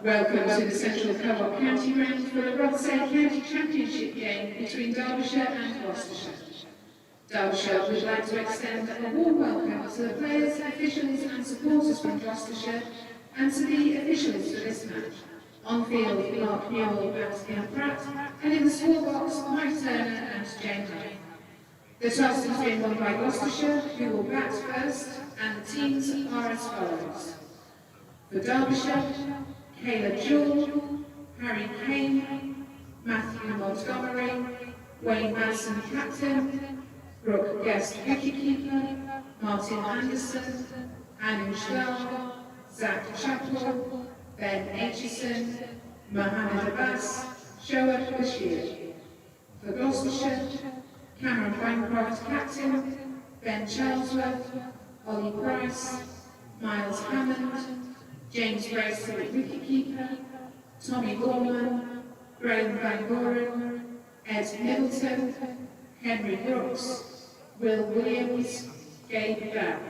Welcome to the Central Co-op County Round for the Rothesay County Championship game between Derbyshire and Gloucestershire. Derbyshire would like to extend a warm welcome to the players, officials and supporters from Gloucestershire and to the officials for this match. On field, Mark Newell and Neil Pratt, and in the scorebox, Mike Turner and Jane Hunt. The toss has been won by Gloucestershire, who will bat first, and the teams are as follows. For Derbyshire, Caleb Jewell, Harry Kane, Matthew Montgomery, Wayne Madsen captain, Brooke Guest wicketkeeper, Martin Anderson, Anu Schlar, Zach Chappell, Ben Aitchison, Mohammed Abbas, Shoaib Bashir. For Gloucestershire, Cameron Bancroft captain, Ben Charlesworth, Ollie Price, Miles Hammond, James Bracelet wicketkeeper, Tommy Gorman, Graham Van Goren, Ed Middleton, Henry Brooks, Will Williams, Gabe Dow.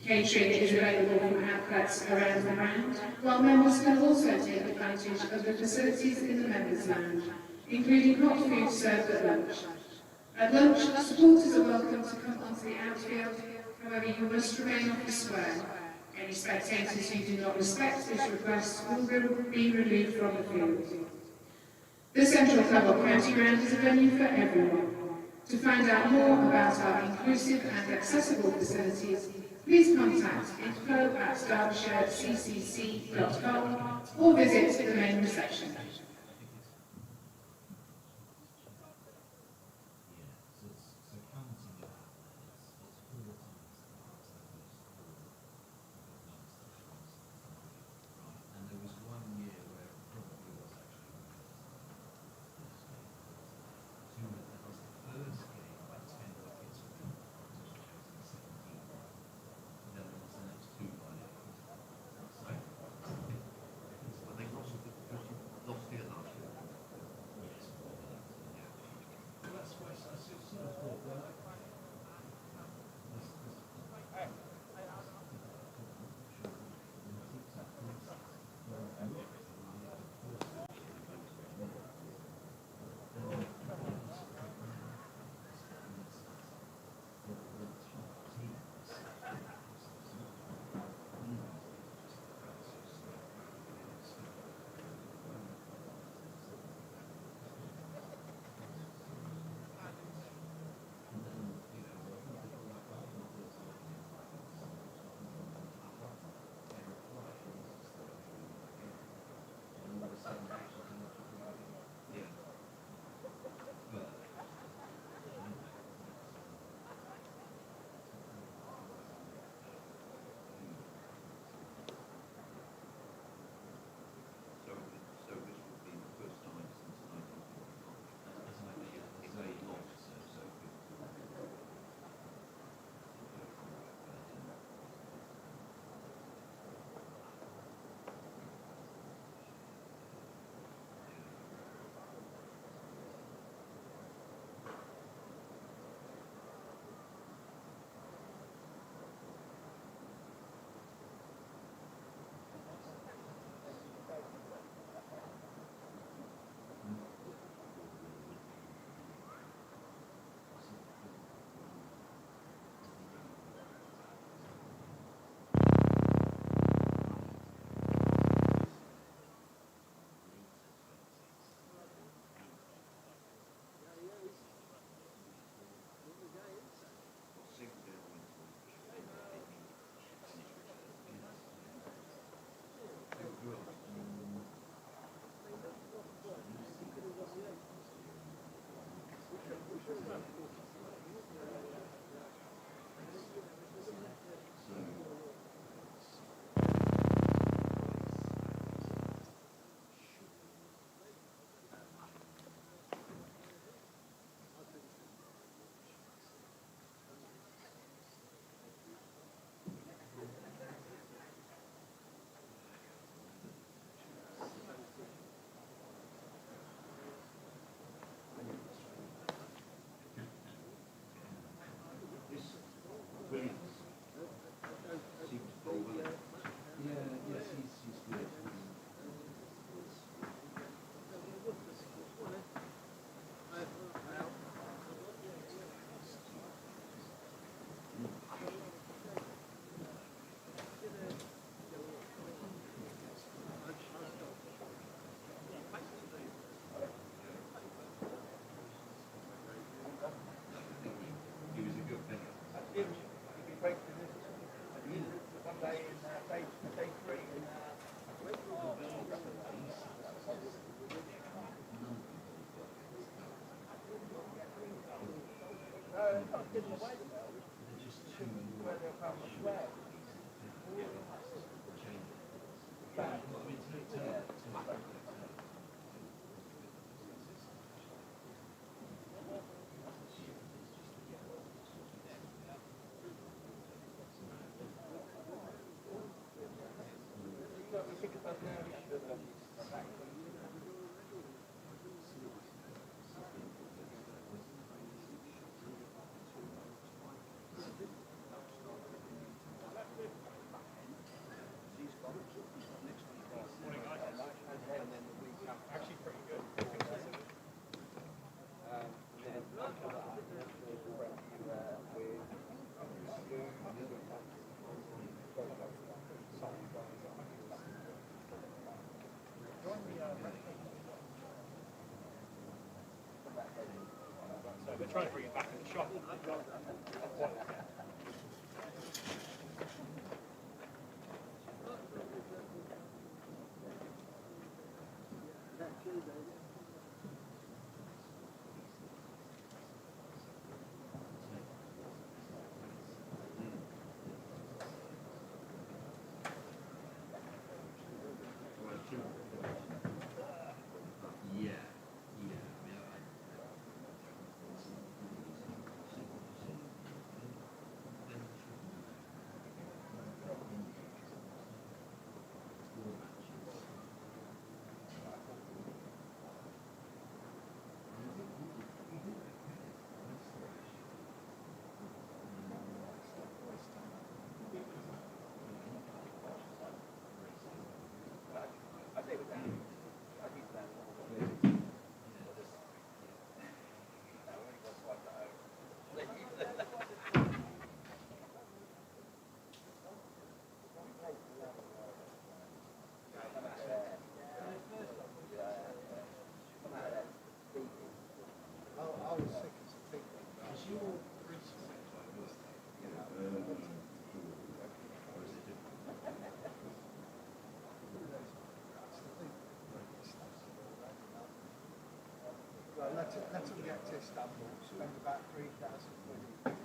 Catering is available from outlets around the round, while members can also take advantage of the facilities in the members' lounge, including hot food served at lunch. At lunch, supporters are welcome to come onto the outfield, however you must remain off the square. Any spectators who do not respect this request will be removed from the field. The Central Co-op County Ground is a venue for everyone. To find out more about our inclusive and accessible facilities, please contact info@derbyshireccc.com or visit the main reception. Lost the We're trying to bring it back in the shop. Let them get to Istanbul, spend about 3,000 quid.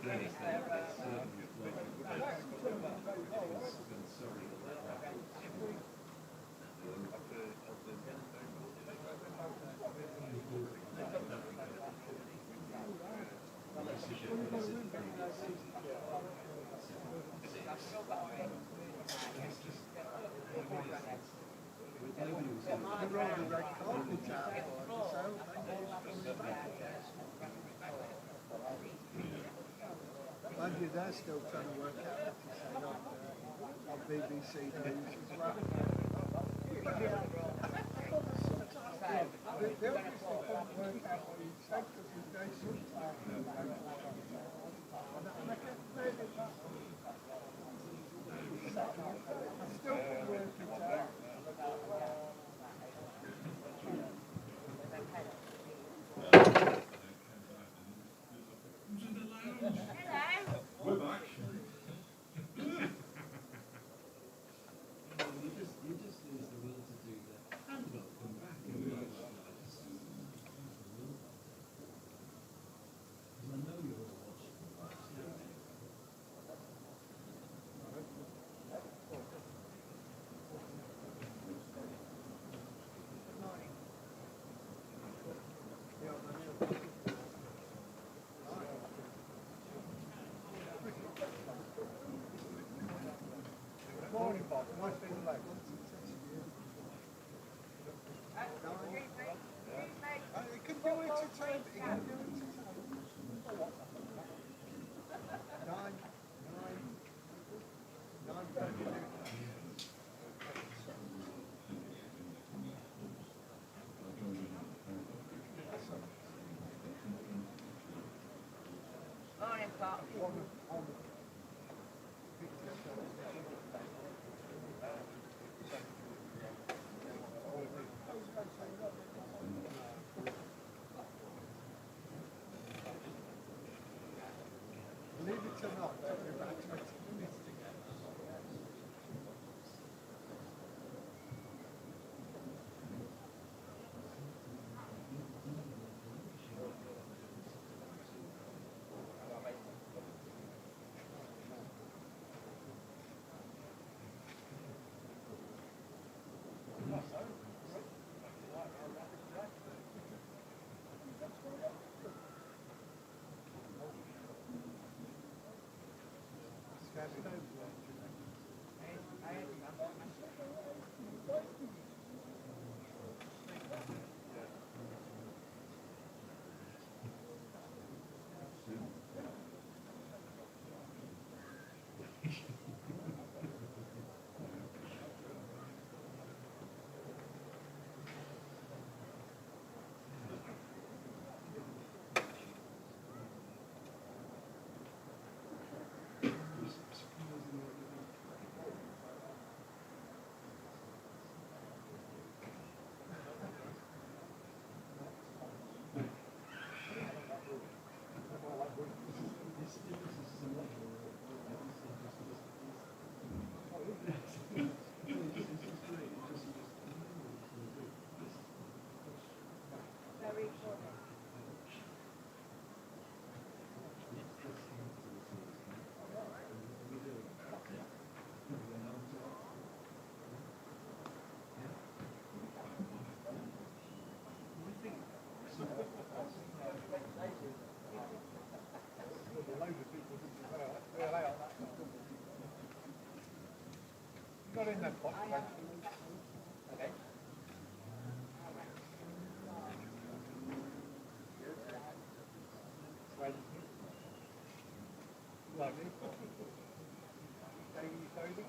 You rolled the red carpet out for us, so mind you, they're still trying to work out what to say on BBC News as well. They obviously couldn't work out what you said because there's no subtitles. And I kept playing it back. I still couldn't work it out. We're back. You just lose the will to do that. And welcome back. I know you're all watching. Morning, Bob. Nice being late. It can do it to 10. It can do it to 10. 9:30. Morning, Pop. Believe it or not, it took me about 20 minutes to get. Got in that box. Okay. Right. Lovely. Daily soda.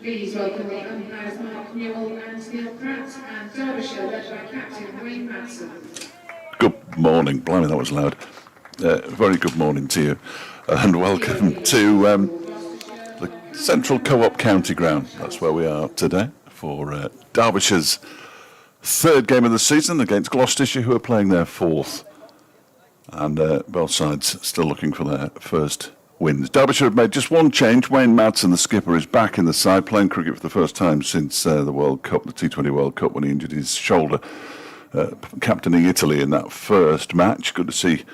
Please welcome the umpires Mark Newell and Neil Pratt, and Derbyshire led by captain Wayne Madsen. Good morning. Blimey, that was loud. Very good morning to you, and welcome to the Central Co-op County Ground. That's where we are today for Derbyshire's third game of the season against Gloucestershire, who are playing their fourth. And both sides still looking for their first wins. Derbyshire have made just one change. Wayne Madsen, the skipper, is back in the side, playing cricket for the first time since the World Cup, the T20 World Cup, when he injured his shoulder, captaining Italy in that first match. Good to see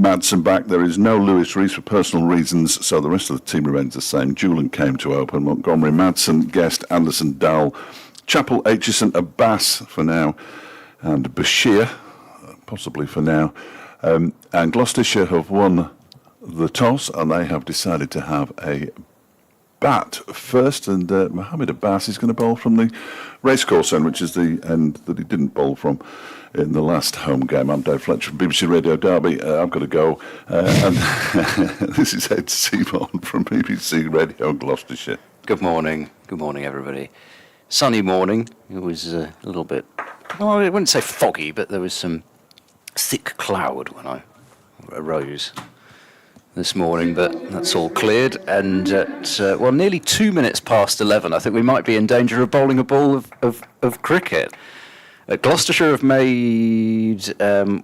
Madsen back. There is no Lewis Rees for personal reasons, so the rest of the team remains the same. Julian came to open. Montgomery, Madsen, Guest, Anderson, Dowell, Chappell, Aitchison, Abbas for now, and Bashir, possibly for now. And Gloucestershire have won the toss, and they have decided to have a bat first, and Mohammed Abbas is going to bowl from the racecourse end, which is the end that he didn't bowl from in the last home game. I'm Dave Fletcher from BBC Radio Derby. I've got to go, and this is Ed Seymour from BBC Radio Gloucestershire. Good morning, everybody. Sunny morning. It was a little bit, well, I wouldn't say foggy, but there was some thick cloud when I arose this morning, but that's all cleared. And at nearly 2 minutes past 11, I think we might be in danger of bowling a ball of cricket. Gloucestershire have made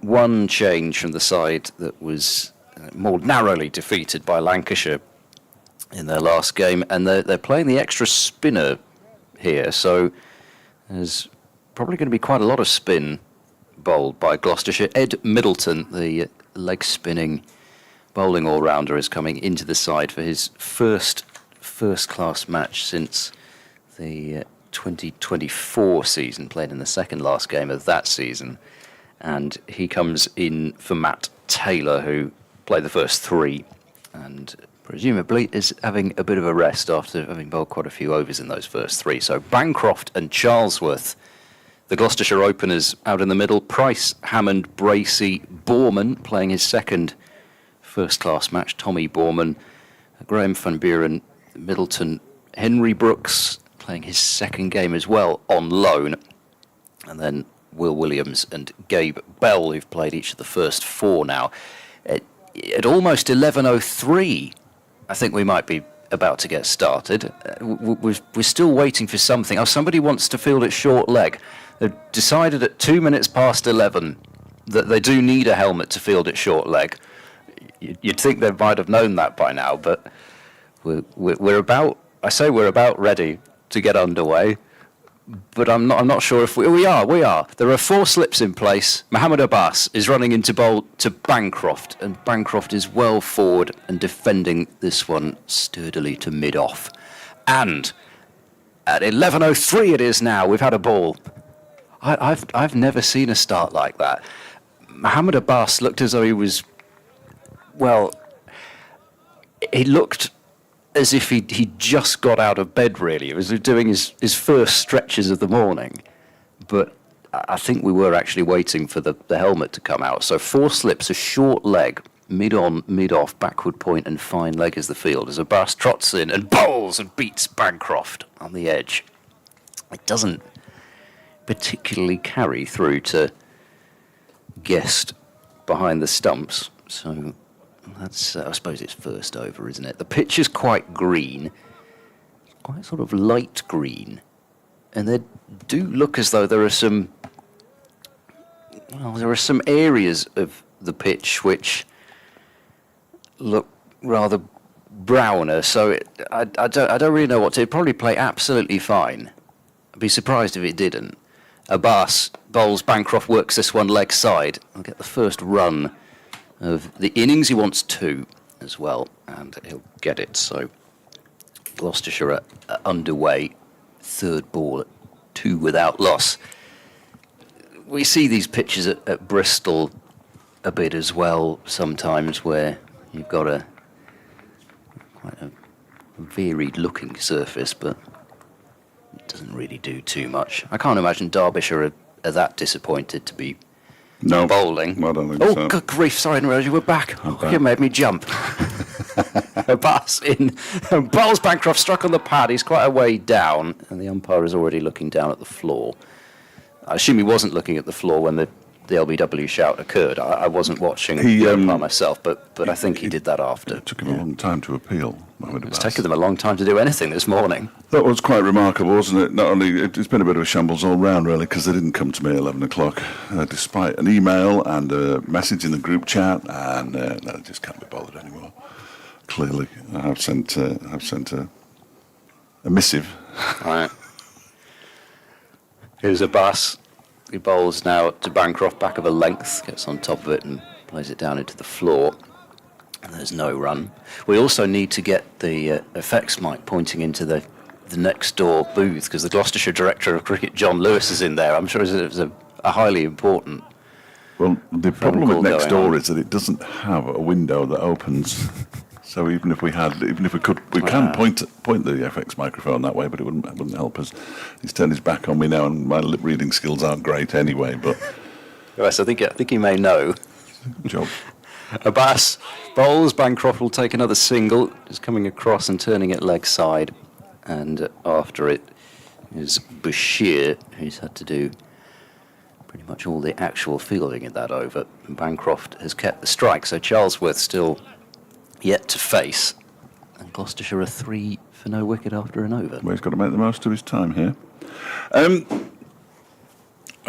one change from the side that was more narrowly defeated by Lancashire in their last game, and they're playing the extra spinner here, so there's probably going to be quite a lot of spin bowled by Gloucestershire. Ed Middleton, the leg-spinning bowling all-rounder, is coming into the side for his first-class match since the 2024 season, played in the second last game of that season. And he comes in for Matt Taylor, who played the first three, and presumably is having a bit of a rest after having bowled quite a few overs in those first three. So Bancroft and Charlesworth, the Gloucestershire openers, out in the middle. Price, Hammond, Bracey, Borman playing his second first-class match. Tommy Borman, Graham van Buren, Middleton, Henry Brooks playing his second game as well on loan. And then Will Williams and Gabe Bell, who've played each of the first four now. At almost 11:03, I think we might be about to get started. We're still waiting for something. Oh, somebody wants to field at short leg. They've decided at 2 minutes past 11 that they do need a helmet to field at short leg. You'd think they might have known that by now, but we're about ready to get underway. But I'm not sure if we are. There are four slips in place. Mohammed Abbas is running into bowl to Bancroft, and Bancroft is well forward and defending this one sturdily to mid-off. And at 11:03 it is now. We've had a ball. I've never seen a start like that. Mohammed Abbas looked as though he was, well, he looked as if he just got out of bed, really. He was doing his first stretches of the morning. But I think we were actually waiting for the helmet to come out. So four slips, a short leg, mid-on, mid-off, backward point, and fine leg as the field, as Abbas trots in and bowls and beats Bancroft on the edge. It doesn't particularly carry through to Guest behind the stumps. So that's, I suppose it's first over, isn't it? The pitch is quite green, quite sort of light green, and they do look as though there are some areas of the pitch which look rather browner. So I don't really know what to. It'd probably play absolutely fine. I'd be surprised if it didn't. Abbas bowls, Bancroft works this one leg side. I'll get the first run of the innings. He wants two as well, and he'll get it. So Gloucestershire are underway. Third ball at 2 without loss. We see these pitches at Bristol a bit as well sometimes, where you've got quite a varied looking surface, but it doesn't really do too much. I can't imagine Derbyshire are that disappointed to be bowling. I don't think Oh, so. good grief, sorry, I didn't realise you were back. I'm Oh, back. you made me jump. A pass in. Bowles Bancroft struck on the pad. He's quite a way down, and the umpire is already looking down at the floor. I assume he wasn't looking at the floor when the LBW shout occurred. I wasn't watching the umpire myself, but I think he did that after. It took him a long time to appeal. It's taken them a long time to do anything this morning. That was quite remarkable, wasn't it? Not only it's been a bit of a shambles all round, really, because they didn't come to me at 11 o'clock, despite an email and a message in the group chat, and no, I just can't be bothered anymore. Clearly, I've sent a missive. Right. Here's a pass. He bowls now to Bancroft, back of a length, gets on top of it and plays it down into the floor. And there's no run. We also need to get the effects mic pointing into the next door booth, because the Gloucestershire Director of Cricket, John Lewis, is in there. I'm sure it was a highly important. Well, the problem with next door on. is that it doesn't have a window that opens. So even if we could, we can point the FX microphone that way, but it wouldn't help us. He's turned his back on me now, and my lip reading skills aren't great anyway. But Yes, I think he may know. job. Abbas bowls. Bancroft will take another single. Just coming across and turning it leg side, and after it is Bashir, who's had to do pretty much all the actual fielding in that over. Bancroft has kept the strike, so Charlesworth still yet to face, and Gloucestershire are 3 for no wicket after an over. Well, he's got to make the most of his time here.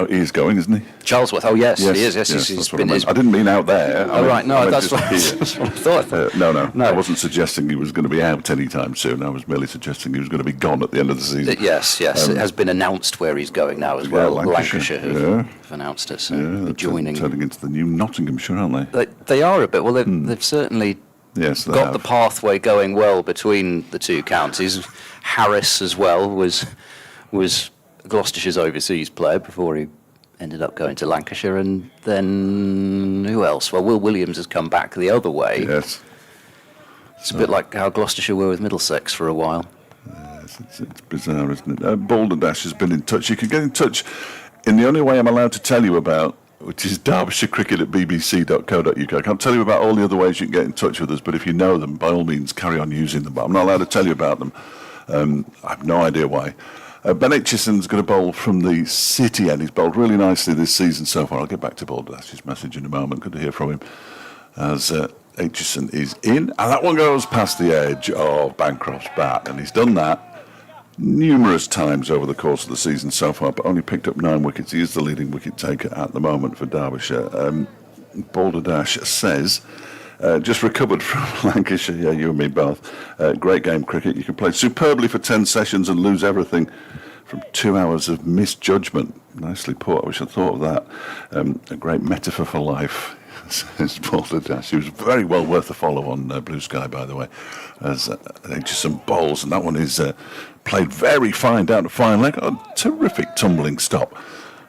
He is going, isn't he? Charlesworth, oh yes, he is. Yes, that's he's what I been. meant. I didn't mean out there. Oh, right, no, I meant that's just what, here. that's what I thought. No, I No. wasn't suggesting he was going to be out anytime soon. I was merely suggesting he was going to be gone at the end of the season. Yes, it has been announced where he's going now as well. Lancashire, have announced it, so they're joining. turning into the new Nottinghamshire, aren't they? They are a bit. Well, they've certainly Yes, they got have. the pathway going well between the two counties. Harris as well was Gloucestershire's overseas player before he ended up going to Lancashire, and then who else? Well, Will Williams has come back the other way. Yes. It's a bit like how Gloucestershire were with Middlesex for a while. It's bizarre, isn't it? Balderdash has been in touch. You can get in touch in the only way I'm allowed to tell you about, which is Derbyshire Cricket at bbc.co.uk. I can't tell you about all the other ways you can get in touch with us, but if you know them, by all means, carry on using them. But I'm not allowed to tell you about them. I have no idea why. Ben Aitchison's going to bowl from the City end. He's bowled really nicely this season so far. I'll get back to Balderdash's message in a moment. Good to hear from him as Aitchison is in. And that one goes past the edge of Bancroft's bat. And he's done that numerous times over the course of the season so far, but only picked up 9 wickets. He is the leading wicket taker at the moment for Derbyshire. Balderdash says, just recovered from Lancashire, yeah, you and me both. Great game cricket. You can play superbly for 10 sessions and lose everything from 2 hours of misjudgment. Nicely put. I wish I'd thought of that. A great metaphor for life, says Balderdash. He was very well worth a follow on Blue Sky, by the way, as just some bowls, and that one is played very fine down to fine leg. A terrific tumbling stop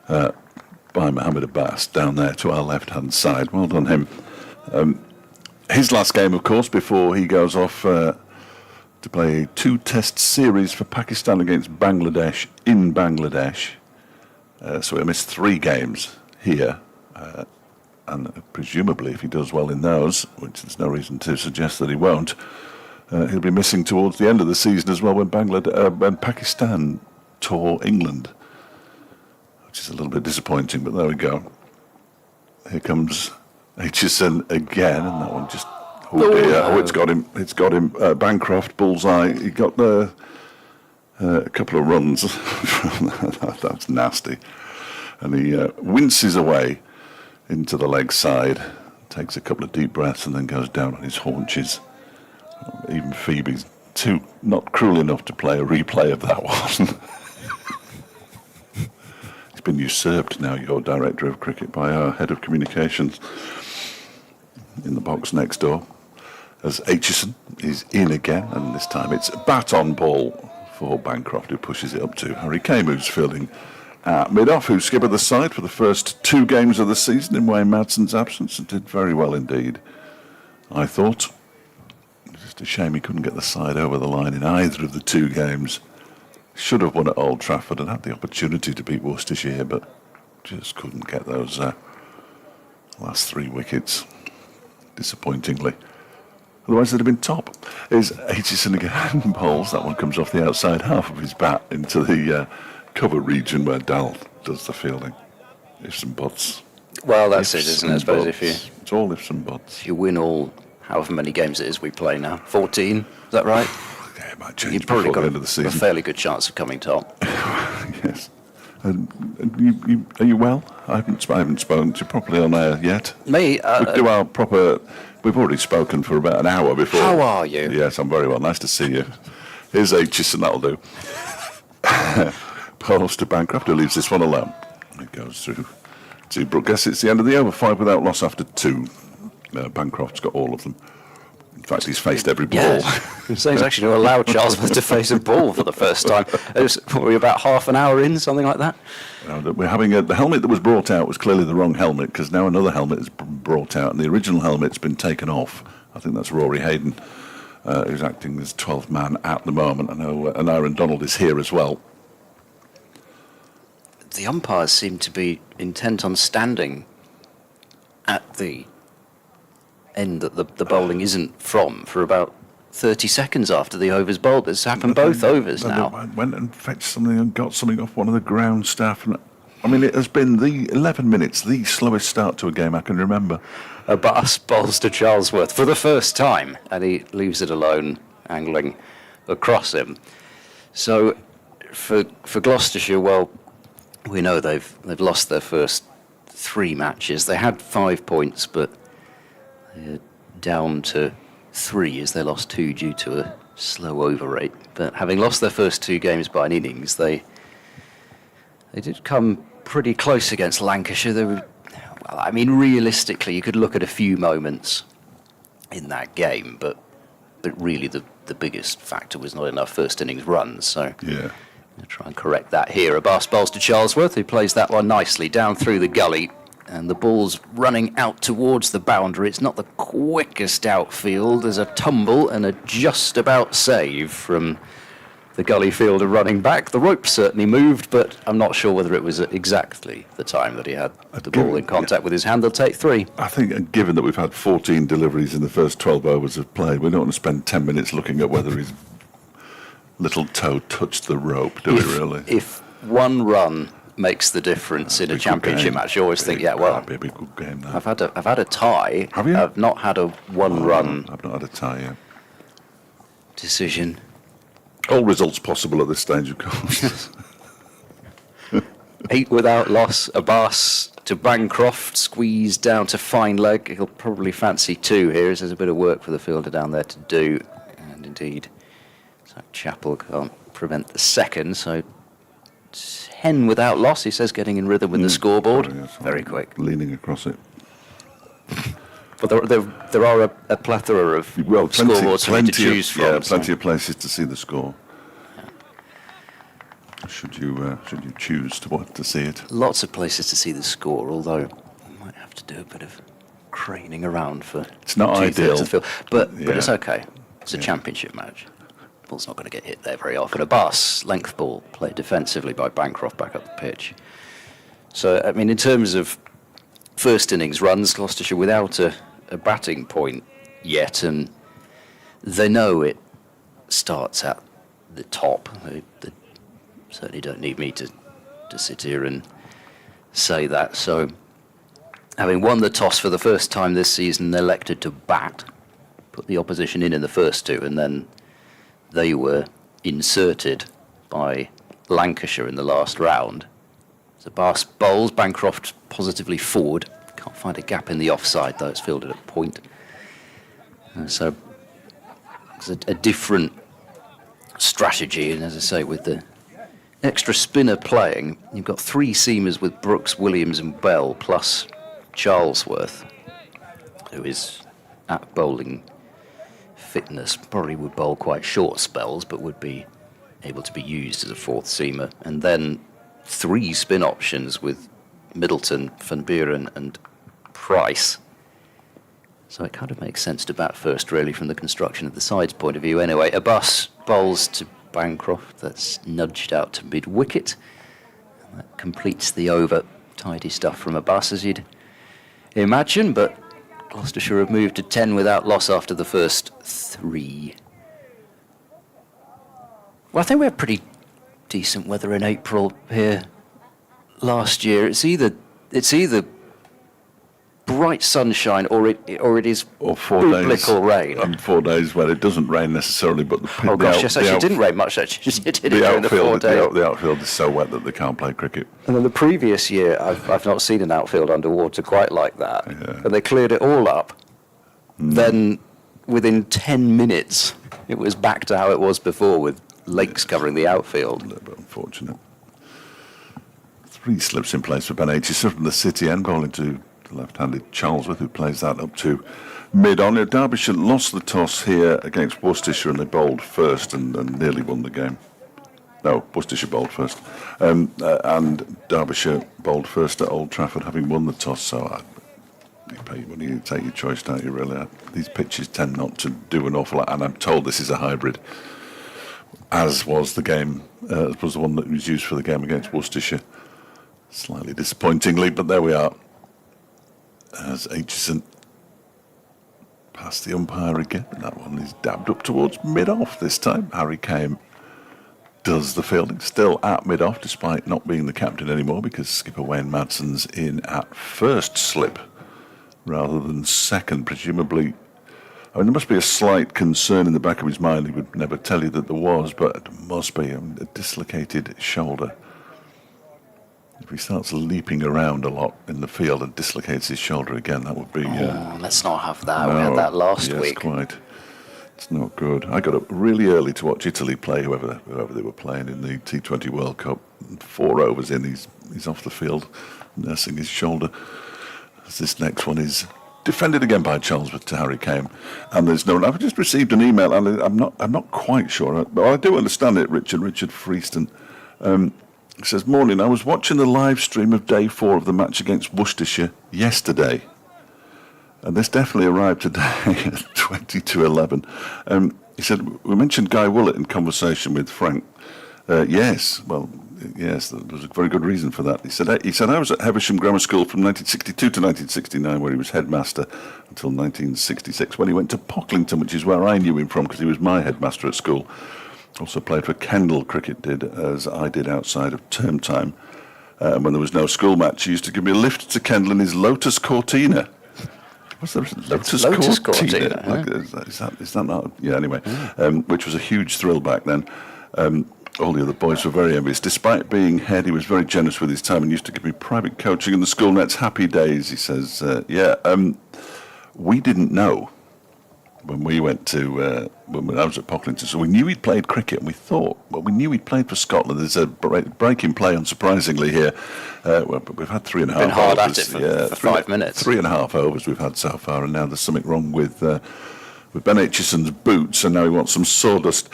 by Mohammed Abbas down there to our left-hand side. Well done him. His last game, of course, before he goes off to play a 2-test series for Pakistan against Bangladesh in Bangladesh. So he'll miss 3 games here. And presumably, if he does well in those, which there's no reason to suggest that he won't, he'll be missing towards the end of the season as well when Pakistan tour England, which is a little bit disappointing, but there we go. Here comes Aitchison again, and that one just, oh dear, it's got him, Bancroft, bullseye. He got a couple of runs from that. That's nasty. And he winces away into the leg side, takes a couple of deep breaths, and then goes down on his haunches. Even Phoebe's not cruel enough to play a replay of that one. He's been usurped now, your director of cricket, by our head of communications in the box next door, as Aitchison is in again, and this time it's bat on ball for Bancroft, who pushes it up to Harry Kame, who's fielding mid-off, who skippered the side for the first 2 games of the season in Wayne Madson's absence, and did very well indeed, I thought. Just a shame he couldn't get the side over the line in either of the 2 games. Should have won at Old Trafford and had the opportunity to beat Worcestershire, but just couldn't get those last 3 wickets, disappointingly. Otherwise, they'd have been top. Is Aitchison again bowls. That one comes off the outside half of his bat into the cover region where Dal does the fielding. Ifs and buts. Well, that's it, Ifs isn't it? I and suppose buts. It's all ifs and buts. if you win all, however many games it is we play now, 14, is that right? Yeah, it might change You've probably before got the end of the a season. fairly good chance of coming top. Yes. And are you well? I haven't spoken to you properly on air yet. Me, We do our proper. We've already spoken for about an hour before. how are you? Yes, I'm very well. Nice to see you. Here's Aitchison, that'll do. Paul's to Bancroft, who leaves this one alone. It goes through to Brook. Guess it's the end of the over. 5 without loss after 2. Bancroft's got all of them. In fact, he's faced every ball. Yes. So he's actually going to allow Charlesworth to face a ball for the first time. It was probably about half an hour in, something like that. We're having the helmet that was brought out was clearly the wrong helmet, because now another helmet is brought out, and the original helmet's been taken off. I think that's Rory Hayden, who's acting as 12th man at the moment. I know, and Aaron Donald is here as well. The umpires seem to be intent on standing at the end that the bowling isn't from for about 30 seconds after the over's bowled. It's happened both overs And now. I went and fetched something and got something off one of the ground staff. And I mean, it has been the 11 minutes, the slowest start to a game I can remember. Abbas bowls to Charlesworth for the first time, and he leaves it alone, angling across him. So for Gloucestershire, well, we know they've lost their first 3 matches. They had 5 points, but they're down to 3 as they lost 2 due to a slow over rate. But having lost their first 2 games by an innings, they did come pretty close against Lancashire. They were, well, I mean, realistically, you could look at a few moments in that game, but really the biggest factor was not enough first innings runs. So Yeah. I'll try and correct that here. Abbas bowls to Charlesworth, who plays that one nicely down through the gully, and the ball's running out towards the boundary. It's not the quickest outfield. There's a tumble and a just about save from the gully fielder running back. The rope certainly moved, but I'm not sure whether it was at exactly the time that he had the ball in contact with his hand. They'll take 3. I think, given that we've had 14 deliveries in the first 12 overs of play, we don't want to spend 10 minutes looking at whether his little toe touched the rope, do we really? If 1 run makes the difference in a championship match, you always think, yeah, well, that'd be a big good game. That. I've had a tie. Have you? I've not had a 1-run I've not had a tie yet. decision. All results possible at this stage, of course. 8 without loss. Abbas to Bancroft, squeezed down to fine leg. He'll probably fancy 2 here, as there's a bit of work for the fielder down there to do. And indeed, so Chappell can't prevent the second. So 10 without loss, he says, getting in rhythm with the scoreboard. Very quick. Leaning across it. But there are a plethora of scoreboards for you to choose from. Yeah, plenty of places to see the score. Should you choose to see it? Lots of places to see the score, although you might have to do a bit of craning around for It's not 2/3 ideal. of the field. But Yeah. it's okay. It's a championship match. Ball's not going to get hit there very often. Abbas, length ball, played defensively by Bancroft back up the pitch. So, I mean, in terms of first innings runs, Gloucestershire without a batting point yet, and they know it starts at the top. They certainly don't need me to sit here and say that. So, having won the toss for the first time this season, they elected to bat, put the opposition in the first 2, and then they were inserted by Lancashire in the last round. So Abbas bowls, Bancroft positively forward. Can't find a gap in the offside, though it's fielded at point. So it's a different strategy, and as I say, with the extra spinner playing, you've got 3 seamers with Brooks, Williams and Bell, plus Charlesworth, who is at bowling fitness, probably would bowl quite short spells, but would be able to be used as a 4th seamer. And then 3 spin options with Middleton, Van Buren and Price. So it kind of makes sense to bat first, really, from the construction of the side's point of view. Anyway, Abbas bowls to Bancroft. That's nudged out to mid-wicket. And that completes the over. Tidy stuff from Abbas, as you'd imagine, but Gloucestershire have moved to 10 without loss after the first 3. Well, I think we had pretty decent weather in April here last year. It's either bright sunshine or it is Or 4 days. biblical rain. And 4 days where it doesn't rain necessarily, but Oh gosh, yes, actually, it didn't rain much. Actually, it did during the 4 days. The outfield is so wet that they can't play cricket. And then the previous year, I've not seen an outfield underwater quite like that. Yeah. And they cleared it all up. Then, within 10 minutes, it was back to how it was before, with lakes covering the A outfield. little bit unfortunate. 3 slips in place for Ben Aitchison from the City end, bowling to the left-handed Charlesworth, who plays that up to mid-on. Derbyshire lost the toss here against Worcestershire, and they bowled first and nearly won the game. No, Worcestershire bowled first. And Derbyshire bowled first at Old Trafford, having won the toss. So you pay when you take your choice, don't you, really? These pitches tend not to do an awful lot, and I'm told this is a hybrid, as was the game, was the one that was used for the game against Worcestershire. Slightly disappointingly, but there we are. As Aitchison past the umpire again, and that one is dabbed up towards mid-off this time. Harry Kame does the fielding, still at mid-off, despite not being the captain anymore, because skipper Wayne Madsen's in at first slip rather than second, presumably. I mean, there must be a slight concern in the back of his mind. He would never tell you that there was, but it must be a dislocated shoulder. If he starts leaping around a lot in the field and dislocates his shoulder again, that would be... Let's not have that. We had that last yes, week. Quite. It's not good. I got up really early to watch Italy play, whoever they were playing in the T20 World Cup. 4 overs in, he's off the field, nursing his shoulder. As this next one is defended again by Charlesworth to Harry Kame, and there's no. I've just received an email, and I'm not quite sure, but I do understand it. Richard Freeston. It says, morning, I was watching the live stream of day 4 of the match against Worcestershire yesterday. And this definitely arrived today at 20 to 11. He said, we mentioned Guy Willett in conversation with Frank. Yes, there was a very good reason for that. He said, I was at Heversham Grammar School from 1962 to 1969, where he was headmaster, until 1966, when he went to Pocklington, which is where I knew him from, because he was my headmaster at school. Also played for Kendal Cricket, as I did outside of term time. When there was no school match, he used to give me a lift to Kendal in his Lotus Cortina. What's the Lotus Cortina? Huh? Is that not? Yeah, anyway, which was a huge thrill back then. All the other boys were very envious. Despite being head, he was very generous with his time and used to give me private coaching in the school nets. Happy days, he says. We didn't know when we went to, when I was at Pocklington, so we knew he'd played cricket, and we knew he'd played for Scotland. There's a break in play, unsurprisingly, here. But we've had 3.5 overs. Been hard at it for 5 minutes. 3.5 overs we've had so far, and now there's something wrong with Ben Aitchison's boots, and now he wants some sawdust.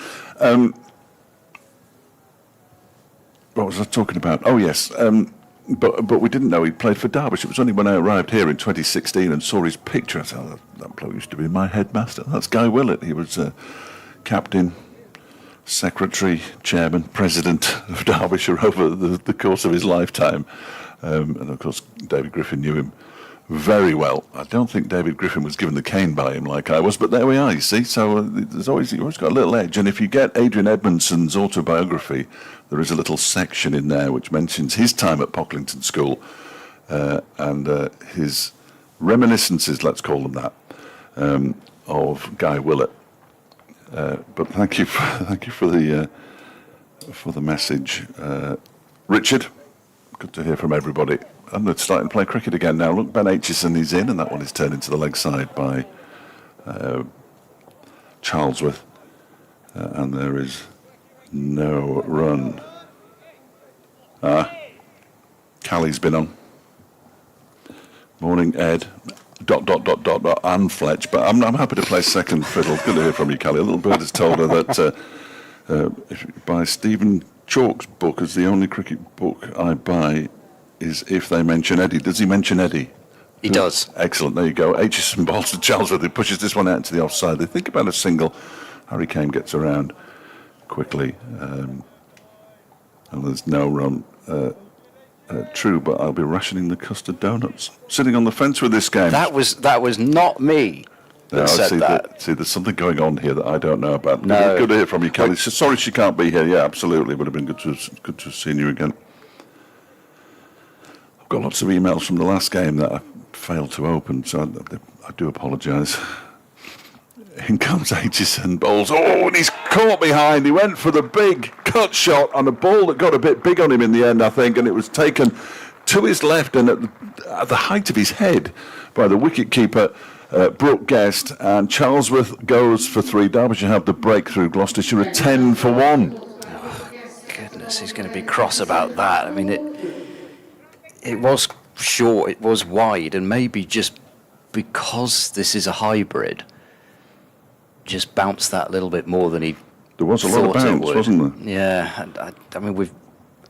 What was I talking about? Oh, yes. But we didn't know he'd played for Derbyshire. It was only when I arrived here in 2016 and saw his picture, I said, oh, that bloke used to be my headmaster. That's Guy Willett. He was captain, secretary, chairman, president of Derbyshire over the course of his lifetime. And, of course, David Griffin knew him very well. I don't think David Griffin was given the cane by him like I was, but there we are, you see. So you've always got a little edge. And if you get Adrian Edmondson's autobiography, there is a little section in there which mentions his time at Pocklington School and his reminiscences, let's call them that, of Guy Willett. But thank you for the message, Richard. Good to hear from everybody. And they're starting to play cricket again now. Look, Ben Aitchison is in, and that one is turned into the leg side by Charlesworth. And there is no run. Callie's been on. Morning, Ed. ... and Fletch. But I'm happy to play second fiddle. Good to hear from you, Callie. A little bird has told her that by Stephen Chalk's book, as the only cricket book I buy is if they mention Eddie. Does he mention Eddie? He does. Excellent. There you go. Aitchison bowls to Charlesworth, who pushes this one out into the offside. They think about a single. Harry Kame gets around quickly. And there's no run. True, but I'll be rationing the custard donuts. Sitting on the fence with this game. That was not me that No, said that. See, there's something going on here that I don't know about. No. Good to hear from you, Kelly. Sorry she can't be here. Yeah, absolutely. Would have been good to have seen you again. I've got lots of emails from the last game that I failed to open, so I do apologise. In comes Aitchison, bowls. Oh, and he's caught behind. He went for the big cut shot on a ball that got a bit big on him in the end, I think, and it was taken to his left and at the height of his head by the wicket-keeper, Brooke Guest, and Charlesworth goes for 3. Derbyshire have the breakthrough. Gloucestershire a 10 for 1. Oh, goodness, he's going to be cross about that. I mean, it was short, it was wide, and maybe just because this is a hybrid, just bounced that a little bit more than he There was a lot of thought it bounce, would. wasn't there? Yeah, I mean, we've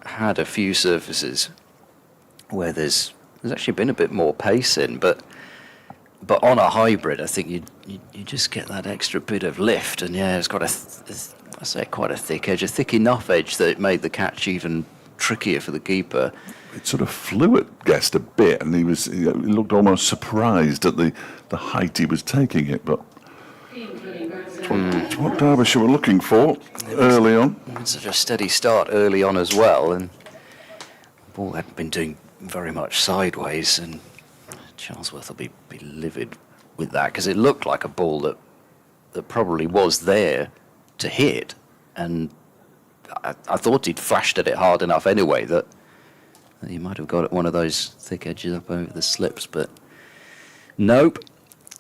had a few surfaces where there's actually been a bit more pace in, but on a hybrid, I think you just get that extra bit of lift, and yeah, it's got I say quite a thick edge, a thick enough edge that it made the catch even trickier for the keeper. It sort of flew at Guest a bit, and he looked almost surprised at the height he was taking it, but it's what Derbyshire were looking for early on. Such a steady start early on as well, and the ball hadn't been doing very much sideways, and Charlesworth will be livid with that, because it looked like a ball that probably was there to hit, and I thought he'd flashed at it hard enough anyway that he might have got one of those thick edges up over the slips, but nope.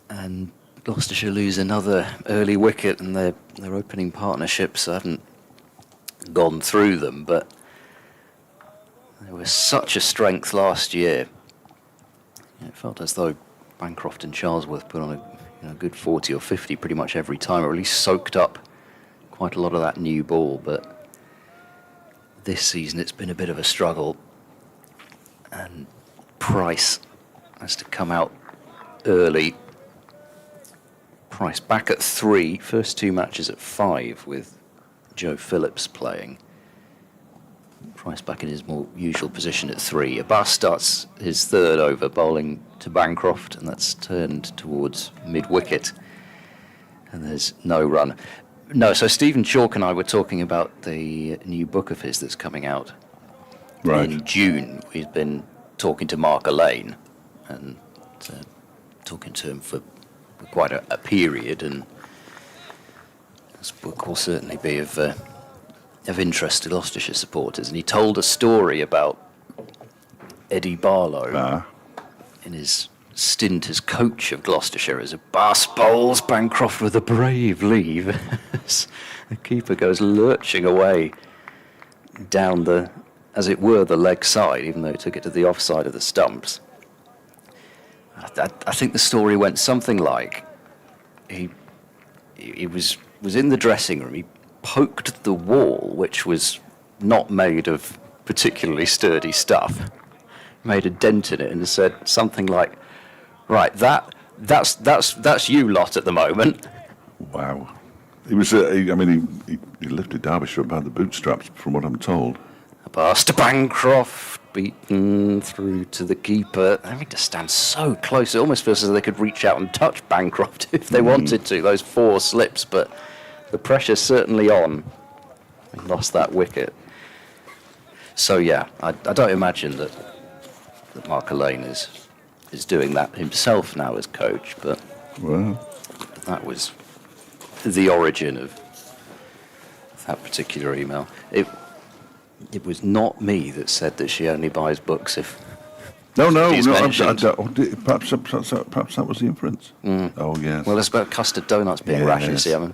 And Gloucestershire lose another early wicket, and their opening partnerships haven't gone through them, but there was such a strength last year. It felt as though Bancroft and Charlesworth put on a good 40 or 50 pretty much every time, or at least soaked up quite a lot of that new ball. But this season it's been a bit of a struggle, and Price has to come out early. Price back at 3, first 2 matches at 5 with Joe Phillips playing. Price back in his more usual position at 3. Abbas starts his 3rd over bowling to Bancroft, and that's turned towards mid-wicket, and there's no run. No, so Stephen Chalk and I were talking about the new book of his that's coming out in June. We've been talking to Mark Elaine and talking to him for quite a period, and this book will certainly be of interest to Gloucestershire supporters. And he told a story about Eddie Barlow in his stint as coach of Gloucestershire as Abbas bowls Bancroft with a brave leave. The keeper goes lurching away down the, as it were, the leg side, even though he took it to the offside of the stumps. I think the story went something like he was in the dressing room. He poked the wall, which was not made of particularly sturdy stuff, made a dent in it, and said something like, "Right, that's you lot at the moment." Wow. He was. He lifted Derbyshire up by the bootstraps, from what I'm told. Abbas to Bancroft, beaten through to the keeper. Having to stand so close, it almost feels as though they could reach out and touch Bancroft if they wanted to, those 4 slips, but the pressure's certainly on. He lost that wicket. So yeah, I don't imagine that Mark Elaine is doing that himself now as coach, but that was the origin of that particular email. It was not me that said that she only buys books if No. Perhaps that was the inference. Oh yes. Well, it's about custard donuts being Yes. rash, you see. I'm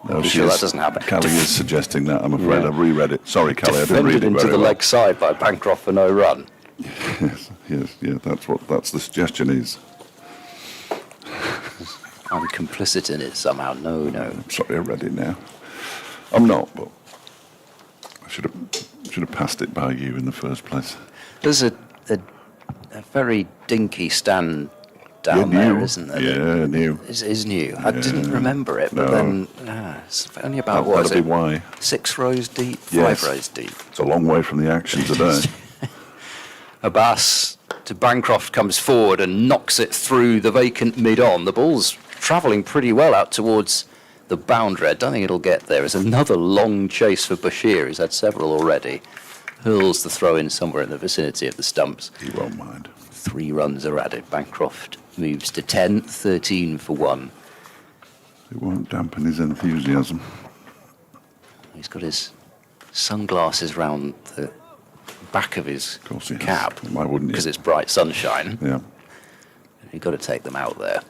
No, sure that doesn't happen. Callie is suggesting that. I'm afraid Yeah. I've reread it. Sorry, Callie, I didn't Defended read it into very the well. leg side by Bancroft for no run. Yes. That's the suggestion is. I'm complicit in it somehow. No. I'm sorry, I read it now. I'm not, but I should have passed it by you in the first place. There's a very dinky stand down there, isn't there? Yeah, new. Is new. I didn't remember it, but No. then it's only about what is That'll be it? why. 6 rows deep, 5 Yes. rows deep. It's a long way from the action today. Abbas to Bancroft comes forward and knocks it through the vacant mid-on. The ball's travelling pretty well out towards the boundary. I don't think it'll get there. It's another long chase for Bashir. He's had several already. Hurls the throw in somewhere in the vicinity of the stumps. He won't mind. 3 runs are added. Bancroft moves to 10, 13 for 1. It won't dampen his enthusiasm. He's got his sunglasses round the back of his Of course he has. cap. Why wouldn't you? Because it's bright sunshine. Yeah. You've got to take them out there.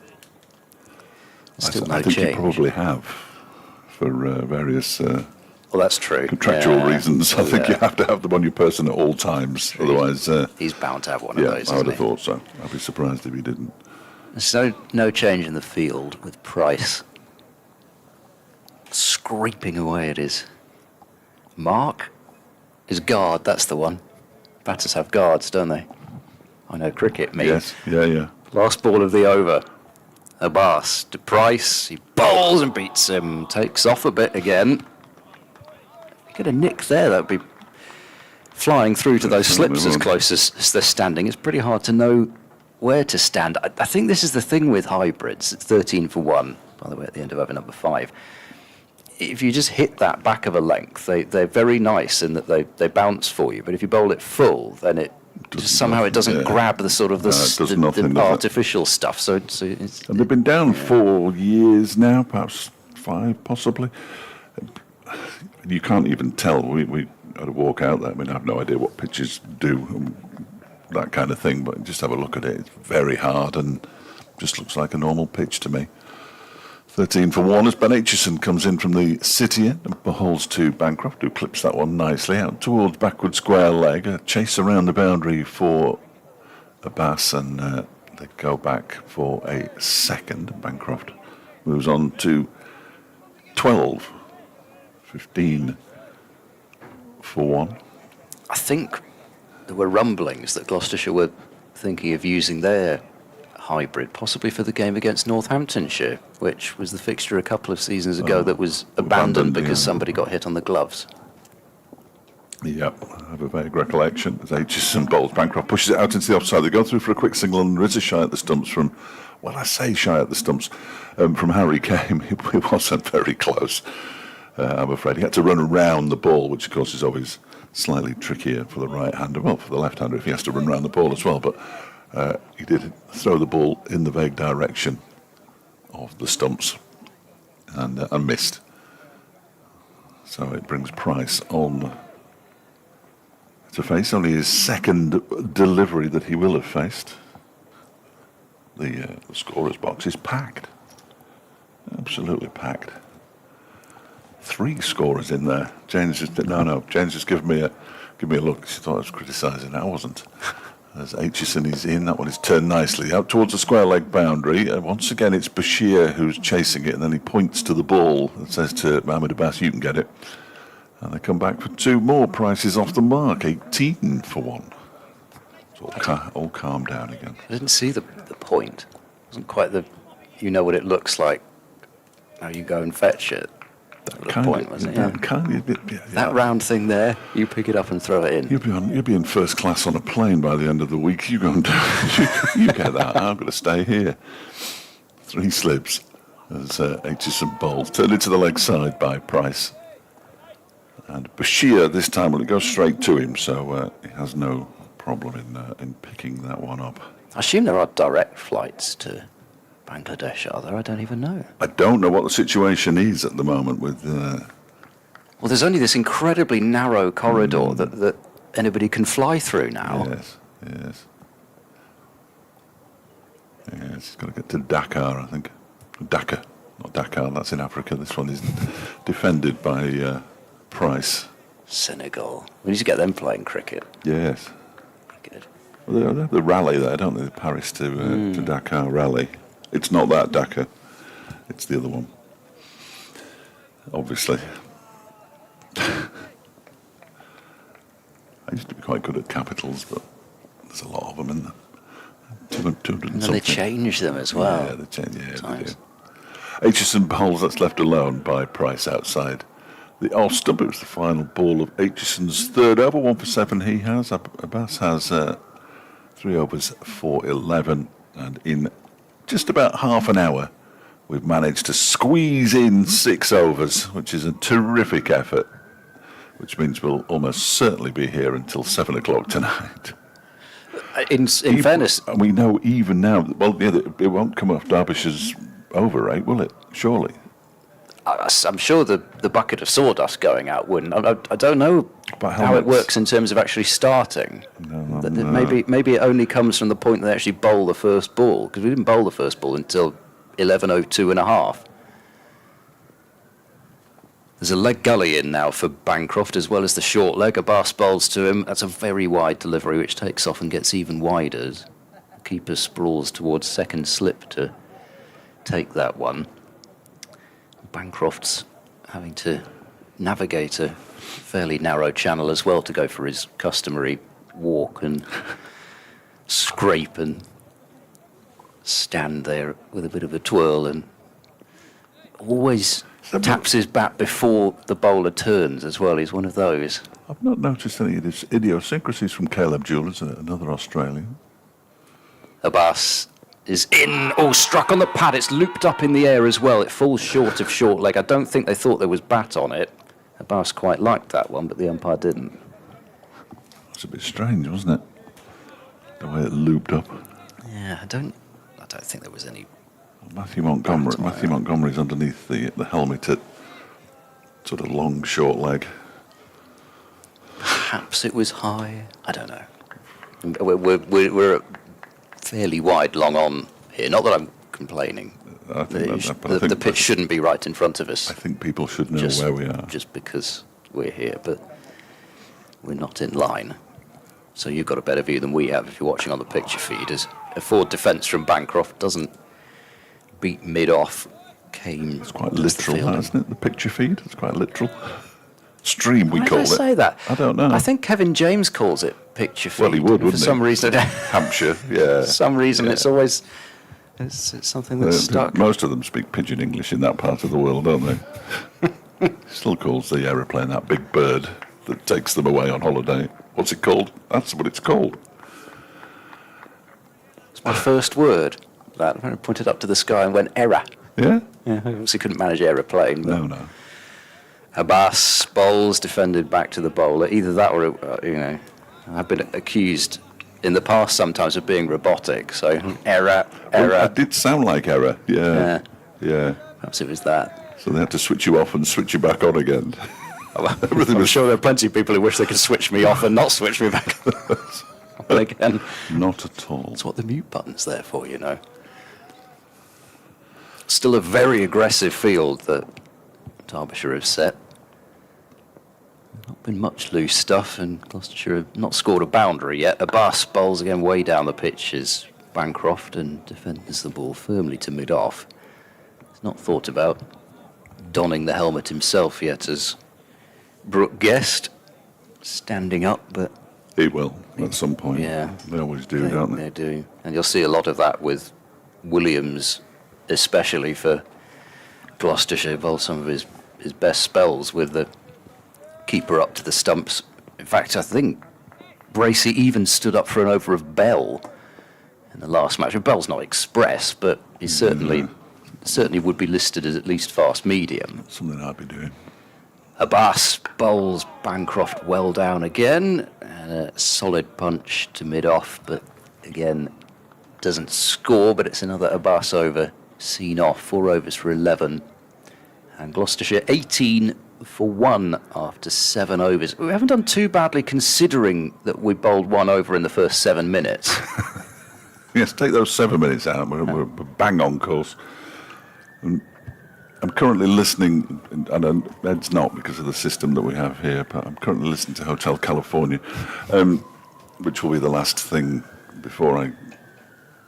Still I no think change. you probably have for various Well, that's true. contractual Yeah. reasons. I think you Yeah. have to have them on your person at all times. Otherwise, He's bound to have one yeah, of those, I would isn't have he? thought so. I'd be surprised if he didn't. There's no change in the field with Price scraping away at his mark. His guard, that's the one. Batters have guards, don't they? I know cricket, me. Yes, yeah. Last ball of the over. Abbas to Price. He bowls and beats him. Takes off a bit again. If you get a nick there, that would be flying through to those Definitely slips as would. close as they're standing. It's pretty hard to know where to stand. I think this is the thing with hybrids. It's 13 for 1, by the way, at the end of over number 5. If you just hit that back of a length, they're very nice in that they bounce for you. But if you bowl it full, then it just somehow it doesn't yeah. grab the sort of No, it does the nothing, does it? artificial stuff. So it's And they've been down 4 years now, perhaps 5, possibly. You can't even tell. We had to walk out there. I mean, I have no idea what pitches do, and that kind of thing. But just have a look at it. It's very hard and just looks like a normal pitch to me. 13 for 1 as Ben Aitchison comes in from the city end and bowls to Bancroft, who clips that one nicely out towards backward square leg. A chase around the boundary for Abbas, and they go back for a second. Bancroft moves on to 12, 15 for 1. I think there were rumblings that Gloucestershire were thinking of using their hybrid, possibly for the game against Northamptonshire, which was the fixture a couple of seasons ago that was abandoned because yeah. somebody got hit on the gloves. Yep, I have a vague recollection. As Aitchison bowls, Bancroft pushes it out into the offside. They go through for a quick single, and there is a shy at the stumps from, well, I say shy at the stumps, from Harry Kame. It wasn't very close, I'm afraid. He had to run around the ball, which of course is always slightly trickier for the right-hander, well, for the left-hander if he has to run around the ball as well, but he did throw the ball in the vague direction of the stumps and missed. So it brings Price on to face only his second delivery that he will have faced. The scorer's box is packed, absolutely packed. 3 scorers in there. James just James just give me a look. She thought I was criticising. I wasn't. As Aitchison is in, that one is turned nicely out towards the square leg boundary. Once again, it's Bashir who's chasing it, and then he points to the ball and says to Mohammed Abbas, "You can get it." And they come back for 2 more. Prices off the mark, 18 for 1. It's all calmed down again. I didn't see the point. It wasn't quite the, you know what it looks like. Now you go and fetch it. That was the point, wasn't it? Yeah. That round thing there, you pick it up and throw it in. You'll be in first class on a plane by the end of the week. You go and you get that. I'm going to stay here. 3 slips as Aitchison bowls. Turned into the leg side by Price. And Bashir this time, well, it goes straight to him, so he has no problem in picking that one up. I assume there are direct flights to Bangladesh, are there? I don't even know. I don't know what the situation is at the moment with... Well, there's only this incredibly narrow corridor that anybody can fly through now. Yes. He's got to get to Dakar, I think. Dhaka, not Dakar, that's in Africa. This one is defended by Price. Senegal. We need to get them playing cricket. Yes. Good. Well, they have the rally there, don't they? The Paris to Dakar rally. It's not that Dakar. It's the other one. Obviously. I used to be quite good at capitals, but there's a lot of them in there. 200 and And something. they change them as well. Yeah, they change. Yeah, they do. Times. Aitchison bowls, that's left alone by Price outside the off stump. It was the final ball of Aitchison's third over. 1 for 7 he has. Abbas has 3 overs for 11, and in just about half an hour, we've managed to squeeze in 6 overs, which is a terrific effort, which means we'll almost certainly be here until 7 o'clock tonight. In fairness, We know even now, it won't come off Derbyshire's over rate, will it? Surely. I'm sure the bucket of sawdust going out wouldn't. I don't know But how it helmets- works in terms of actually starting. Maybe it only comes from the point that they actually bowl the first ball, because we didn't bowl the first ball until 11:02 and a half. There's a leg gully in now for Bancroft, as well as the short leg. Abbas bowls to him. That's a very wide delivery, which takes off and gets even wider. The keeper sprawls towards second slip to take that one. Bancroft's having to navigate a fairly narrow channel as well to go for his customary walk and scrape and stand there with a bit of a twirl, and always taps his bat before the bowler turns as well. He's one of those. I've not noticed any idiosyncrasies from Caleb Jewell, another Australian. Abbas is in. Oh, struck on the pad. It's looped up in the air as well. It falls short of short leg. I don't think they thought there was bat on it. Abbas quite liked that one, but the umpire didn't. It's a bit strange, wasn't it? The way it looped up. Yeah, I don't think there was any. Matthew Montgomery's underneath the helmet at sort of long, short leg. Perhaps it was high. I don't know. We're fairly wide, long on here. Not that I'm complaining. I think The pitch shouldn't be right in front of us. I think people should know where we are. Just because we're here, but we're not in line. So you've got a better view than we have if you're watching on the picture feed. As a forward defence from Bancroft doesn't beat mid-off. Came. It's quite literal, that, isn't it? The picture feed. It's quite literal. Stream, we Why call do it. I say that? I don't know. I think Kevin James calls it picture feed. Well, he would, wouldn't for he? some reason. Hampshire, yeah. For some reason, Yeah. it's always it's something that's stuck. Most of them speak pidgin English in that part of the world, don't they? Still calls the aeroplane that big bird that takes them away on holiday. What's it called? That's what it's called. It's my first word. That I pointed up to the sky and went error. Yeah? Yeah, I obviously couldn't manage aeroplane. But No. Abbas bowls defended back to the bowler. Either that or, I've been accused in the past sometimes of being robotic. So error. Well, it did sound like error. Yeah. Yeah. Perhaps it was that. So they had to switch you off and switch you back on again. I'm sure there are plenty of people who wish they could switch me off and not switch me back on again. Not at all. That's what the mute button's there for, you know. Still a very aggressive field that Derbyshire have set. Not been much loose stuff, and Gloucestershire have not scored a boundary yet. Abbas bowls again way down the pitch as Bancroft and defends the ball firmly to mid-off. He's not thought about donning the helmet himself yet, as Brooke guessed, standing up, but He will at some point. Yeah. They always do, don't they? They do. And you'll see a lot of that with Williams, especially for Gloucestershire. Bowled some of his best spells with the keeper up to the stumps. In fact, I think Bracey even stood up for an over of Bell in the last match. Bell's not express, but he certainly would be listed as at least fast medium. Something I'd be doing. Abbas bowls Bancroft well down again, and a solid punch to mid-off, but again, doesn't score, but it's another Abbas over, seen off, 4 overs for 11, and Gloucestershire 18 for 1 after 7 overs. We haven't done too badly considering that we bowled 1 over in the first 7 minutes. Yes, take those 7 minutes out. We're bang on course. I'm currently listening, and Ed's not because of the system that we have here, but I'm currently listening to Hotel California, which will be the last thing before I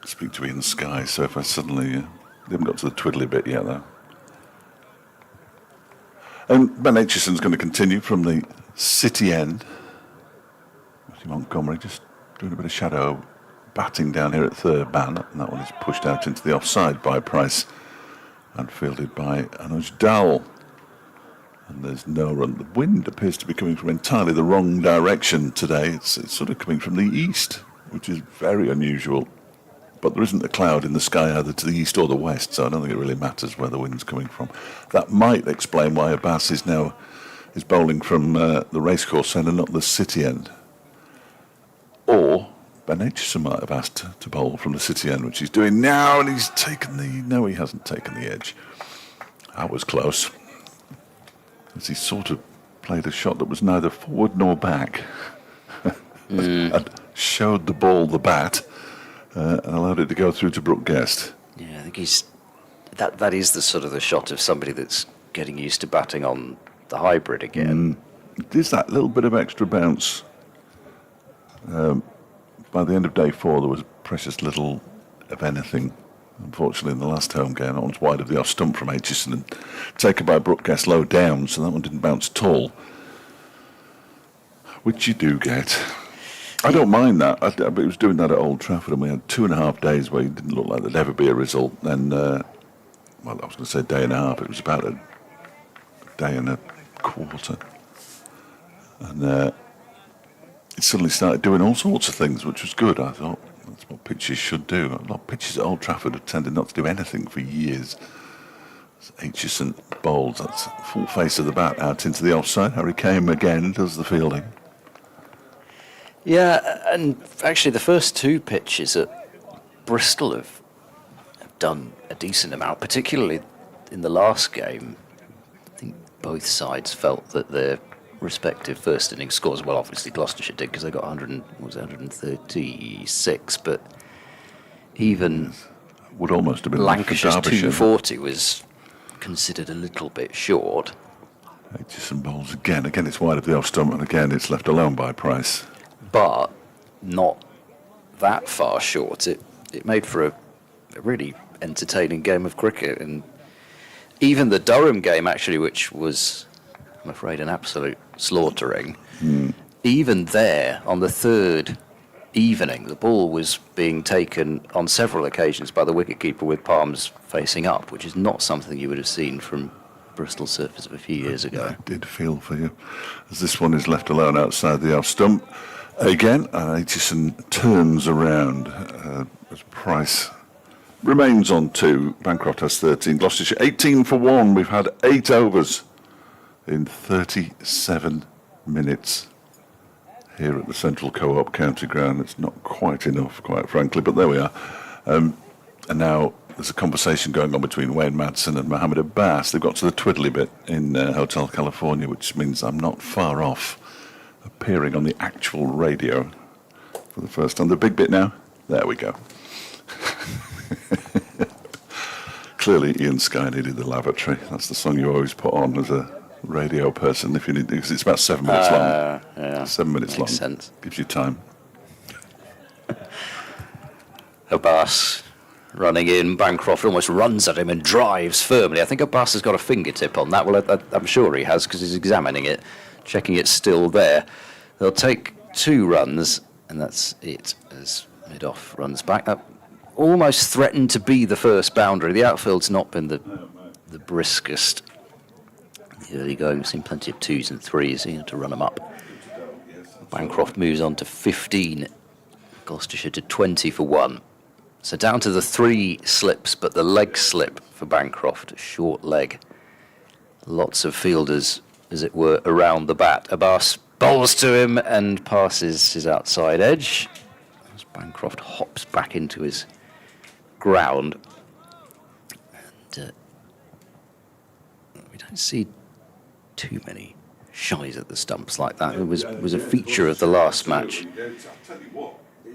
speak to Ian Sky. So if I suddenly... they haven't got to the twiddly bit yet, though. Ben Aitchison's going to continue from the city end. Matthew Montgomery just doing a bit of shadow batting down here at third man, and that one is pushed out into the offside by Price and fielded by Anuj Dowell. And there's no run. The wind appears to be coming from entirely the wrong direction today. It's sort of coming from the east. which is very unusual. But there isn't a cloud in the sky either to the east or the west, so I don't think it really matters where the wind's coming from. That might explain why Abbas is bowling from the racecourse end and not the city end. Or Ben Aitchison might have asked to bowl from the city end, which he's doing now, and he's taken the... No, he hasn't taken the edge. That was close. As he sort of played a shot that was neither forward nor back. And showed the ball the bat and allowed it to go through to Brooke Guest. Yeah, I think that is the sort of the shot of somebody that's getting used to batting on the hybrid again. It is that little bit of extra bounce. By the end of day 4, there was precious little of anything. Unfortunately, in the last home game, that one's wide of the off stump from Aitchison and taken by Brooke Guest low down, so that one didn't bounce tall. Which you do get. I don't mind that. But he was doing that at Old Trafford, and we had 2.5 days where it didn't look like there'd ever be a result. Then, well, I was going to say day and a half. It was about a day and a quarter. And it suddenly started doing all sorts of things, which was good. I thought, that's what pitches should do. A lot of pitches at Old Trafford have tended not to do anything for years. Aitchison bowls, that's full face of the bat out into the offside. Harry Kane again does the fielding. Yeah, and actually the first 2 pitches at Bristol have done a decent amount, particularly in the last game. I think both sides felt that their respective first innings scores, well, obviously Gloucestershire did because they got 136, but even would almost have been Lancashire's Derbyshire. 240 was considered a little bit short. Aitchison bowls again. Again, it's wide of the off stump, and again, it's left alone by Price. But not that far short. It made for a really entertaining game of cricket, and even the Durham game, actually, which was, I'm afraid, an absolute slaughtering. Even there, on the 3rd evening, the ball was being taken on several occasions by the wicketkeeper with palms facing up, which is not something you would have seen from Bristol surface of a few years ago. I did feel for you, as this one is left alone outside the off stump. Again, Aitchison turns around as Price remains on 2. Bancroft has 13. Gloucestershire 18 for 1. We've had 8 overs in 37 minutes here at the Central Co-op County Ground. It's not quite enough, quite frankly, but there we are. And now there's a conversation going on between Wayne Madsen and Mohammed Abbas. They've got to the twiddly bit in Hotel California, which means I'm not far off appearing on the actual radio for the first time. The big bit now, there we go. Clearly Ian Sky needed the lavatory. That's the song you always put on as a radio person if you need, because it's about 7 minutes long. Yeah, 7 minutes long. makes sense. Gives you time. Abbas running in, Bancroft almost runs at him and drives firmly. I think Abbas has got a fingertip on that. Well, I'm sure he has, because he's examining it, checking it's still there. They'll take 2 runs, and that's it as mid-off runs back. That almost threatened to be the first boundary. The outfield's not been the briskest. The early going, we've seen plenty of 2s and 3s here to run them up. Bancroft moves on to 15, Gloucestershire to 20 for 1. So down to the 3 slips, but the leg slip for Bancroft, a short leg. Lots of fielders, as it were, around the bat. Abbas bowls to him and passes his outside edge as Bancroft hops back into his ground. And we don't see too many shies at the stumps like that. It was a feature of the last match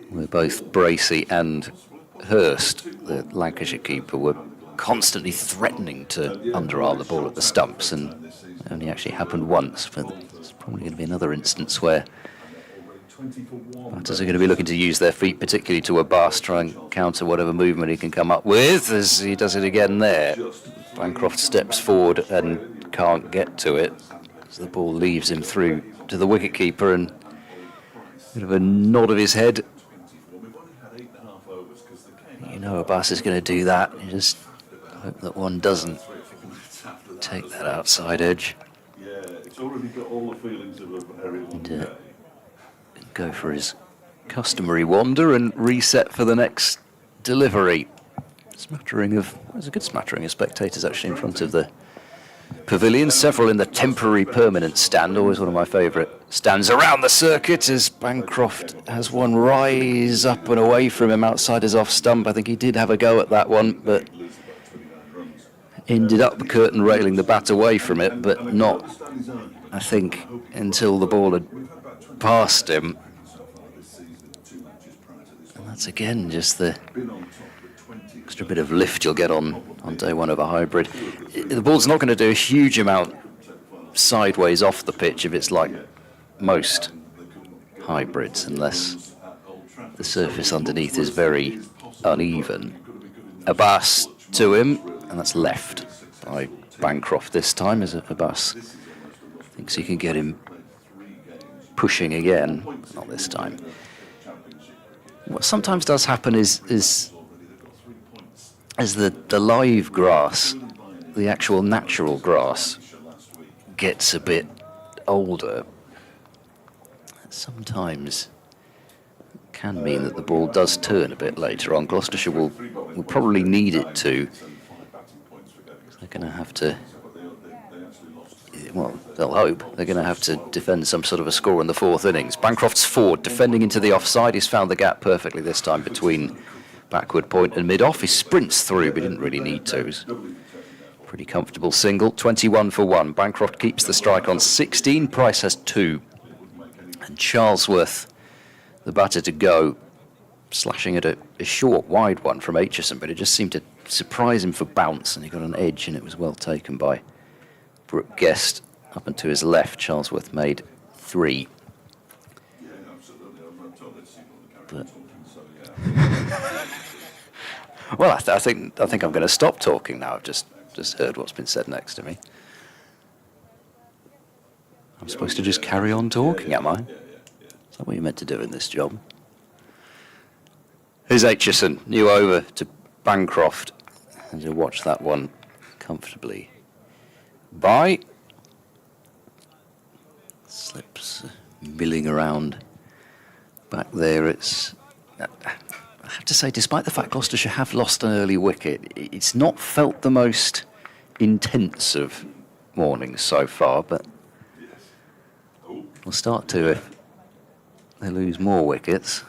where both Bracey and Hurst, the Lancashire keeper, were constantly threatening to underarm the ball at the stumps, and it only actually happened once. But there's probably going to be another instance where batters are going to be looking to use their feet, particularly to Abbas, try and counter whatever movement he can come up with, as he does it again there. Bancroft steps forward and can't get to it, as the ball leaves him through to the wicketkeeper, and a bit of a nod of his head. You know Abbas is going to do that. You just hope that one doesn't take that outside edge and go for his customary wander and reset for the next delivery. There's a good smattering of spectators actually in front of the pavilion, several in the temporary permanent stand, always one of my favourite stands around the circuit, as Bancroft has one rise up and away from him outside his off stump. I think he did have a go at that one, but ended up curtain railing the bat away from it, but not, I think, until the ball had passed him. And that's again just the extra bit of lift you'll get on day one of a hybrid. The ball's not going to do a huge amount sideways off the pitch if it's like most hybrids, unless the surface underneath is very uneven. Abbas to him, and that's left by Bancroft this time, as Abbas thinks he can get him pushing again. Not this time. What sometimes does happen is as the live grass, the actual natural grass, gets a bit older, sometimes it can mean that the ball does turn a bit later on. Gloucestershire will probably need it to. They're going to have to, well, they'll hope, they're going to have to defend some sort of a score in the fourth innings. Bancroft's forward, defending into the offside. He's found the gap perfectly this time between backward point and mid-off. He sprints through, but didn't really need to. He's pretty comfortable single. 21 for 1. Bancroft keeps the strike on 16. Price has 2. And Charlesworth, the batter to go, slashing at a short, wide one from Aitchison, but it just seemed to surprise him for bounce, and he got an edge, and it was well taken by Brooke Guest. Up and to his left, Charlesworth made 3. But well, I think I'm going to stop talking now. I've just heard what's been said next to me. I'm supposed to just carry on talking, am I? Is that what you're meant to do in this job? Here's Aitchison, new over to Bancroft, and you'll watch that one comfortably by. Slips milling around back there. It's, I have to say, despite the fact Gloucestershire have lost an early wicket, it's not felt the most intense of mornings so far, but we'll start to if they lose more wickets.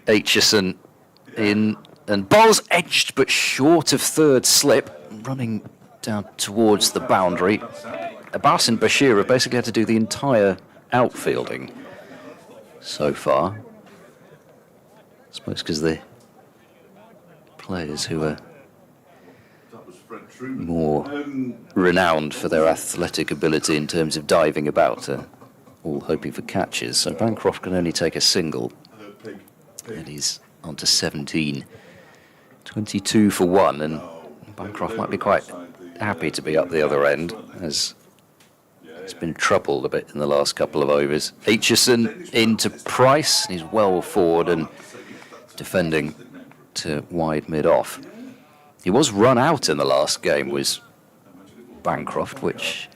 Aitchison in, and ball's edged but short of third slip, running down towards the boundary. Abbas and Bashir have basically had to do the entire outfielding so far. I suppose because the players who are more renowned for their athletic ability in terms of diving about are all hoping for catches. So Bancroft can only take a single, and he's on to 17. 22 for 1, and Bancroft might be quite happy to be up the other end, as it's been troubled a bit in the last couple of overs. Aitchison into Price. He's well forward and defending to wide mid-off. He was run out in the last game, was Bancroft, which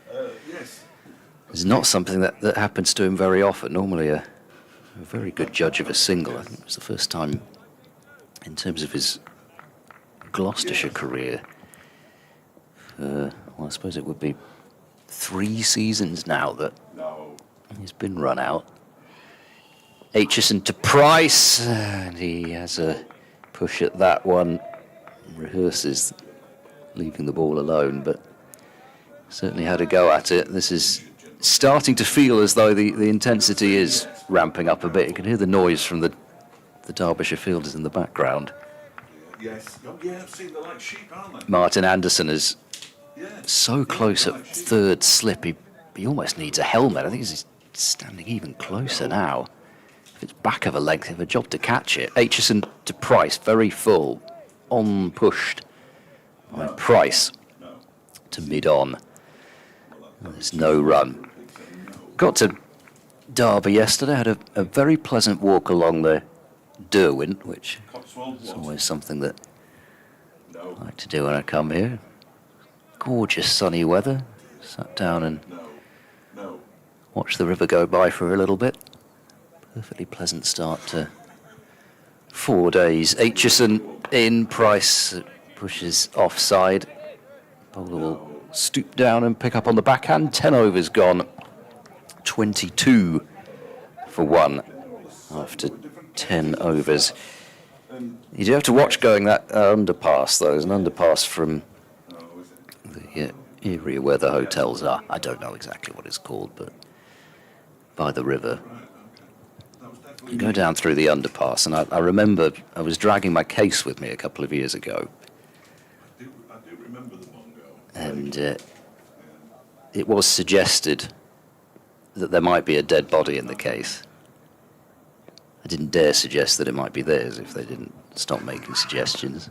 is not something that happens to him very often. Normally a very good judge of a single. I think it was the first time in terms of his Gloucestershire career. Well, I suppose it would be 3 seasons now that he's been run out. Aitchison to Price, and he has a push at that one. Rehearses leaving the ball alone, but certainly had a go at it. This is starting to feel as though the intensity is ramping up a bit. You can hear the noise from the Derbyshire fielders in the background. Yes. Yeah, I've seen the like sheep, aren't they? Martin Anderson is so close at third slip, he almost needs a helmet. I think he's standing even closer now. If it's back of a length, of a job to catch it. Aitchison to Price, very full, on pushed by Price to mid-on. There's no run. Got to Derby yesterday, had a very pleasant walk along the Derwent, which is always something that I like to do when I come here. Gorgeous sunny weather. Sat down and watched the river go by for a little bit. perfectly pleasant start to 4 days. Aitchison in, Price pushes offside. Bowler will stoop down and pick up on the backhand. 10 overs gone. 22 for 1 after 10 overs. You do have to watch going that underpass, though. There's an underpass from the area where the hotels are. I don't know exactly what it's called, but by the river. You go down through the underpass, and I remember I was dragging my case with me a couple of years ago. And it was suggested that there might be a dead body in the case. I didn't dare suggest that it might be theirs if they didn't stop making suggestions.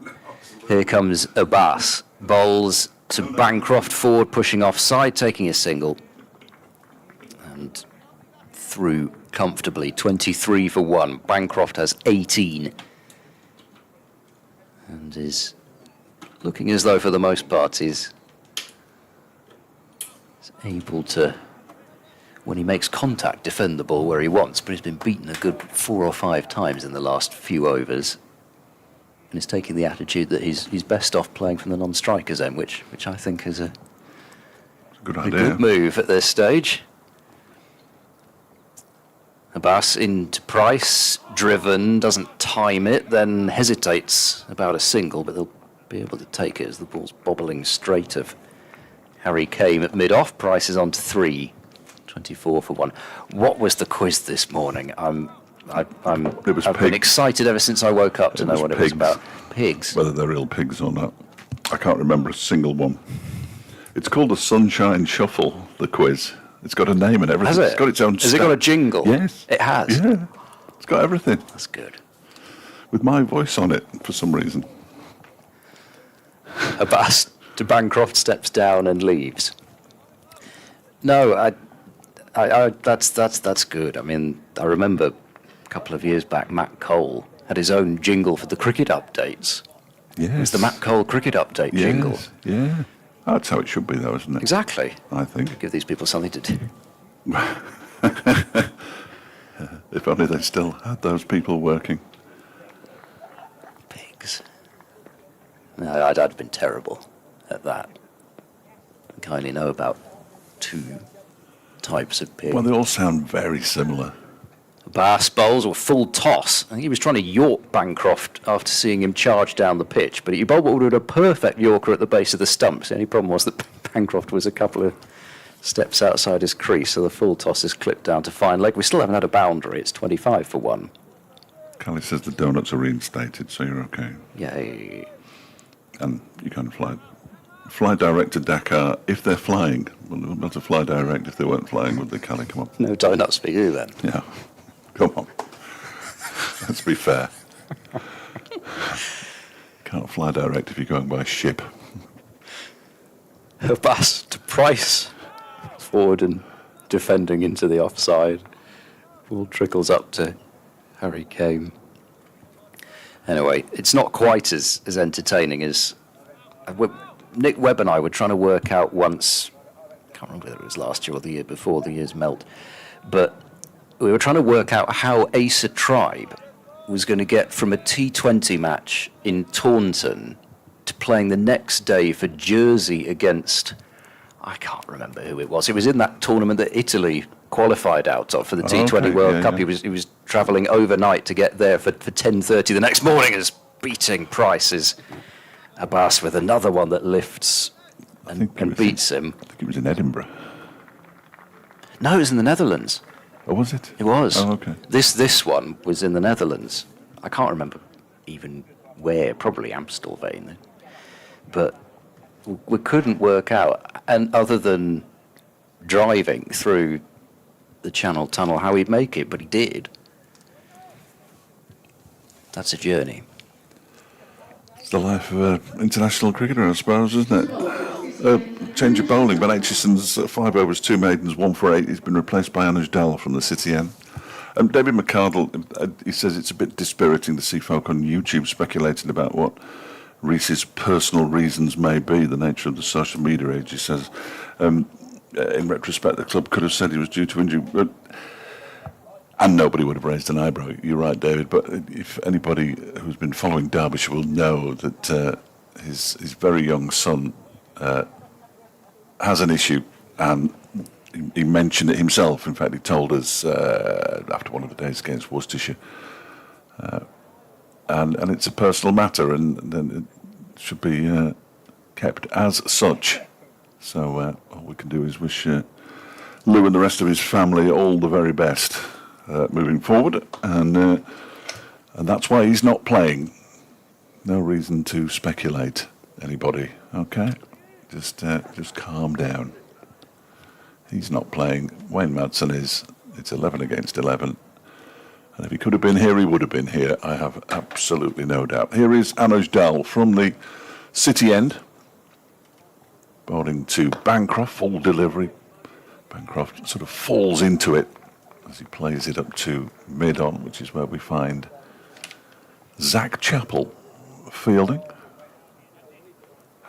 Here comes Abbas. Bowls to Bancroft, forward, pushing offside, taking a single. And through comfortably, 23 for 1. Bancroft has 18. And is looking as though, for the most part, he's able to, when he makes contact, defend the ball where he wants, but he's been beaten a good 4 or 5 times in the last few overs, and is taking the attitude that he's best off playing from the non-striker zone, which I think is a good move at this stage. Abbas into Price, driven, doesn't time it, then hesitates about a single, but they'll be able to take it as the ball's bobbling straight of Harry came at mid-off. Price is on to 3. 24 for 1. What was the quiz this morning? I've been excited ever since I woke up to know what it was about. Pigs. Whether they're real pigs or not. I can't remember a single one. It's called the Sunshine Shuffle, the quiz. It's got a name and everything. Has it? It's got its own Has it got a jingle? Yes. It has? Yeah. It's got everything. That's good. With my voice on it, for some reason. Abbas to Bancroft, steps down and leaves. No, that's good. I mean, I remember a couple of years back, Matt Cole had his own jingle for the cricket updates. Yes. It was the Matt Cole cricket update jingle. Yeah. That's how it should be, though, isn't it? Exactly. I think. Give these people something to do. If only they still had those people working. Pigs. No, I'd have been terrible at that. I can only know about 2 types of pig. Well, they all sound very similar. Bass bowls or full toss. I think he was trying to York Bancroft after seeing him charge down the pitch, but he bowled what would have been a perfect Yorker at the base of the stumps. The only problem was that Bancroft was a couple of steps outside his crease, so the full toss is clipped down to fine leg. We still haven't had a boundary. It's 25 for 1. Callie says the donuts are reinstated, so you're okay. Yay. And you can fly direct to Dakar if they're flying. Well, they wouldn't be able to fly direct if they weren't flying, would they, Callie? Come on. No donuts for you then. Yeah. Come on. Let's be fair. Can't fly direct if you're going by ship. Abbas to Price. Forward and defending into the offside. Ball trickles up to Harry Kane. Anyway, it's not quite as entertaining as... Nick Webb and I were trying to work out once... I can't remember whether it was last year or the year before, the year's melt. But we were trying to work out how Asa Tribe was going to get from a T20 match in Taunton to playing the next day for Jersey against... I can't remember who it was. It was in that tournament that Italy qualified out of for the T20 World Cup. Yeah. He was travelling overnight to get there for 10:30 the next morning as beating Price's Abbas with another one that lifts and beats him. I think it was in Edinburgh. No, it was in the Netherlands. Oh, was it? It was. Oh, okay. This one was in the Netherlands. I can't remember even where, probably Amstelveen. But we couldn't work out, and other than driving through the Channel Tunnel, how he'd make it, but he did. That's a journey. It's the life of an international cricketer, I suppose, isn't it? Change of bowling. Ben Aitchison's 5 overs, 2 maidens, 1 for 8. He's been replaced by Anuj Dal from the City End. David McCardle, he says it's a bit dispiriting to see folk on YouTube speculating about what Reese's personal reasons may be, the nature of the social media age. He says, in retrospect, the club could have said he was due to injury. But And nobody would have raised an eyebrow. You're right, David. But if anybody who's been following Derbyshire will know that his very young son has an issue, and he mentioned it himself. In fact, he told us after one of the days against Worcestershire, and it's a personal matter, and it should be kept as such. So all we can do is wish Lou and the rest of his family all the very best moving forward, and that's why he's not playing. No reason to speculate, anybody. Okay, just calm down. He's not playing. Wayne Madsen is. It's 11 against 11. And if he could have been here, he would have been here. I have absolutely no doubt. Here is Anuj Dal from the City end. Bowling to Bancroft, full delivery. Bancroft sort of falls into it as he plays it up to mid-on, which is where we find Zach Chappell fielding.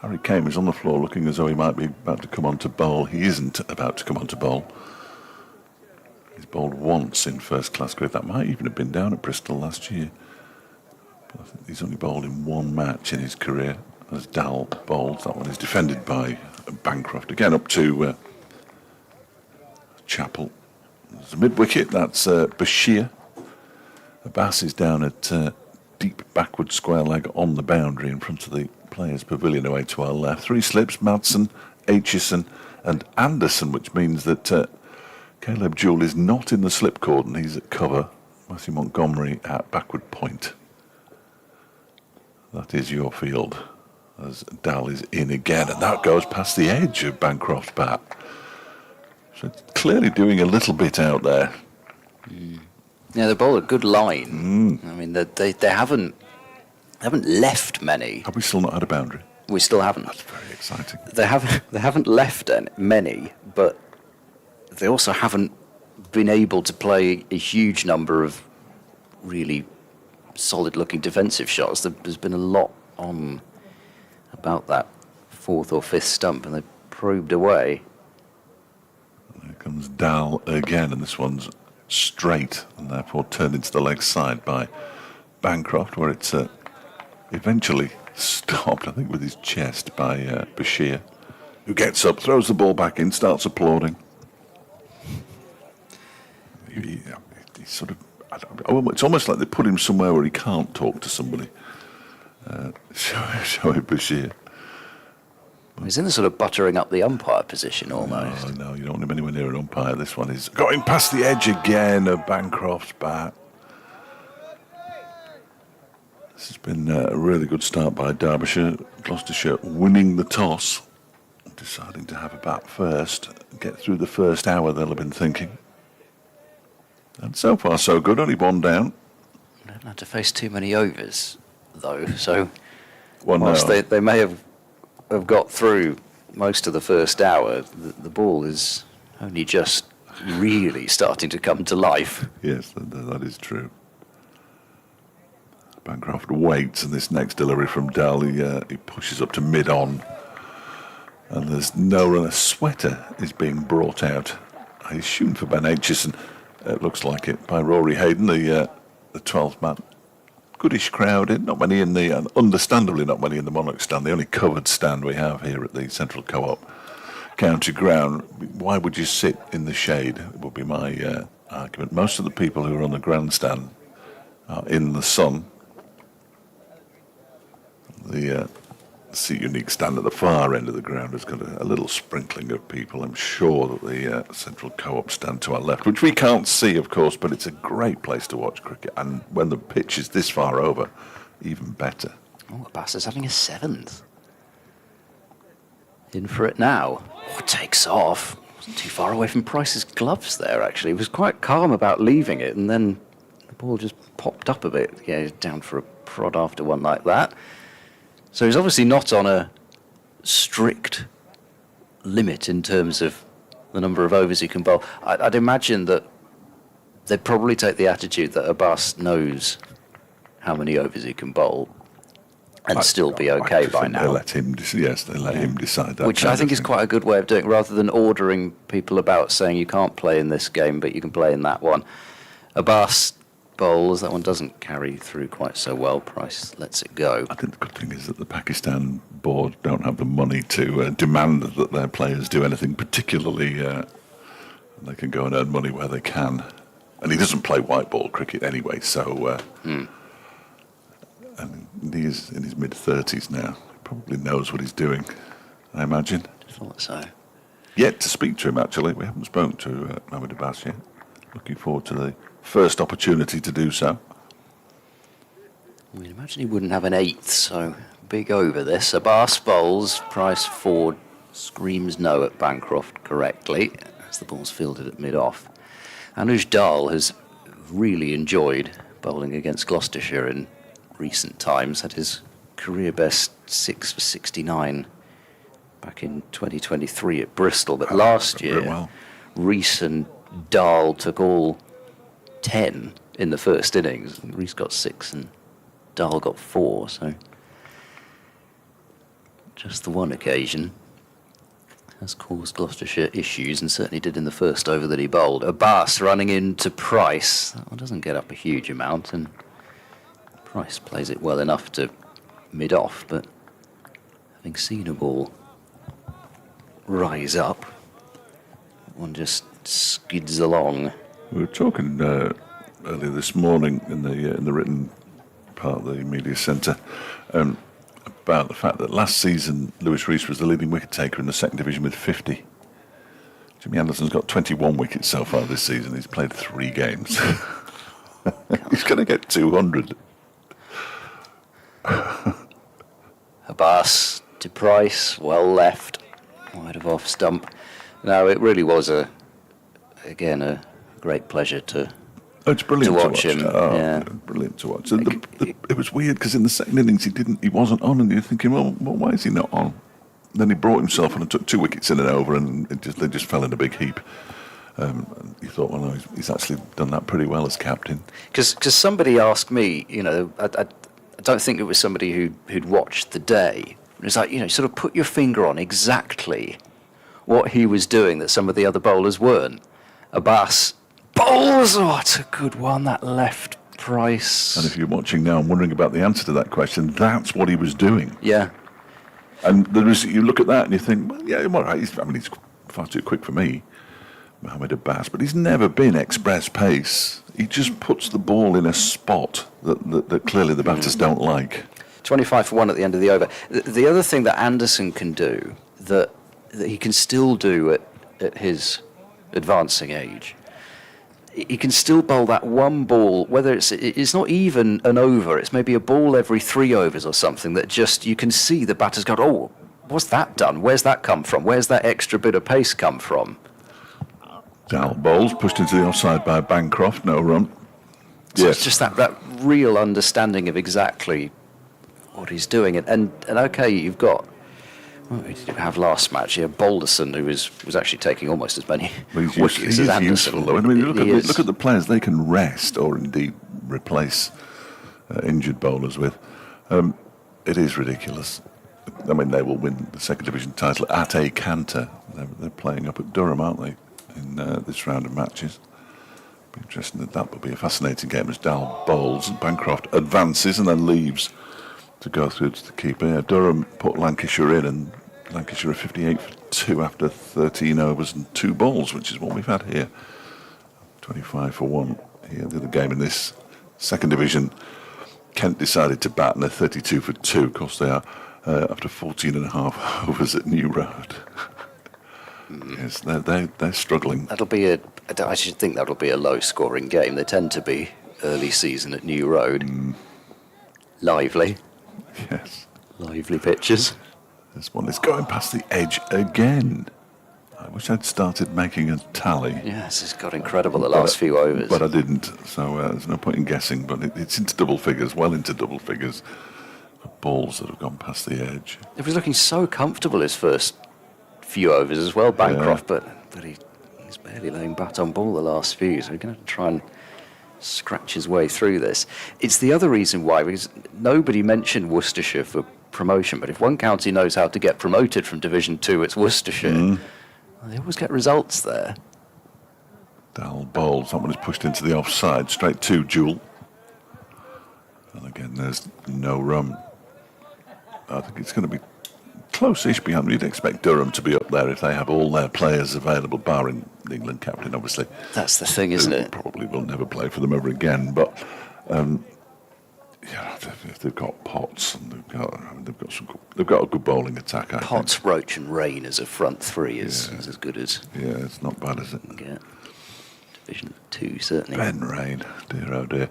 Harry Kame is on the floor looking as though he might be about to come on to bowl. He isn't about to come on to bowl. He's bowled once in first-class cricket. That might even have been down at Bristol last year. But I think he's only bowled in one match in his career as Dal bowls. That one is defended by Bancroft. Again up to Chappell. There's a mid-wicket. That's Bashir. Abbas is down at deep backward square leg on the boundary in front of the players' pavilion away to our left. 3 slips, Madsen, Aitchison and Anderson, which means that Caleb Jewell is not in the slip cordon. He's at cover. Matthew Montgomery at backward point. That is your field as Dal is in again, and that goes past the edge of Bancroft's bat. So it's clearly doing a little bit out there. Yeah, they bowl a good line. I mean, they haven't left many. Have we still not had a boundary? We still haven't. That's very exciting. They haven't left many, but they also haven't been able to play a huge number of really solid-looking defensive shots. There's been a lot on about that 4th or 5th stump, and they probed away. There comes Dal again, and this one's straight, and therefore turned into the leg side by Bancroft, where it's eventually stopped, I think, with his chest by Bashir, who gets up, throws the ball back in, starts applauding. He sort of, it's almost like they put him somewhere where he can't talk to somebody. Shoaib Bashir. He's in the sort of buttering up the umpire position almost. No, you don't want him anywhere near an umpire. This one is going past the edge again of Bancroft's bat. This has been a really good start by Derbyshire. Gloucestershire winning the toss, deciding to have a bat first, get through the first hour, they'll have been thinking. And so far so good, only one down. They haven't had to face too many overs, though, so Whilst they may have got through most of the first hour, the ball is only just really starting to come to life. Yes, that is true. Bancroft waits, and this next delivery from Dal, he pushes up to mid-on. And there's no run. A sweater is being brought out. I assume for Ben Aitchison. It looks like it, by Rory Hayden, the 12th man. Goodish crowd in, not many in the, and understandably not many in the Monarch stand, the only covered stand we have here at the Central Co-op County Ground. Why would you sit in the shade, would be my argument. Most of the people who are on the grandstand are in the sun. The Seat Unique stand at the far end of the ground has got a little sprinkling of people. I'm sure that the Central Co-op stand to our left, which we can't see, of course, but it's a great place to watch cricket. And when the pitch is this far over, even better. Oh, Abbas is having a 7th. In for it now. Oh, it takes off. Wasn't too far away from Price's gloves there, actually. He was quite calm about leaving it, and then the ball just popped up a bit. Yeah, he's down for a prod after one like that. So he's obviously not on a strict limit in terms of the number of overs he can bowl. I'd imagine that they'd probably take the attitude that Abbas knows how many overs he can bowl and still be okay by now. They let him, they let him decide that. Which I think is quite a good way of doing it, rather than ordering people about saying you can't play in this game, but you can play in that one. Abbas bowls. That one doesn't carry through quite so well. Price lets it go. I think the good thing is that the Pakistan board don't have the money to demand that their players do anything particularly. They can go and earn money where they can. And he doesn't play white ball cricket anyway, so... And he's in his mid-30s now. He probably knows what he's doing, I imagine. I thought so. Yet to speak to him, actually. We haven't spoken to Mohamed Abbas yet. Looking forward to the first opportunity to do so. I mean, imagine he wouldn't have an 8th, so big over this. Abbas bowls, Price Ford screams no at Bancroft correctly, as the ball's fielded at mid-off. Anuj Dal has really enjoyed bowling against Gloucestershire in recent times, had his career best 6 for 69 back in 2023 at Bristol, but last year, well. Rees and Dahl took all 10 in the first innings. Rees got 6 and Dahl got 4, so just the one occasion has caused Gloucestershire issues, and certainly did in the first over that he bowled. Abbas running into Price. That one doesn't get up a huge amount, and Price plays it well enough to mid-off, but having seen a ball rise up, one just skids along. We were talking earlier this morning in the written part of the media centre about the fact that last season Lewis Rees was the leading wicket taker in the second division with 50. Jimmy Anderson's got 21 wickets so far this season. He's played 3 games. He's going to get 200. Abbas to Price, well left, wide of off stump. No, it really was a great pleasure to It's brilliant to watch him. Oh, Yeah. brilliant to watch. It was weird because in the second innings he wasn't on, and you're thinking, well, why is he not on? Then he brought himself on and took 2 wickets in and over, and they just fell in a big heap. You thought, well, no, he's actually done that pretty well as captain. Because somebody asked me, I don't think it was somebody who'd watched the day. It was like, sort of put your finger on exactly what he was doing that some of the other bowlers weren't. Abbas bowls, it's a good one, that left Price. And if you're watching now and wondering about the answer to that question, that's what he was doing. Yeah. And you look at that and you think, well, yeah, all right. He's far too quick for me, Mohamed Abbas, but he's never been express pace. He just puts the ball in a spot that clearly the batters don't like. 25 for 1 at the end of the over. The other thing that Anderson can do that he can still do at his advancing age, he can still bowl that one ball, whether it's not even an over, it's maybe a ball every 3 overs or something, that just you can see the batters go, oh, what's that done? Where's that come from? Where's that extra bit of pace come from? Dal bowls, pushed into the offside by Bancroft, no run. So it's just that real understanding of exactly what he's doing. And okay, you've got, well, we did have last match here, Balderson, who was actually taking almost as many wickets He's as Anderson. useful, though. I mean, look at the players they can rest or indeed replace injured bowlers with. It is ridiculous. I mean, they will win the second division title at a canter. They're playing up at Durham, aren't they, in this round of matches? Be interesting. That will be a fascinating game as Dal bowls and Bancroft advances and then leaves to go through to the keeper. Yeah, Durham put Lancashire in, and Lancashire are 58 for 2 after 13 overs and 2 balls, which is what we've had here. 25 for 1 here. The other game in this second division, Kent decided to bat, and they're 32 for 2. Of course they are, after 14 and a half overs at New Road. Yes, they're struggling. I should think that'll be a low-scoring game. They tend to be early season at New Road. Lively. Yes. Lively pitches. This one is going past the edge again. I wish I'd started making a tally. Yes, it's got incredible the last few overs. But I didn't, so there's no point in guessing. But it's into double figures, well into double figures. Balls that have gone past the edge. It was looking so comfortable his first few overs as well, Bancroft, but he's barely laying bat on ball the last few, so we're going to try and scratch his way through this. It's the other reason why, because nobody mentioned Worcestershire for promotion, but if one county knows how to get promoted from Division 2, it's Worcestershire. Well, they always get results there. Dal bowls. That one is pushed into the offside, straight to Jewel. And again, there's no run. I think it's going to be close-ish behind. You'd expect Durham to be up there if they have all their players available, barring the England captain, obviously. That's the thing, isn't it? Probably will never play for them ever again. But yeah, they've got Potts and they've got a good bowling attack. I Potts, think. Roach, and Rain as a front three is as good as Yeah, it's not bad, is it? you can get. Division 2 certainly. Ben Rain, dear oh dear.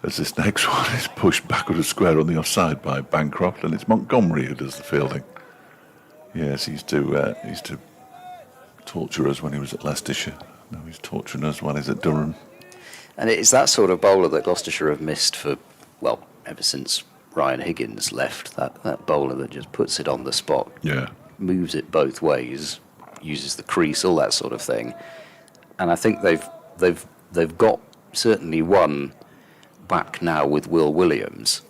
As this next one is pushed backward a square on the offside by Bancroft, and it's Montgomery who does the fielding. Yes, he used to torture us when he was at Leicestershire. Now he's torturing us when he's at Durham. And it's that sort of bowler that Gloucestershire have missed for, well, ever since Ryan Higgins left. That bowler that just puts it on the spot, Yeah. moves it both ways, uses the crease, all that sort of thing. And I think they've got certainly one back now with Will Williams.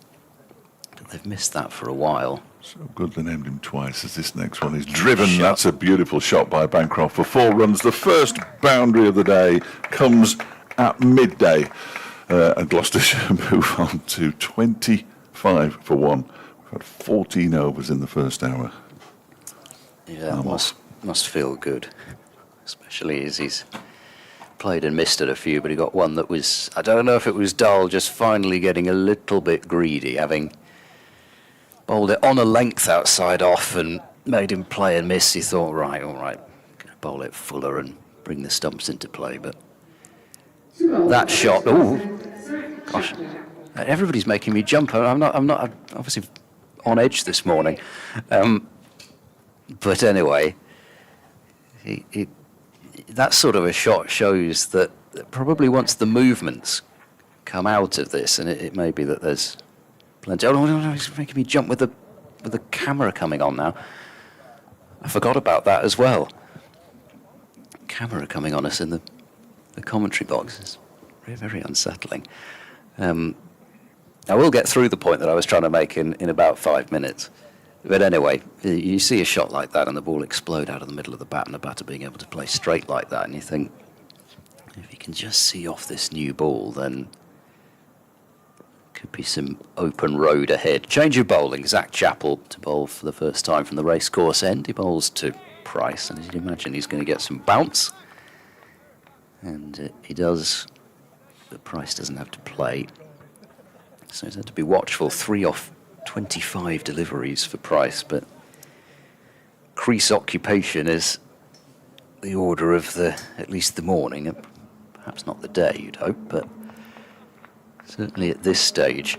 But they've missed that for a while. So good they named him twice, as this next one is driven. Shot. That's a beautiful shot by Bancroft for 4 runs. The first boundary of the day comes at midday. And Gloucestershire move on to 25 for 1. We've had 14 overs in the first hour. Yeah, must feel good, especially as he's played and missed at a few, but he got one that was, I don't know if it was Dahl just finally getting a little bit greedy, having bowled it on a length outside off and made him play and miss. He thought, right, all right, going to bowl it fuller and bring the stumps into play, but that shot, oh, gosh, everybody's making me jump. I'm obviously on edge this morning. But anyway, that sort of a shot shows that probably once the movements come out of this, and it may be that there's plenty. Oh no, he's making me jump with the camera coming on now. I forgot about that as well. Camera coming on us in the commentary box is very, very unsettling. I will get through the point that I was trying to make in about 5 minutes. But anyway, you see a shot like that and the ball explode out of the middle of the bat and the batter being able to play straight like that, and you think, if you can just see off this new ball, then could be some open road ahead. Change of bowling. Zach Chappell to bowl for the first time from the racecourse end. He bowls to Price, and as you'd imagine, he's going to get some bounce. And he does, but Price doesn't have to play. So he's had to be watchful. 3 off 25 deliveries for Price, but crease occupation is the order of at least the morning, perhaps not the day, you'd hope, but certainly at this stage,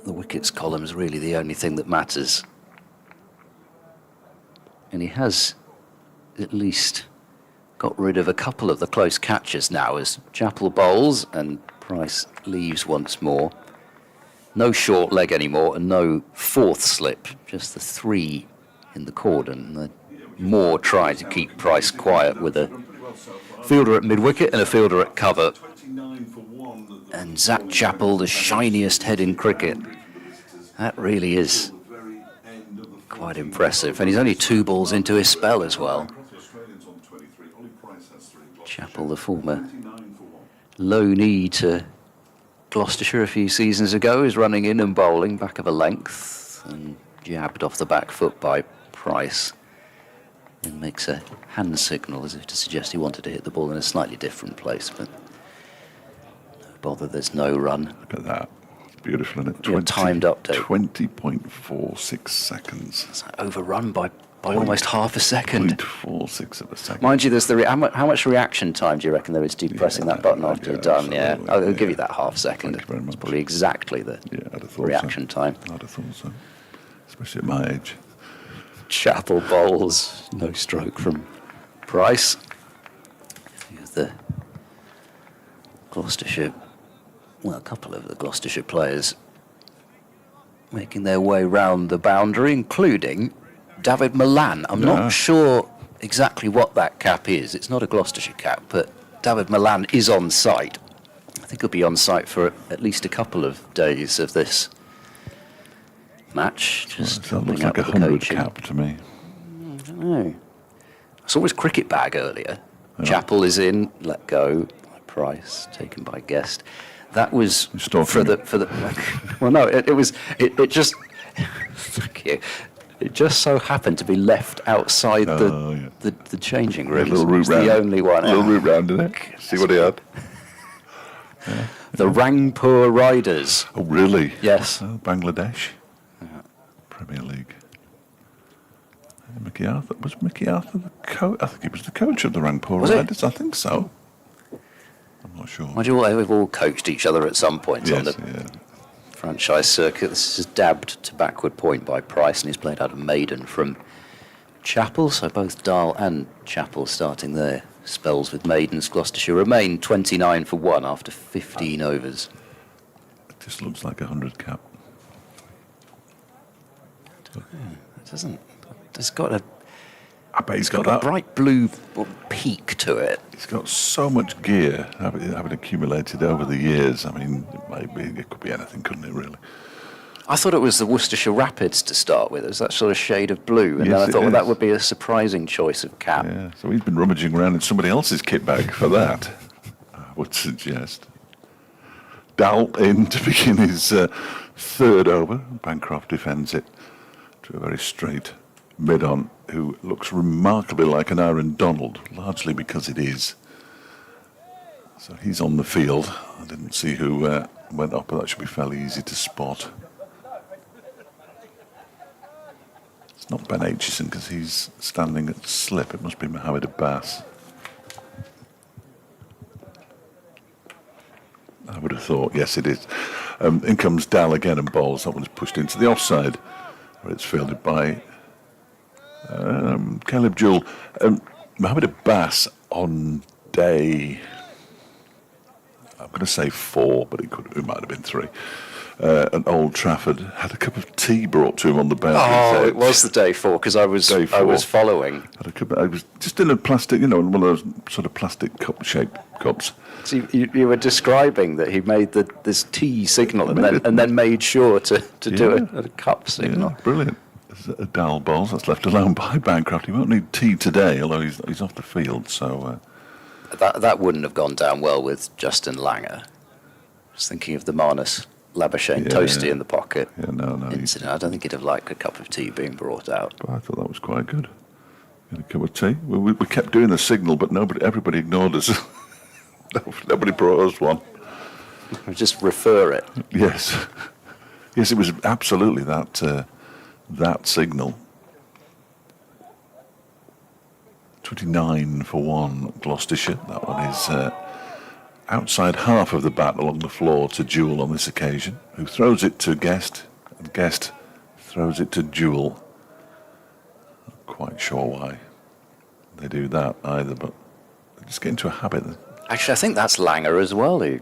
the wickets column is really the only thing that matters. And he has at least got rid of a couple of the close catches now as Chappell bowls and Price leaves once more. No short leg anymore and no fourth slip, just the 3 in the cordon. The Moore tried to keep Price quiet with a fielder at mid-wicket and a fielder at cover. And Zach Chappell, the shiniest head in cricket. That really is quite impressive. And he's only 2 balls into his spell as well. Chappell, the former loanee to Gloucestershire a few seasons ago, is running in and bowling back of a length and jabbed off the back foot by Price and makes a hand signal as if to suggest he wanted to hit the ball in a slightly different place, but no bother, there's no run. Look at that. It's beautiful, isn't it? Yeah, timed update. 20.46 seconds. It's overrun by almost half a second. 0.46 of a second. Mind you, there's how much reaction time do you reckon there is to pressing that button after you're done? Yeah, absolutely, I'll give you that half second. Thank you very much. It's probably exactly the I'd have thought reaction time. I'd have thought so. Especially at my age. Chappell bowls, no stroke from Price. The Gloucestershire, well, a couple of the Gloucestershire players making their way round the boundary, including David Milan. I'm not sure exactly what that cap is. It's not a Gloucestershire cap, but David Milan is on site. I think he'll be on site for at least a couple of days of this match. Just That looks like a 100 cap to me. I don't know. I saw his cricket bag earlier. Chapel is in, let go by Price, taken by Guest. That was You're stalking for the well, no, it just thank you. It just so happened to be left outside Yeah. the changing A room. little route It's round. the only one. A little route round, didn't it? See what he had. The Rangpur Riders. Oh, really? Yes. Oh, Bangladesh. Premier League. Mickey Arthur. Was Mickey Arthur the coach? I think he was the coach of the Rangpur Was he? Riders. I think so. I'm not sure. Mind you, we've all coached each other at some point on Yes, the yeah. franchise circuit. This is dabbed to backward point by Price, and he's played out of Maiden from Chapel. So both Dahl and Chapel starting their spells with Maidens. Gloucestershire remain 29 for 1 after 15 overs. It just looks like 100 cap. It doesn't. It's got a I bet he's got got a that. bright blue peak to it. He's got so much gear having accumulated over the years. I mean, it could be anything, couldn't it, really? I thought it was the Worcestershire Rapids to start with. It was that sort of shade of blue, and Yes, then I it thought, well, that is. would be a surprising choice of cap. Yeah, so he's been rummaging around in somebody else's kit bag for that, I would suggest. Dahl in to begin his third over. Bancroft defends it to a very straight mid-on, who looks remarkably like an Aaron Donald, largely because it is. So he's on the field. I didn't see who went up, but that should be fairly easy to spot. It's not Ben Aitchison because he's standing at slip. It must be Mohammed Abbas. I would have thought, yes, it is. In comes Dahl again and bowls. That one's pushed into the offside, where it's fielded by Caleb Jewell. Mohammed Abbas on day, I'm going to say 4, but it might have been 3. At Old Trafford, had a cup of tea brought to him on the boundary. Oh, it was the day 4 because I was following. Had a cup. I was just in a plastic, one of those sort of plastic cup-shaped cups. So you were describing that he made this T signal and then made sure to do a cup signal. Yeah, brilliant. A Dahl bowls. That's left alone by Bancroft. He won't need tea today, although he's off the field. So That wouldn't have gone down well with Justin Langer. Just thinking of the Marnus Labuschagne toasty in the pocket no. incident. I don't think he'd have liked a cup of tea being brought out. But I thought that was quite good. Get a cup of tea. We kept doing the signal, but everybody ignored us. Nobody brought us one. Just refer it. Yes, yes, it was absolutely that signal. 29 for 1, Gloucestershire. That one is outside half of the bat along the floor to Jewell on this occasion, who throws it to Guest, and Guest throws it to Jewell. Not quite sure why they do that either, but they just get into a habit. Actually, I think that's Langer as well who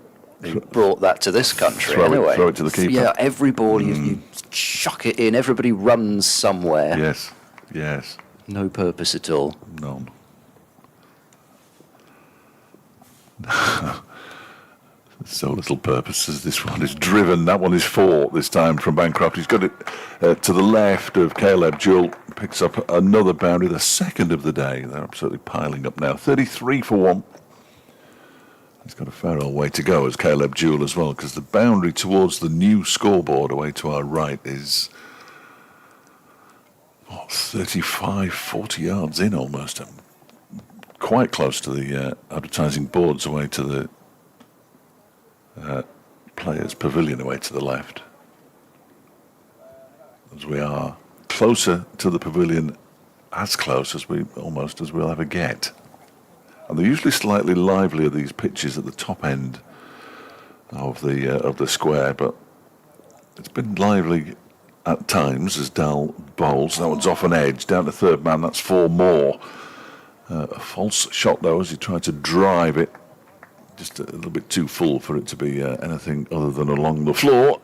brought that to this country anyway. Throw it to the keeper. Yeah, every ball you chuck it in, everybody runs somewhere. Yes. No purpose at all. None. So little purpose as this one is driven. That one is 4 this time from Bancroft. He's got it to the left of Caleb Jewell. Picks up another boundary, the second of the day. They're absolutely piling up now. 33 for 1. He's got a fair old way to go as Caleb Jewell as well, because the boundary towards the new scoreboard away to our right is 35, 40 yards in almost. Quite close to the advertising boards away to the players' pavilion away to the left. As we are closer to the pavilion, as close as we'll ever get. And they're usually slightly livelier, these pitches at the top end of the square, but it's been lively at times as Dahl bowls. That one's off an edge, down to third man, that's 4 more. A false shot though as he tried to drive it, just a little bit too full for it to be anything other than along the floor.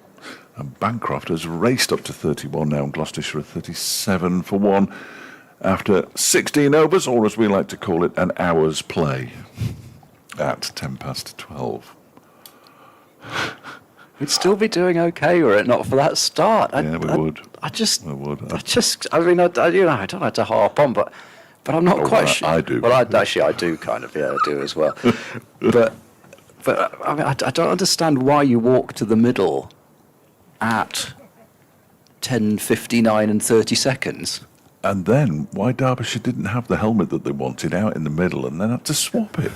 And Bancroft has raced up to 31 now, and Gloucestershire are 37 for 1 after 16 overs, or as we like to call it, an hour's play at 10 past 12. We'd still be doing okay were it not for that start. We would. I just, We would. I mean, I don't have to harp on, but But I'm not Oh, quite well, sure. I do. Well, I do kind of, yeah, I do as well. but I mean, I don't understand why you walk to the middle at 10:59 and 30 seconds. And then, why Derbyshire didn't have the helmet that they wanted out in the middle and then had to swap it?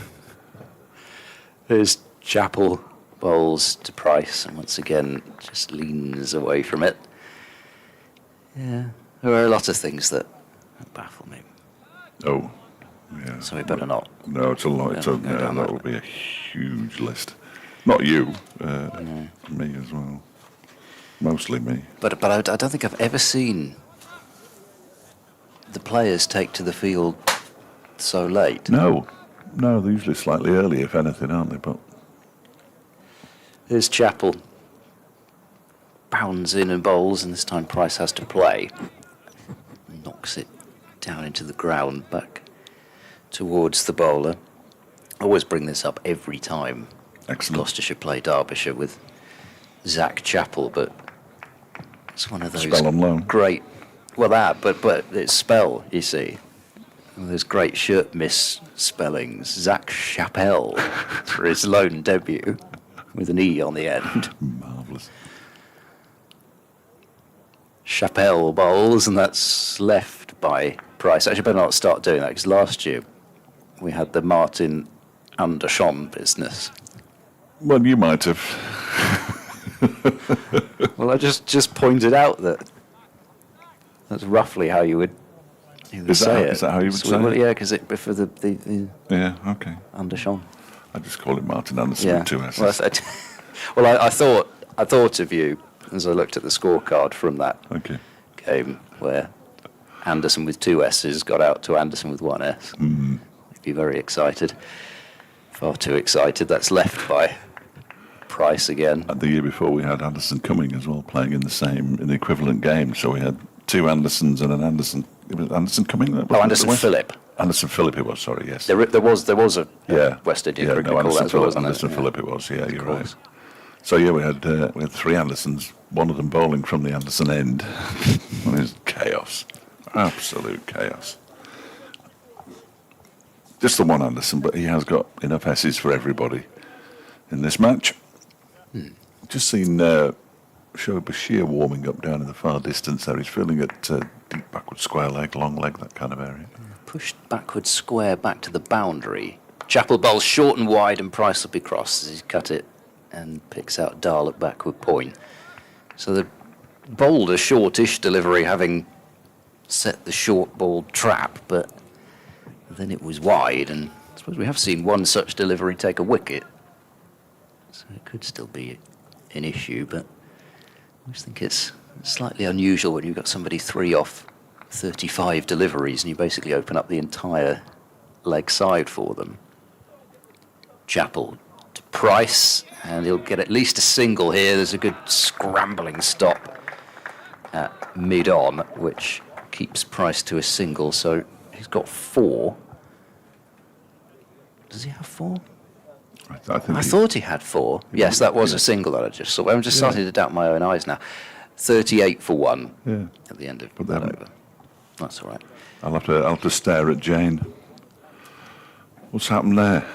There's Chapel, bowls to Price, and once again just leans away from it. Yeah, there are a lot of things that baffle me. Oh, yeah. So we better not. No, it's a lot. It's Go a, down that that would be a huge list. Not you, me as well. Mostly me. But I don't think I've ever seen the players take to the field so late. No, they're usually slightly early, if anything, aren't they? But Here's Chapel. Bounds in and bowls, and this time Price has to play. Knocks it down into the ground, back towards the bowler. I always bring this up every time excellent. Gloucestershire play Derbyshire with Zach Chapel, but it's one of those Spell on loan. great. Well, but it's spell, you see. There's great shirt misspellings. Zach Chappell for his loan debut with an E on the end. Marvellous. Chappell bowls, and that's left by Price. Actually, better not start doing that, because last year we had the Martin Anderson business. Well, you might have. Well, I just pointed out that that's roughly how you would say it. Is that how you would say well, it? yeah, because for the Yeah, okay. Anderson. I just call it Martin Anderson Yeah. with two S's. Well, I thought of you as I looked at the scorecard from that Okay. game where Anderson with two S's got out to Anderson with one S. Mm. I'd be very excited. Far too excited. That's left by Price again. And the year before we had Anderson Cumming as well, playing in the equivalent game. So we had two Andersons and an Anderson. It was Anderson Cumming. Oh, Anderson Phillip. Anderson Phillip it was. Sorry, yes. There was a Yeah. West Indian Yeah, cricket no, call that Anderson as well, Phillip, wasn't Anderson it? Phillip it was. Yeah, you're right. course. So yeah, we had three Andersons. One of them bowling from the Anderson end. It was chaos, absolute chaos. Just the one Anderson, but he has got enough S's for everybody in this match. Just seen Derbyshire warming up down in the far distance there. He's feeling it deep backward square leg, long leg, that kind of area. Pushed backward square back to the boundary. Chapel bowls short and wide, and Price will be crossed as he's cut it and picks out Dahl at backward point. So the bowled a shortish delivery, having set the short ball trap, but then it was wide, and I suppose we have seen one such delivery take a wicket. So it could still be an issue, but I just think it's slightly unusual when you've got somebody 3 off 35 deliveries and you basically open up the entire leg side for them. Chapel to Price, and he'll get at least a single here. There's a good scrambling stop at mid-on, which keeps Price to a single, so he's got 4. Does he have 4? I think I thought he had 4. Yes, that was a single that I just saw. I'm just starting to doubt my own eyes now. 38 for 1 Yeah. at the end of But that then- over. That's all right. I'll have to stare at Jane. What's happened there?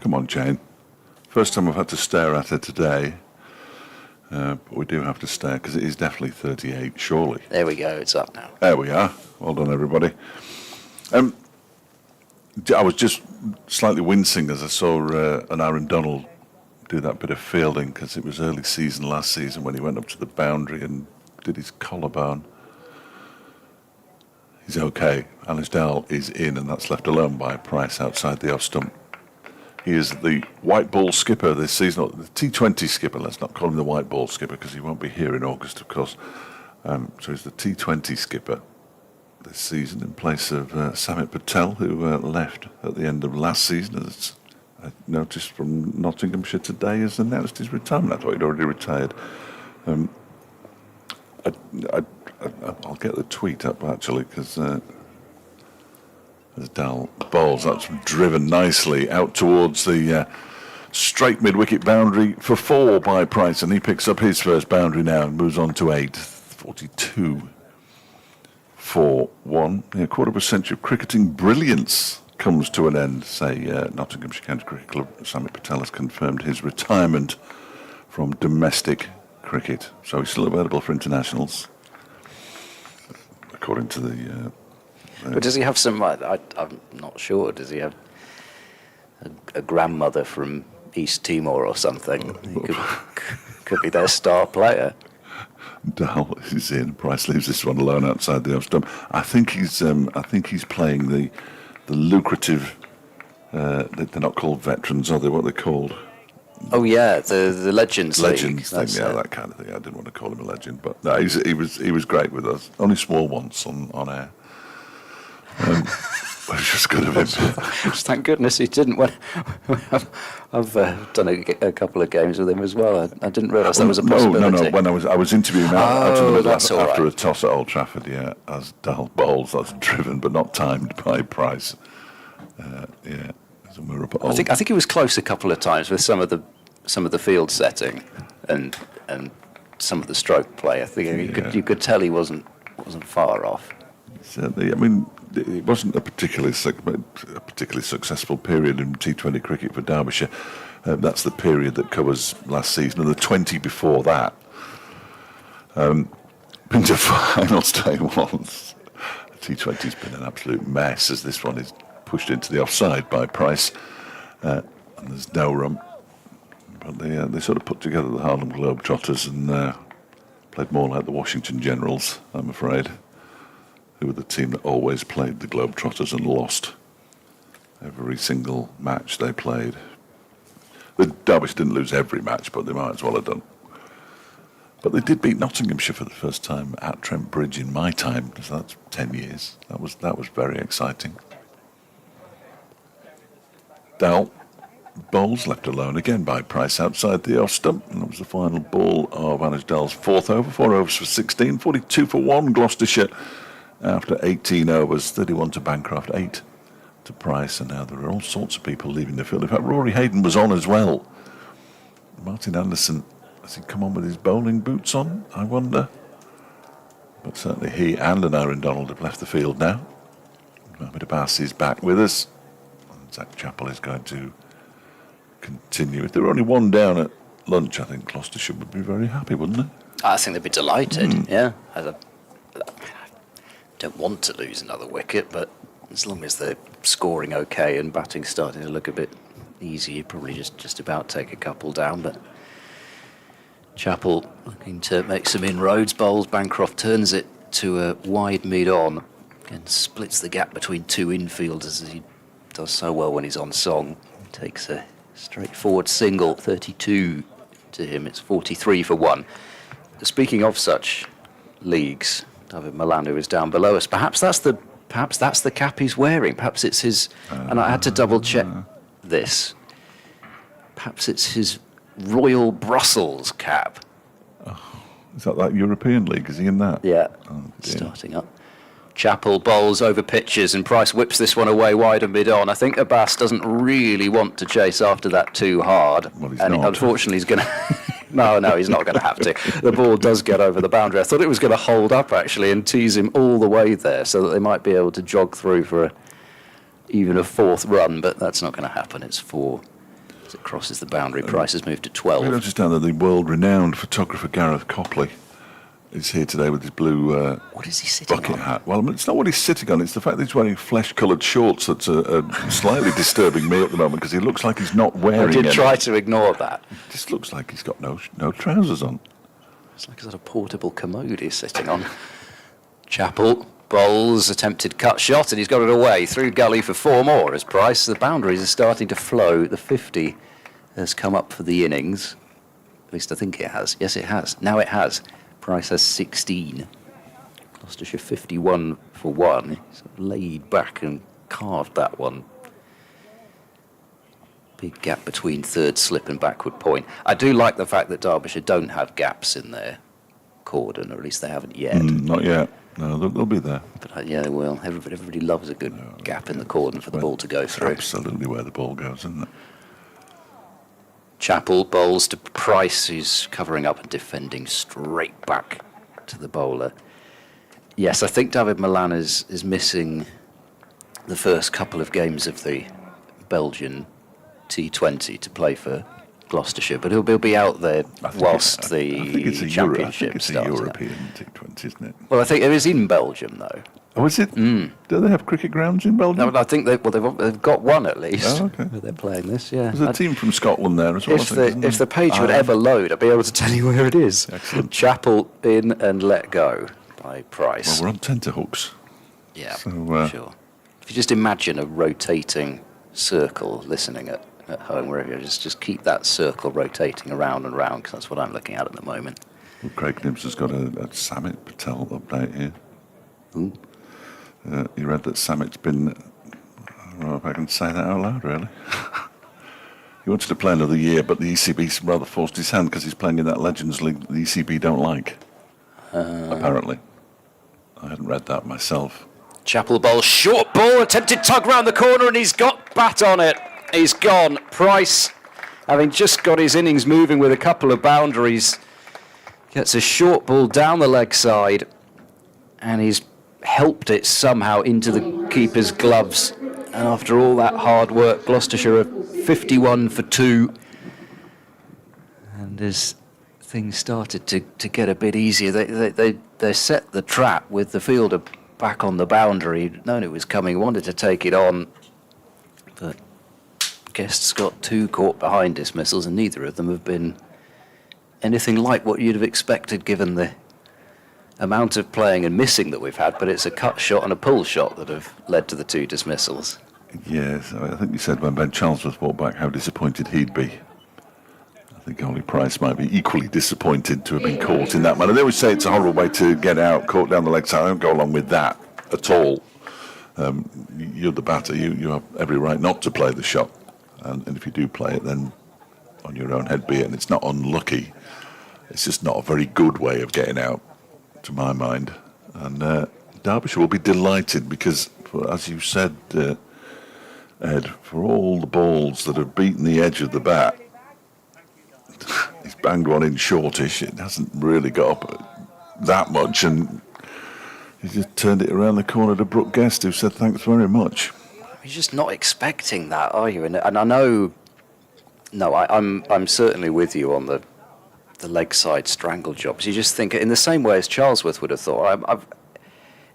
Come on, Jane. First time I've had to stare at her today. But we do have to stare because it is definitely 38, surely. There we go. It's up now. There we are. Well done, everybody. I was just slightly wincing as I saw an Aaron Donald do that bit of fielding because it was early season last season when he went up to the boundary and did his collarbone. He's okay. Alice Dahl is in, and that's left alone by Price outside the off stump. He is the white ball skipper this season, or the T20 skipper. Let's not call him the white ball skipper because he won't be here in August, of course. So he's the T20 skipper this season in place of Samit Patel, who left at the end of last season. As I noticed from Nottinghamshire today, has announced his retirement. I thought he'd already retired. I'll get the tweet up actually because as Dahl bowls, that's driven nicely out towards the straight mid-wicket boundary for 4 by Price, and he picks up his first boundary now and moves on to 8. 42 4-1. A quarter of a century of cricketing brilliance comes to an end. Say, Nottinghamshire County Cricket Club, Samit Patel has confirmed his retirement from domestic cricket. So he's still available for internationals, according to the... But does he have some? I'm not sure. Does he have a grandmother from East Timor or something? He could be their star player. Dal is in. Price leaves this one alone outside the off stump. I think he's playing the lucrative. They're not called veterans, are they? What are they called? Oh yeah, the Legends League. Legends thing, yeah, that kind of thing. I didn't want to call him a legend, but no, he was great with us. Only small once on air. It was just good of him. Thank goodness he didn't. I've done a couple of games with him as well. I didn't realise that was a possibility. No. When I was interviewing him after right. a toss at Old Trafford, yeah, as Dal bowls, that's driven but not timed by Price. Yeah, so we're up at I think he was close a couple of times with some of the field setting and some of the stroke play. I think you could tell he wasn't far off. Certainly, I mean, it wasn't a particularly successful period in T20 cricket for Derbyshire. That's the period that covers last season, and the 20 before that. Been to finals day once. T20's been an absolute mess, as this one is pushed into the offside by Price, and there's no run. But they sort of put together the Harlem Globetrotters and played more like the Washington Generals, I'm afraid, who were the team that always played the Globetrotters and lost every single match they played. The Derbyshire didn't lose every match, but they might as well have done. But they did beat Nottinghamshire for the first time at Trent Bridge in my time, so that's 10 years. That was very exciting. Dal bowls left alone again by Price outside the off stump, and that was the final ball of Anuj Dal's fourth over. 4 overs for 16, 42 for 1 Gloucestershire after 18 overs, 31 to Bancroft, 8 to Price, and now there are all sorts of people leaving the field. In fact, Rory Hayden was on as well. Martin Anderson, has he come on with his bowling boots on, I wonder? But certainly he and Aaron Donald have left the field now. Mohamed Abbas is back with us. And Zach Chappell is going to continue. If there were only one down at lunch, I think Gloucestershire would be very happy, wouldn't they? I think they'd be delighted, yeah. I don't want to lose another wicket, but as long as they're scoring okay and batting starting to look a bit easy, you'd probably just about take a couple down. But Chappell looking to make some inroads, bowls, Bancroft turns it to a wide mid-on and splits the gap between two infielders, as he does so well when he's on song. Takes a straightforward single, 32 to him, it's 43 for 1. Speaking of such leagues, David Milano is down below us. Perhaps that's the cap he's wearing. Perhaps it's his. And I had to double check this. Perhaps it's his Royal Brussels cap. Oh, is that European League? Is he in that? Yeah. Oh, starting up. Chappell bowls over pitches and Price whips this one away wide and mid-on. I think Abbas doesn't really want to chase after that too hard. Well, he's and not. Unfortunately, he's going to... No, he's not going to have to. The ball does get over the boundary. I thought it was going to hold up, actually, and tease him all the way there so that they might be able to jog through for even a fourth run, but that's not going to happen. It's 4 as it crosses the boundary. Price has moved to 12. We noticed down that the world-renowned photographer Gareth Copley is here today with his blue what is he sitting bucket on? hat. Well, it's not what he's sitting on. It's the fact that he's wearing flesh-coloured shorts that's slightly disturbing me at the moment, because he looks like he's not wearing I did any. try to ignore that. It just looks like he's got no trousers on. It's like a sort of portable commode he's sitting on. Chappell bowls, attempted cut shot, and he's got it away through gully for 4 more as Price. The boundaries are starting to flow. The 50 has come up for the innings. At least I think it has. Yes, it has. Now it has. Price has 16. Gloucestershire 51 for 1. He's laid back and carved that one. Big gap between third slip and backward point. I do like the fact that Derbyshire don't have gaps in their cordon, or at least they haven't yet. Not yet. No, they'll be there. But yeah, they will. Everybody loves a good gap in the cordon for the ball to go through. Absolutely where the ball goes, isn't it? Chappell bowls to Price, who's covering up and defending straight back to the bowler. Yes, I think David Milan is missing the first couple of games of the Belgian T20 to play for Gloucestershire, but he'll be out there whilst I think it's the a championship it's a starts. European T20, isn't it? Well, I think it is in Belgium though. Oh, is it? Do they have cricket grounds in Belgium? No, I think they've got one at least. Oh, okay. Where they're playing this, yeah. There's a team from Scotland there as well. I think, If the page would ever load, I'd be able to tell you where it is. Excellent. Chapel in and let go by Price. Well, we're on tenterhooks. Yeah, So, sure. If you just imagine a rotating circle listening at home, wherever you are, just keep that circle rotating around and round, because that's what I'm looking at the moment. Well, Craig Nibbs has got a Samit Patel update here. Ooh. You read that Samit's been... I don't know if I can say that out loud, really. He wanted to play another year, but the ECB rather forced his hand because he's playing in that Legends League that the ECB don't like, apparently. I hadn't read that myself. Chapel ball, short ball, attempted tug round the corner, and he's got bat on it. He's gone. Price, having just got his innings moving with a couple of boundaries, gets a short ball down the leg side, and he's helped it somehow into the keeper's gloves. And after all that hard work, Gloucestershire are 51 for 2. And as things started to get a bit easier, they set the trap with the fielder back on the boundary. He'd known it was coming, wanted to take it on, but Guest's got 2 caught behind dismissals, and neither of them have been anything like what you'd have expected given the amount of playing and missing that we've had, but it's a cut shot and a pull shot that have led to the 2 dismissals. Yes, I think you said when Ben Charles was brought back how disappointed he'd be. I think Ollie Price might be equally disappointed to have been caught in that manner. They always say it's a horrible way to get out, caught down the leg side. I don't go along with that at all. You're the batter. You have every right not to play the shot. And if you do play it, then on your own head be it. And it's not unlucky. It's just not a very good way of getting out, to my mind. And Derbyshire will be delighted because, as you said, Ed, for all the balls that have beaten the edge of the bat, he's banged one in shortish. It hasn't really got up that much, and he just turned it around the corner to Brooke Guest, who said thanks very much. You're just not expecting that, are you? And I know, no, I'm certainly with you on the leg side strangle jobs. You just think, in the same way as Charlesworth would have thought,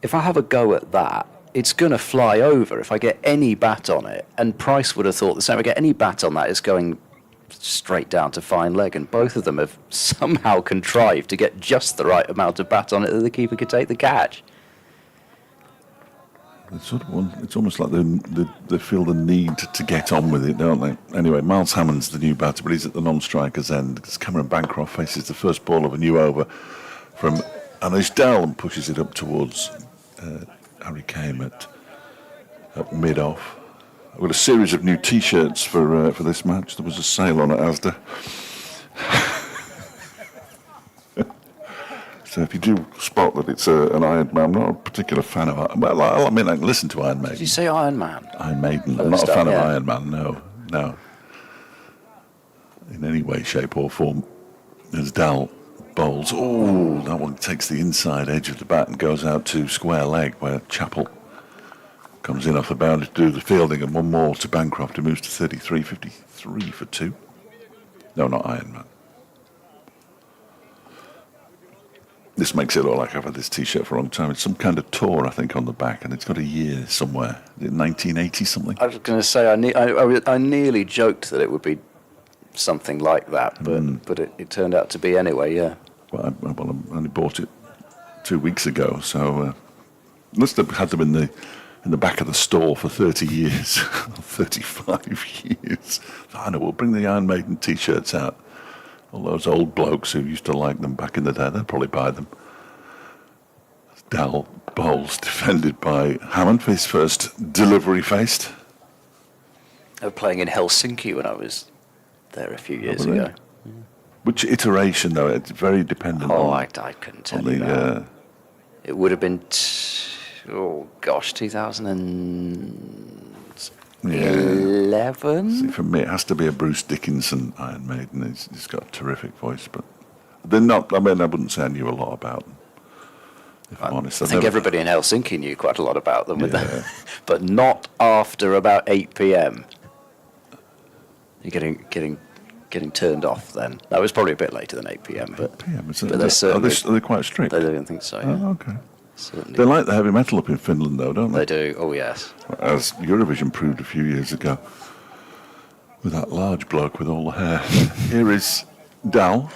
if I have a go at that, it's going to fly over if I get any bat on it. And Price would have thought the same. If I get any bat on that, it's going straight down to fine leg. And both of them have somehow contrived to get just the right amount of bat on it that the keeper could take the catch. It's sort of it's almost like they feel the need to get on with it, don't they? Anyway, Miles Hammond's the new batter, but he's at the non-striker's end. Cameron Bancroft faces the first ball of a new over from Anish Dal and pushes it up towards Harry Kame at mid-off. I've got a series of new T-shirts for this match. There was a sale on at Asda. So if you do spot that it's an Iron Man, I'm not a particular fan of it. Well, I mean, I can listen to Iron Maiden. Did you say Iron Man? Iron Maiden. I'm not a fan of Iron Man, no. In any way, shape or form. As Dal bowls. Oh, that one takes the inside edge of the bat and goes out to square leg where Chapel comes in off the boundary to do the fielding, and one more to Bancroft, who moves to 33, 53 for 2. No, not Iron Man. This makes it look like I've had this T-shirt for a long time. It's some kind of tour, I think, on the back, and it's got a year somewhere. Is it 1980 something? I was going to say, I nearly joked that it would be something like that, but it turned out to be anyway, yeah. Well, I only bought it 2 weeks ago, so must have had them in the back of the store for 30 years, 35 years. I know, we'll bring the Iron Maiden T-shirts out. All those old blokes who used to like them back in the day, they'll probably buy them. Dal bowls, defended by Hammond for his first delivery faced. They were playing in Helsinki when I was there a few years ago. Which iteration, though? It's very dependent on... I couldn't tell you that. It would have been, 2011? See, for me, it has to be a Bruce Dickinson Iron Maiden. He's got a terrific voice, but they're not... I mean, I wouldn't say I knew a lot about them. if I'm honest. I think everybody in Helsinki knew quite a lot about them, with Yeah. that, but not after about 8 p.m. You're getting turned off then. That was probably a bit later than 8 p.m. But, PM, but they're certainly, are they quite strict? I don't think so. Yeah. Oh, okay. Certainly. They like the heavy metal up in Finland, though, don't They they? do. Oh yes. As Eurovision proved a few years ago, with that large bloke with all the hair. Here is Dal.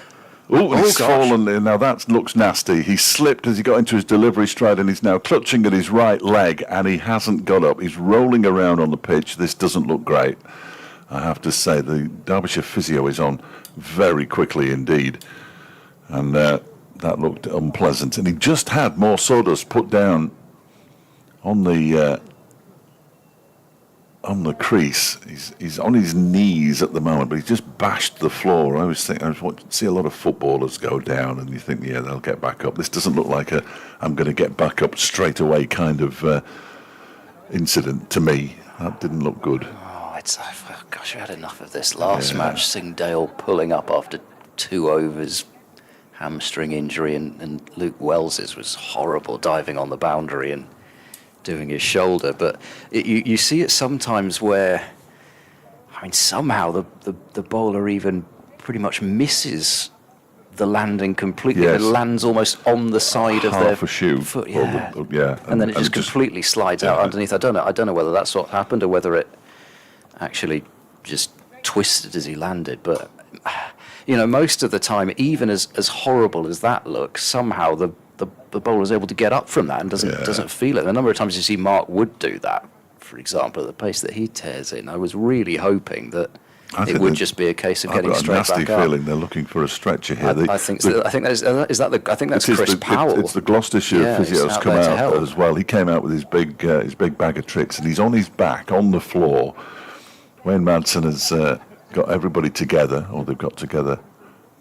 Oh, he's gosh. fallen in. Now that looks nasty. He slipped as he got into his delivery stride, and he's now clutching at his right leg, and he hasn't got up. He's rolling around on the pitch. This doesn't look great, I have to say. The Derbyshire physio is on very quickly indeed, and that looked unpleasant. And he just had more sawdust put down on the crease. He's on his knees at the moment, but he's just bashed the floor. I always see a lot of footballers go down, and you think, yeah, they'll get back up. This doesn't look like a I'm going to get back up straight away kind of incident to me. That didn't look good. Oh, gosh, we had enough of this last match. Singdale pulling up after 2 overs, hamstring injury, and Luke Wells's was horrible, diving on the boundary and doing his shoulder. But you see it sometimes where, I mean, somehow the bowler even pretty much misses the landing completely. Yes. It lands almost on the side of their Half a shoe. foot. Or Yeah. yeah. And then it just completely slides out underneath. I don't know whether that's what happened or whether it actually just twisted as he landed. But you know, most of the time, even as horrible as that looks, somehow the bowler is able to get up from that and doesn't feel it. The number of times you see Mark Wood do that, for example, at the pace that he tears in, I was really hoping that it would just be a case of getting straight back up. I've got a nasty feeling they're looking for a stretcher here. I think that's Chris Powell. It's the Gloucestershire physio's come out as well. He came out with his big bag of tricks, and he's on his back on the floor. Wayne Madsen has got everybody together, or they've got together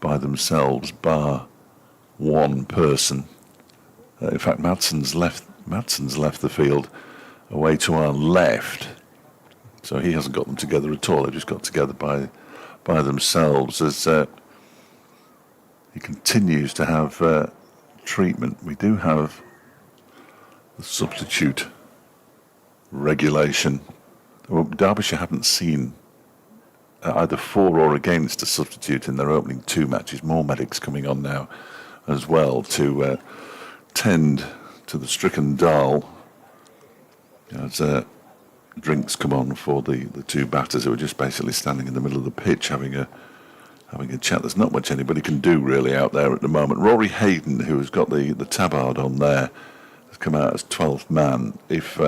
by themselves, bar one person. In fact, Madsen's left the field away to our left, so he hasn't got them together at all. They've just got together by themselves as he continues to have treatment. We do have the substitute regulation. Well, Derbyshire haven't seen either for or against a substitute in their opening 2 matches. More medics coming on now as well to tend to the stricken Dal as drinks come on for the 2 batters who are just basically standing in the middle of the pitch having a chat. There's not much anybody can do really out there at the moment. Rory Hayden, who has got the tabard on there, has come out as 12th man. If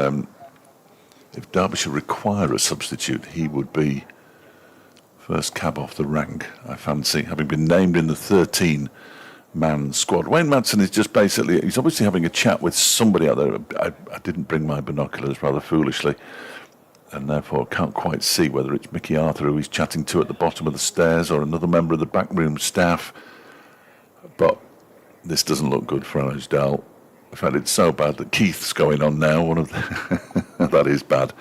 Derbyshire require a substitute, he would be first cab off the rank, I fancy, having been named in the 13-man squad. Wayne Madsen is just basically, he's obviously having a chat with somebody out there. I didn't bring my binoculars, rather foolishly, and therefore can't quite see whether it's Mickey Arthur who he's chatting to at the bottom of the stairs or another member of the backroom staff. But this doesn't look good for Dal. In fact, it's so bad that Keith's going on now. That is bad.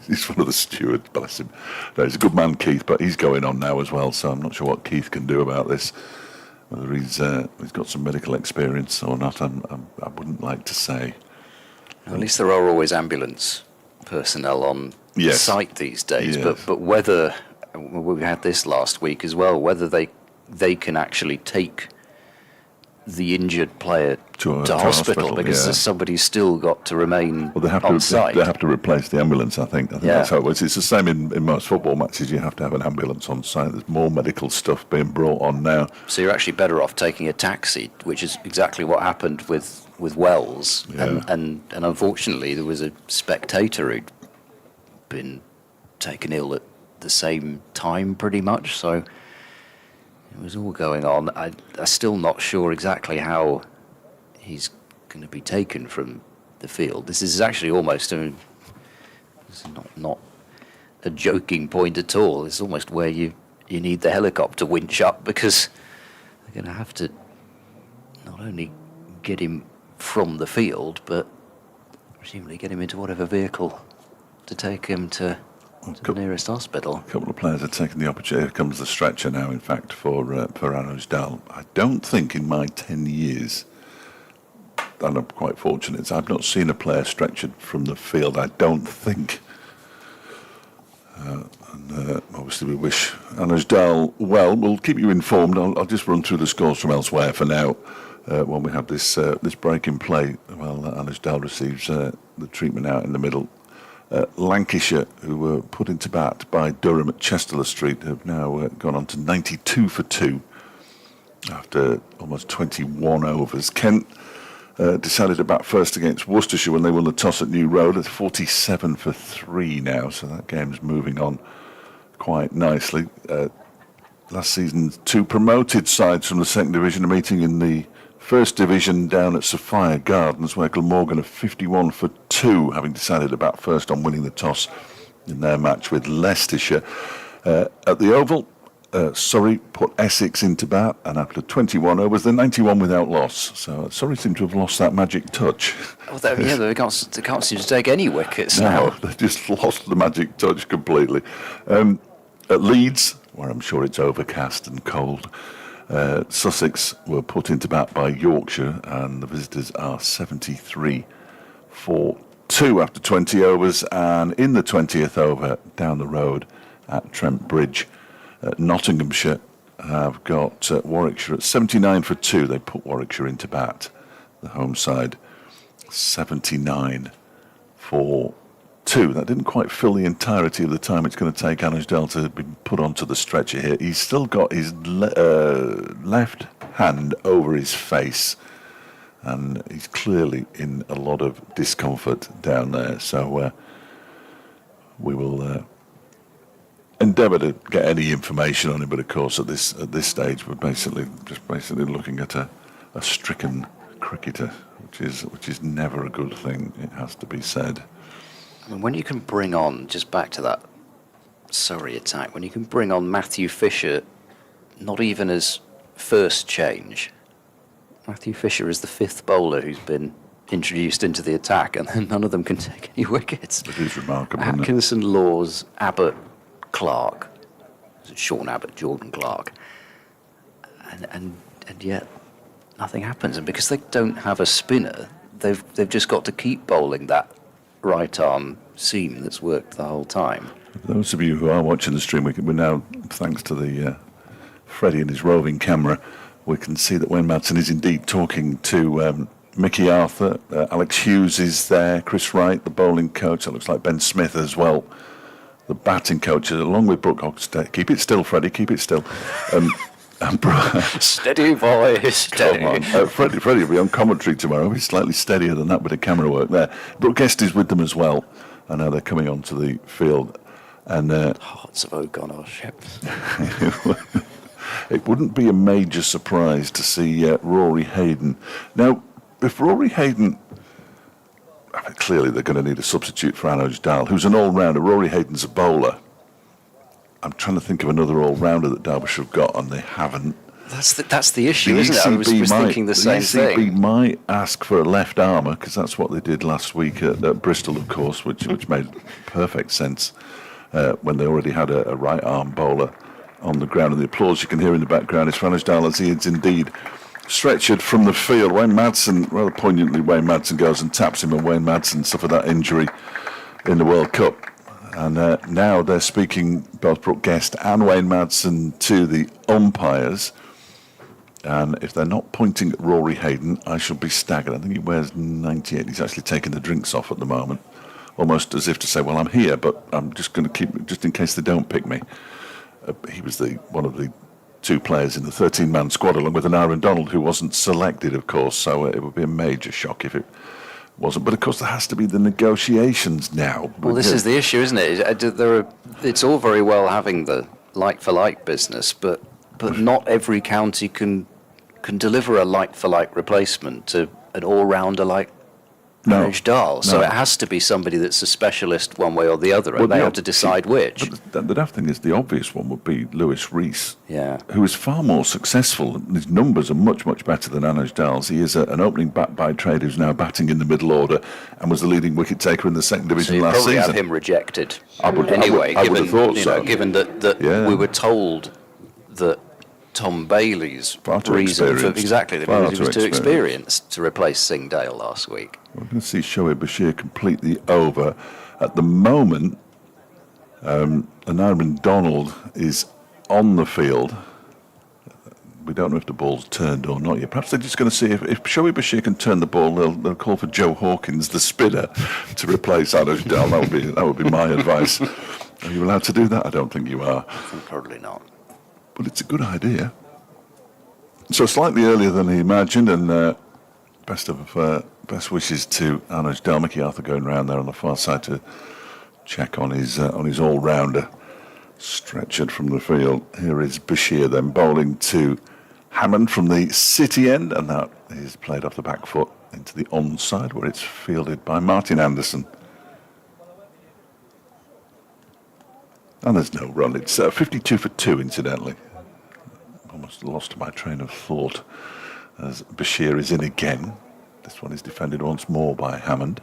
He's one of the stewards, bless him. No, he's a good man, Keith, but he's going on now as well, so I'm not sure what Keith can do about this. Whether he's got some medical experience or not, I wouldn't like to say. At least there are always ambulance personnel on site these days, but whether, we had this last week as well, whether they can actually take the injured player to hospital because somebody's still got to remain on site. They have to replace the ambulance, I think that's how it works. It's the same in most football matches. You have to have an ambulance on site. There's more medical stuff being brought on now. So you're actually better off taking a taxi, which is exactly what happened with Wells. And unfortunately there was a spectator who'd been taken ill at the same time pretty much, so it was all going on. I'm still not sure exactly how he's going to be taken from the field. This is actually almost it's not a joking point at all. It's almost where you need the helicopter winch up, because they're going to have to not only get him from the field, but presumably get him into whatever vehicle to take him to the nearest hospital. A couple of players have taken the opportunity. Here comes the stretcher now, in fact, for Dal. I don't think in my 10 years and I'm quite fortunate, I've not seen a player stretchered from the field, I don't think. Obviously, we wish Anashdal well. We'll keep you informed. I'll just run through the scores from elsewhere for now. When we have this break in play, well, Anashdal receives the treatment out in the middle. Lancashire, who were put into bat by Durham at Chester Street, have now gone on to 92 for 2 after almost 21 overs. Kent decided to bat first against Worcestershire when they won the toss at New Road at 47 for 3 now, so that game's moving on quite nicely. Last season, 2 promoted sides from the second division are meeting in the first division down at Sophia Gardens, where Glamorgan are 51 for 2, having decided to bat first on winning the toss in their match with Leicestershire. At the Oval, Surrey put Essex into bat, and after 21 overs, they're 91 without loss. So Surrey seem to have lost that magic touch. Well, they can't seem to take any wickets now. No, they just lost the magic touch completely. At Leeds, where I'm sure it's overcast and cold, Sussex were put into bat by Yorkshire, and the visitors are 73 for 2 after 20 overs. And in the 20th over, down the road at Trent Bridge, Nottinghamshire have got Warwickshire at 79 for 2. They put Warwickshire into bat, the home side, 79 for 2. That didn't quite fill the entirety of the time it's going to take Anashdal to be put onto the stretcher here. He's still got his left hand over his face, and he's clearly in a lot of discomfort down there. So we will endeavour to get any information on him, but of course at this stage we're basically looking at a stricken cricketer, which is never a good thing, it has to be said. I mean, when you can bring on, just back to that Surrey attack, when you can bring on Matthew Fisher, not even as first change. Matthew Fisher is the 5th bowler who's been introduced into the attack, and then none of them can take any wickets. It is remarkable, isn't it? Atkinson, Laws, Abbott, Clark, Sean Abbott, Jordan Clark, and yet nothing happens. And because they don't have a spinner, they've just got to keep bowling that right arm seam that's worked the whole time. Those of you who are watching the stream, we're now, thanks to the Freddie and his roving camera, we can see that Wayne Madsen is indeed talking to Mickey Arthur. Alex Hughes is there, Chris Wright, the bowling coach. It looks like Ben Smith as well, the batting coach, along with Brooke Hoxton. Keep it still, Freddie, keep it still. Steady, boy, steady. Come on. Freddie will be on commentary tomorrow. He's slightly steadier than that bit of camera work there. Brooke Guest is with them as well. I know they're coming onto the field. And Hearts of oak on our ship. It wouldn't be a major surprise to see Rory Hayden. Now, if Rory Hayden... I mean, clearly they're going to need a substitute for Anashdal, who's an all-rounder. Rory Hayden's a bowler. I'm trying to think of another all-rounder that Derbyshire have got, and they haven't. That's the issue, isn't it? I was thinking the same thing. The ECB might ask for a left armour, because that's what they did last week at Bristol, of course, which made perfect sense when they already had a right-arm bowler on the ground. And the applause you can hear in the background is for Anashdal, as he is indeed stretchered from the field. Wayne Madsen, rather poignantly, Wayne Madsen goes and taps him, and Wayne Madsen suffered that injury in the World Cup. And now they're speaking, both Brooke Guest and Wayne Madsen, to the umpires. And if they're not pointing at Rory Hayden, I shall be staggered. I think he wears 98. He's actually taking the drinks off at the moment, almost as if to say, well, I'm here, but I'm just going to keep, just in case they don't pick me. He was one of the 2 players in the 13-man squad, along with an Aaron Donald, who wasn't selected, of course, so it would be a major shock if it wasn't. But of course there has to be the negotiations now. Well, this is the issue, isn't it? It's all very well having the like-for-like business, but not every county can deliver a like-for-like replacement to an all-rounder like Anashdal. So it has to be somebody that's a specialist one way or the other, and they have to decide which. But the daft thing is, the obvious one would be Lewis Rees, yeah, who is far more successful. His numbers are much, much better than Anashdal's. He is an opening bat by trade who's now batting in the middle order and was the leading wicket taker in the second division last season. So you'd probably have him rejected I would have thought so. Given that we were told that Tom Bailey's Far too reason for experienced. exactly Far because he was too too experienced to replace Singh Dale last week. We're going to see Shoaib Bashir complete the over. At the moment, Anariman Donald is on the field. We don't know if the ball's turned or not yet. Perhaps they're just going to see if Shoaib Bashir can turn the ball, they'll call for Joe Hawkins, the spinner, to replace Anuj Dal. That would be my advice. Are you allowed to do that? I don't think you are. Probably not. But it's a good idea. So slightly earlier than he imagined, and best wishes to Anuj Dal. Mickey Arthur going round there on the far side to check on his all-rounder. Stretchered from the field. Here is Bashir then bowling to Hammond from the city end, and that is played off the back foot into the onside where it's fielded by Martin Anderson. And there's no run. It's 52 for 2, incidentally. Almost lost my train of thought as Bashir is in again. This one is defended once more by Hammond.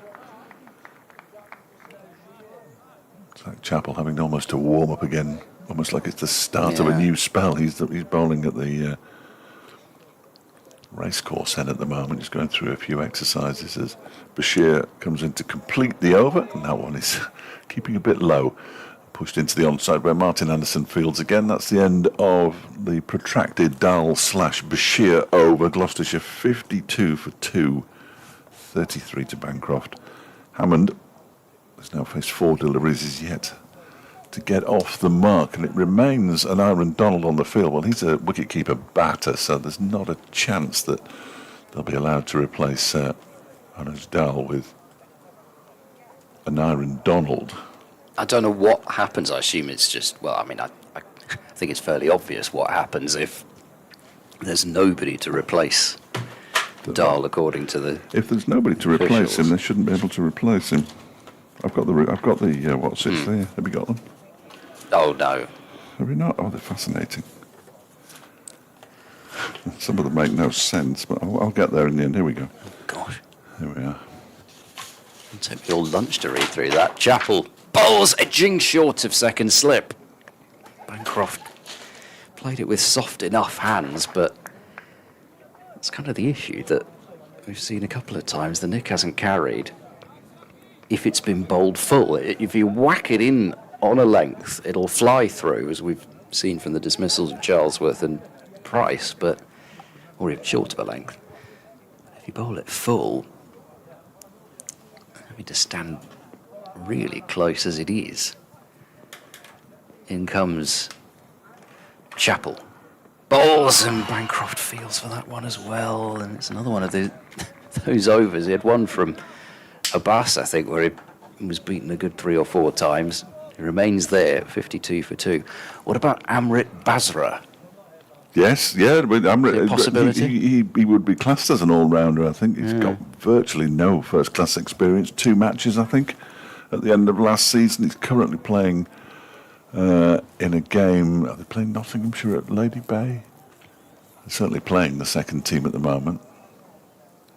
Zach Chappell having almost to warm up again, almost like it's the start of a new spell. He's bowling at the racecourse end at the moment. He's going through a few exercises as Bashir comes in to complete the over, and that one is keeping a bit low. Pushed into the onside where Martin Anderson fields again. That's the end of the protracted Dal/Bashir over. Gloucestershire 52 for 2, 33 to Bancroft. Hammond has now faced 4 deliveries, is yet to get off the mark, and it remains an Aaron Donald on the field. Well, he's a wicket-keeper batter, so there's not a chance that they'll be allowed to replace Anuj Dal with an Aaron Donald. I don't know what happens. I assume it's just, well, I mean, I think it's fairly obvious what happens if there's nobody to replace Dal, according to the If there's nobody to replace officials. him, they shouldn't be able to replace him. I've got the what's it there? Have you got them? Oh, no. Have you not? Oh, they're fascinating. Some of them make no sense, but I'll get there in the end. Here we go. Gosh. Here we are. It'll take me all lunch to read through that. Chappell bowls edging short of second slip. Bancroft played it with soft enough hands, but it's kind of the issue that we've seen a couple of times. The nick hasn't carried. If it's been bowled full, if you whack it in on a length, it'll fly through, as we've seen from the dismissals of Charlesworth and Price, or even short of a length. If you bowl it full, I mean, to stand really close as it is. In comes Chappell. Bowls, and Bancroft feels for that one as well, and it's another one of those overs. He had one from Abbas, I think, where he was beaten a good 3 or 4 times. He remains there, 52 for 2. What about Amrit Basra? Yes, yeah. a possibility? He would be classed as an all-rounder, I think. He's got virtually no first-class experience. 2 matches, I think, at the end of last season. He's currently playing in a game. Are they playing Nottinghamshire at Lady Bay? They're certainly playing the second team at the moment.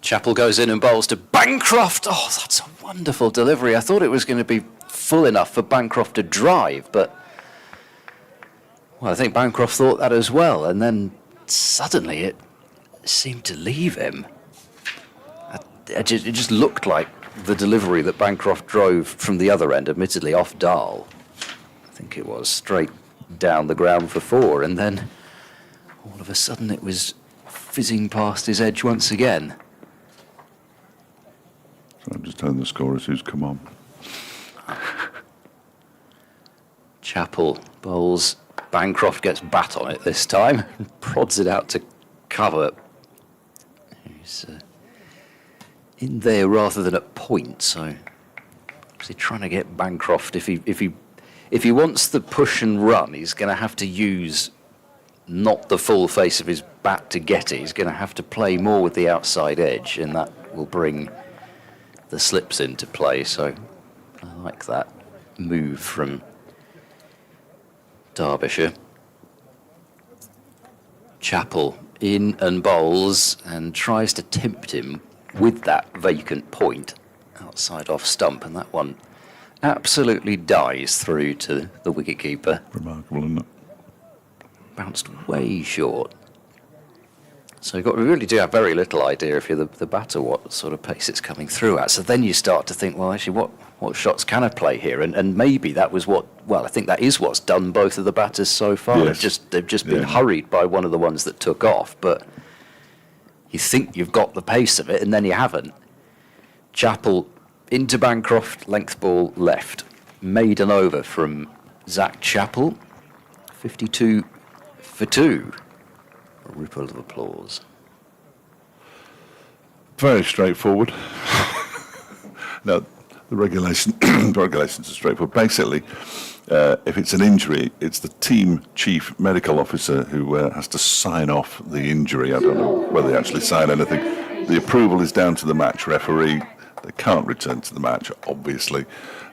Chappell goes in and bowls to Bancroft. Oh, that's a wonderful delivery. I thought it was going to be full enough for Bancroft to drive, but well, I think Bancroft thought that as well, and then suddenly it seemed to leave him. It just looked like the delivery that Bancroft drove from the other end, admittedly off Dal. I think it was straight down the ground for 4, and then all of a sudden it was fizzing past his edge once again. So I'm just telling the scorers who's come on. Chappell bowls. Bancroft gets bat on it this time and prods it out to cover. He's in there rather than at point, so he's trying to get Bancroft. If he wants the push and run, he's going to have to use not the full face of his bat to get it. He's going to have to play more with the outside edge, and that will bring the slips into play. So I like that move from Derbyshire. Chappell in and bowls and tries to tempt him with that vacant point outside off stump, and that one absolutely dies through to the wicketkeeper. Remarkable, isn't it? bounced way short. So we really do have very little idea if you're the batter what sort of pace it's coming through at. So then you start to think, well, actually, what shots can I play here? And maybe that was I think that is what's done both of the batters so far. Yes. They've just been hurried by one of the ones that took off. But you think you've got the pace of it, and then you haven't. Chappell into Bancroft, length ball left. Maiden over from Zach Chappell, 52 for 2. A ripple of applause. Very straightforward. Now, the regulations are straightforward. Basically, if it's an injury, it's the team chief medical officer who has to sign off the injury. I don't know whether they actually sign anything. The approval is down to the match referee. They can't return to the match, obviously,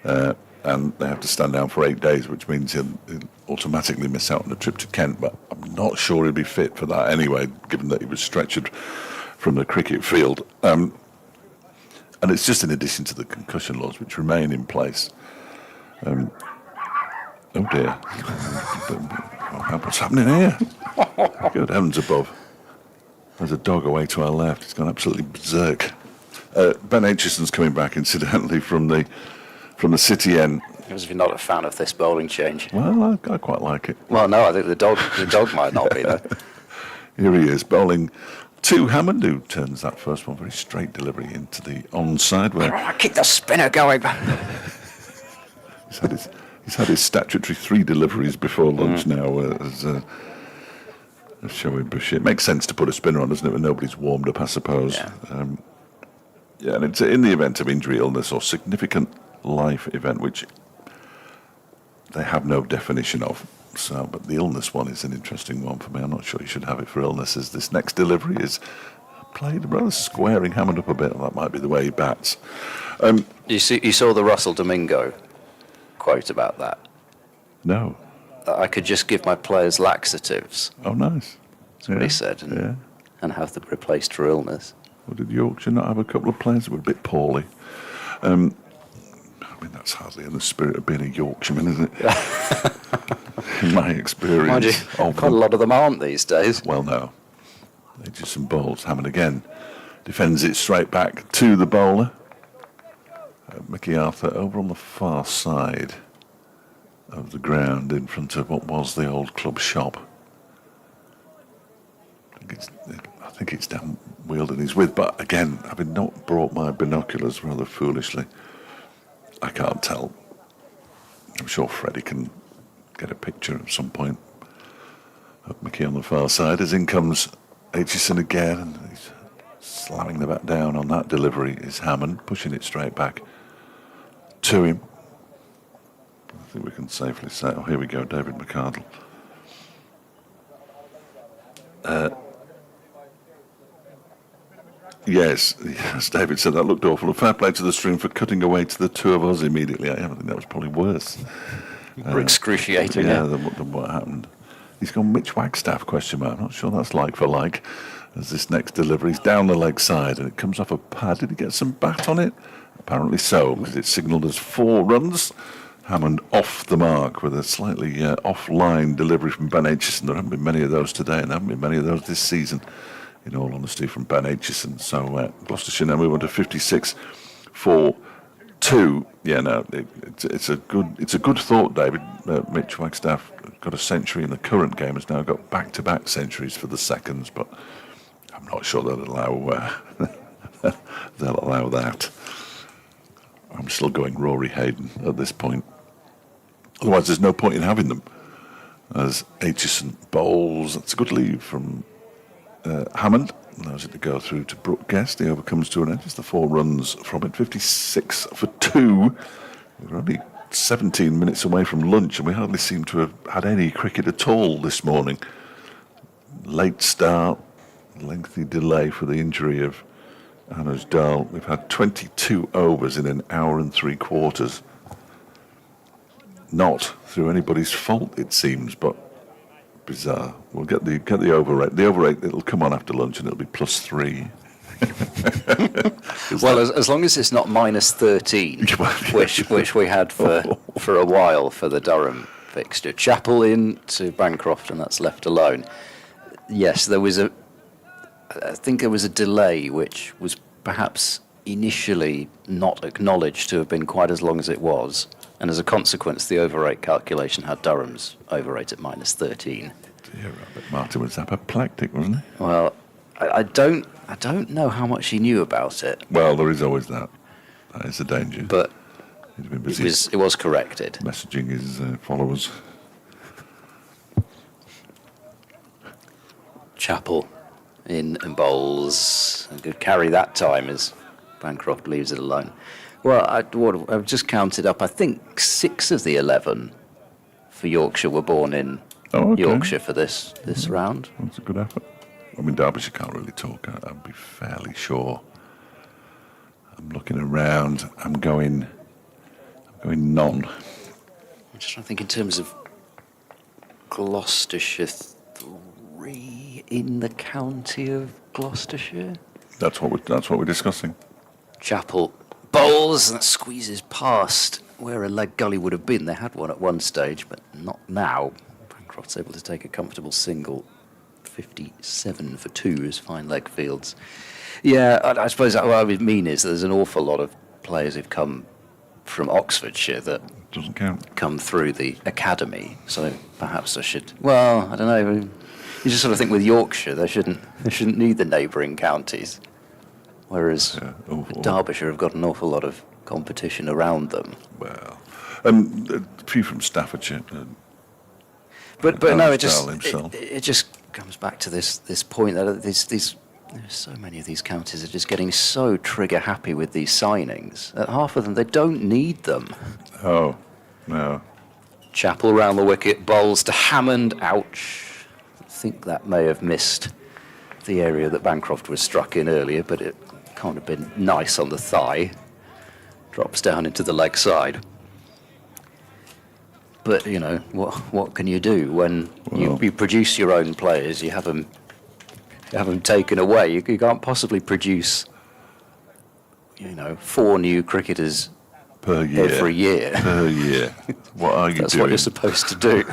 and they have to stand down for 8 days, which means he'll automatically miss out on a trip to Kent. But I'm not sure he'll be fit for that anyway, given that he was stretchered from the cricket field. And it's just in addition to the concussion laws, which remain in place. Oh dear. What's happening here? Good heavens above. There's a dog away to our left. He's gone absolutely berserk. Ben Aitchison's coming back, incidentally, from the City end. Because if you're not a fan of this bowling change. Well, I quite like it. Well, no, I think the dog might not be though. Here he is, bowling to Hammond, who turns that first one very straight delivery into the onside. Where Keep the spinner going. he's had his statutory 3 deliveries before lunch now. As showing Bush. It makes sense to put a spinner on, doesn't it, when nobody's warmed up, I suppose. Yeah. And it's in the event of injury, illness, or significant life event, which they have no definition of. So, but the illness one is an interesting one for me. I'm not sure you should have it for illnesses. This next delivery is played rather squaring Hammond up a bit. That might be the way he bats. You saw the Russell Domingo quote about that. No. I could just give my players laxatives. Oh, nice. That's what he said, and have them replaced for illness. Well, did Yorkshire not have a couple of players that were a bit poorly? I mean, that's hardly in the spirit of being a Yorkshireman, is it? In my experience. Mind you, quite a lot of them aren't these days. Well, no. They just some balls. Hammond again defends it straight back to the bowler. Mickey Arthur over on the far side of the ground in front of what was the old club shop. I think it's down Wealdon he's with, but again, having not brought my binoculars rather foolishly, I can't tell. I'm sure Freddie can get a picture at some point of Mickey on the far side. As in comes Aitchison again, and he's slamming the bat down on that delivery is Hammond, pushing it straight back to him. I think we can safely say, oh, here we go, David McArdle. Yes, as David said, that looked awful. A fair play to the stream for cutting away to the two of us immediately. I think that was probably worse. Excruciating. Than what happened. He's gone Mitch Wagstaff, question mark. I'm not sure that's like for like. As this next delivery is down the leg side and it comes off a pad. Did he get some bat on it? Apparently so, because it's signalled as 4 runs. Hammond off the mark with a slightly offline delivery from Ben Aitchison. There haven't been many of those today, and there haven't been many of those this season, in all honesty, from Ben Aitchison. So Gloucestershire now move on to 56 for 2. Yeah, no, it's a good thought, David. Mitch Wagstaff got a century in the current game, has now got back-to-back centuries for the seconds, but I'm not sure they'll allow that. I'm still going Rory Hayden at this point. Otherwise, there's no point in having them. As Aitchison bowls, that's a good lead from Hammond. Allows it to go through to Brooke Guest. He overcomes 2 and just the 4 runs from it. 56 for 2. We're only 17 minutes away from lunch, and we hardly seem to have had any cricket at all this morning. Late start, lengthy delay for the injury of Anuj Dal. We've had 22 overs in an hour and 3/4. Not through anybody's fault, it seems, but bizarre. We'll get the over rate. The over rate, it'll come on after lunch and it'll be +3. Well, as long as it's not -13, which we had for a while for the Durham fixture. Chapel in to Bancroft, and that's left alone. Yes, there was I think there was a delay which was perhaps initially not acknowledged to have been quite as long as it was, and as a consequence, the overrate calculation had Durham's overrate at minus 13. Dear Robert, Martin was apoplectic, wasn't he? Well, I don't know how much he knew about it, Well, there is always that. That is a danger. but He'd been it busy was corrected. messaging his followers. Chapel in and bowls and could carry that time as Bancroft leaves it alone. Well, I've just counted up. I think 6 of the 11 for Yorkshire were born in Oh, okay. Yorkshire for this round. That's a good effort. I mean, Derbyshire can't really talk. I'd be fairly sure. I'm looking around. I'm going none. I'm just trying to think in terms of Gloucestershire 3 in the county of Gloucestershire. That's what we're discussing. Chapel bowls and that squeezes past where a leg gully would have been. They had one at one stage, but not now. Bancroft's able to take a comfortable single. 57 for 2 is fine leg fields. Yeah, I suppose what I would mean is there's an awful lot of players who've come from Oxfordshire that Doesn't count. come through the academy. So perhaps I should. Well, I don't know. You just sort of think with Yorkshire they shouldn't need the neighbouring counties, whereas Derbyshire have got an awful lot of competition around them. Well, a few from Staffordshire. But no, Himself. it just comes back to this point that there's so many of these counties are just getting so trigger happy with these signings. Half of them, they don't need them. Oh, no. Chapel round the wicket, bowls to Hammond, ouch. I think that may have missed the area that Bancroft was struck in earlier, but it can't have been nice on the thigh. Drops down into the leg side. But, you know, what can you do when you produce your own players, you have them taken away? You can't possibly produce, 4 new cricketers Per year. every year. Per year. What are you That's doing? what you're supposed to do.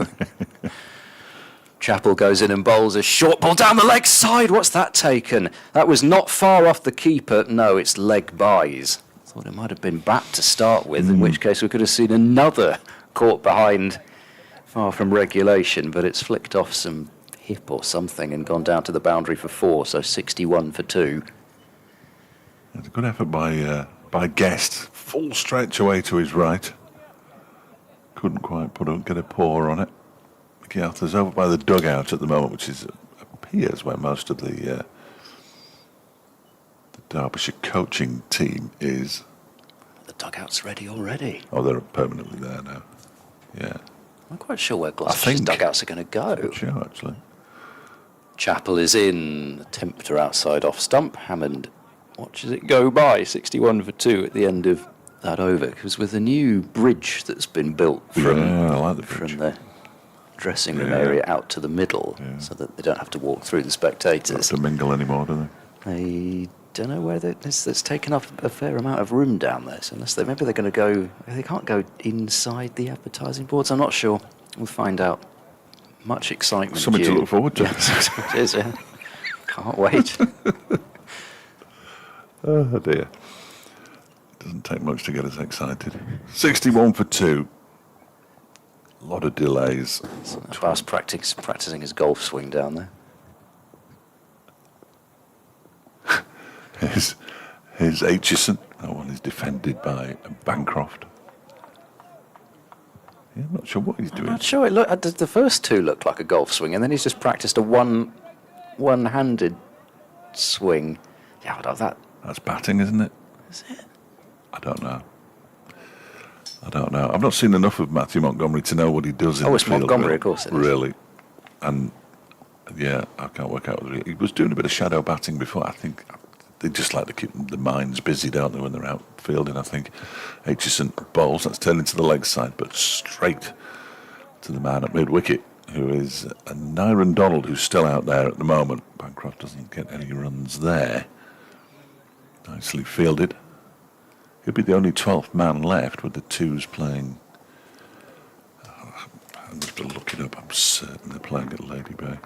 Chapel goes in and bowls a short ball down the leg side. What's that taken? That was not far off the keeper. No, it's leg byes. Thought it might have been bat to start with, in which case we could have seen another caught behind far from regulation, but it's flicked off some hip or something and gone down to the boundary for 4, so 61 for 2. It's a good effort by Guest. Full stretch away to his right. Couldn't quite get a paw on it. Mickey Arthur's over by the dugout at the moment, which appears where most of the Derbyshire coaching team is. The dugout's ready already. Oh, they're permanently there now. Yeah. I'm not quite sure where Gloucestershire's dugouts are going to go. Sure, actually. Chapel is in, Tempter outside off stump. Hammond watches it go by, 61 for 2 at the end of that over. Because with the new bridge that's been built from, I like the bridge. from the dressing room area out to the middle, so that they don't have to walk through the spectators. Don't have to mingle anymore, do they? They don't know where that's taken up a fair amount of room down there. So unless maybe they're going to go, they can't go inside the advertising boards. I'm not sure. We'll find out. Much excitement. Something to look forward to. Yes, it is. Yeah. Can't wait. Oh dear. Doesn't take much to get us excited. 61 for 2. A lot of delays. Abbas practicing his golf swing down there. Here's Aitchison. That one is defended by Bancroft. Yeah, I'm not sure what he's doing. I'm not sure. The first 2 looked like a golf swing, and then he's just practiced a one-handed swing. Yeah, That's batting, isn't it? Is it? I don't know. I've not seen enough of Matthew Montgomery to know what he does in the It's field. Montgomery, of course it is. Really. And, yeah, I can't work out whether he was doing a bit of shadow batting before. I think they just like to keep the minds busy, don't they, when they're out fielding, I think. Aitchison bowls, that's turned into the leg side, but straight to the man at mid-wicket, who is Nyron Donald, who's still out there at the moment. Bancroft doesn't get any runs there. Nicely fielded. He'll be the only 12th man left with the 2s playing I'm going to have to look it up. I'm certain they're playing at Lady Bay.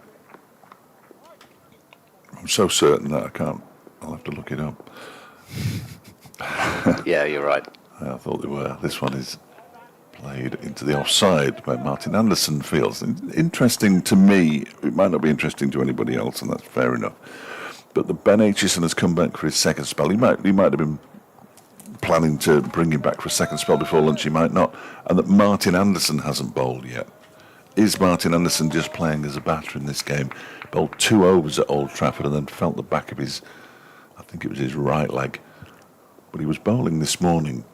I'm so certain that I can't. I'll have to look it up. Yeah, you're right. I thought they were. This one is played into the offside by Martin Anderson feels. Interesting to me. It might not be interesting to anybody else, and that's fair enough. But the Ben Aitchison has come back for his second spell. He might have been planning to bring him back for a second spell before lunch. He might not. And that Martin Anderson hasn't bowled yet. Is Martin Anderson just playing as a batter in this game? Bowled 2 overs at Old Trafford and then felt the back of his, I think it was his right leg. But he was bowling this morning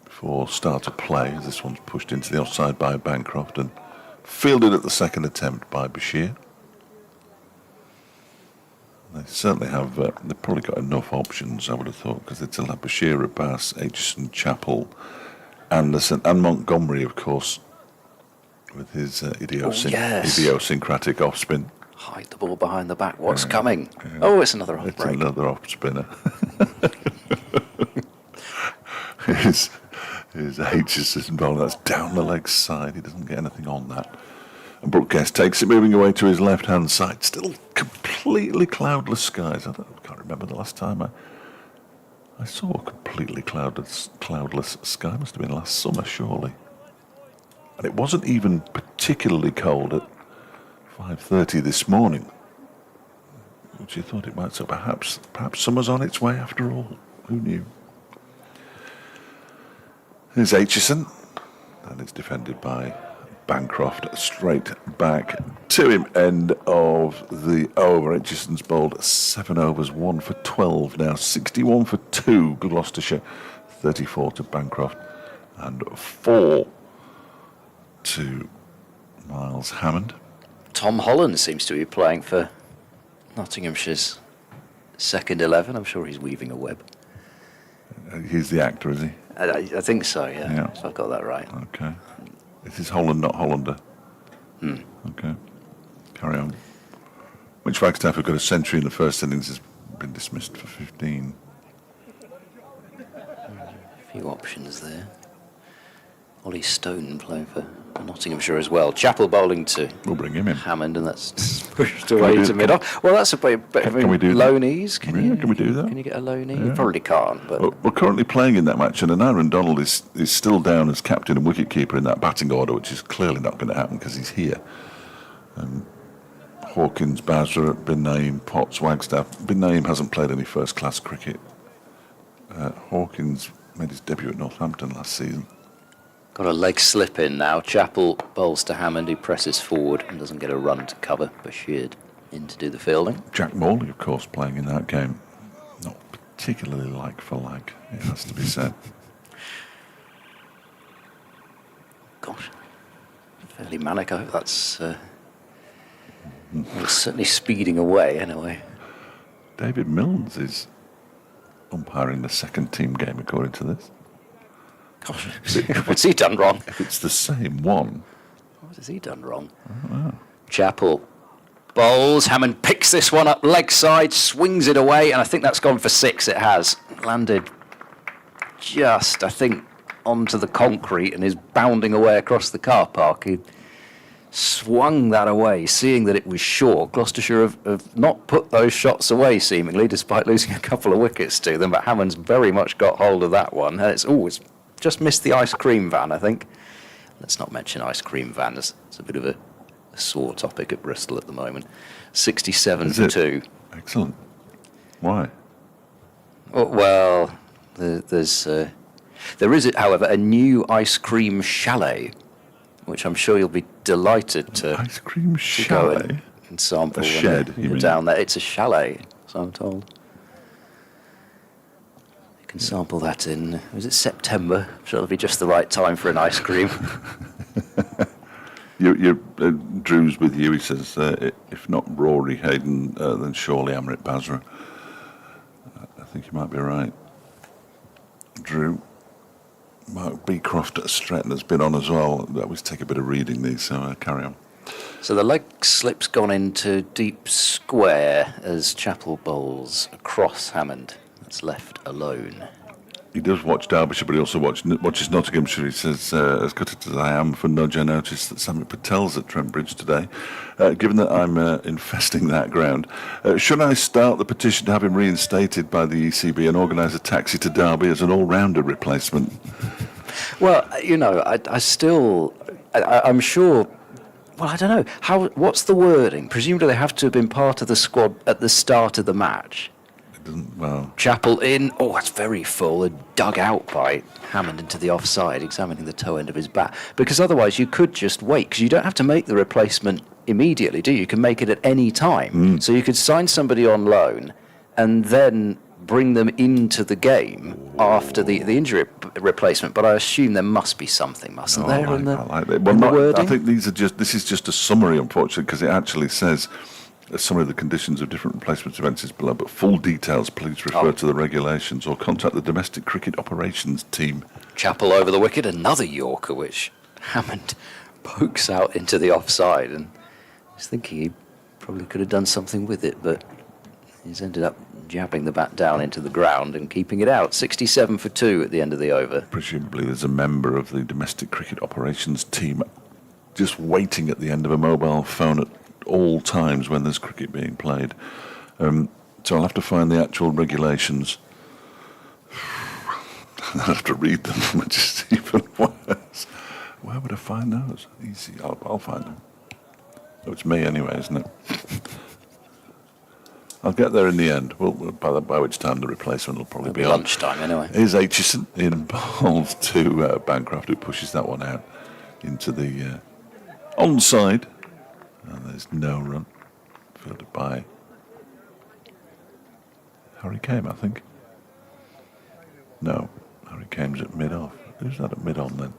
before start of play, as this one's pushed into the offside by Bancroft and fielded at the second attempt by Bashir. They certainly have, they've probably got enough options, I would have thought, because they still have Bashir, Abbas, Aitchison, Chappell, Anderson, and Montgomery, of course, with his idiosyncratic off spin. Hide the ball behind the back. What's coming? Yeah. Oh, it's another off It's break. another off spinner. His Aitchison ball, that's down the leg side. He doesn't get anything on that. And Brooke Guest takes it, moving away to his left-hand side. Still completely cloudless skies. I can't remember the last time I saw a completely cloudless sky. Must have been last summer, surely. And it wasn't even particularly cold at 5:30 this morning, which you thought it might. So perhaps summer's on its way after all. Who knew? Here's Aitchison, and it's defended by Bancroft. Straight back to him. End of the over. Aitchison's bowled 7 overs, 1 for 12 now. 61 for 2, Gloucestershire. 34 to Bancroft, and 4 to Miles Hammond. Tom Holland seems to be playing for Nottinghamshire's second 11. I'm sure he's weaving a web. He's the actor, is he? I think so, yeah. So I got that right. Okay. This is Holland, not Hollander. Okay. Carry on. Which Flagstaff have got a century in the first innings has been dismissed for 15. A few options there. Ollie Stone playing for Nottinghamshire as well. Chappell bowling to We'll bring him in. Hammond, and that's pushed away to mid-off. Well, that's a bit of a Can we do that? low knees. Can we do that? Can you get a low knee? You probably can't, but Well, we're currently playing in that match, and Aaron Donald is still down as captain and wicketkeeper in that batting order, which is clearly not going to happen because he's here. Hawkins, Basra, Bin Naeem, Potts, Wagstaff. Bin Naeem hasn't played any first-class cricket. Hawkins made his debut at Northampton last season. got a leg slip in now. Chappell bowls to Hammond, who presses forward and doesn't get a run to cover. Bashir in to do the fielding. Jack Morley, of course, playing in that game. Not particularly like for like, it has to be said. Gosh, fairly manic. I hope that's it's certainly speeding away anyway. David Milnes is umpiring the second team game, according to this. Gosh, what's he done wrong? If it's the same one. What has he done wrong? Chappell bowls. Hammond picks this one up leg side, swings it away, and I think that's gone for 6. It has landed just, I think, onto the concrete and is bounding away across the car park. He swung that away, seeing that it was short. Gloucestershire have not put those shots away, seemingly, despite losing a couple of wickets to them. But Hammond's very much got hold of that one. And it's just missed the ice cream van, I think. Let's not mention ice cream van. It's a bit of a sore topic at Bristol at the moment. 67 for 2. Excellent. Why? Well, there is, however, a new ice cream chalet, which I'm sure you'll be delighted to Ice cream to go chalet? and sample. A when shed, you you're mean? down there. It's a chalet, so I'm told. You can sample that in, was it September? I'm sure it'll be just the right time for an ice cream. Drew's with you, he says, if not Rory Hayden, then surely Amrit Basra. I think you might be right. Drew. Mark Beecroft at Stretton has been on as well. I always take a bit of reading these, so carry on. So the leg slip's gone into deep square as Chappell bowls across Hammond. That's left alone. He does watch Derbyshire, but he also watches Nottinghamshire. He says, as gutted as I am for Nudge, I noticed that Sammy Patel's at Trent Bridge today. Given that I'm infesting that ground, should I start the petition to have him reinstated by the ECB and organise a taxi to Derby as an all-rounder replacement? Well, you know, I'm sure. Well, I don't know. What's the wording? Presumably they have to have been part of the squad at the start of the match. Well, Chapel in. Oh, that's very full. And dug out by Hammond into the offside, examining the toe end of his bat. Because otherwise you could just wait, because you don't have to make the replacement immediately, do you? You can make it at any time. So you could sign somebody on loan and then bring them into the game after the injury replacement. But I assume there must be something, mustn't there? I like that. Well, I think this is just a summary, unfortunately, because it actually says a summary of the conditions of different replacement events is below, but full details, please refer to the regulations or contact the domestic cricket operations team. Chapel over the wicket, another Yorker, which Hammond pokes out into the offside, and I was thinking he probably could have done something with it, but he's ended up jabbing the bat down into the ground and keeping it out. 67 for 2 at the end of the over. Presumably there's a member of the domestic cricket operations team just waiting at the end of a mobile phone at all times when there's cricket being played. So I'll have to find the actual regulations. I'll have to read them, which is even worse. Where would I find those? Easy, I'll find them. Oh, it's me anyway, isn't it? I'll get there in the end. By which time the replacement will probably be on. Lunchtime anyway. Here's Aitchison in bowls to Bancroft, who pushes that one out into the onside. And there's no run. Fielded by Harry Kame, I think. No, Harry Kame's at mid-off. Who's that at mid-on then?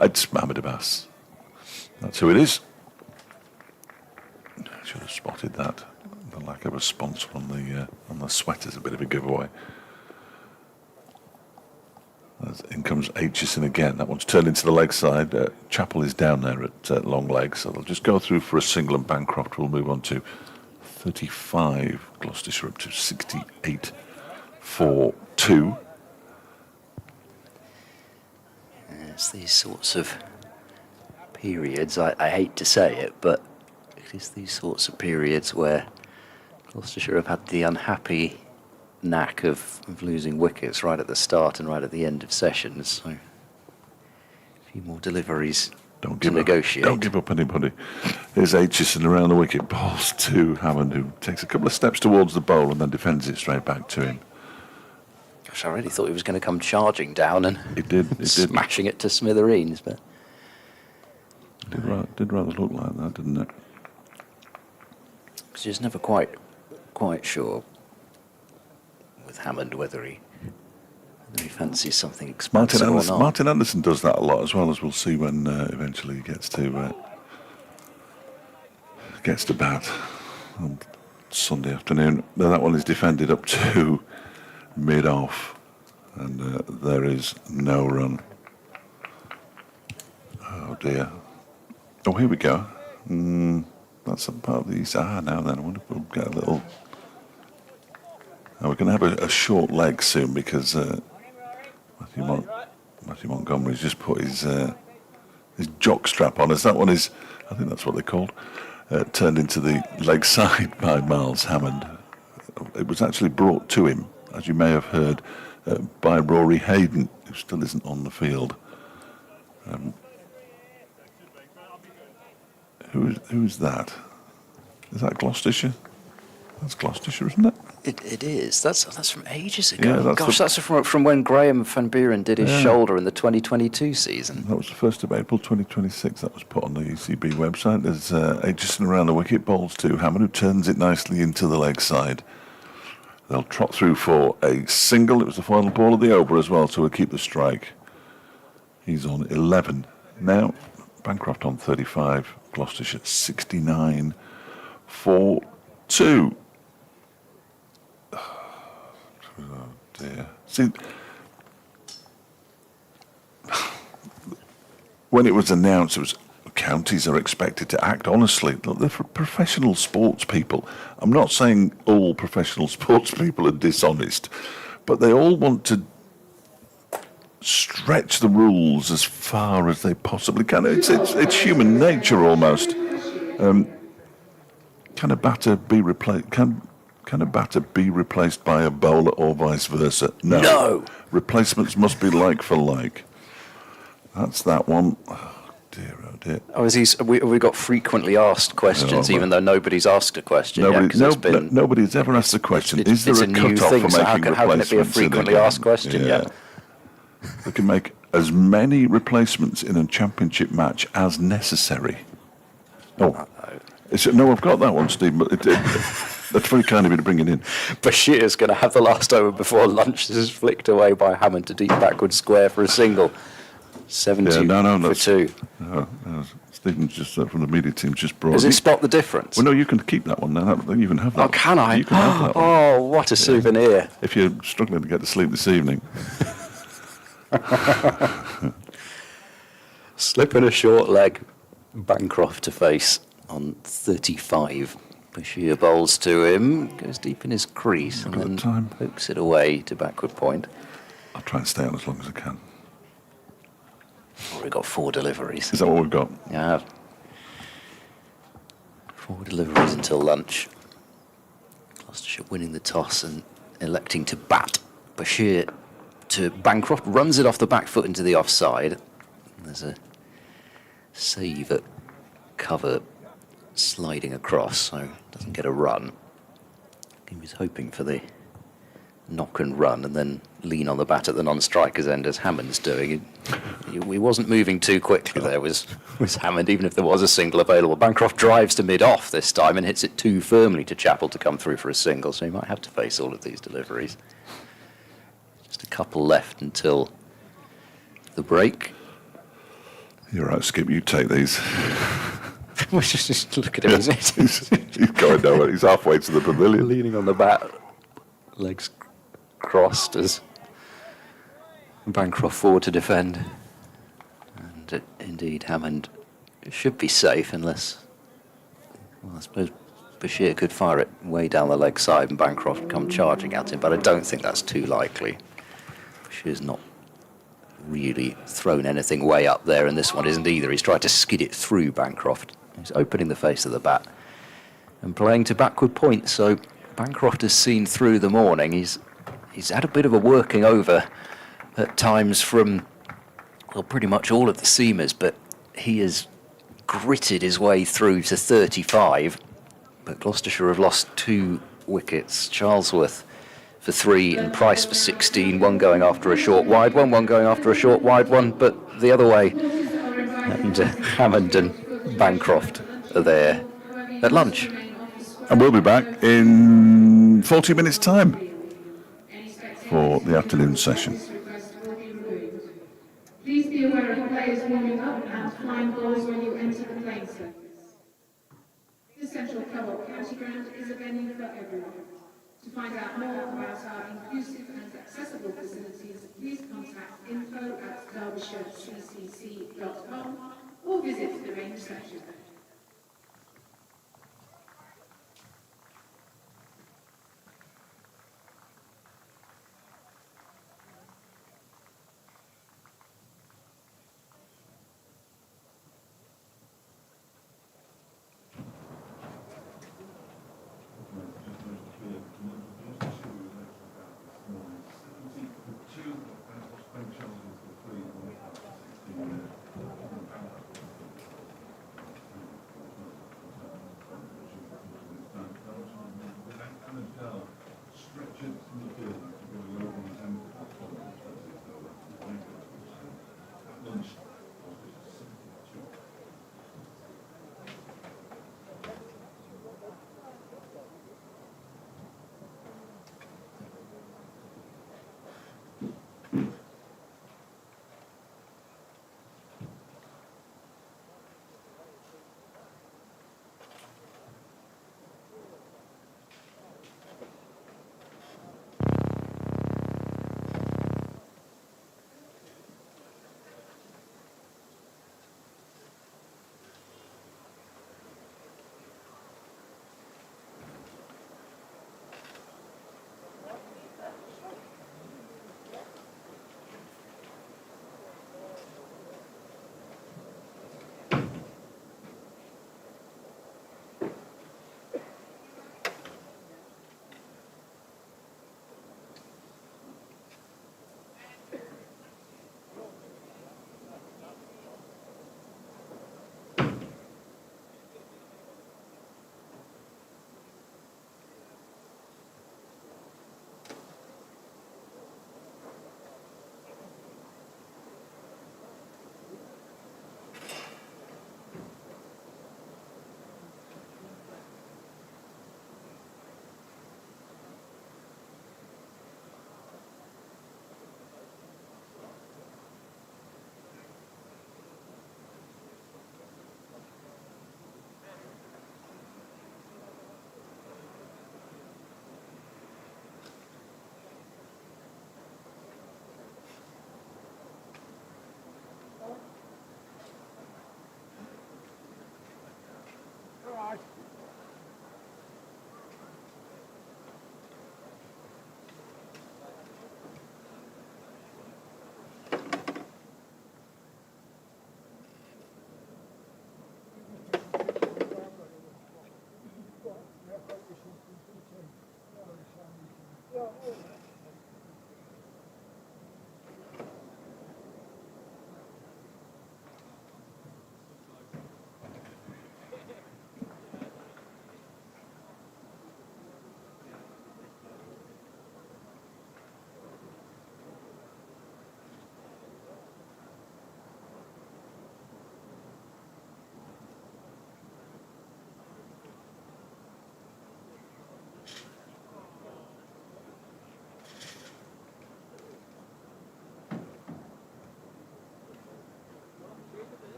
It's Mohamed Abbas. That's who it is. I should have spotted that. The lack of a sponsor on the sweater's a bit of a giveaway. In comes Aitchison again. That one's turned into the leg side. Chapel is down there at long leg, so they'll just go through for a single, and Bancroft will move on to 35. Gloucestershire up to 68 for 2. It's these sorts of periods, I hate to say it, but it is these sorts of periods where Gloucestershire have had the unhappy knack of losing wickets right at the start and right at the end of sessions. So a few more deliveries to negotiate. Don't give up anybody. Here's Aitchison around the wicket, balls to Hammond, who takes a couple of steps towards the bowl and then defends it straight back to him. Gosh, I really thought he was going to come charging down and smashing it to smithereens, but it did rather look like that, didn't it? Because you're just never quite sure with Hammond whether he fancies something expensive or not. Martin Anderson does that a lot, as well, as we'll see when eventually he gets to bat on Sunday afternoon. Now that one is defended up to mid-off, and there is no run. Oh dear. Oh, here we go. That's a part of the east. Now then, I wonder if we'll get a little. We're going to have a short leg soon, because Matthew Montgomery's just put his jock strap on us. That one is, I think that's what they're called, turned into the leg side by Miles Hammond. It was actually brought to him, as you may have heard, by Rory Hayden, who still isn't on the field. Who's that? Is that Gloucestershire? That's Gloucestershire, isn't it? It is. That's from ages ago. Yeah, that's from when Graham Van Buren did his shoulder in the 2022 season. That was the 1st of April 2026. That was put on the ECB website. There's Aitchison around the wicket, balls to Hammond, who turns it nicely into the leg side. They'll trot through for a single. It was the final ball of the over as well, so we'll keep the strike. He's on 11 now. Bancroft on 35. Gloucestershire 69 for 2. Oh dear. See, when it was announced, it was counties are expected to act honestly. Look, they're professional sports people. I'm not saying all professional sports people are dishonest, but they all want to stretch the rules as far as they possibly can. It's human nature almost. Can a batter be replaced? Can a batter be replaced by a bowler or vice versa? No. No. Replacements must be like for like. That's that one. Oh dear, oh dear. Oh, we got frequently asked questions, Oh, even though nobody's asked a question yet, 'cause it's been, nobody's ever asked the question. Is there it's a a new cut-off thing, for so making how can it be a replacements in frequently game? asked question? Yeah. They can make as many replacements in a championship match as necessary. Oh, no, I've got that one, Steve, but that's very kind of you to bring it in. Bashir's going to have the last over before lunch. This is flicked away by Hammond to deep backward square for a single. 70 for two. No, Stephen's just from the media team just brought. Does it spot the difference? Well, no, you can keep that one now. You can have that. Oh, can I? You can have that one. Oh, what a souvenir. If you're struggling to get to sleep this evening. Slipping a short leg, Bancroft to face on 35. Bashir bowls to him, goes deep in his crease, Look and at then the time. pokes it away to backward point. I'll try and stay on as long as I can. We've got 4 deliveries. Is that what we've got? Yeah. 4 deliveries until lunch. Gloucestershire winning the toss and electing to bat. Bashir to Bancroft, runs it off the back foot into the offside. There's a save at cover sliding across, so doesn't get a run. He was hoping for the knock and run and then lean on the bat at the non-striker's end as Hammond's doing. He wasn't moving too quickly there, was Hammond, even if there was a single available. Bancroft drives to mid-off this time and hits it too firmly to Chappell to come through for a single, so he might have to face all of these deliveries. Just a couple left until the break. You're right, Skip, you take these. Just look at him, He's going nowhere. He's halfway to the pavilion. leaning on the bat, legs crossed as Bancroft forward to defend. And indeed, Hammond should be safe unless, well, I suppose Bashir could fire it way down the leg side and Bancroft would come charging at him, but I don't think that's too likely. Bashir's not really thrown anything way up there, and this one isn't either. He's tried to skid it through Bancroft. He's opening the face of the bat and playing to backward point, so Bancroft has seen through the morning. He's had a bit of a working over at times from, well, pretty much all of the seamers, but he has gritted his way through to 35. But Gloucestershire have lost 2 wickets. Charlesworth for 3 and Price for 16, one going after a short wide one going after a short wide one, but the other way. And Hammond and Bancroft are there at lunch. And we'll be back in 40 minutes' time for the afternoon session. Please be aware of players warming up and flying balls when you enter the playing surface. The Central Co-op County Ground is a venue for everyone. To find out more about our inclusive and accessible facilities, please contact info@derbyshirecc.com or visit the range section.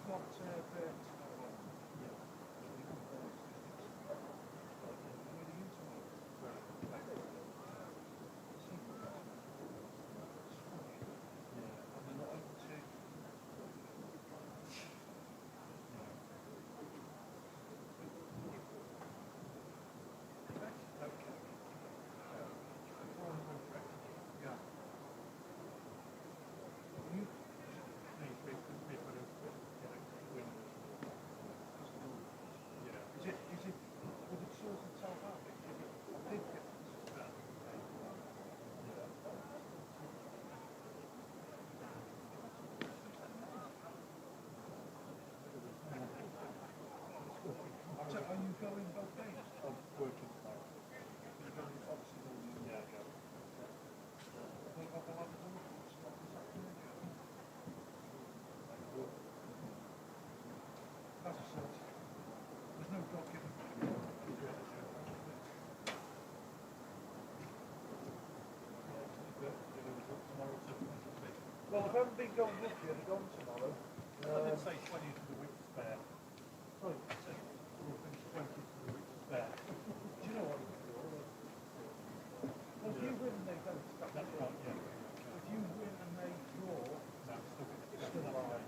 got Burns tomorrow. So are you going both days? I'm working tomorrow. You're going obviously going yeah. What about the last one? That's a sort. There's no document. Well, if I haven't been going this year, they're going tomorrow. I did say 20 to the week spare. Sorry, I said we'll finish 20 to the week spare. Do you know what? Well, if you win and they don't, that's right, yeah. If you win and they draw, that's still alive.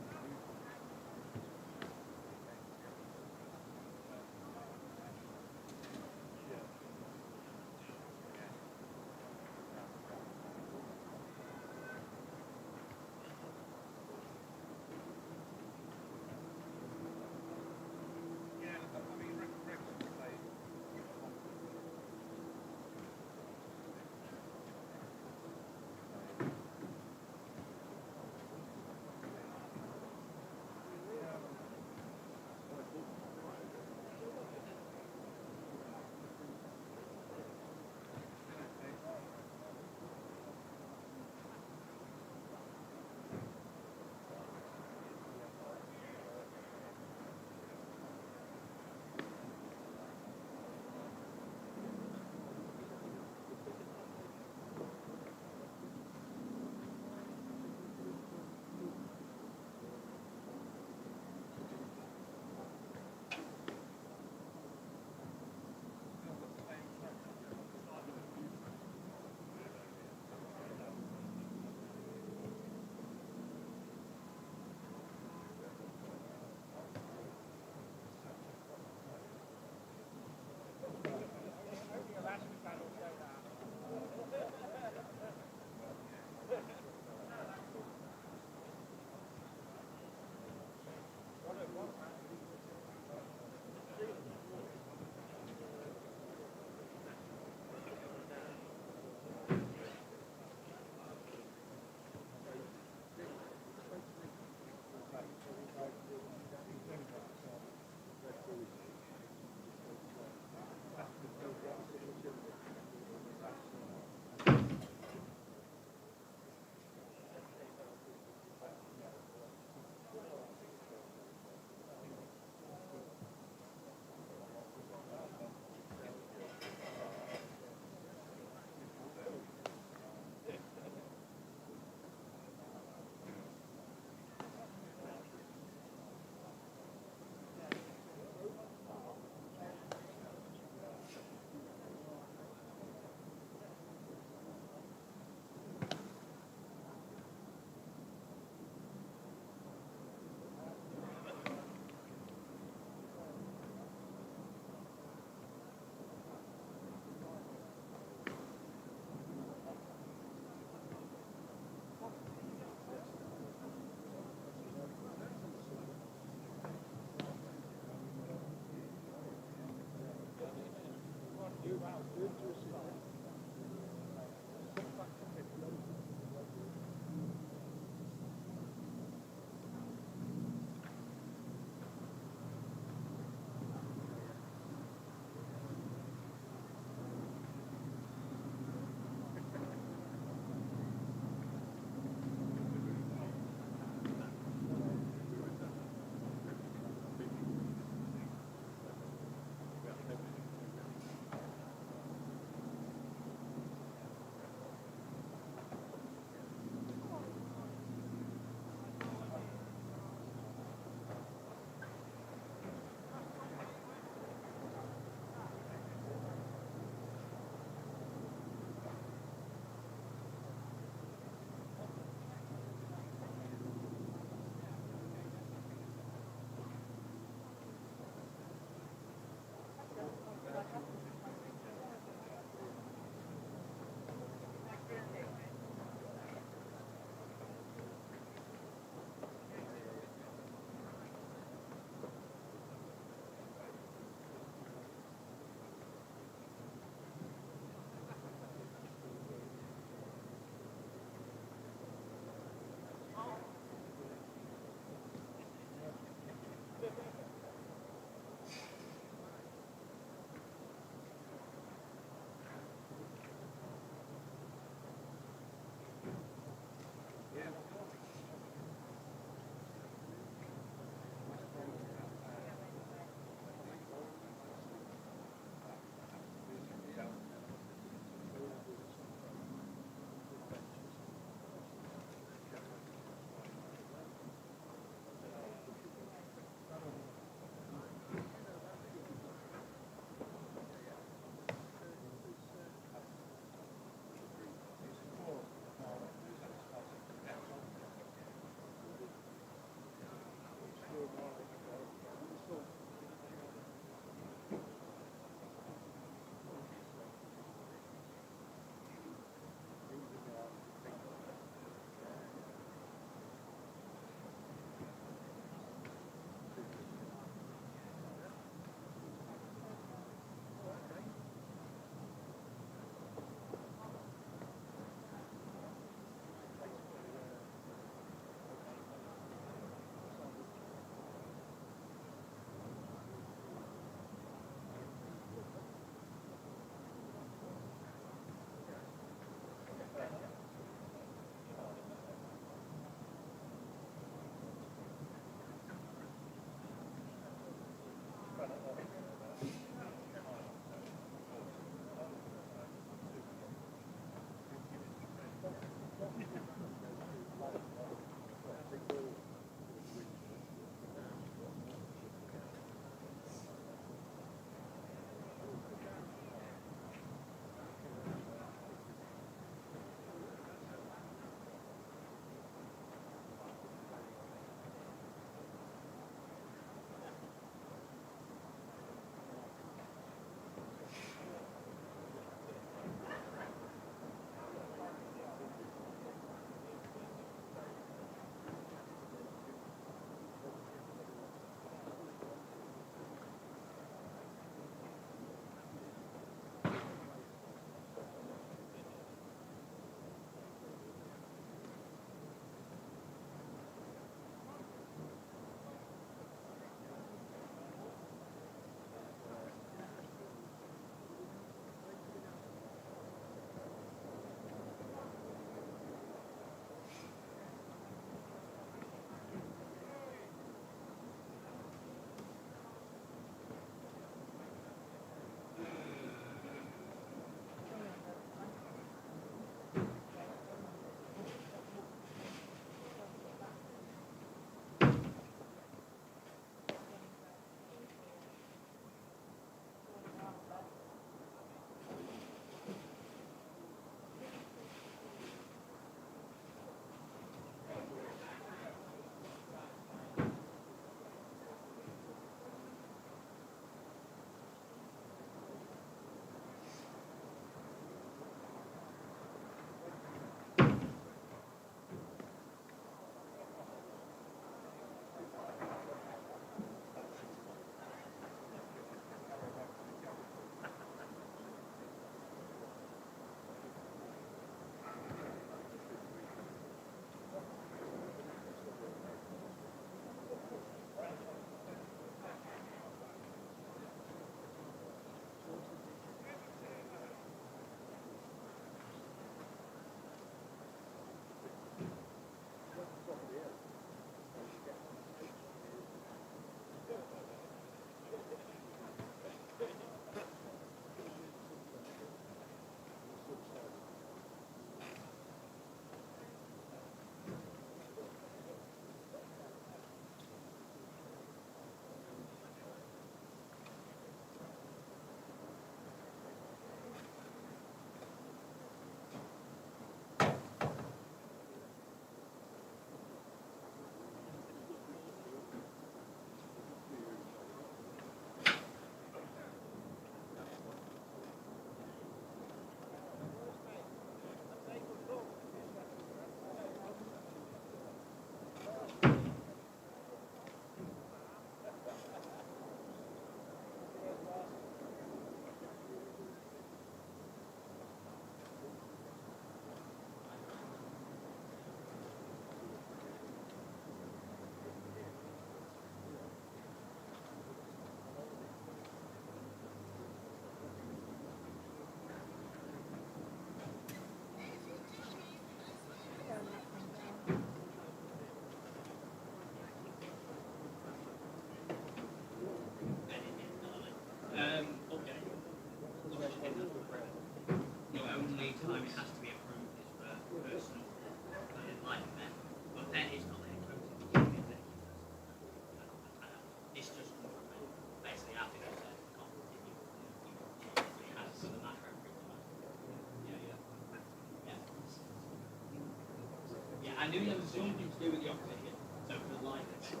I knew there was something to do with the opposition, so for the line of the two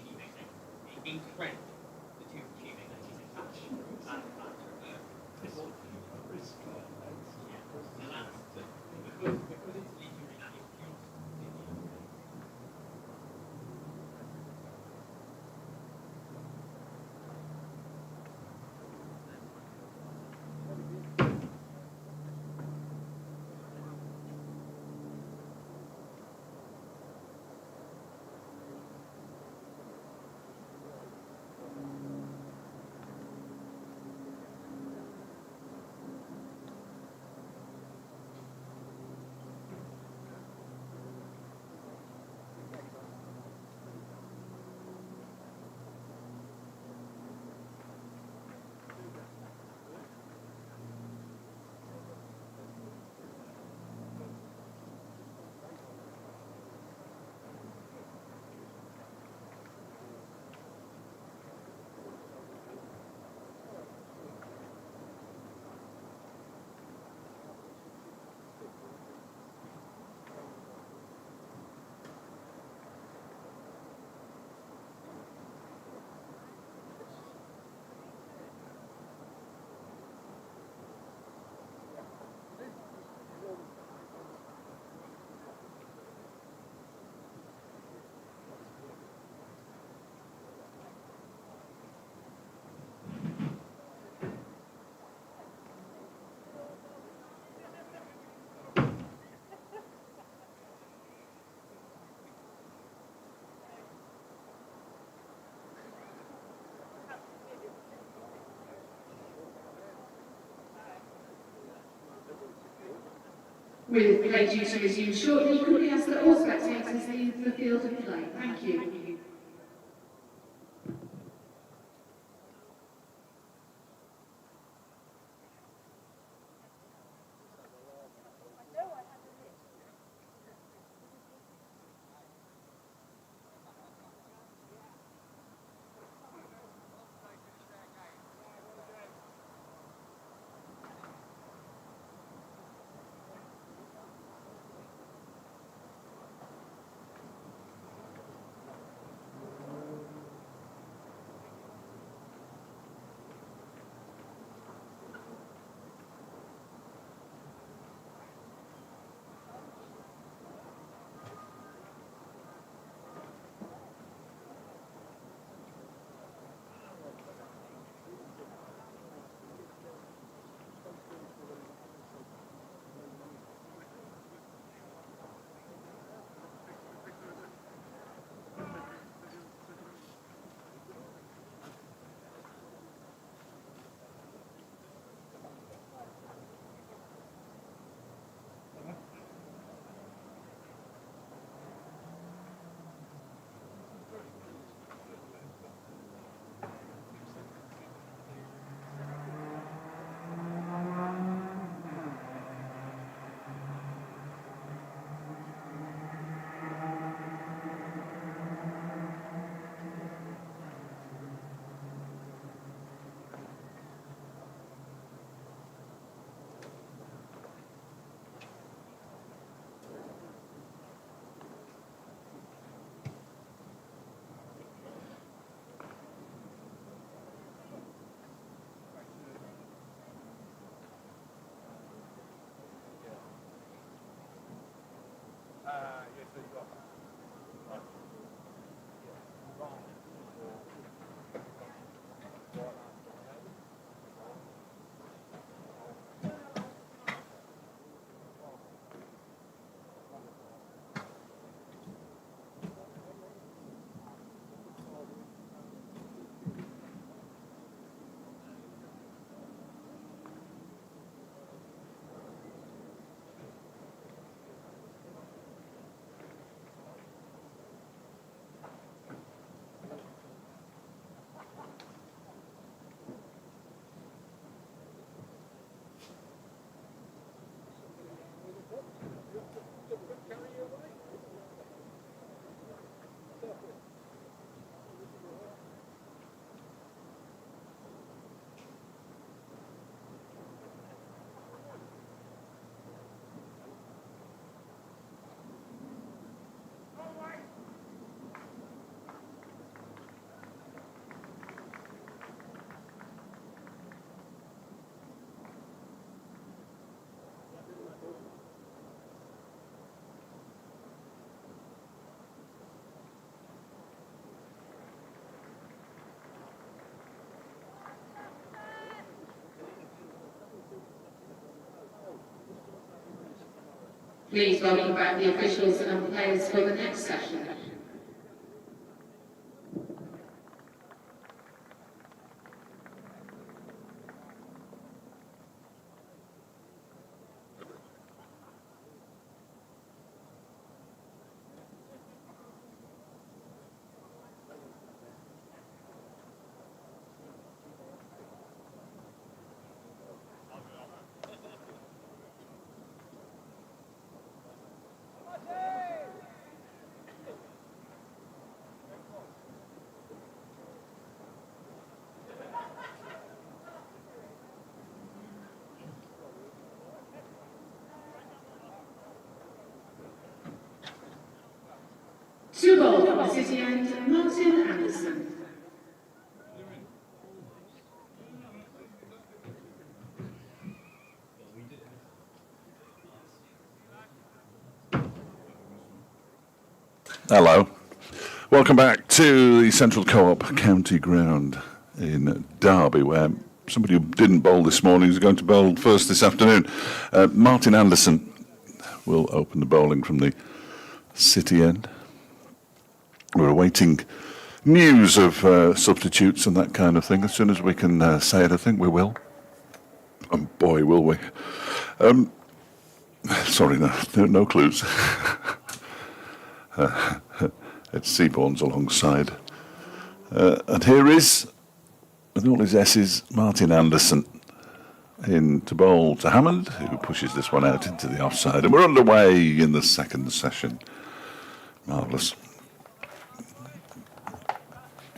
team exits, incredible, the two team exits attached and that's, because it's literally that, it's just, With play due to resume shortly, could we ask that all spectators leave the field of play? Thank you. Please welcome back the officials and players for the next session. Two ball from the City end, Martin Anderson. Hello. Welcome back to the Central Co-op County Ground in Derby, where somebody who didn't bowl this morning is going to bowl first this afternoon. Martin Anderson will open the bowling from the City end. We're awaiting news of substitutes and that kind of thing. As soon as we can say it, I think we will. And boy, will we. Sorry, no clues. It's Seaborn's alongside. And here is, with all his S's, Martin Anderson in to bowl to Hammond, who pushes this one out into the offside. And we're underway in the second session. Marvellous.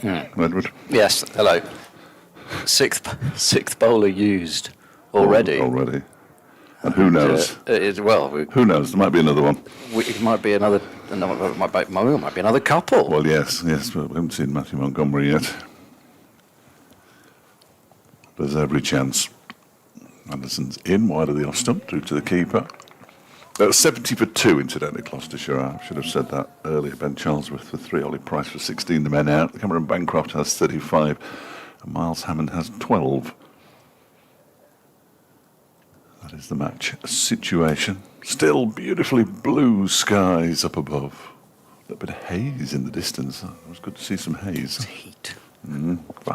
Edward? Yes, hello. Sixth bowler used already. Already. And who knows? Who knows? There might be another one. It might be another might be another couple. Well, yes, but we haven't seen Matthew Montgomery yet. There's every chance. Anderson's in, wide of the off stump, through to the keeper. 70 for 2, incidentally, Gloucestershire. I should have said that earlier. Ben Charlesworth for 3, Ollie Price for 16, the men out. Cameron Bancroft has 35, and Miles Hammond has 12. That is the match situation. Still beautifully blue skies up above. A little bit of haze in the distance. It was good to see some haze. Heat.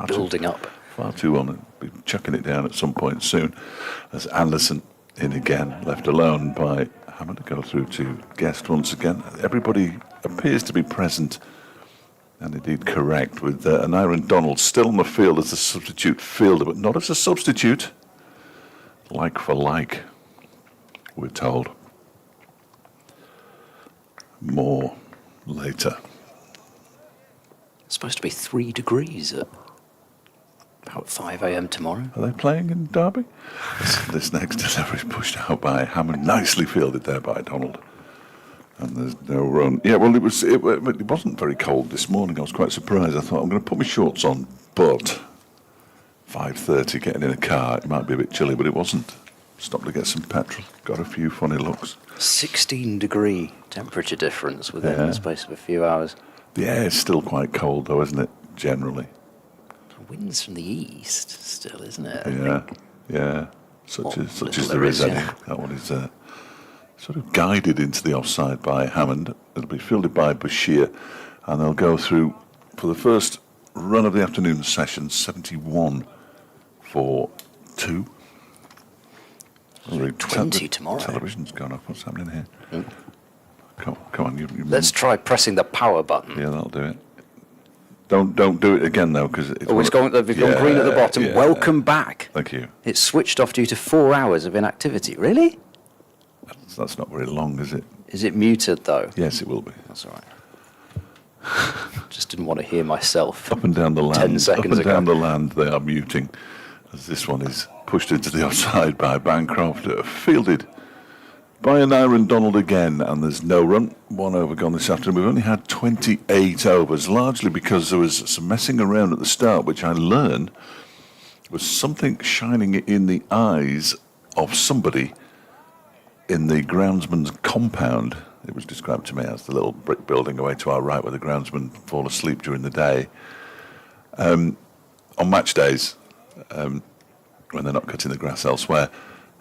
Building up. Far too on it. Be chucking it down at some point soon. As Anderson in again, left alone by Hammond to go through to Guest once again. Everybody appears to be present and indeed correct, with Aaron Donald still in the field as a substitute fielder, but not as a substitute. Like for like, we're told. More later. It's supposed to be 3 degrees at about 5 a.m. tomorrow. Are they playing in Derby? This next delivery is pushed out by Hammond, nicely fielded there by Donald. And there's no run. Yeah, well, it wasn't very cold this morning. I was quite surprised. I thought, I'm going to put my shorts on, but 5:30, getting in a car, it might be a bit chilly, but it wasn't. Stopped to get some petrol. Got a few funny looks. 16-degree temperature difference within the space of a few hours. The air is still quite cold, though, isn't it? Generally. The wind's from the east still, isn't it? Yeah. Such as there is any. That one is sort of guided into the offside by Hammond. It'll be fielded by Derbyshire, and they'll go through for the first run of the afternoon session, 71 for 2. 20 tomorrow. Television's gone off. What's happening here? Come on, you Let's try pressing the power button. Yeah, that'll do it. Don't do it again though, because they've gone green at the bottom. Yeah. Welcome back. Thank you. It's switched off due to 4 hours of inactivity. Really? That's not very long, is it? Is it muted though? Yes, it will be. That's all right. Just didn't want to hear myself. Up and down the land. 10 seconds ago. Down the land, they are muting. As this one is pushed into the offside by Bancroft, fielded by an Aaron Donald again, and there's no run. 1 over gone this afternoon. We've only had 28 overs, largely because there was some messing around at the start, which I learned was something shining in the eyes of somebody in the groundsman's compound. It was described to me as the little brick building away to our right where the groundsmen fall asleep during the day. On match days, when they're not cutting the grass elsewhere,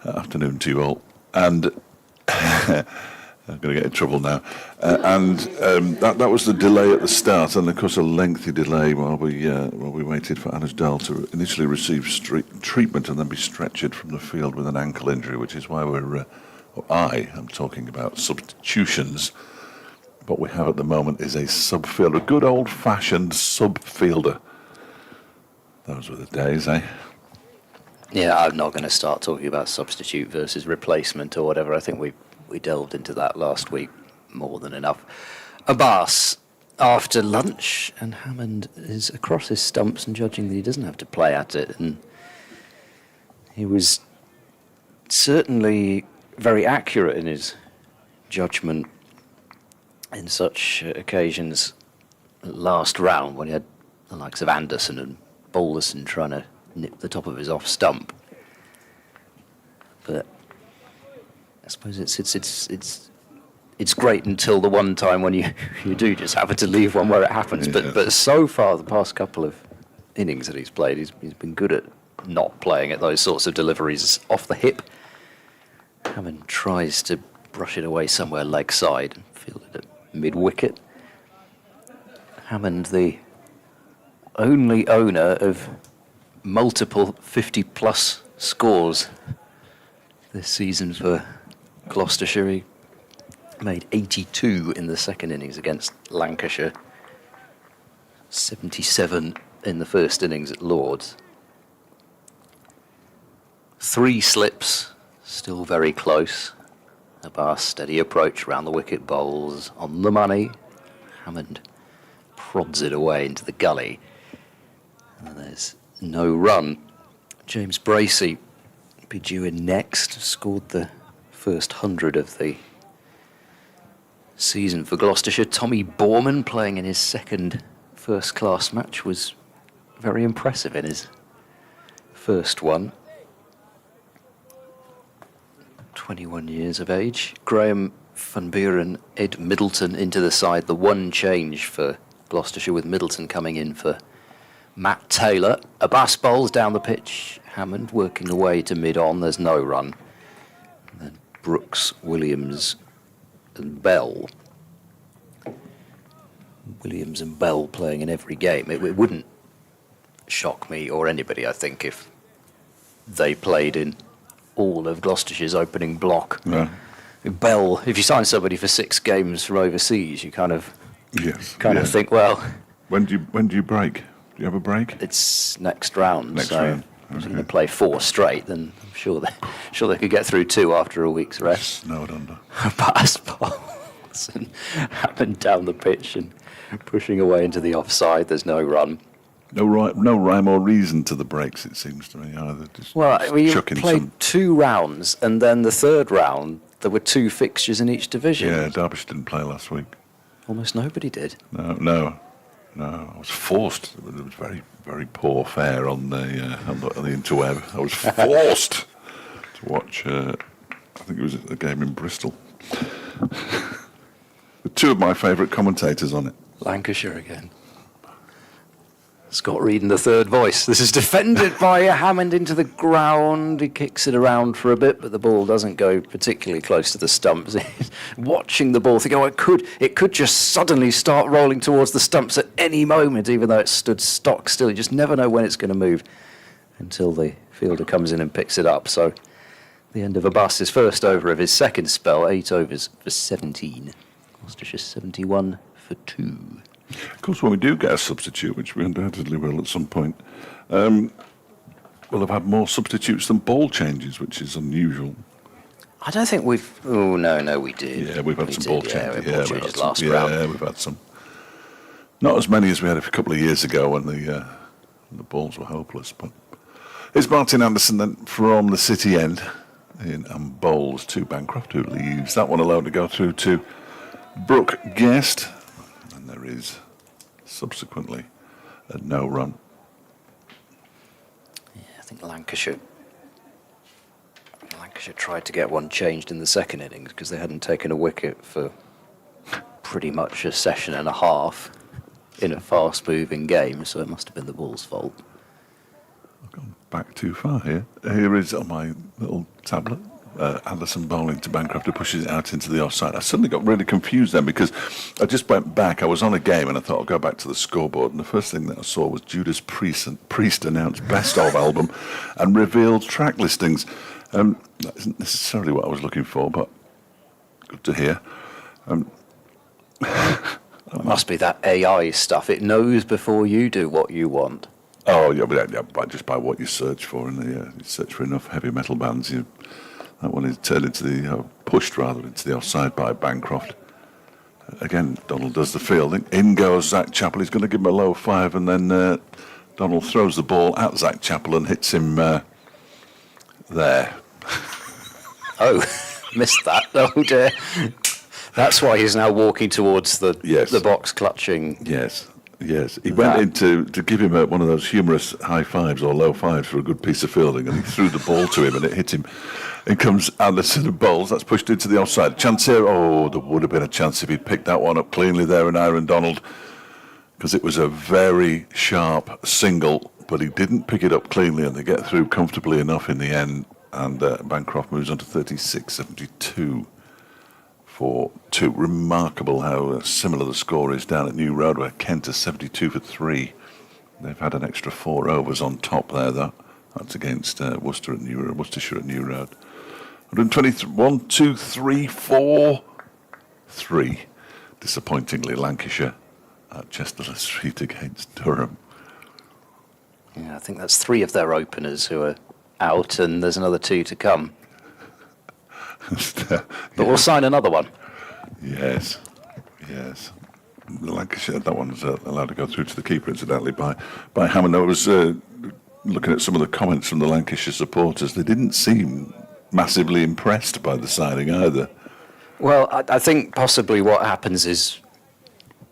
afternoon to all. And I'm going to get in trouble now. That was the delay at the start, and of course a lengthy delay while we waited for Anas Dal to initially receive treatment and then be stretchered from the field with an ankle injury, which is why I am talking about substitutions. What we have at the moment is a sub-fielder, a good old-fashioned sub-fielder. Those were the days, eh? Yeah, I'm not going to start talking about substitute versus replacement or whatever. I think we delved into that last week more than enough. Abbas after lunch, and Hammond is across his stumps and judging that he doesn't have to play at it. And he was certainly very accurate in his judgment in such occasions. Last round, when he had the likes of Anderson and Balderson trying to nip the top of his off stump. But I suppose it's great until the one time when you do just happen to leave one where it happens. Yeah. But so far, the past couple of innings that he's played, he's been good at not playing at those sorts of deliveries off the hip. Hammond tries to brush it away somewhere leg side and fielded it mid wicket. Hammond, the only owner of multiple 50-plus scores this season for Gloucestershire. He made 82 in the second innings against Lancashire, 77 in the first innings at Lord's. 3 slips, still very close. Abbas steady approach round the wicket, bowls on the money. Hammond prods it away into the gully. And there's no run. James Bracey be due in next, scored the first 100 of the season for Gloucestershire. Tommy Borman, playing in his second first-class match, was very impressive in his first one. 21 years of age. Graham Van Buren, Ed Middleton into the side. The one change for Gloucestershire, with Middleton coming in for Matt Taylor. Abbas bowls down the pitch. Hammond working away to mid-on. There's no run. And then Brooks, Williams and Bell. Williams and Bell playing in every game. It wouldn't shock me or anybody, I think, if they played in all of Gloucestershire's opening block. No. Bell, if you sign somebody for 6 games from overseas, you kind of think, well, When do you break? Do you have a break? it's next round. Next so round. if you're going to play 4 straight, then I'm sure they could get through 2 after a week's rest. Snowed under. Pass balls and Hammond down the pitch and pushing away into the offside. There's no run. No rhyme or reason to the breaks, it seems to me. Either just You chucking played some. 2 rounds, and then the third round, there were 2 fixtures in each division. Yeah, Derbyshire didn't play last week. Almost nobody did. No. I was forced. There was very, very poor fare on the interweb. I was forced to watch. I think it was a game in Bristol. With 2 of my favourite commentators on it. Lancashire again. Scott Reed in the third voice. This is defended by Hammond into the ground. He kicks it around for a bit, but the ball doesn't go particularly close to the stumps. He's watching the ball, thinking, oh, it could just suddenly start rolling towards the stumps at any moment, even though it stood stock still. You just never know when it's going to move until the fielder comes in and picks it up. So the end of Abbas's first over of his second spell, 8 overs for 17. Gloucestershire 71 for 2. Of course, when we do get a substitute, which we undoubtedly will at some point, we'll have had more substitutes than ball changes, which is unusual. I don't think we've... Oh, no, we did. Yeah, we've had some ball changes. Yeah, ball changes last round. Yeah, we've had some. Not as many as we had a couple of years ago when the balls were hopeless. But it's Martin Anderson then from the City End and bowls to Bancroft, who leaves that one alone to go through to Brooke Guest. And there is subsequently a no run. Yeah, I think Lancashire tried to get one changed in the second innings because they hadn't taken a wicket for pretty much a session and a half in a fast-moving game, so it must have been the ball's fault. I've gone back too far here. Here is on my little tablet, Anderson bowling to Bancroft, who pushes it out into the offside. I suddenly got really confused then because I just went back. I was on a game and I thought I'll go back to the scoreboard. And the first thing that I saw was Judas Priest announced Best Of album and revealed track listings. That isn't necessarily what I was looking for, but good to hear. It must be that AI stuff. It knows before you do what you want. Oh, yeah, just by what you search for. And you search for enough heavy metal bands, that one is turned into the, pushed rather, into the offside by Bancroft. Again, Donald does the fielding. In goes Zach Chappell. He's going to give him a low 5, and then Donald throws the ball at Zach Chappell and hits him there. Oh, missed that. Oh dear. That's why he's now walking towards the box, clutching. Yes. He went in to give him one of those humorous high fives or low fives for a good piece of fielding, and he threw the ball to him and it hit him. In comes Anderson and bowls. That's pushed into the offside. Chance here. Oh, there would have been a chance if he'd picked that one up cleanly there and Aaron Donald, because it was a very sharp single, but he didn't pick it up cleanly, and they get through comfortably enough in the end, and Bancroft moves on to 36-72. For 2. Remarkable how similar the score is down at New Road, where Kent are 72 for 3. They've had an extra 4 overs on top there, though. That's against Worcestershire at New Road. 123, 1, 2, 3, 4, 3. Disappointingly, Lancashire at Chester Street against Durham. Yeah, I think that's 3 of their openers who are out, and there's another 2 to come. But we'll sign another one. Yes. Lancashire, that one's allowed to go through to the keeper, incidentally, by Hammond. I was looking at some of the comments from the Lancashire supporters. They didn't seem massively impressed by the signing either. Well, I think possibly what happens is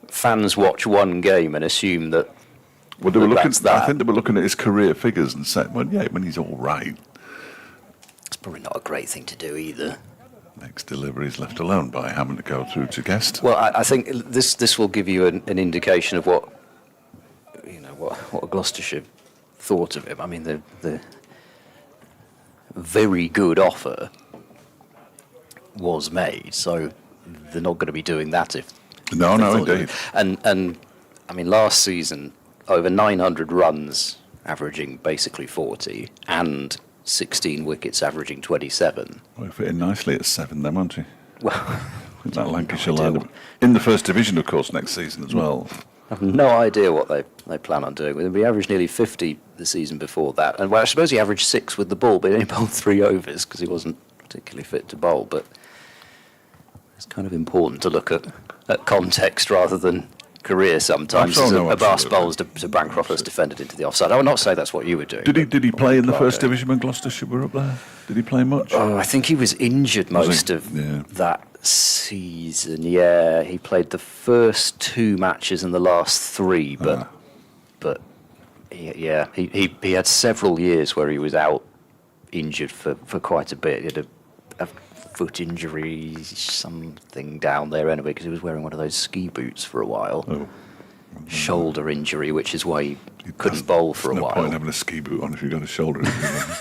fans watch one game and assume that. Well, they were looking. That's that. I think they were looking at his career figures and said, "Well, yeah, when he's all right." It's probably not a great thing to do either. Next delivery is left alone by Hammond to go through to Guest. Well, I think this will give you an indication of what Gloucestershire thought of him. I mean, the very good offer was made, so they're not going to be doing that if. No, indeed. And I mean, last season over 900 runs, averaging basically 40, and 16 wickets, averaging 27. Well, he fit in nicely at 7 then, won't he? Well, With that Lancashire lineup. In the first division, of course, next season as well. I have no idea what they plan on doing with him. He averaged nearly 50 the season before that. And well, I suppose he averaged 6 with the ball, but he only bowled 3 overs because he wasn't particularly fit to bowl. But it's kind of important to look at context rather than career sometimes. A Bass bowls to Bancroft has defended into the offside. I would not say that's what you were doing. Did he play in the first division when Gloucestershire were up there? Did he play much? Oh, I think he was injured most of that season. Yeah, he played the first 2 matches and the last 3, but he had several years where he was out injured for quite a bit. He had a foot injury, something down there anyway, because he was wearing one of those ski boots for a while. Oh. Shoulder injury, which is why he couldn't bowl for a while. No point having a ski boot on if you've got a shoulder injury.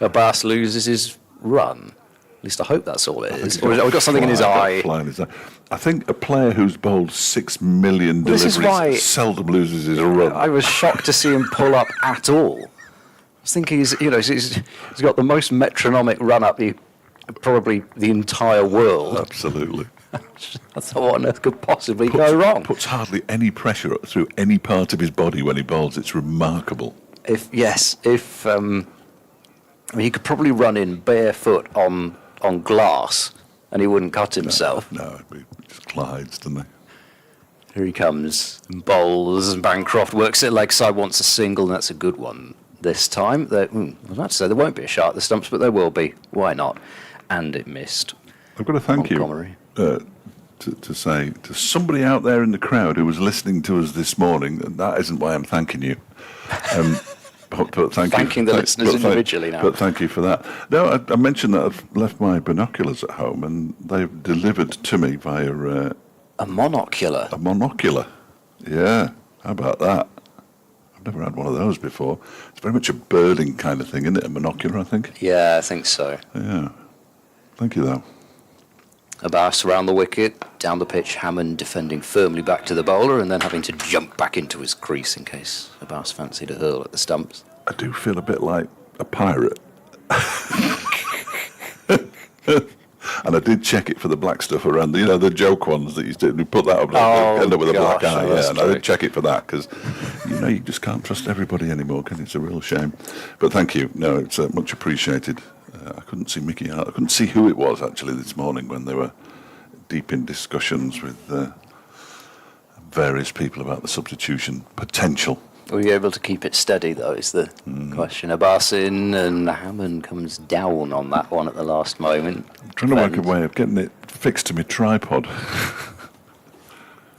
A Bass loses his run. At least I hope that's all it is. Or has he got something in his eye? I think a player who's bowled 6 million deliveries seldom loses his run. I was shocked to see him pull up at all. I was thinking he's got the most metronomic run up probably the entire world. Absolutely. I thought, what on earth could possibly go wrong? Puts hardly any pressure through any part of his body when he bowls. It's remarkable. I mean, he could probably run in barefoot on glass and he wouldn't cut himself. No, it'd be just Clydes, didn't he? Here he comes, bowls, and Bancroft works it leg side, wants a single, and that's a good one this time. I was about to say there won't be a shot at the stumps, but there will be. Why not? And it missed. I've got to thank you to say to somebody out there in the crowd who was listening to us this morning, and that isn't why I'm thanking you. But thanking the listeners individually now. But thank you for that. No, I mentioned that I've left my binoculars at home, and they've delivered to me via a monocular. A monocular, yeah. How about that? I've never had one of those before. It's very much a birding kind of thing, isn't it? A monocular, I think. Yeah, I think so. Yeah. Thank you, though. Abbas round the wicket, down the pitch, Hammond defending firmly back to the bowler and then having to jump back into his crease in case Abbas fancied a hurl at the stumps. I do feel a bit like a pirate. And I did check it for the black stuff around, the joke ones that you put that up, end up with a black gosh, eye. that's Yeah, and I did check it for that because, you just can't trust everybody anymore, can you? It's a real shame. But thank you. No, it's much appreciated. I couldn't see Mickey out. I couldn't see who it was actually this morning when they were deep in discussions with various people about the substitution potential. Were you able to keep it steady, though, is the question. Abbas in and Hammond comes down on that one at the last moment. I'm trying to work a way of getting it fixed to my tripod.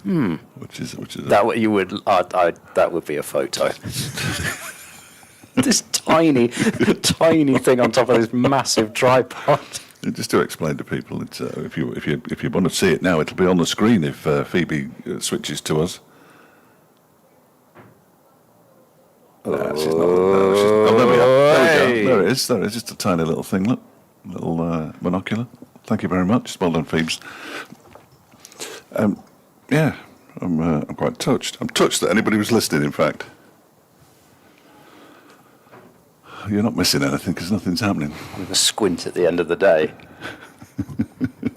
Which is That what you would that would be a photo. This tiny thing on top of this massive tripod. just to explain to people, it's if you want to see it now, it'll be on the screen if Phoebe switches to us. There we go. There it is. There it is. Just a tiny little thing. Look, little monocular. Thank you very much. Well done, Phoebes. Yeah, I'm quite touched. I'm touched that anybody was listening. In fact, you're not missing anything because nothing's happening. With a squint at the end of the day.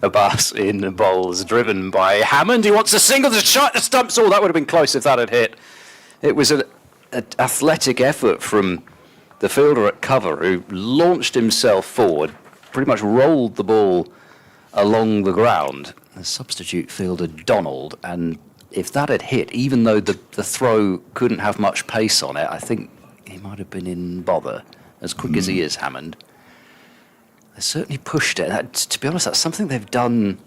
Abbas in the bowls, driven by Hammond. He wants a single to shot the stumps. Oh, that would have been close if that had hit. It was an athletic effort from the fielder at cover who launched himself forward, pretty much rolled the ball along the ground. The substitute fielder Donald, and if that had hit, even though the throw couldn't have much pace on it, I think he might have been in bother, as quick as he is, Hammond. They certainly pushed it. To be honest, that's something they've done.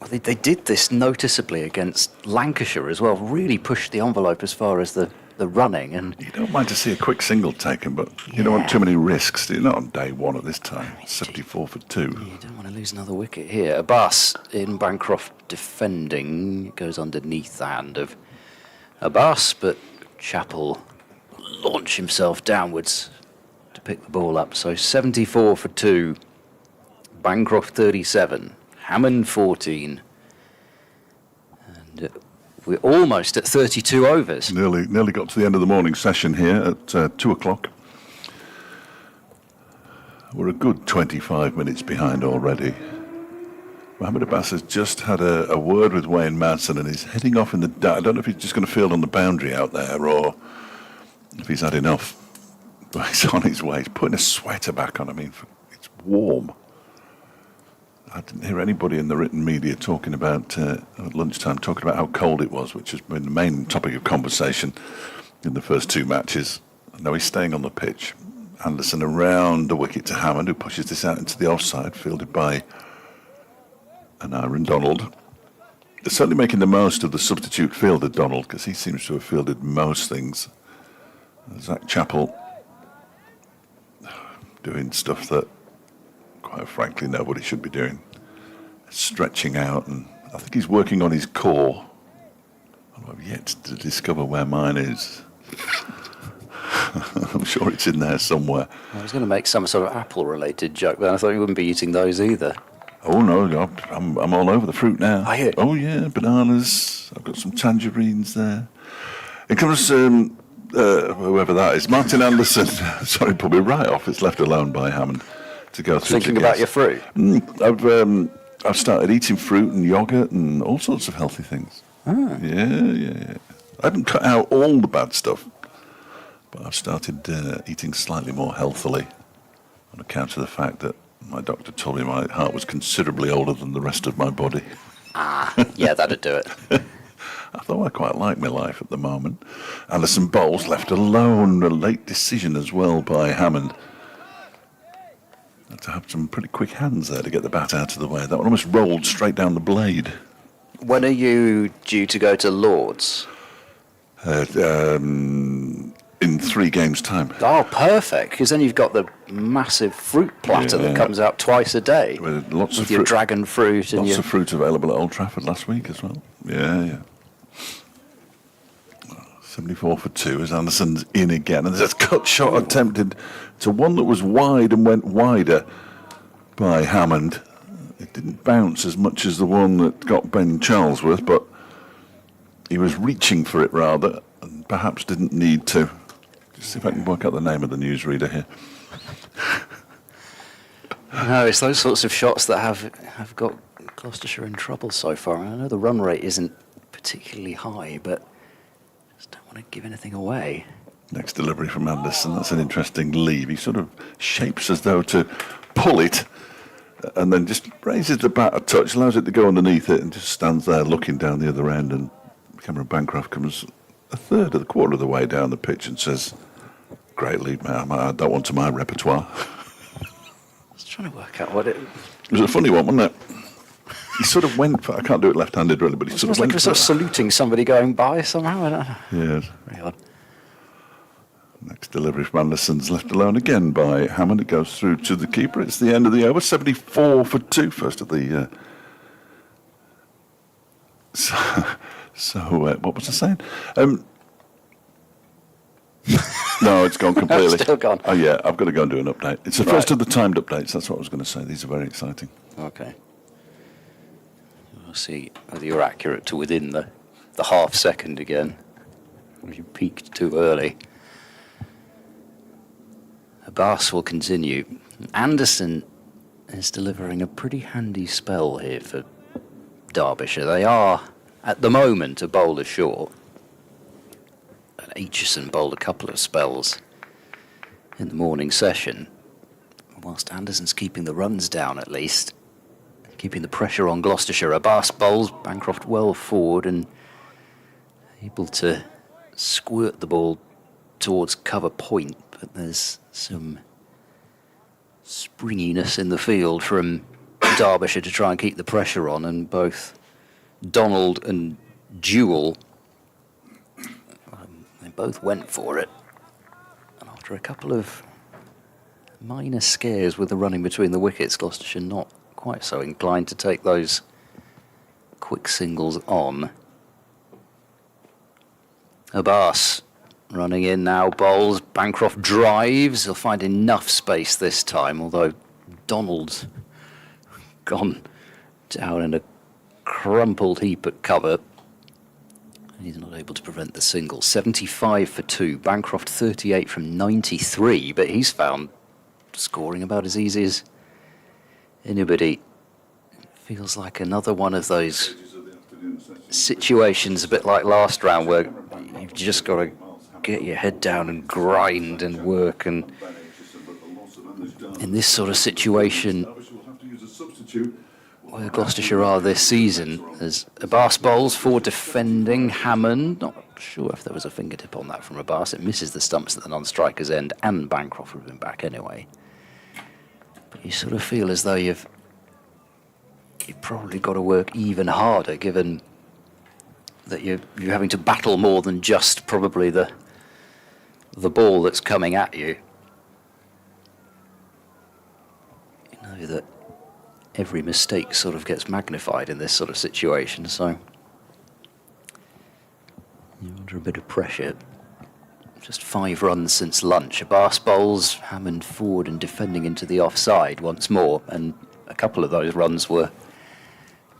Well, they did this noticeably against Lancashire as well, really pushed the envelope as far as the running. And you don't mind to see a quick single taken, but you don't want too many risks. You're not on day one at this time. 74 for 2. You don't want to lose another wicket here. Abbas in Bancroft defending, goes underneath the hand of Abbas, but Chappell launched himself downwards to pick the ball up. So 74 for 2, Bancroft 37. Hammond 14, and we're almost at 32 overs. Nearly got to the end of the morning session here at 2 o'clock. We're a good 25 minutes behind already. Mohammed Abbas has just had a word with Wayne Madsen and he's heading off in the... I don't know if he's just going to field on the boundary out there or if he's had enough. But he's on his way. He's putting a sweater back on. I mean, it's warm. I didn't hear anybody in the written media talking about, at lunchtime, talking about how cold it was, which has been the main topic of conversation in the first 2 matches. Now he's staying on the pitch. Anderson around the wicket to Hammond, who pushes this out into the offside, fielded by an Aaron Donald. They're certainly making the most of the substitute fielder, Donald, because he seems to have fielded most things. Zach Chappell doing stuff that, quite frankly, nobody should be doing. Stretching out, and I think he's working on his core. I've yet to discover where mine is. I'm sure it's in there somewhere. I was going to make some sort of apple-related joke, but I thought you wouldn't be eating those either. Oh no, I'm all over the fruit now. Are you? Oh yeah, bananas. I've got some tangerines there. It comes whoever that is, Martin Anderson. Sorry, put me right off. It's left alone by Hammond to go through. Thinking about your fruit? I've started eating fruit and yogurt and all sorts of healthy things. Ah. Yeah. I haven't cut out all the bad stuff, but I've started eating slightly more healthily on account of the fact that my doctor told me my heart was considerably older than the rest of my body. Yeah, that'd do it. Although I quite like my life at the moment. Anderson bowls left alone, a late decision as well by Hammond. Had to have some pretty quick hands there to get the bat out of the way. That one almost rolled straight down the blade. When are you due to go to Lord's? In 3 games' time. Oh, perfect, because then you've got the massive fruit platter that comes out twice a day. With lots of your fruit, dragon fruit and lots of fruit available at Old Trafford last week as well. Yeah. 74 for 2 as Anderson's in again. And there's a cut shot attempted to one that was wide and went wider. by Hammond. It didn't bounce as much as the one that got Ben Charlesworth, but he was reaching for it rather, and perhaps didn't need to. Just see if I can work out the name of the newsreader here. No, it's those sorts of shots that have got Gloucestershire in trouble so far. I know the run rate isn't particularly high, but just don't want to give anything away. Next delivery from Anderson. That's an interesting leave. He sort of shapes as though to pull it, and then just raises the bat a touch, allows it to go underneath it, and just stands there looking down the other end. And Cameron Bancroft comes a quarter of the way down the pitch and says, "Great lead, mate. I might add that one to my repertoire." I was trying to work out what it... It was a funny one, wasn't it? He sort of went for, I can't do it left-handed really, but he sort of went like he was sort of saluting somebody going by somehow. I don't know. Yes. Very odd. Next delivery from Anderson's left alone again by Hammond. It goes through to the keeper. It's the end of the over. 74 for 2. First of the... what was I saying? No, it's gone completely. Still gone. Oh, yeah, I've got to go and do an update. It's the first of the timed updates. That's what I was going to say. These are very exciting. Okay. We'll see whether you're accurate to within the half second again. You peaked too early. Abbas will continue. Anderson is delivering a pretty handy spell here for Derbyshire. They are, at the moment, a bowler short. And Aitchison bowled a couple of spells in the morning session, whilst Anderson's keeping the runs down at least, keeping the pressure on Gloucestershire. Abbas bowls Bancroft well forward and able to squirt the ball towards cover point, but there's some springiness in the field from Derbyshire to try and keep the pressure on, and both Donald and Jewell, they both went for it. And after a couple of minor scares with the running between the wickets, Gloucestershire not quite so inclined to take those quick singles on. Abbas running in now, bowls. Bancroft drives. He'll find enough space this time, although Donald's gone down in a crumpled heap at cover. He's not able to prevent the single. 75 for 2. Bancroft 38 from 93, but he's found scoring about as easy as anybody. Feels like another one of those situations, a bit like last round, where you've just got to get your head down and grind and work. And in this sort of situation, where Gloucestershire are this season, as Abbas bowls for defending Hammond. Not sure if there was a fingertip on that from Abbas. It misses the stumps at the non-striker's end, and Bancroft would have been back anyway. But you sort of feel as though you've probably got to work even harder, given that you're having to battle more than just probably the ball that's coming at you. You know that every mistake sort of gets magnified in this sort of situation, so you're under a bit of pressure. Just 5 runs since lunch. Abbas bowls, Hammond forward and defending into the offside once more, and a couple of those runs were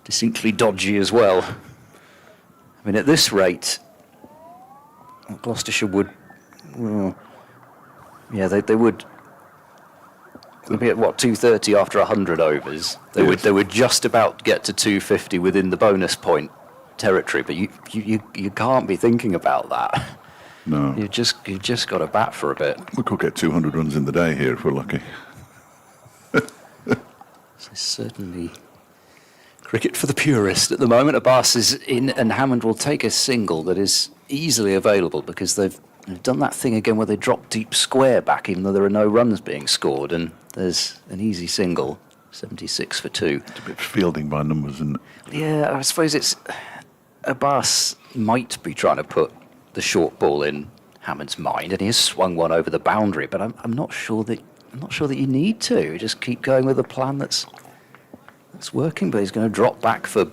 distinctly dodgy as well. I mean, at this rate, Gloucestershire would, they would. They'll be at what, 230 after 100 overs. They would just about get to 250 within the bonus point territory, but you can't be thinking about that. No. You've just got to bat for a bit. We could get 200 runs in the day here if we're lucky. So certainly cricket for the purist at the moment. Abbas is in, and Hammond will take a single that is easily available, because they've done that thing again where they drop deep square back even though there are no runs being scored, and there's an easy single. 76 for 2. It's a bit fielding by numbers, isn't it? Yeah, I suppose it's Abbas might be trying to put the short ball in Hammond's mind, and he has swung one over the boundary, but I'm not sure that you need to. Just keep going with a plan that's working, but he's going to drop back for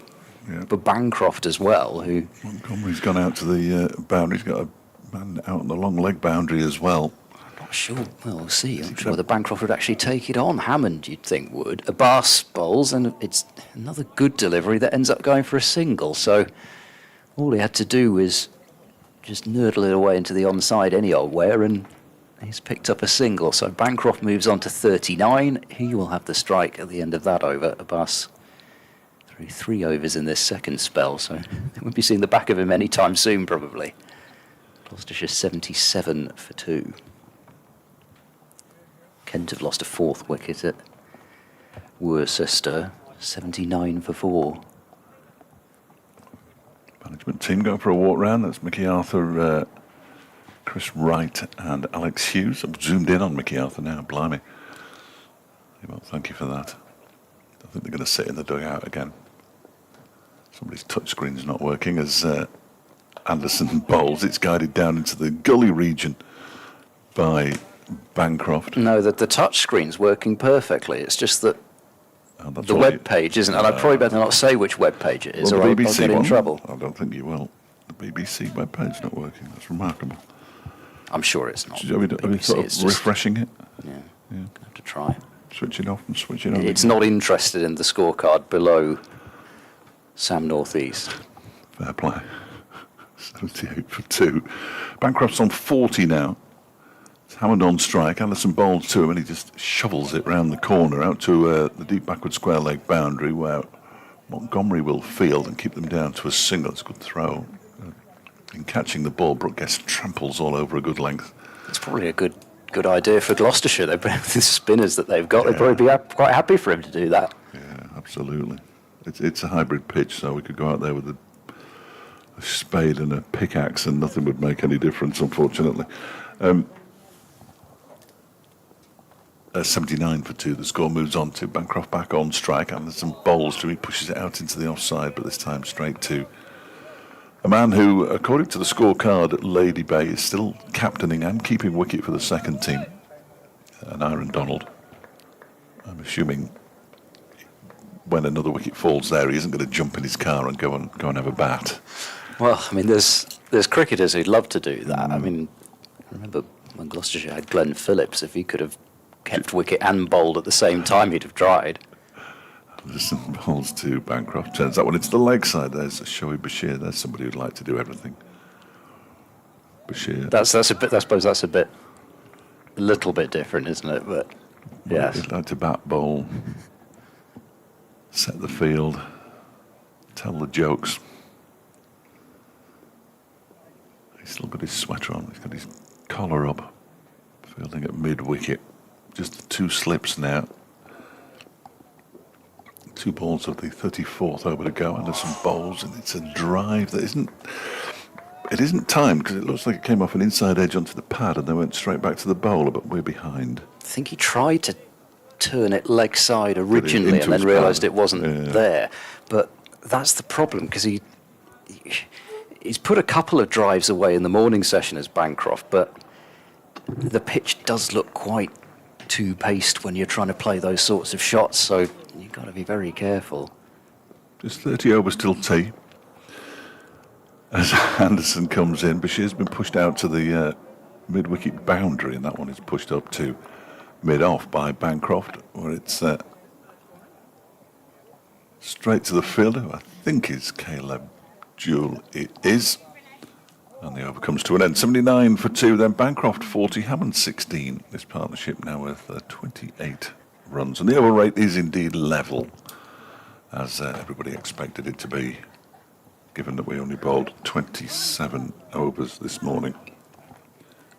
Bancroft as well, who Montgomery's gone out to the boundary. He's got a man out on the long leg boundary as well. I'm not Sure, well, we'll see. I'm sure whether Bancroft would actually take it on. Hammond, you'd think, would. Abbas bowls, and it's another good delivery that ends up going for a single. So all he had to do was just nurdle it away into the onside any old where, and he's picked up a single. So Bancroft moves on to 39. He will have the strike at the end of that over. Abbas threw 3 overs in this second spell, so they won't be seeing the back of him anytime soon, probably. Gloucestershire 77 for 2. Kent have lost a 4th wicket at Worcester, 79 for 4. Management team going for a walk round. That's Mickey Arthur, Chris Wright and Alex Hughes. I've zoomed in on Mickey Arthur now, blimey. Well, thank you for that. I think they're going to sit in the dugout again. Somebody's touchscreen's not working as Anderson bowls. It's guided down into the gully region by Bancroft. No, that the touch screen's working perfectly. It's just that the web page isn't, and I'd probably better not say which web page it is, Well, or I'll BBC get in one? trouble. I don't think you will. The BBC web page not working. That's remarkable. I'm sure it's not. Have you BBC, thought it's of just- refreshing it? Yeah, I have to try. Switch it off and switch it on. It's not interested in the scorecard below Sam North East. Fair play. 78 for 2. Bancroft's on 40 now. It's Hammond on strike. Anderson bowls to him and he just shovels it round the corner out to the deep backward square leg boundary where Montgomery will field and keep them down to a single. It's a good throw. In catching the ball, Brooke Guest tramples all over a good length. It's probably a good idea for Gloucestershire. They've been the spinners that they've got. They'd probably be quite happy for him to do that. Yeah, absolutely. It's a hybrid pitch, so we could go out there with a spade and a pickaxe and nothing would make any difference, unfortunately. 79 for 2. The score moves on to Bancroft back on strike. Anderson bowls to him. He pushes it out into the offside, but this time straight to a man who, according to the scorecard at Lady Bay, is still captaining and keeping wicket for the second team, and Aaron Donald. I'm assuming when another wicket falls there, he isn't going to jump in his car and go and have a bat. Well, I mean, there's cricketers who'd love to do that. I mean, I remember when Gloucestershire had Glenn Phillips. If he could have kept wicket and bowled at the same time, he'd have tried. Anderson bowls to Bancroft, turns that one into the leg side. There's Shoaib Bashir. There's somebody who'd like to do everything. Bashir. That's a bit. I suppose that's a little bit different, isn't it? But yes, He'd like to bat, bowl, set the field, tell the jokes. He's still got his sweater on. He's got his collar up, fielding at mid-wicket. Just 2 slips now. 2 balls of the 34th over to go. Anderson bowls, and it's a drive that isn't timed because it looks like it came off an inside edge onto the pad and then went straight back to the bowler, but we're behind. I think he tried to turn it leg side originally into and then his realised pad. it wasn't there. But that's the problem because he's put a couple of drives away in the morning session as Bancroft, but the pitch does look quite too paced when you're trying to play those sorts of shots, so you've got to be very careful. Just 30 overs till tea. As Anderson comes in, Bashir's been pushed out to the mid-wicket boundary, and that one is pushed up to mid-off by Bancroft, where it's straight to the fielder, who I think is Caleb Jewell. It is. And the over comes to an end. 79 for 2, then Bancroft 40, Hammond 16. This partnership now with 28 runs. And the over rate is indeed level, as everybody expected it to be, given that we only bowled 27 overs this morning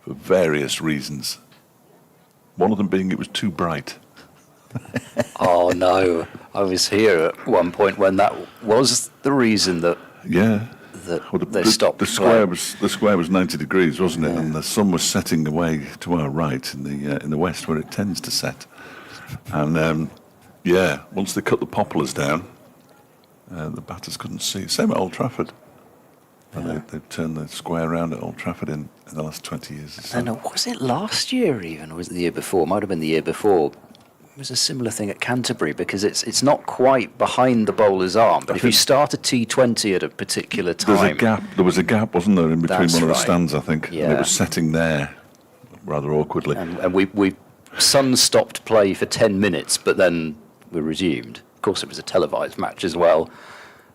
for various reasons. One of them being it was too bright. Oh no, I was here at one point when that was the reason that Yeah. they stopped The square was 90 degrees, wasn't it? And the sun was setting away to our right in the west, where it tends to set. And once they cut the poplars down, the batters couldn't see. Same at Old Trafford. And they've turned the square around at Old Trafford in the last 20 years. Or so. And was it last year even, or was it the year before? Might have been the year before. It was a similar thing at Canterbury because it's not quite behind the bowler's arm, but if you start a T20 at a particular time... There was a gap, wasn't there, in between That's one of the right. stands, I think. Yeah. And it was setting there. rather awkwardly. And we Sun stopped play for 10 minutes, but then we resumed. Of course, it was a televised match as well.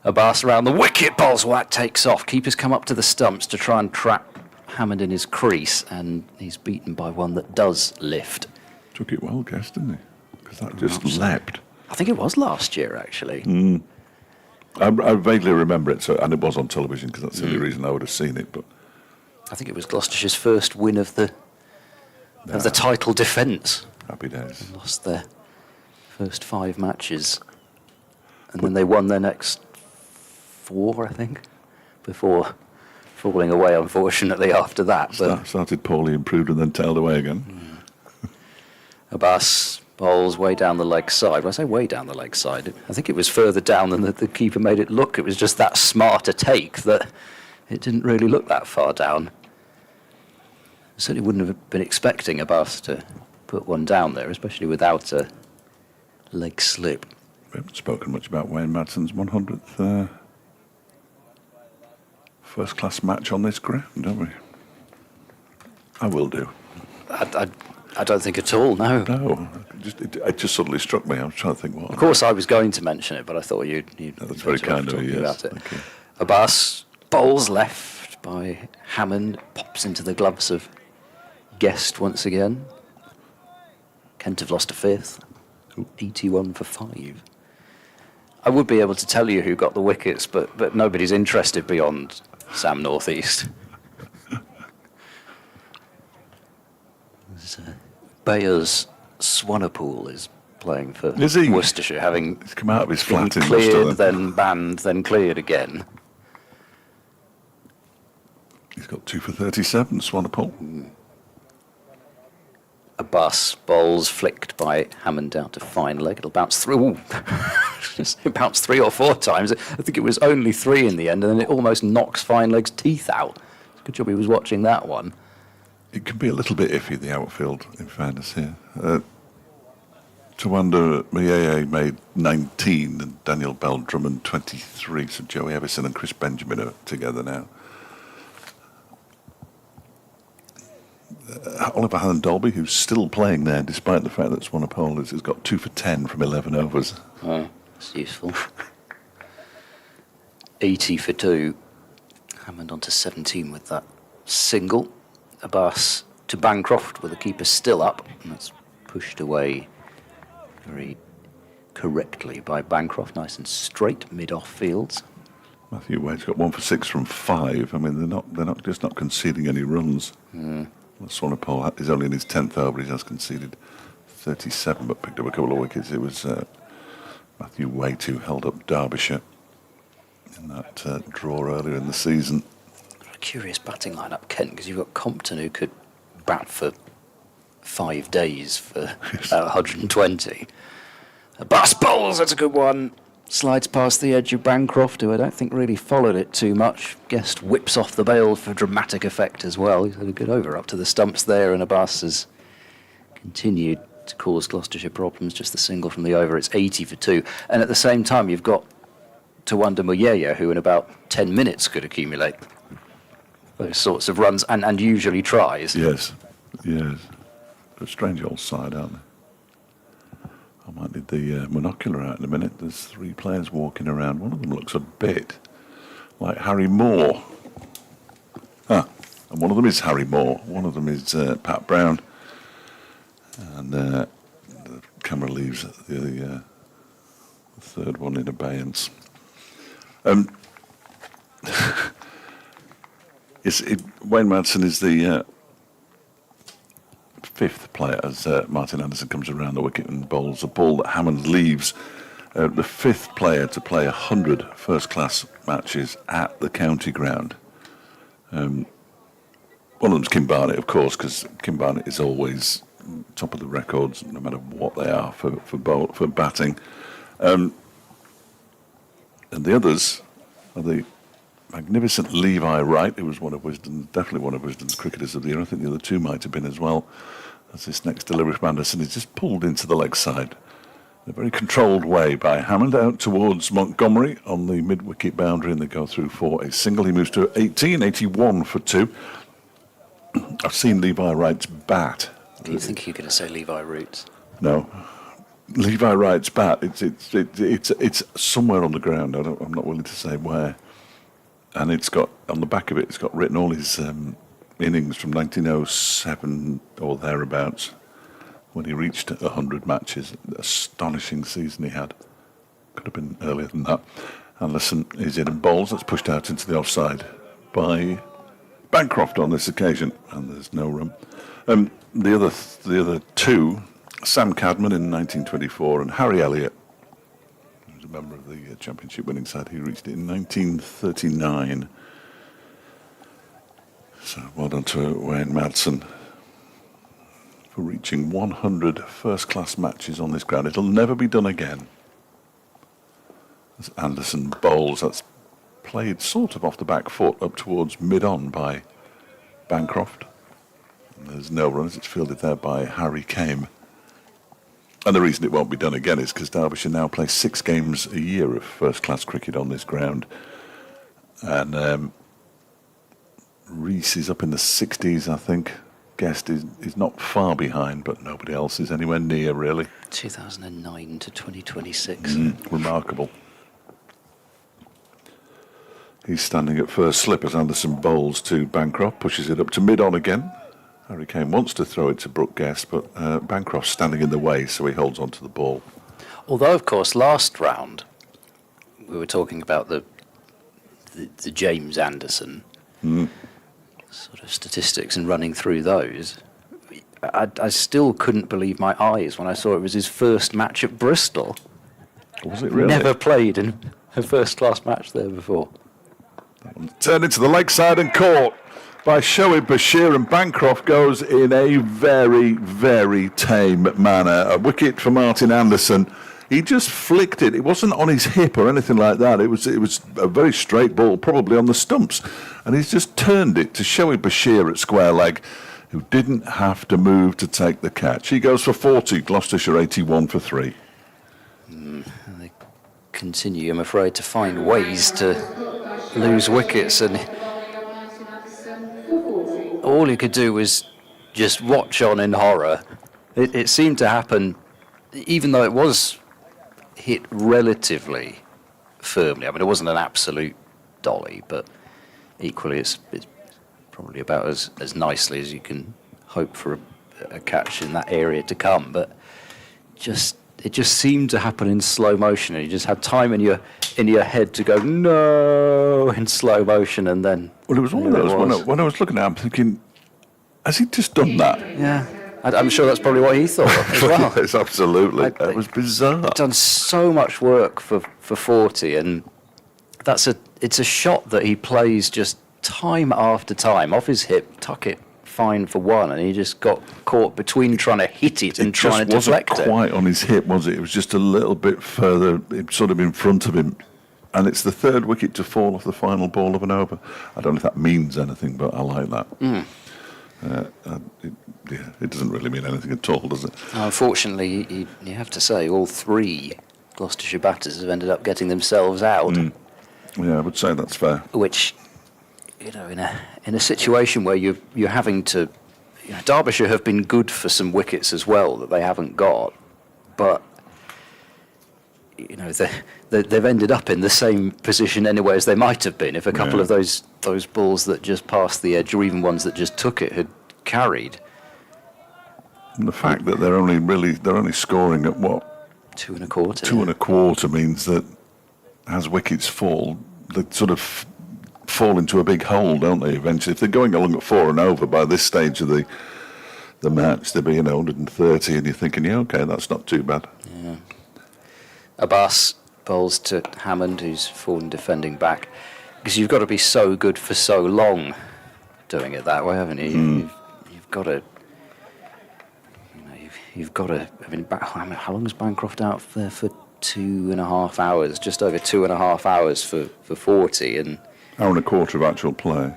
Abbas around the wicket, Boswell takes off. Keepers come up to the stumps to try and trap Hammond in his crease, and he's beaten by one that does lift. Took it well, Guest, didn't he? Because that just leapt. I think it was last year, actually. I vaguely remember it, and it was on television because that's the only reason I would have seen it. But I think it was Gloucestershire's first win of the title defence. happy days. Lost their first 5 matches, and then they won their next 4, I think, before falling away, unfortunately, after that. But Started poorly, improved, and then tailed away again. Abbas bowls way down the leg side. When I say way down the leg side, I think it was further down than the keeper made it look. It was just that smart a take that it didn't really look that far down. I certainly wouldn't have been expecting Abbas to put one down there, especially without a leg slip. We haven't spoken much about Wayne Madson's 100th first-class match on this ground, don't we? I will do. I don't think at all, no. No, it just suddenly struck me. I was trying to think what. Of course, I was going to mention it, but I thought you'd That's very kind of you, yes. about it. Thank you. Abbas bowls left by Hammond, pops into the gloves of Guest once again. Kent have lost a 5th, 81 for 5. I would be able to tell you who got the wickets, but nobody's interested beyond Sam Northeast. Bayers Swanepoel is playing for Is he? Worcestershire, having He's come out of his flat in cleared, Worcester. then banned, then cleared again. He's got 2 for 37, Swanepoel. Abbas bowls flicked by Hammond down to fine leg. It'll bounce through. It bounced 3 or 4 times. I think it was only 3 in the end, and then it almost knocks fine leg's teeth out. Good job he was watching that one. It can be a little bit iffy, the outfield, in fairness here. Tawanda Mayeye made 19 and Daniel Bell Drummond 23, so Joey Everson and Chris Benjamin are together now. Oliver Allen Dolby, who's still playing there despite the fact that Swanepoel has got 2 for 10 from 11 overs. Oh, that's useful. 80 for 2. Hammond on to 17 with that single. Abbas to Bancroft with the keeper still up, and that's pushed away very correctly by Bancroft, nice and straight mid-off fields. Matthew Wade's got 1 for 6 from 5. I mean, they're not just not conceding any runs. Swanepoel is only in his 10th over. He has conceded 37, but picked up a couple of wickets. It was Matthew Wade who held up Derbyshire in that draw earlier in the season. A curious batting line-up, Kent, because you've got Compton who could bat for 5 days for 120. Abbas bowls, that's a good one. Slides past the edge of Bancroft, who I don't think really followed it too much. Guest whips off the bail for dramatic effect as well. He's had a good over up to the stumps there, and Abbas has continued to cause Gloucestershire problems. Just the single from the over, it's 80 for 2. And at the same time, you've got Tawanda Muyaya, who in about 10 minutes could accumulate those sorts of runs, and usually tries. Yes. They're a strange old side, aren't they? I might need the monocular out in a minute. There's 3 players walking around. One of them looks a bit like Harry Moore. And one of them is Harry Moore. One of them is Pat Brown. And the camera leaves the third one in abeyance. Wayne Madsen is the 5th player as Martin Anderson comes around the wicket and bowls a ball that Hammond leaves. The 5th player to play 100 first-class matches at the county ground. One of them's Kim Barnett, of course, because Kim Barnett is always top of the records, no matter what they are for batting. And the others are the magnificent Levi Wright, who was definitely one of Wisden's cricketers of the year. I think the other 2 might have been as well. As this next delivery from Anderson is just pulled into the leg side in a very controlled way by Hammond out towards Montgomery on the mid-wicket boundary, and they go through for a single. He moves to 81 for 2. I've seen Levi Wright's bat. Do you think you're going to say Levi Roots? No, Levi Wright's bat. It's somewhere on the ground. I'm not willing to say where. And it's got on the back of it. It's got written all his innings from 1907 or thereabouts, when he reached 100 matches. Astonishing season he had. Could have been earlier than that. Anderson is in and bowls. That's pushed out into the offside by Bancroft on this occasion, and there's no run. The other two, Sam Cadman in 1924 and Harry Elliott, who was a member of the championship winning side. He reached it in 1939. So well done to Wayne Madsen for reaching 100 first-class matches on this ground. It'll never be done again. As Anderson bowls, that's played sort of off the back foot up towards mid-on by Bancroft. And there's no runs. It's fielded there by Harry Kame. And the reason it won't be done again is because Derbyshire now play 6 games a year of first-class cricket on this ground. And Reese is up in the 60s, I think. Guest is not far behind, but nobody else is anywhere near, really. 2009 to 2026. Remarkable. He's standing at first slip as Anderson bowls to Bancroft, pushes it up to mid-on again. Harry Kane wants to throw it to Brooke Guest, but Bancroft's standing in the way, so he holds on to the ball. Although, of course, last round we were talking about the James Anderson sort of statistics and running through those. I still couldn't believe my eyes when I saw it was his first match at Bristol. Was it really? Never played in a first-class match there before. Turned into the leg side and caught by Shoaib Bashir, and Bancroft goes in a very, very tame manner. A wicket for Martin Anderson. He just flicked it. It wasn't on his hip or anything like that. It was a very straight ball, probably on the stumps. And he's just turned it to Shoaib Bashir at square leg, who didn't have to move to take the catch. He goes for 40, Gloucestershire 81 for 3. They continue, I'm afraid, to find ways to lose wickets, and all he could do was just watch on in horror. It seemed to happen, even though it was hit relatively firmly. I mean, it wasn't an absolute dolly, but equally it's probably about as nicely as you can hope for a catch in that area to come. But it just seemed to happen in slow motion, and you just had time in your head to go no in slow motion, and then Well, it was one of those. When I was looking at it, I'm thinking, has he just done that? yeah, I'm sure that's probably what he thought as well. Yes, absolutely. It was bizarre. He'd done so much work for 40, and it's a shot that he plays just time after time off his hip, tuck it fine for one, and he just got caught between trying to hit it and trying to deflect it. It wasn't quite on his hip, was it? It was just a little bit further, sort of in front of him. And it's the third wicket to fall off the final ball of an over. I don't know if that means anything, but I like that. It doesn't really mean anything at all, does it? Unfortunately, you have to say all 3 Gloucestershire batters have ended up getting themselves out. Yeah, I would say that's fair. Which, in a situation where you're having to, Derbyshire have been good for some wickets as well that they haven't got, but they've ended up in the same position anyway as they might have been if a couple of those balls that just passed the edge, or even ones that just took it, had carried. And the fact that they're only scoring at what? 2 1/4. 2 1/4 means that as wickets fall, they sort of fall into a big hole, don't they? Eventually, if they're going along at 4 and over by this stage of the match, they'll be 130, and you're thinking, yeah, okay, that's not too bad. Yeah. Abbas bowls to Hammond, who's fallen defending back, because you've got to be so good for so long doing it that way, haven't you? You've got to. You've got to. I mean, how long is Bancroft out there for? 2.5 hours, just over 2.5 hours for 40, and hour and a quarter of actual play.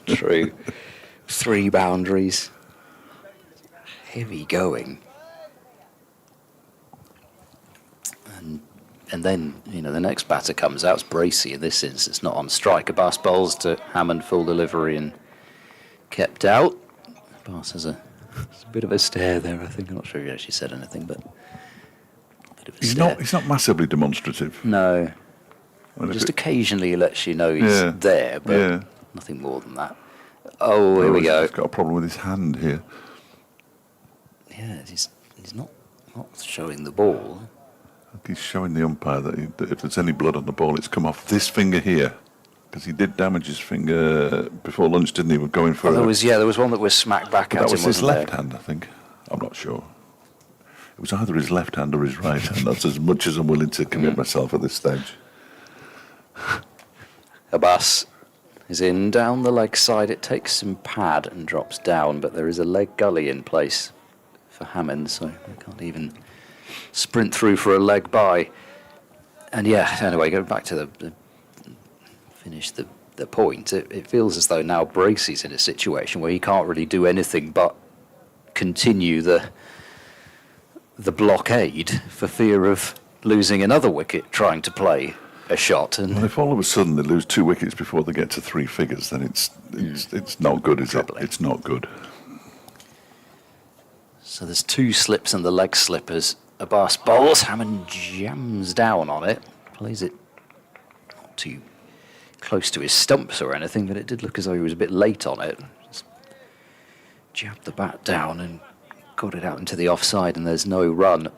True. 3 boundaries. Heavy going. And then, you know, the next batter comes out. It's Bracey in this instance, not on strike. Abbas bowls to Hammond, full delivery and kept out. Abbas has a bit of a stare there, I think. I'm not sure if he actually said anything, but a bit of a stare. He's not massively demonstrative. No. Well, Just occasionally he lets you know he's there, but yeah. nothing more than that. Oh, here we go. He's got a problem with his hand here. Yeah, he's not showing the ball. He's showing the umpire that if there's any blood on the ball, it's come off this finger here. Because he did damage his finger before lunch, didn't he? We're going for there was one that was smacked back at him. That was his wasn't left hand, I think. I'm not sure. It was either his left hand or his right hand. That's as much as I'm willing to commit myself at this stage. Abbas is in down the leg side. It takes some pad and drops down, but there is a leg gully in place for Hammond, so we can't even sprint through for a leg by. And yeah, anyway, going back to finish the point, it feels as though now Bracey's in a situation where he can't really do anything but continue the blockade for fear of losing another wicket trying to play a shot. And well, if all of a sudden they lose 2 wickets before they get to 3 figures, then it's not good, is it? It's not good. So there's 2 slips and the leg slippers. Abbas bowls, Hammond jams down on it, plays it not too close to his stumps or anything, but it did look as though he was a bit late on it. Just jabbed the bat down and got it out into the offside, and there's no run.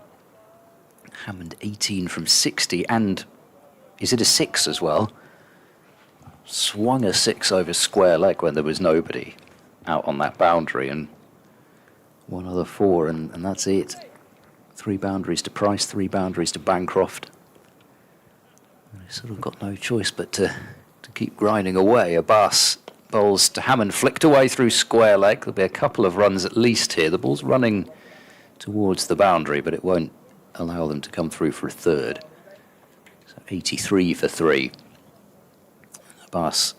Hammond 18 from 60, and is it a 6 as well? Swung a 6 over square leg when there was nobody out on that boundary, and 1 other 4, and that's it. 3 boundaries to Price, 3 boundaries to Bancroft. And he's sort of got no choice but to keep grinding away. Abbas bowls to Hammond, flicked away through square leg. There'll be a couple of runs at least here. The ball's running towards the boundary, but it won't allow them to come through for a third. So 83 for 3. Abbas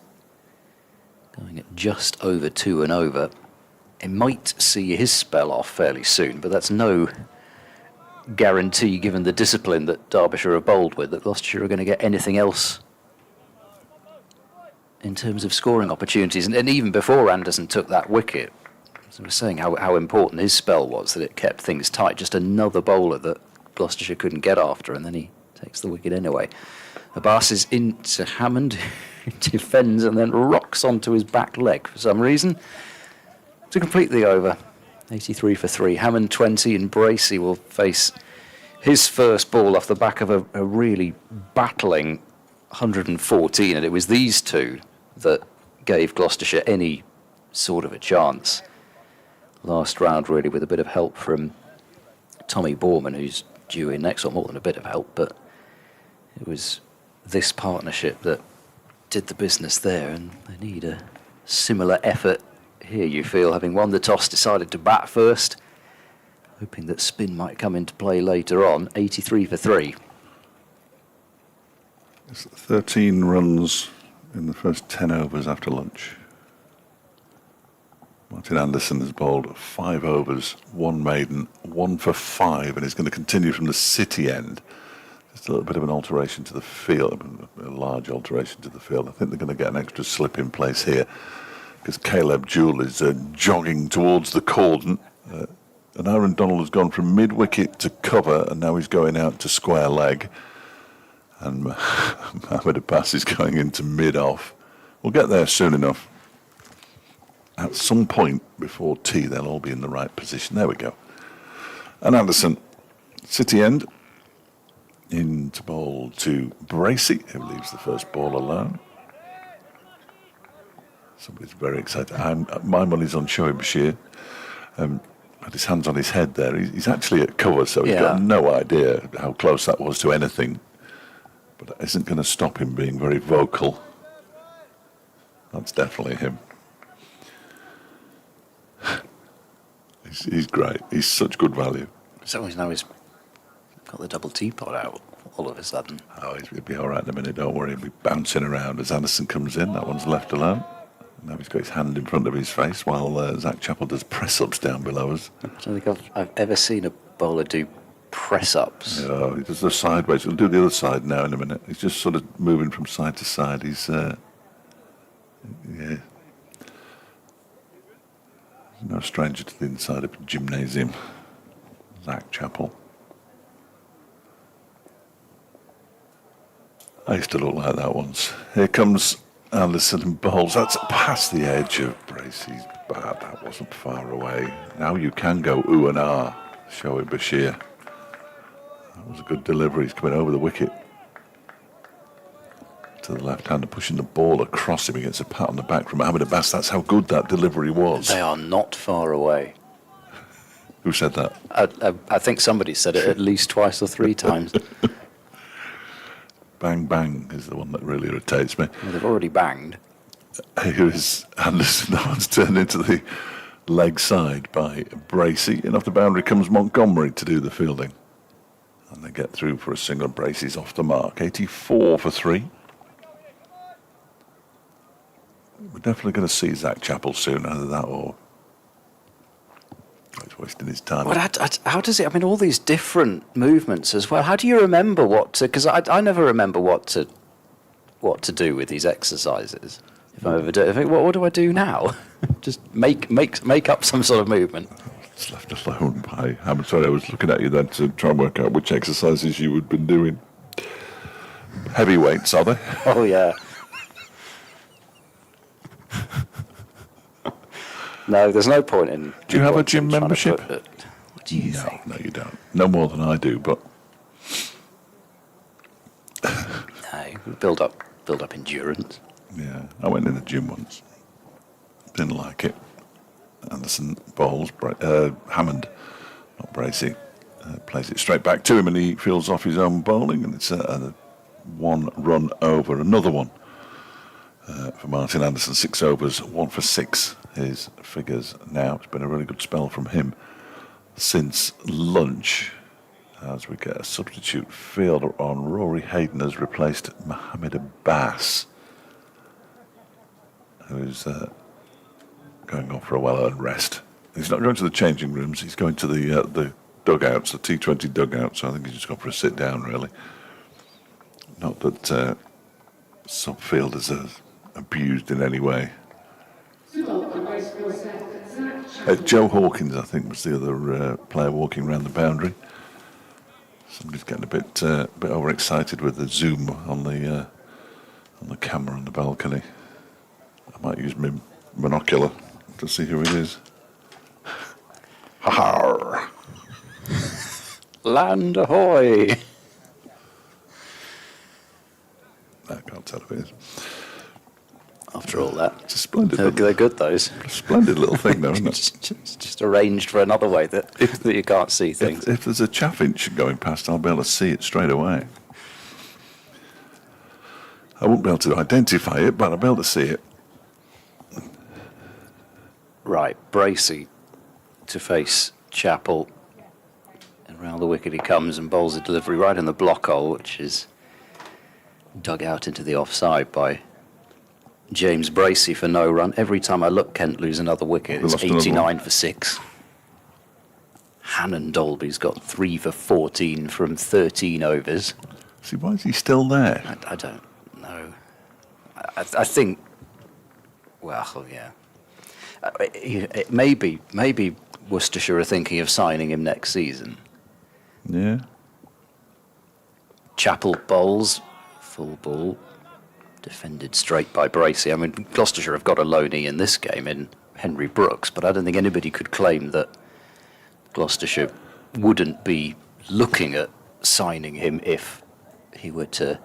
going at just over 2 and over. It might see his spell off fairly soon, but that's no guarantee, given the discipline that Derbyshire have bowled with, that Gloucestershire are going to get anything else in terms of scoring opportunities. And even before Anderson took that wicket, as I was saying how important his spell was, that it kept things tight. Just another bowler that Gloucestershire couldn't get after, and then he takes the wicket anyway. Abbas is into Hammond, who defends and then rocks onto his back leg for some reason to complete the over. 83 for 3. Hammond 20, and Bracey will face his first ball off the back of a really battling 114, and it was these 2 that gave Gloucestershire any sort of a chance last round, really, with a bit of help from Tommy Borman, who's due in next, or more than a bit of help, but it was this partnership that did the business there, and they need a similar effort here, you feel, having won the toss, decided to bat first, hoping that spin might come into play later on. 83 for 3. It's 13 runs in the first 10 overs after lunch. Martin Anderson has bowled 5 overs, 1 maiden, 1 for 5, and he's going to continue from the City end. Just a little bit of an alteration to the field, a large alteration to the field. I think they're going to get an extra slip in place here, because Caleb Jewell is jogging towards the cordon. And Aaron Donald has gone from mid-wicket to cover, and now he's going out to square leg. And Mohamed Abbas is going into mid-off. We'll get there soon enough. At some point before tea, they'll all be in the right position. There we go. And Anderson, City end, into bowl to Bracey, who leaves the first ball alone. Somebody's very excited. My money's on Shoaib Bashir. Had his hands on his head there. He's actually at cover, so he's got no idea how close that was to anything. But that isn't going to stop him being very vocal. That's definitely him. He's great. He's such good value. So now he's got the double teapot out all of a sudden. Oh, he'll be all right in a minute, don't worry. He'll be bouncing around as Anderson comes in. That one's left alone. Now he's got his hand in front of his face while Zach Chappell does press-ups down below us. I don't think I've ever seen a bowler do press-ups. Oh, he does the sideways. He'll do the other side now in a minute. He's just sort of moving from side to side. He's, yeah. No stranger to the inside of a gymnasium. Zach Chappell. I used to look like that once. Here comes Anderson and Bowles. That's past the edge of Bracey's bat. That wasn't far away. Now you can go ooh and ah, showing Bashir. That was a good delivery. He's coming over the wicket to the left-hander, pushing the ball across him. He gets a pat on the back from Hammond. That's how good that delivery was. They are not far away. Who said that? I think somebody said it at least twice or three times. Bang bang is the one that really irritates me. Well, they've already banged. Here is Anderson. That one's turned into the leg side by Bracey. And off the boundary comes Montgomery to do the fielding. And they get through for a single. Bracey's off the mark. 84 for 3. We're definitely going to see Zach Chappell soon, either that or he's wasting his time. But how does it? I mean, all these different movements as well. How do you remember what to? Because I never remember what to do with these exercises. If I ever do, I think, what do I do now? Just make up some sort of movement. It's left alone by Hammond. Sorry, I was looking at you then to try and work out which exercises you had been doing. Heavyweights, are they? Oh yeah. No, there's no point in. Do you have a gym trying to membership? put it. What do you No, think? no, you don't. No more than I do, but No, build up endurance. yeah, I went in the gym once. Didn't like it. Anderson bowls, Hammond, not Bracey, plays it straight back to him, and he fields off his own bowling, and it's a 1 run over. Another one for Martin Anderson. 6 overs, 1 for 6. His figures now. It's been a really good spell from him since lunch, as we get a substitute fielder on. Rory Hayden has replaced Mohammed Abbas, who's going off for a well-earned rest. He's not going to the changing rooms. He's going to the dugouts, the T20 dugouts. So I think he's just gone for a sit down, really. Not that some fielders are abused in any way. Joe Hawkins, I think, was the other player walking around the boundary. Somebody's getting a bit overexcited with the zoom on the camera on the balcony. I might use my monocular to see who it is. Ha-ha! Land ahoy! I can't tell who it is. After all that, It's a splendid, they're good. Those splendid little thing, though, isn't it? just arranged for another way that you can't see things. If there's a chaffinch going past, I'll be able to see it straight away. I won't be able to identify it, but I'll be able to see it. Right, Bracey to face Chappell, and round the wicket he comes and bowls a delivery right in the block hole, which is dug out into the offside by James Bracey for no run. Every time I look, Kent lose another wicket. We It's lost another 89 one. for 6. Hannon Dolby's got 3 for 14 from 13 overs. See, why is he still there? I don't know. I think, well, yeah. Maybe Worcestershire are thinking of signing him next season. Yeah. Chappell bowls, full ball, defended straight by Bracey. I mean, Gloucestershire have got a loanee in this game in Henry Brooks, but I don't think anybody could claim that Gloucestershire wouldn't be looking at signing him if he were to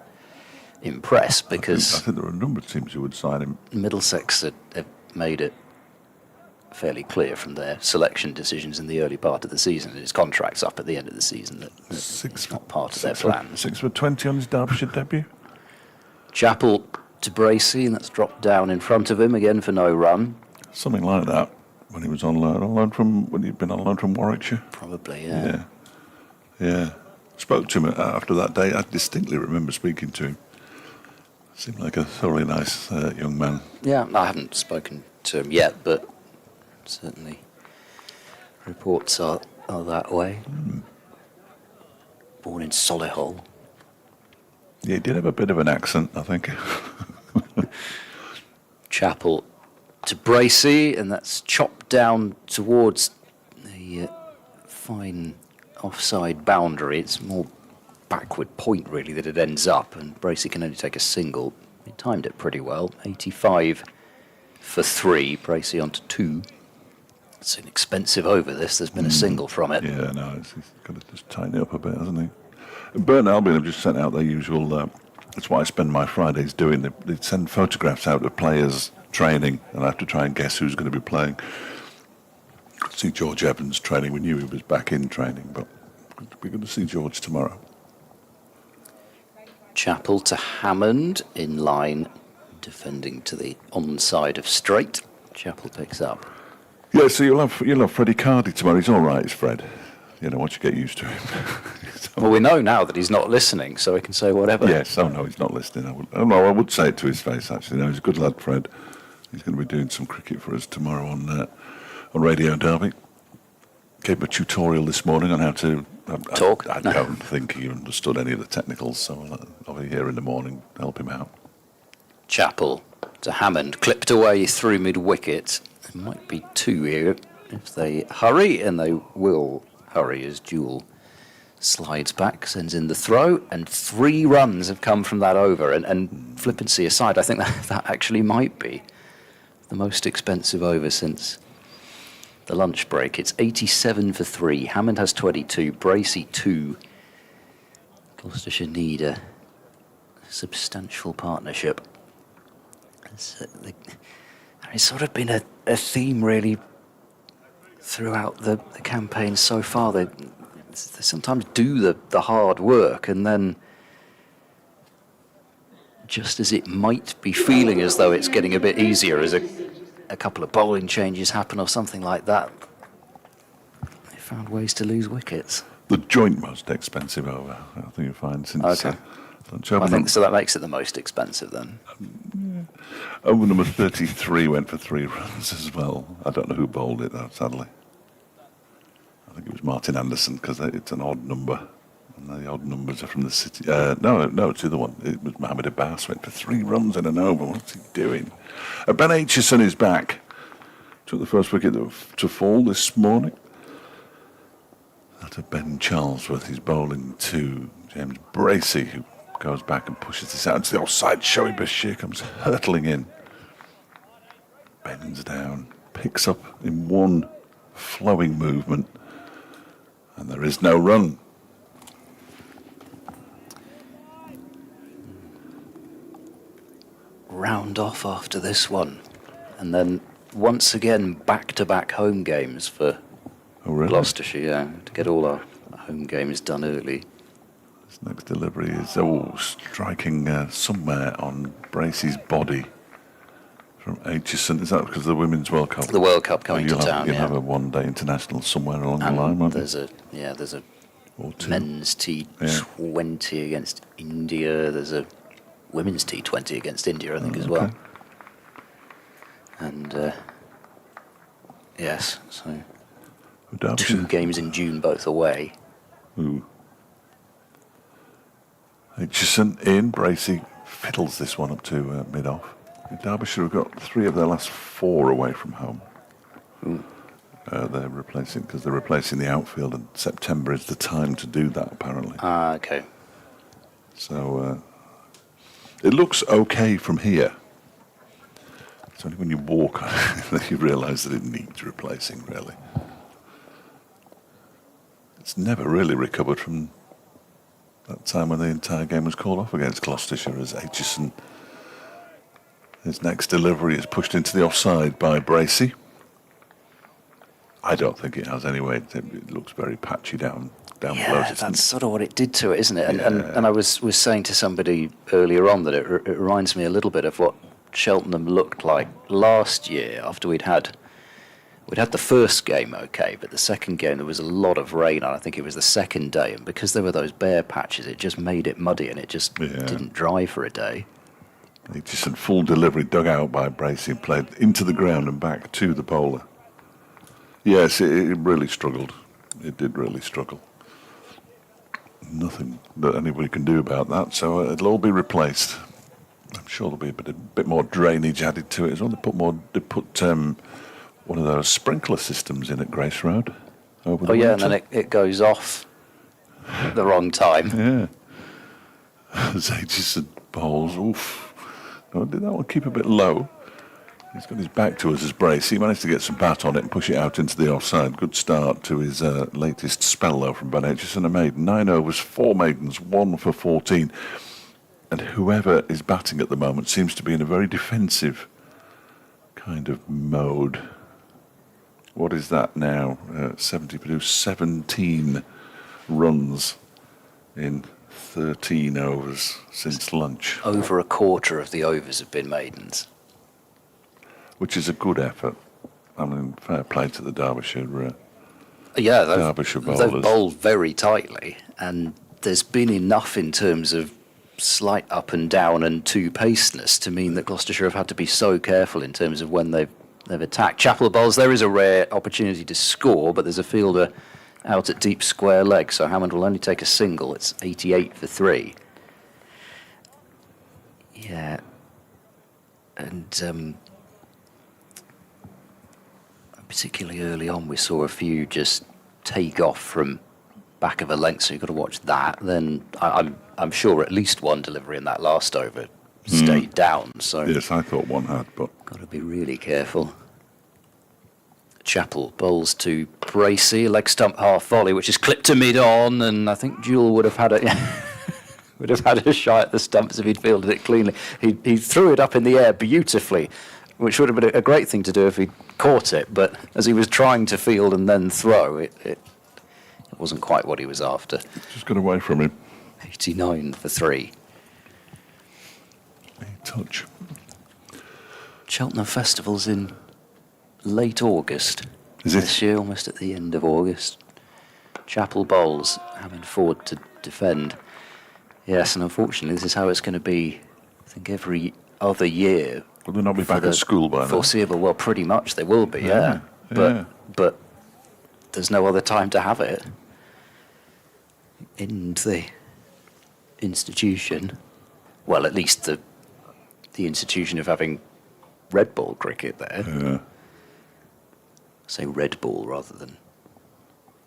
impress, I because think there are a number of teams who would sign him. Middlesex have made it fairly clear from their selection decisions in the early part of the season, and his contract's up at the end of the season, that it's not part of their plans. 6 for 20 on his Derbyshire debut. Chappell to Bracey, and that's dropped down in front of him again for no run. Something like that when he was on loan from when he'd been on loan from Warwickshire. Probably, yeah. Yeah. Spoke to him after that day. I distinctly remember speaking to him. Seemed like a thoroughly nice young man. Yeah, I haven't spoken to him yet, but certainly reports are that way. born in Solihull. Yeah, he did have a bit of an accent, I think. Chapel to Bracey, and that's chopped down towards the fine offside boundary. It's more backward point, really, that it ends up, and Bracey can only take a single. He timed it pretty well. 85 for 3, Bracey onto 2. It's an expensive over this. There's been a single from it. Yeah, no, he's got to just tighten it up a bit, hasn't he? And Burton Albion have just sent out their usual, that's what I spend my Fridays doing. They send photographs out of players training, and I have to try and guess who's going to be playing. See George Evans training. We knew he was back in training, but we're going to see George tomorrow. Chapel to Hammond in line, defending to the onside of straight. Chapel picks up. Yeah, so you'll have Freddie Cardy tomorrow. He's all right, is Fred. You know, once you get used to him. Well, we know now that he's not listening, so we can say whatever. Yes, oh no, he's not listening. I would say it to his face, actually. No, he's a good lad, Fred. He's going to be doing some cricket for us tomorrow on Radio Derby. Gave him a tutorial this morning on how to talk. I don't think he understood any of the technicals, so I'll be here in the morning, help him out. Chapel to Hammond, clipped away through mid-wicket. There might be 2 here if they hurry, and they will hurry as Jewell slides back, sends in the throw, and 3 runs have come from that over. And flippancy aside, I think that actually might be the most expensive over since the lunch break. It's 87 for 3. Hammond has 22, Bracey 2. Gloucestershire need a substantial partnership. It's sort of been a theme, really, throughout the campaign so far. They sometimes do the hard work, and then just as it might be feeling as though it's getting a bit easier as a couple of bowling changes happen or something like that, they found ways to lose wickets. The joint most expensive over, I think you'll find, since Okay. I think so. That makes it the most expensive then. Over number 33 went for 3 runs as well. I don't know who bowled it, though, sadly. I think it was Martin Anderson, because it's an odd number. And the odd numbers are from the city. No, it's the other one. It was Mohammed Abbas, went for 3 runs in an over. What's he doing? Ben Aitchison is back. Took the first wicket to fall this morning. That of Ben Charlesworth. He's bowling to James Bracey, who goes back and pushes this out into the offside. Shoaib Bashir comes hurtling in. Bends down, picks up in one flowing movement, and there is no run. Round off after this one, and then once again back-to-back home games for Gloucestershire, yeah, to get all our home games done early. This next delivery is striking somewhere on Bracey's body from Aitchison. Is that because of the Women's World Cup? The World Cup coming to town, You'll have a one-day international somewhere along the line, won't there's a men's T20 against India. There's a women's T20 against India, I think, as well. And yes, so Derbyshire. 2 games in June, both away. Ooh. Aitchison in. Bracey fiddles this one up to mid-off. Derbyshire have got 3 of their last 4 away from home. They're replacing the outfield, and September is the time to do that, apparently. Okay. So it looks okay from here. It's only when you walk that you realise that it needs replacing, really. It's never really recovered from that time when the entire game was called off against Gloucestershire, as Aitchison, his next delivery is pushed into the offside by Bracey. I don't think it has anyway. It looks very patchy down below. Yeah, that's sort of what it did to it, isn't it? And I was saying to somebody earlier on that it reminds me a little bit of what Cheltenham looked like last year after we'd had the first game okay, but the second game there was a lot of rain on. I think it was the second day, and because there were those bare patches, it just made it muddy, and it just didn't dry for a day. Aitchison, full delivery dug out by Bracey, played into the ground and back to the bowler. Yes, it really struggled. It did really struggle. nothing that anybody can do about that, so it'll all be replaced. I'm sure there'll be a bit more drainage added to it as well. They put one of those sprinkler systems in at Grace Road over the Oh yeah, winter. and then it goes off at the wrong time. Yeah. Zages and Bowles, oof. No, did that one keep a bit low? He's got his back to us as brace. He managed to get some bat on it and push it out into the offside. Good start to his latest spell, though, from Ben Aitchison. A maiden. 9 overs, 4 maidens, 1 for 14. And whoever is batting at the moment seems to be in a very defensive kind of mode. What is that now? 70 produced 17 runs in 13 overs since lunch, Over a quarter of the overs have been maidens. which is a good effort. I mean, fair play to the Derbyshire. Yeah, Derbyshire they've bowlers. bowled very tightly, and there's been enough in terms of slight up and down and two-pacedness to mean that Gloucestershire have had to be so careful in terms of when they've attacked. Chapel bowls, there is a rare opportunity to score, but there's a fielder out at deep square leg, so Hammond will only take a single. It's 88 for 3. Yeah. And particularly early on, we saw a few just take off from back of a length, so you've got to watch that. Then I'm sure at least one delivery in that last over stayed down, so Yes, I thought one had, but got to be really careful. Chapel bowls to Bracey, leg stump half volley, which is clipped to mid on, and I think Jewel would have had a shot at the stumps if he'd fielded it cleanly. He threw it up in the air beautifully, which would have been a great thing to do if he'd caught it, but as he was trying to field and then throw, it wasn't quite what he was after. just got away from him. 89 for 3. A touch. Cheltenham Festival's in late August. Is it? This year, almost at the end of August. Chapel bowls, Hammond forward to defend. Yes, and unfortunately, this is how it's going to be, I think, every other year. Will they not be for back the at school by now? Foreseeable, well, pretty much they will be, yeah. Yeah. But there's no other time to have it. In the institution, well, at least the institution of having red ball cricket there. Yeah. Say red ball rather than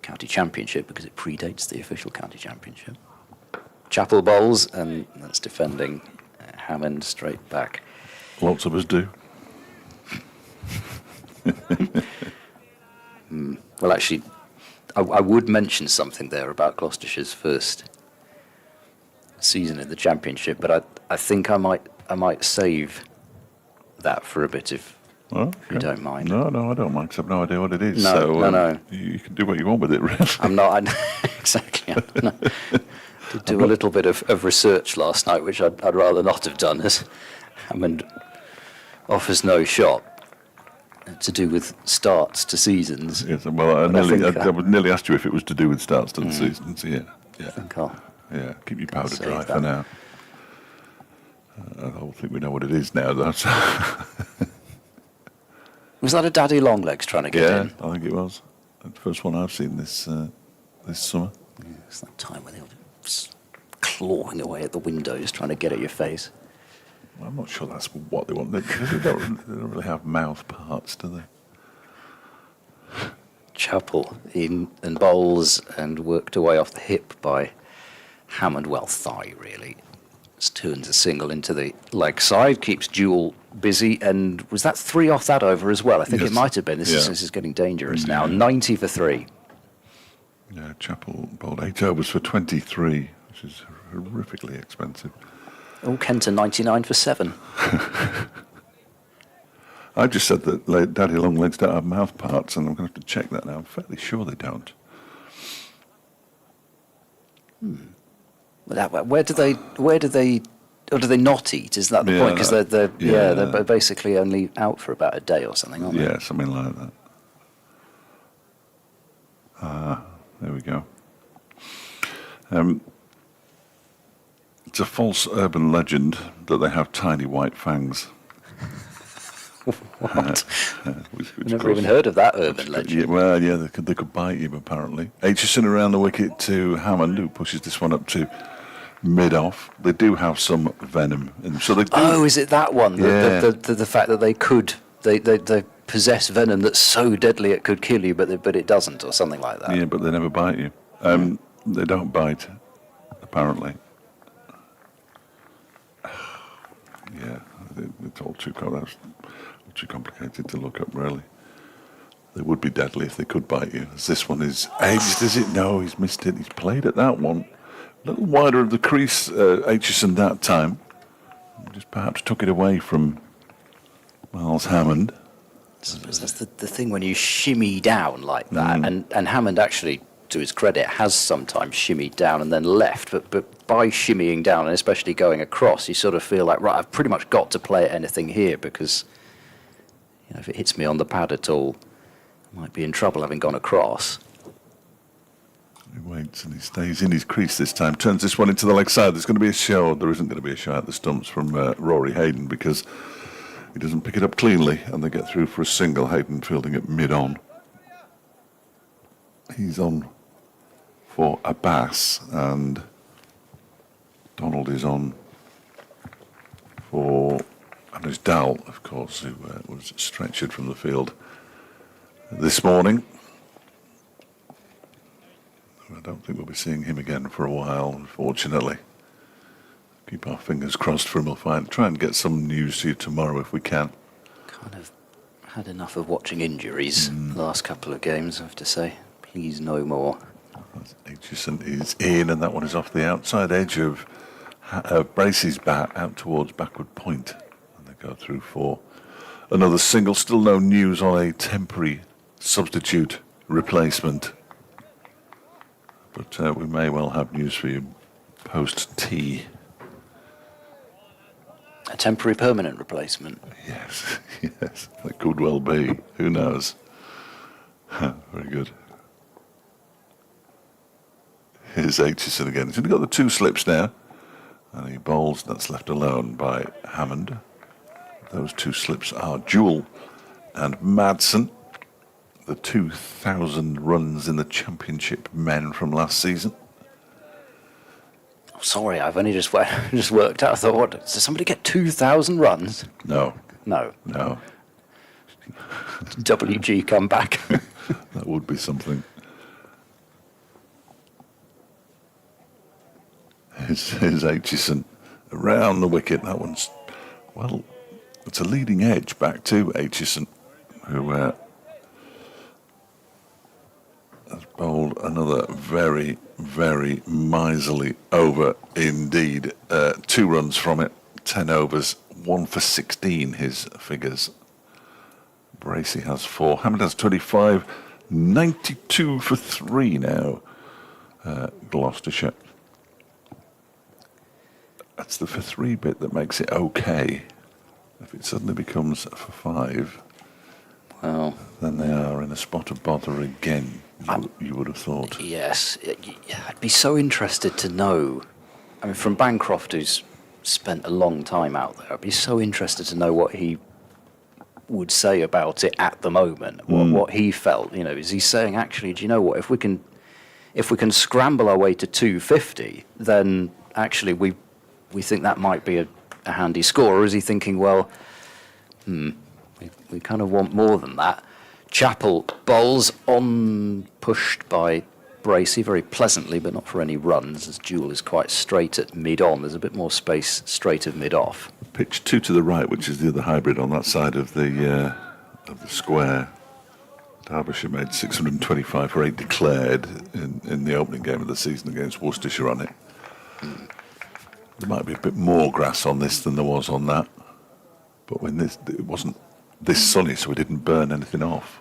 county championship because it predates the official county championship. Chapel bowls, and that's defending Hammond straight back. Lots of us do. Well, actually, I would mention something there about Gloucestershire's first season in the championship, but I think I might save that for a bit if you don't mind. No, I don't mind, 'cause I've no idea what it is. No, so, no. You can do what you want with it, really. I'm not exactly. Did do a little bit of research last night, which I'd rather not have done, as Hammond offers no shot to do with starts to seasons. Yes, well, I would nearly ask you if it was to do with starts to the season. So, yeah. I think I'll Yeah, keep your powder Save dry that. for now. I don't think we know what it is now, though. So. Was that a daddy longlegs trying to get Yeah, in? I think it was. The first one I've seen this summer. Yeah, it's that time when they're just clawing away at the windows trying to get at your face. I'm not sure that's what they want. They don't really have mouth parts, do they? Chapel in and bowls and worked away off the hip by Hammond, well, thigh really. Just turns a single into the leg side, keeps Jewel busy, and was that 3 off that over as well? I think Yes. it might have been. This Yeah. is getting dangerous Yeah. now. 90 for 3. Yeah, Chapel bowled 8 overs for 23, which is horrifically expensive. Oh, Kenton 99 for 7. I just said that daddy longlegs don't have mouth parts, and I'm going to have to check that now. I'm fairly sure they don't. Where do they, or do they not eat? Is that the Yeah, point? Because they're yeah. they're basically only out for about a day or something, aren't they? Yeah, something like that. There we go. It's a false urban legend that they have tiny white fangs. What? Which I've never even heard of that urban Yeah, legend. well, yeah, they could bite you, apparently. Aitchison around the wicket to Hammond, who pushes this one up to mid-off. They do have some venom in them. So they do, Oh, is it that one? Yeah. The fact that they possess venom that's so deadly it could kill you, but it doesn't, or something like that. yeah, but they never bite you. They don't bite, apparently. Yeah, it's all too complicated to look up, really. They would be deadly if they could bite you. As this one is edged, is it? No, he's missed it. He's played at that one. A little wider of the crease, Aitchison that time. Just perhaps took it away from Miles Hammond. That's the thing when you shimmy down like that, and Hammond actually, to his credit, has sometimes shimmied down and then left, but by shimmying down, and especially going across, you sort of feel like, right, I've pretty much got to play at anything here, because if it hits me on the pad at all, I might be in trouble having gone across. He waits and he stays in his crease this time. Turns this one into the leg side. There's going to be a show. There isn't going to be a show at the stumps from Rory Hayden because he doesn't pick it up cleanly, and they get through for a single. Hayden fielding at mid-on. He's on for Abbas, and Donald is on for, and there's Dal, of course, who was stretchered from the field this morning. I don't think we'll be seeing him again for a while, unfortunately. Keep our fingers crossed for him. We'll try and get some news to you tomorrow if we can. Kind of had enough of watching injuries the last couple of games, I have to say. Please, no more. Aitchison is in, and that one is off the outside edge of Bracey's bat out towards backward point. And they go through for another single. Still no news on a temporary substitute replacement. But we may well have news for you post-tea. A temporary permanent replacement. Yes, yes, that could well be. Who knows? Very good. Here's Aitchison again. He's only got the two slips now. And he bowls, that's left alone by Hammond. Those two slips are Jewell and Madsen, the 2,000 runs in the Championship men from last season. Oh, sorry, I've only just worked out. I thought, what, does somebody get 2,000 runs? No, No. no, WG come back. that would be something. Here's Aitchison around the wicket. That one's, well, it's a leading edge back to Aitchison, who has bowled another very, very miserly over indeed. 2 runs from it, 10 overs, 1 for 16, his figures. Bracey has 4, Hammond has 25, 92 for 3 now, Gloucestershire. That's the for 3 bit that makes it okay. If it suddenly becomes for 5, Well, then they are in a spot of bother again, you would have thought. yes. I'd be so interested to know. I mean, from Bancroft, who's spent a long time out there, I'd be so interested to know what he would say about it at the moment, what he felt. Is he saying, actually, do you know what, if we can scramble our way to 250, then actually we think that might be a handy score? Or is he thinking, well, we kind of want more than that? Chappell bowls on, pushed by Bracey very pleasantly, but not for any runs, as Jewell is quite straight at mid-on. There's a bit more space straight of mid-off. Pitch 2 to the right, which is the other hybrid on that side of the square. Derbyshire made 625 for 8 declared in the opening game of the season against Worcestershire on it. There might be a bit more grass on this than there was on that, but when it wasn't this sunny, so we didn't burn anything off.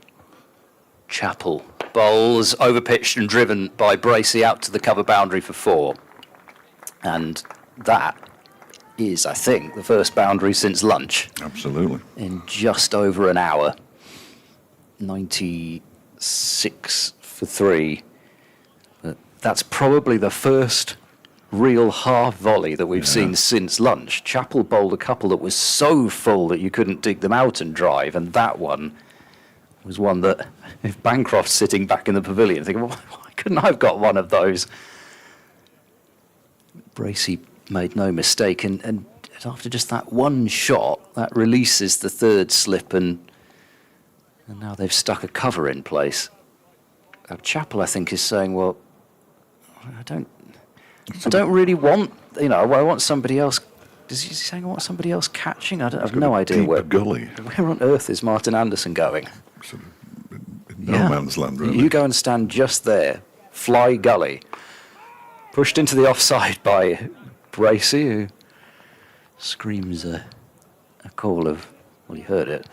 Chappell bowls overpitched and driven by Bracey out to the cover boundary for 4. And that is, I think, the first boundary since lunch Absolutely. in just over an hour. 96 for 3. But that's probably the first real half volley that we've seen since lunch. Chappell bowled a couple that was so full that you couldn't dig them out and drive, and that one was one that, if Bancroft's sitting back in the pavilion, thinking, well, why couldn't I have got one of those? Bracey made no mistake, and after just that one shot, that releases the third slip, and now they've stuck a cover in place. Chappell, I think, is saying, well, I don't really want, I want somebody else. Is he saying I want somebody else catching? I have no idea where on earth is Martin Anderson going? Sort of in no man's land, really. You go and stand just there, fly gully, pushed into the offside by Bracey, who screams a call of, well, you heard it.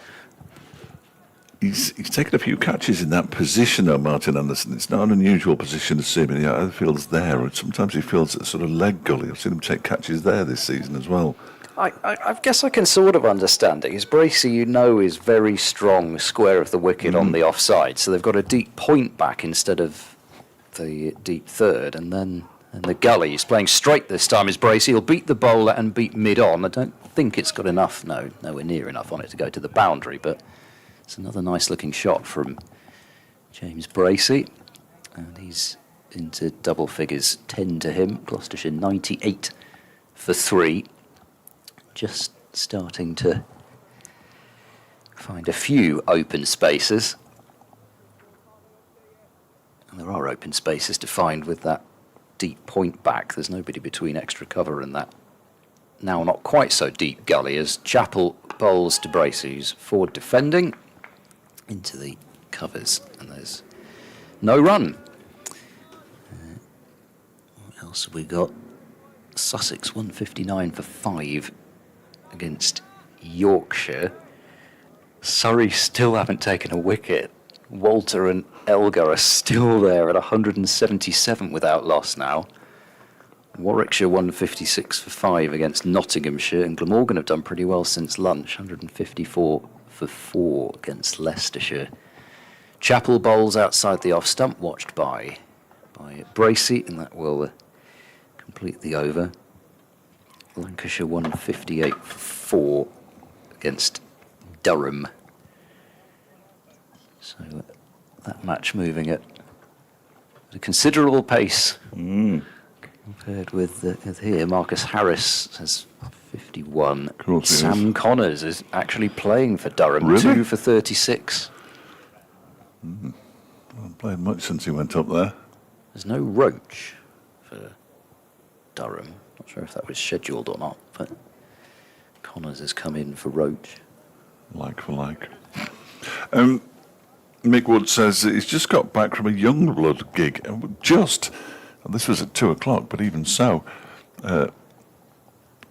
He's taken a few catches in that position, though, Martin Anderson. It's not an unusual position to see him. He either feels there, or sometimes he feels at sort of leg gully. I've seen him take catches there this season as well. I guess I can sort of understand it. His Bracey, is very strong, square of the wicket on the offside. So they've got a deep point back instead of the deep third. And then the gully, he's playing straight this time, is Bracey. He'll beat the bowler and beat mid-on. I don't think it's got enough, nowhere near enough on it to go to the boundary, but it's another nice-looking shot from James Bracey. And he's into double figures, 10 to him. Gloucestershire 98 for 3. Just starting to find a few open spaces. And there are open spaces to find with that deep point back. There's nobody between extra cover and that now not quite so deep gully as Chappell bowls to Bracey, who's forward defending into the covers, and there's no run. What else have we got? Sussex 159 for 5 against Yorkshire. Surrey still haven't taken a wicket. Walter and Elgar are still there at 177 without loss now. Warwickshire 156 for 5 against Nottinghamshire, and Glamorgan have done pretty well since lunch, 154 for 4 against Leicestershire. Chappell bowls outside the off stump, watched by Bracey, and that will complete the over. Lancashire 158 for 4 against Durham. So that match moving at a considerable pace compared with here. Marcus Harris has 51. Sam Connors is actually playing for Durham, really? 2 for 36. Hasn't played much since he went up there. There's no Roach for Durham. Not sure if that was scheduled or not, but Connors has come in for Roach. Like for like. Mick Wood says that he's just got back from a Youngblood gig. And this was at 2 o'clock, but even so,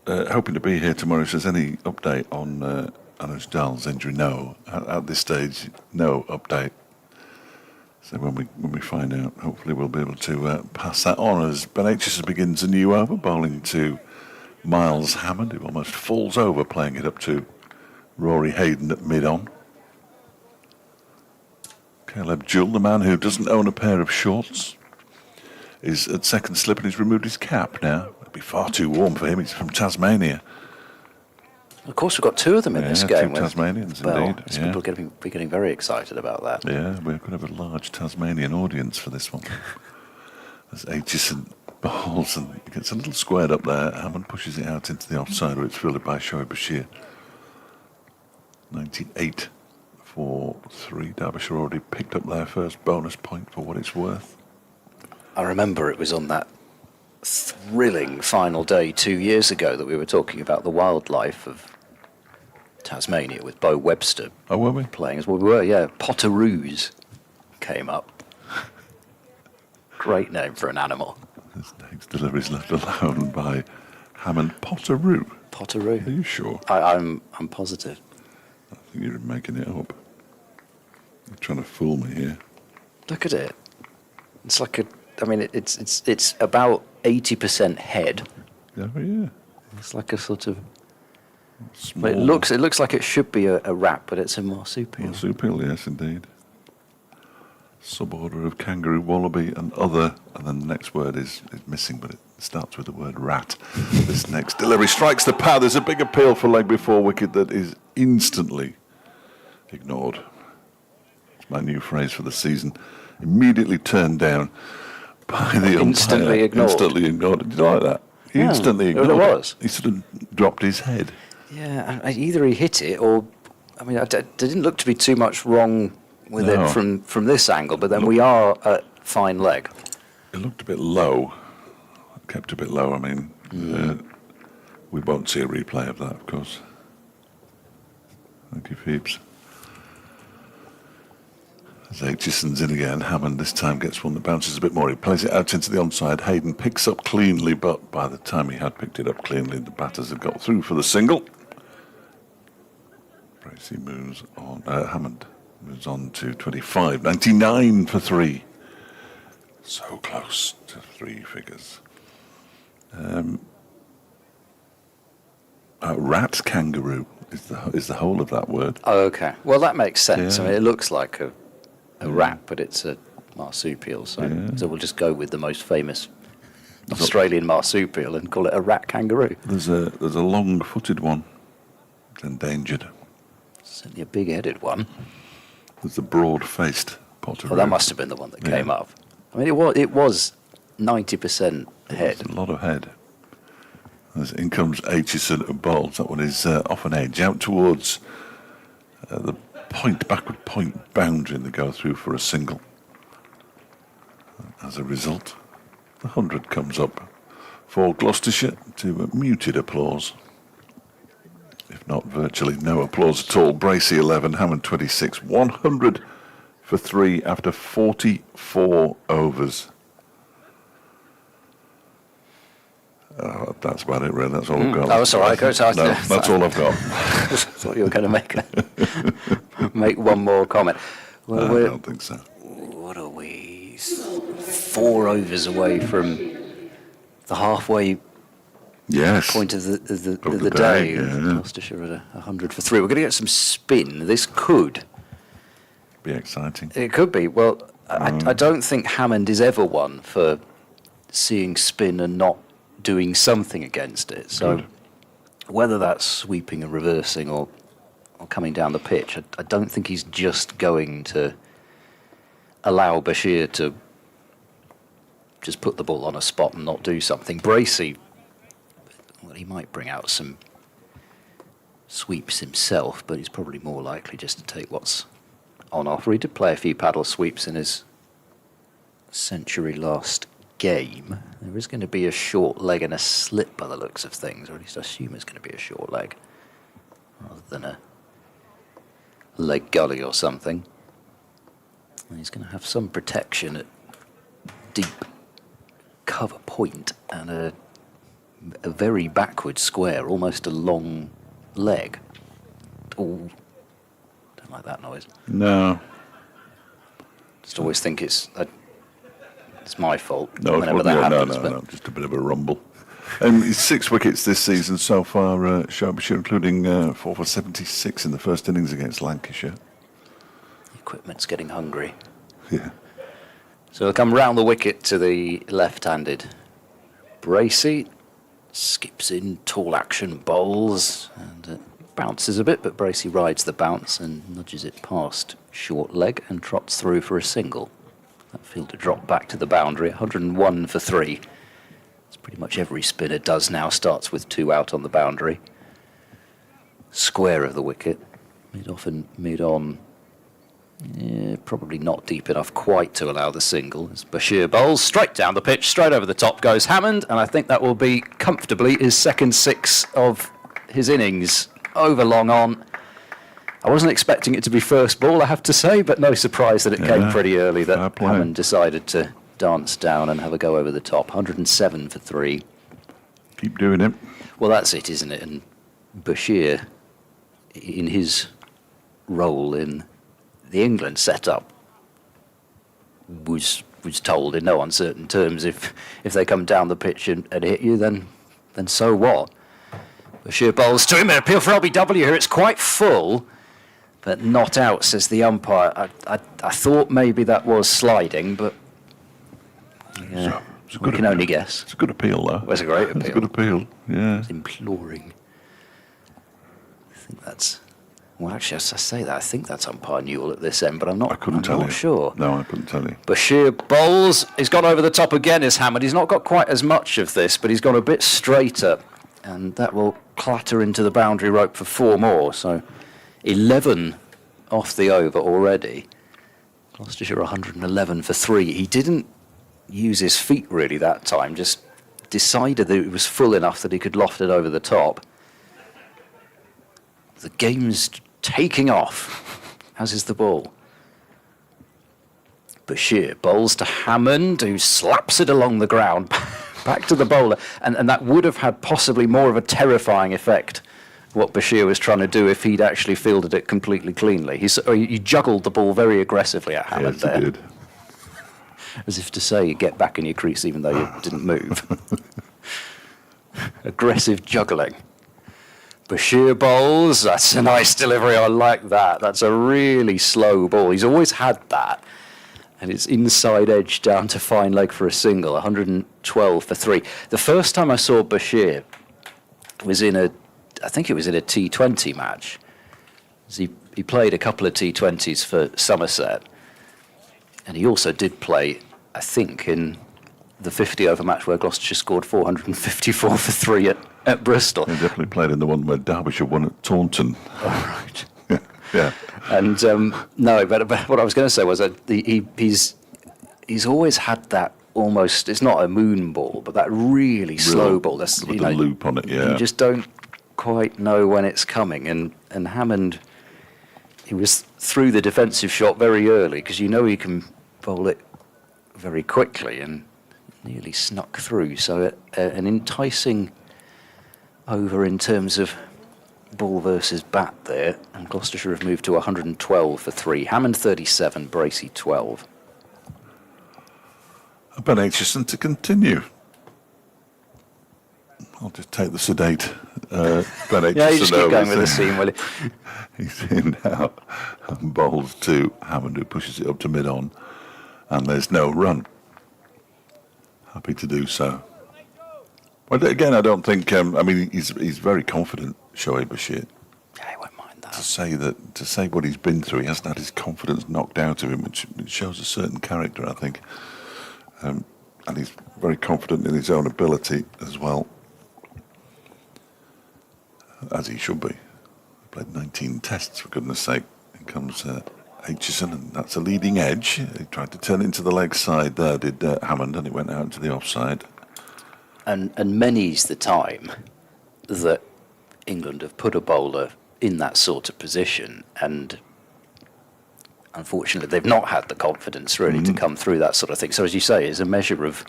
hoping to be here tomorrow. If there's any update on Anuj Dal's injury, no. At this stage, no update. So when we find out, hopefully we'll be able to pass that on as Ben Aitchison begins a new over, bowling to Miles Hammond, who almost falls over playing it up to Rory Hayden at mid-on. Caleb Jewell, the man who doesn't own a pair of shorts, is at second slip and he's removed his cap now. It'll be far too warm for him. He's from Tasmania. Of course, we've got 2 of them in this game. 2 Tasmanians, indeed. So people are be getting very excited about that. Yeah, we're going to have a large Tasmanian audience for this one. As Aitchison bowls and gets a little squared up there. Hammond pushes it out into the offside where it's fielded by Shoaib Bashir. 98 for 3. Derbyshire already picked up their first bonus point for what it's worth. I remember it was on that thrilling final day 2 years ago that we were talking about the wildlife of Tasmania with Bo Webster. Oh, were we? Playing as well. We were, yeah. Potoroos came up. Great name for an animal. This next delivery is left alone by Hammond. Potteroo. Potteroo. Are you sure? I'm positive. I think you're making it up. You're trying to fool me here. Look at it. It's like it's about 80% head. Oh, yeah. It's like a sort of. Small. It looks like it should be a rat, but it's a marsupial. Marsupial, yes, indeed. Suborder of kangaroo, wallaby, and other. And then the next word is missing, but it starts with the word rat. This next delivery strikes the pad. There's a big appeal for leg before wicket that is instantly ignored. my new phrase for the season, immediately turned down by the umpire. Instantly ignored. Instantly ignored. Did you like that? He Yeah, instantly well, ignored it was. He sort of dropped his head. Yeah, either he hit it or, I mean, there didn't look to be too much wrong with No. it from this angle, but then we are at fine leg. It looked a bit low. Kept a bit low. I mean, we won't see a replay of that, of course. Thank you, Phoebes. As Aitchison's in again, Hammond this time gets one that bounces a bit more. He plays it out into the onside. Hayden picks up cleanly, but by the time he had picked it up cleanly, the batters had got through for the single. Bracey moves on. Hammond moves on to 25. 99 for 3. So close to 3 figures. Rat kangaroo is the whole of that word. Oh, okay. Well, that makes sense. Yeah. I mean, it looks like a rat, but it's a marsupial. So, Yeah. so we'll just go with the most famous Australian marsupial and call it a rat kangaroo. There's a long-footed one. It's endangered. Certainly a big-headed one. There's a broad-faced potteroo. Well, that must have been the one that came Yeah. up. I mean, it was 90% head. There's a lot of head. In comes Aitchison and bowls. That one is off an edge, out towards the backward point boundary, and they go through for a single. As a result, the 100 comes up for Gloucestershire to muted applause. If not virtually no applause at all. Bracey 11, Hammond 26. 100 for 3 after 44 overs. That's about it, really. That's all I've got. Oh, that's all right, Coach. No, that's all I've got. Thought you were going to make one more comment. Well, I we're, don't think so. what are we? 4 overs away from the halfway Yes. point of the the day. day, yeah. Gloucestershire at 100 for 3. We're going to get some spin. This could. Be exciting. It could be. Well, I don't think Hammond is ever one for seeing spin and not doing something against it. So Good. whether that's sweeping and reversing or coming down the pitch, I don't think he's just going to allow Bashir to just put the ball on a spot and not do something. Bracey, well, he might bring out some sweeps himself, but he's probably more likely just to take what's on offer. He did play a few paddle sweeps in his century last game. There is going to be a short leg and a slip by the looks of things, or at least I assume it's going to be a short leg rather than a leg gully or something. And he's going to have some protection at deep cover point and a very backward square, almost a long leg. Oh, don't like that noise. No. Just always think it's my fault No, whenever that happens. but no. Just a bit of a rumble. 6 wickets this season so far, Derbyshire, including 4 for 76 in the first innings against Lancashire. the equipment's getting hungry. Yeah. So he'll come round the wicket to the left-handed Bracey. Skips in, tall action, bowls, and bounces a bit, but Bracey rides the bounce and nudges it past short leg and trots through for a single. That fielder dropped back to the boundary, 101 for 3. It's pretty much every spinner does now, starts with 2 out on the boundary. Square of the wicket, mid-off and mid-on. Yeah, probably not deep enough quite to allow the single. As Bashir bowls straight down the pitch, straight over the top goes Hammond, and I think that will be comfortably his second 6 of his innings. Over long on. I wasn't expecting it to be first ball, I have to say, but no surprise that it came pretty early fair that play. Hammond decided to dance down and have a go over the top. 107 for 3. Keep doing it. Well, that's it, isn't it? And Bashir, in his role in the England setup, was told in no uncertain terms, if they come down the pitch and hit you, then so what? Bashir bowls to him, an appeal for LBW here. It's quite full, but not out, says the umpire. I thought maybe that was sliding, but yeah, It's a we good can appeal. only guess. It's a good appeal, though. It was a great It's a appeal. good appeal, yeah. It's imploring. I think that's Well, actually, as I say that, I think that's umpire Newell at this end, but I'm not. I couldn't I'm tell not you. sure. No, I couldn't tell you. Bashir bowls. He's gone over the top again, is Hammond. He's not got quite as much of this, but he's gone a bit straighter, and that will clatter into the boundary rope for 4 more. So 11 off the over already. Gloucestershire 111 for 3. He didn't use his feet really that time, just decided that it was full enough that he could loft it over the top. The game's taking off, as is the ball. Bashir bowls to Hammond, who slaps it along the ground, back to the bowler, and that would have had possibly more of a terrifying effect, what Bashir was trying to do, if he'd actually fielded it completely cleanly. He juggled the ball very aggressively at Hammond Yes, there. he did. As if to say, you get back in your crease even though you didn't move. Aggressive juggling. Bashir bowls. That's a nice delivery. I like that. That's a really slow ball. He's always had that. And it's inside edge down to fine leg for a single. 112 for 3. The first time I saw Bashir was I think it was in a T20 match. He played a couple of T20s for Somerset. And he also did play, I think, in the 50-over match where Gloucestershire scored 454 for 3 at Bristol. He definitely played in the one where Derbyshire won at Taunton. Oh, right. Yeah. And no, but what I was going to say was that he's always had that almost, it's not a moon ball, but that really slow ball. That's, with a loop on it, yeah. You just don't quite know when it's coming. And Hammond, he was through the defensive shot very early, because you know he can bowl it very quickly, and nearly snuck through. So an enticing over in terms of ball versus bat there, and Gloucestershire have moved to 112 for 3. Hammond 37, Bracey 12. Ben Aitchison to continue. I'll just take the sedate Ben Aitchison. Yeah, you just keep over. going with the scene, will you? He's in now and bowls to Hammond, who pushes it up to mid-on, and there's no run. Happy to do so. But again, I don't think. I mean, he's very confident, Shoaib Bashir. Yeah, he won't mind that. To say what he's been through, he hasn't had his confidence knocked out of him, which shows a certain character, I think. And he's very confident in his own ability as well, as he should be. Played 19 tests, for goodness sake. In comes Aitchison, and that's a leading edge. He tried to turn into the leg side there, did Hammond, and it went out to the offside. And many's the time that England have put a bowler in that sort of position, and unfortunately they've not had the confidence really to come through that sort of thing. So as you say, it's a measure of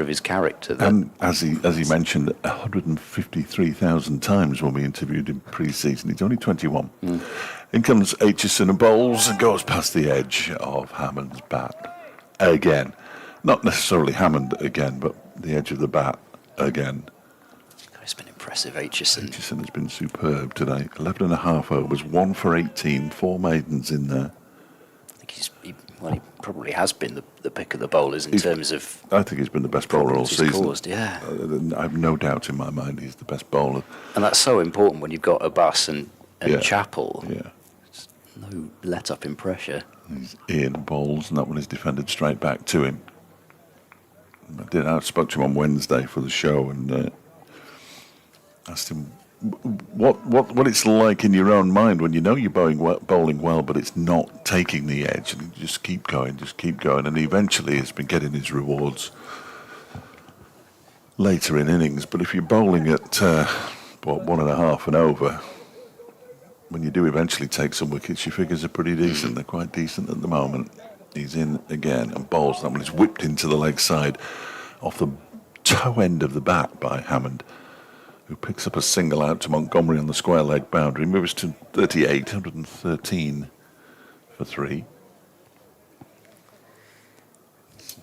his character. And as he mentioned 153,000 times when we interviewed him pre-season, he's only 21. In comes Aitchison and bowls and goes past the edge of Hammond's bat again. Not necessarily Hammond again, but the edge of the bat again. It's been impressive, Aitchison. Aitchison has been superb today. 11 and a half overs, 1 for 18, 4 maidens in there. I think he probably has been the pick of the bowlers in terms of. I think he's been the best bowler all season. Caused, yeah. I have no doubt in my mind he's the best bowler. And that's so important when you've got Abbas and Chappell. Yeah. No let up in pressure. He's in bowls, and that one is defended straight back to him. I spoke to him on Wednesday for the show and asked him what it's like in your own mind when you know you're bowling well, but it's not taking the edge, and you just keep going, and eventually has been getting his rewards later in innings. But if you're bowling at 1.5 and over, when you do eventually take some wickets, your figures are pretty decent. They're quite decent at the moment. He's in again and bowls. That one is whipped into the leg side off the toe end of the bat by Hammond, who picks up a single out to Montgomery on the square leg boundary. Moves to 38, 113 for 3.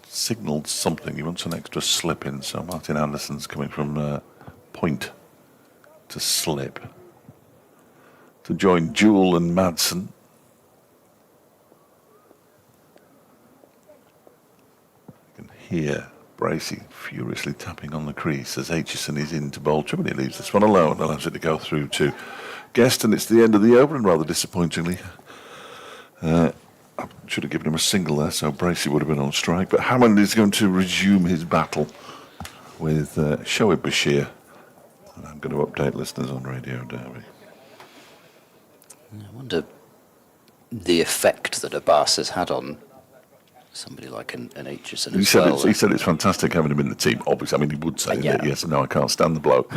Signalled something. He wants an extra slip in, so Martin Anderson's coming from point to slip to join Jewell and Madsen. Here, Bracey furiously tapping on the crease as Aitchison is in to bowl. Tribony leaves this one alone, allows it to go through to guest, and it's the end of the over, and rather disappointingly. I should have given him a single there, so Bracey would have been on strike. But Hammond is going to resume his battle with Derbyshire. And I'm going to update listeners on Radio Derby. I wonder the effect that Abbas has had on somebody like an Aitchison as well. He said it's fantastic having him in the team. Obviously, I mean, he would say that, yes, no, I can't stand the bloke.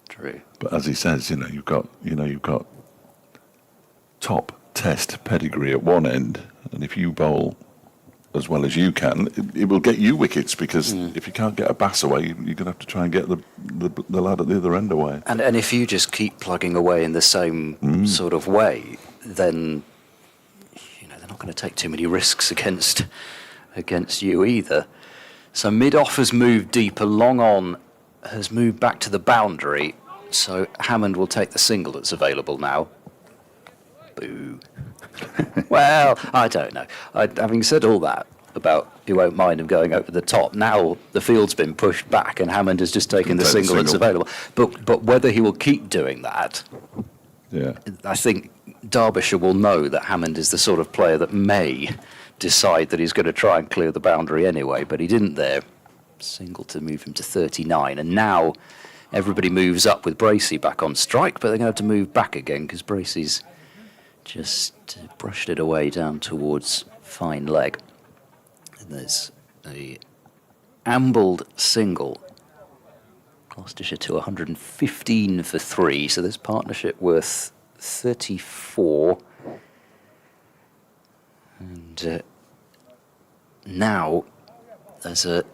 True. But as he says, you've got top Test pedigree at one end, and if you bowl as well as you can, it will get you wickets, because if you can't get a Bass away, you're going to have to try and get the lad at the other end away. And if you just keep plugging away in the same sort of way, then they're not going to take too many risks against you either. So mid-off has moved deeper, long on has moved back to the boundary, so Hammond will take the single that's available now. Boo. Well, I don't know. Having said all that about he won't mind him going over the top, now the field's been pushed back and Hammond has just taken the single that's available. But whether he will keep doing that, I think Derbyshire will know that Hammond is the sort of player that may decide that he's going to try and clear the boundary anyway, but he didn't there. Single to move him to 39, and now everybody moves up with Bracey back on strike, but they're going to have to move back again because Bracey's just brushed it away down towards fine leg. And there's a ambled single. Gloucestershire to 115 for 3, so there's partnership worth 34. And now there's a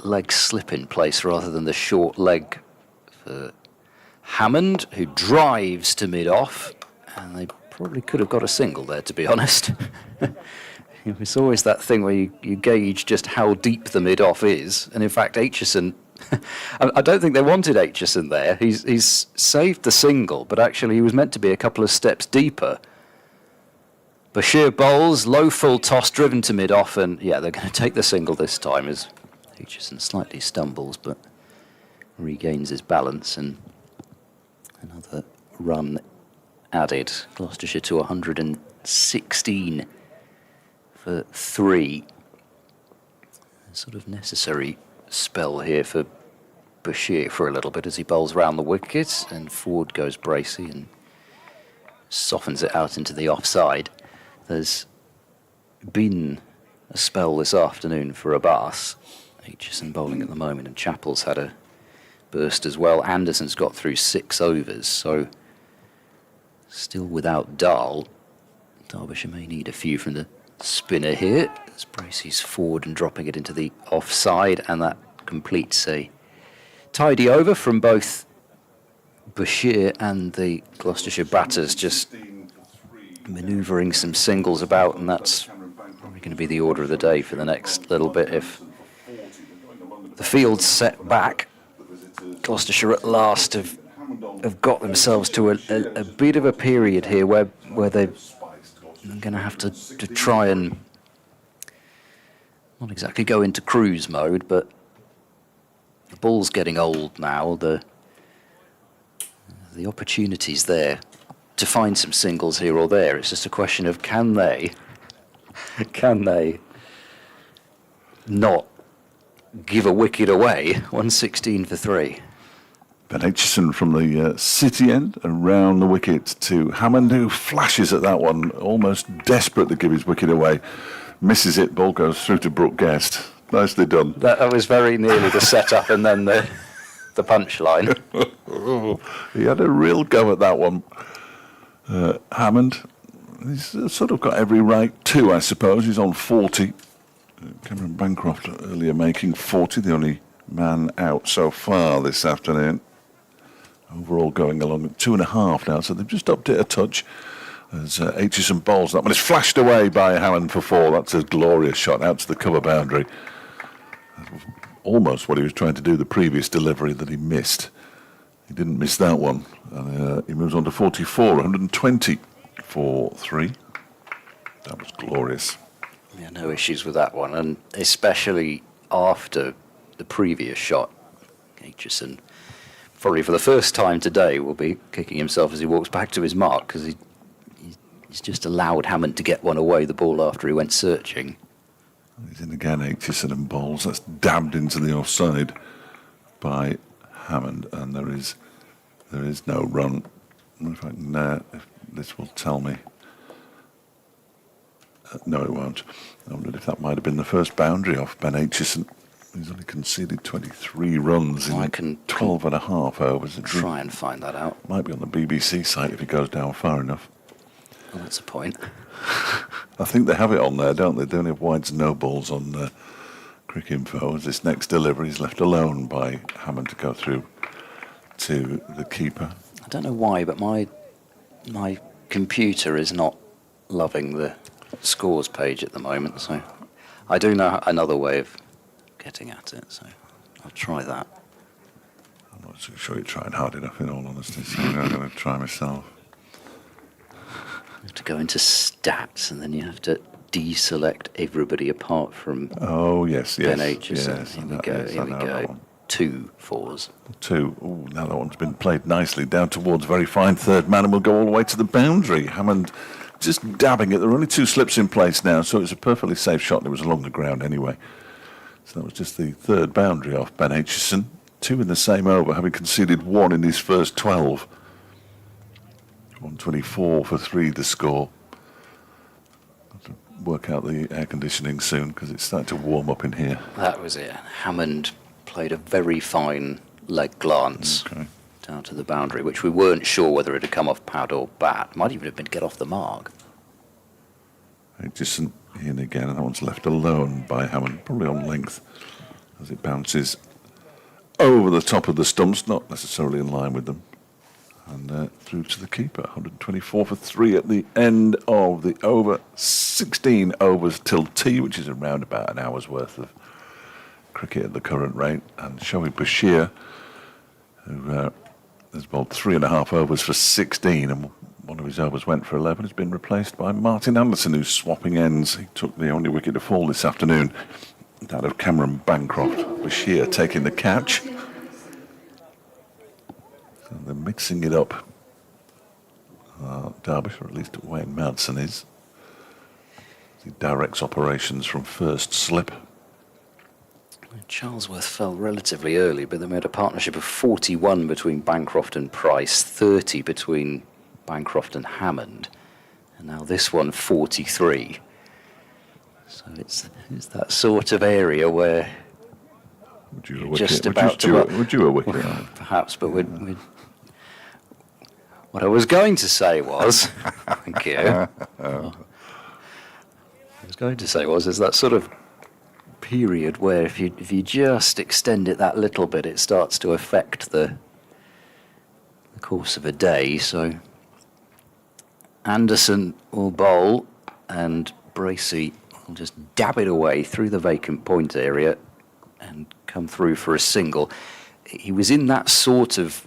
leg slip in place rather than the short leg for Hammond, who drives to mid-off, and they probably could have got a single there, to be honest. It's always that thing where you gauge just how deep the mid-off is, and in fact Aitchison, I don't think they wanted Aitchison there. He's saved the single, but actually he was meant to be a couple of steps deeper. Bashir bowls, low full toss driven to mid-off, and yeah, they're going to take the single this time as Aitchison slightly stumbles but regains his balance, and another run added. Gloucestershire to 116 for 3. A sort of necessary spell here for Bashir for a little bit as he bowls round the wickets, and forward goes Bracey and softens it out into the offside. There's been a spell this afternoon for Abbas. Aitchison bowling at the moment, and Chappell's had a burst as well. Anderson's got through 6 overs, so still without Dahl. Derbyshire may need a few from the spinner here, as Bracey's forward and dropping it into the offside, and that completes a tidy over from both Bashir and the Gloucestershire batters, just manoeuvring some singles about, and that's probably going to be the order of the day for the next little bit. If the field's set back, Gloucestershire at last have got themselves to a bit of a period here where they're going to have to try and not exactly go into cruise mode, but the ball's getting old now. The opportunity's there to find some singles here or there. It's just a question of can they not give a wicket away. 116 for 3. Ben Aitchison from the city end around the wicket to Hammond, who flashes at that one, almost desperate to give his wicket away. Misses it, ball goes through to Brooke Guest. Nicely done. That was very nearly the setup and then the punchline. He had a real go at that one. Hammond, he's sort of got every right to, I suppose. He's on 40. Cameron Bancroft earlier making 40, the only man out so far this afternoon. Overall going along at 2.5 now, so they've just upped it a touch as Aitchison bowls that one. It's flashed away by Hammond for 4. That's a glorious shot out to the cover boundary. Almost what he was trying to do the previous delivery that he missed. He didn't miss that one. And, he moves on to 44, 120 for 3. That was glorious. Yeah, no issues with that one, and especially after the previous shot, Aitchison probably for the first time today, will be kicking himself as he walks back to his mark because he's just allowed Hammond to get one away, the ball, after he went searching. He's in again, Aitchison and Bowles. That's dabbed into the offside by Hammond, and there is no run. I wonder if I can, if this will tell me. No, it won't. I wondered if that might have been the first boundary off Ben Aitchison. He's only conceded 23 runs in 12 and a half overs. Try and find that out. Might be on the BBC site if he goes down far enough. Well, that's a point. I think they have it on there, don't they? They don't have wides no balls on Cricinfo. As this next delivery is left alone by Hammond to go through to the keeper. I don't know why, but my computer is not loving the scores page at the moment, so I do know another way of getting at it, so I'll try that. I'm not so sure you're trying hard enough, in all honesty, so I'm going to try myself. You have to go into stats, and then you have to deselect everybody apart from Oh, yes. Ben Aitchison. Yes, Here I we know- go, yes, I here we know that go. one. 2 fours. 2. Ooh, now that one's been played nicely down towards very fine third man and will go all the way to the boundary. Hammond just dabbing it. There are only 2 slips in place now, so it was a perfectly safe shot. It was along the ground anyway. So that was just the third boundary off Ben Aitchison. 2 in the same over, having conceded 1 in his first 12. 124 for 3 the score. Have to work out the air conditioning soon because it's starting to warm up in here. That was it. Hammond played a very fine leg glance Okay. down to the boundary, which we weren't sure whether it had come off pad or bat. Might even have been get off the mark. Aitchison in again, and that one's left alone by Hammond, probably on length, as it bounces over the top of the stumps, not necessarily in line with them, and through to the keeper. 124 for 3 at the end of the over. 16 overs till tea, which is around about an hour's worth of cricket at the current rate. And Derbyshire, who has bowled 3.5 overs for 16, and one of his overs went for 11, has been replaced by Martin Anderson, who's swapping ends. He took the only wicket to fall this afternoon, that of Cameron Bancroft. Bashir taking the catch. So they're mixing it up. Derbyshire, or at least Wayne Madsen is. He directs operations from first slip. Charlesworth fell relatively early, but they made a partnership of 41 between Bancroft and Price, 30 between Bancroft and Hammond, and now this one 43. So it's that sort of area where Would you a you're wicket? just Would about you, to... would you a wicket? Perhaps, but what I was going to say was, thank you. What I was going to say was, there's that sort of period where if you just extend it that little bit, it starts to affect the course of a day. So Anderson will bowl, and Bracey will just dab it away through the vacant point area and come through for a single. He was in that sort of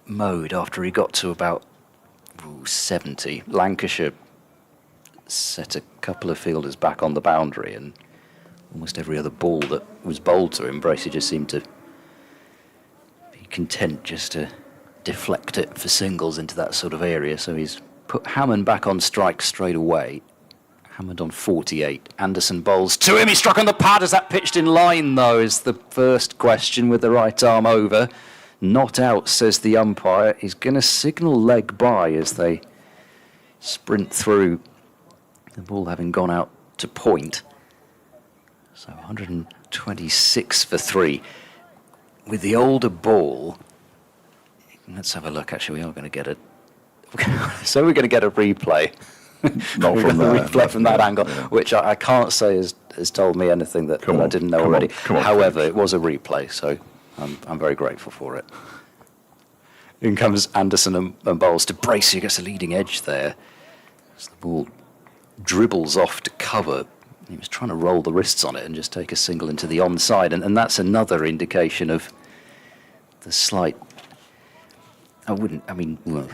mode after he got to about 70. Lancashire set a couple of fielders back on the boundary, and almost every other ball that was bowled to him, Bracey just seemed to be content just to deflect it for singles into that sort of area. So he's put Hammond back on strike straight away. Hammond on 48. Anderson bowls to him. He struck on the pad. As that pitched in line, though, is the first question with the right arm over. Not out, says the umpire. He's going to signal leg by as they sprint through, the ball having gone out to point. So 126 for 3. With the older ball, let's have a look. Actually, we are going to get a... So we're going to get a replay. Not We're from going to there. replay from that angle, Yeah. which I can't say has told me anything that Come I on, didn't know come on, already. come on, However, please. it was a replay, so I'm very grateful for it. In comes Anderson and bowls to Bracey, who gets a leading edge there. As the ball dribbles off to cover. He was trying to roll the wrists on it and just take a single into the onside, and that's another indication of the slight... well,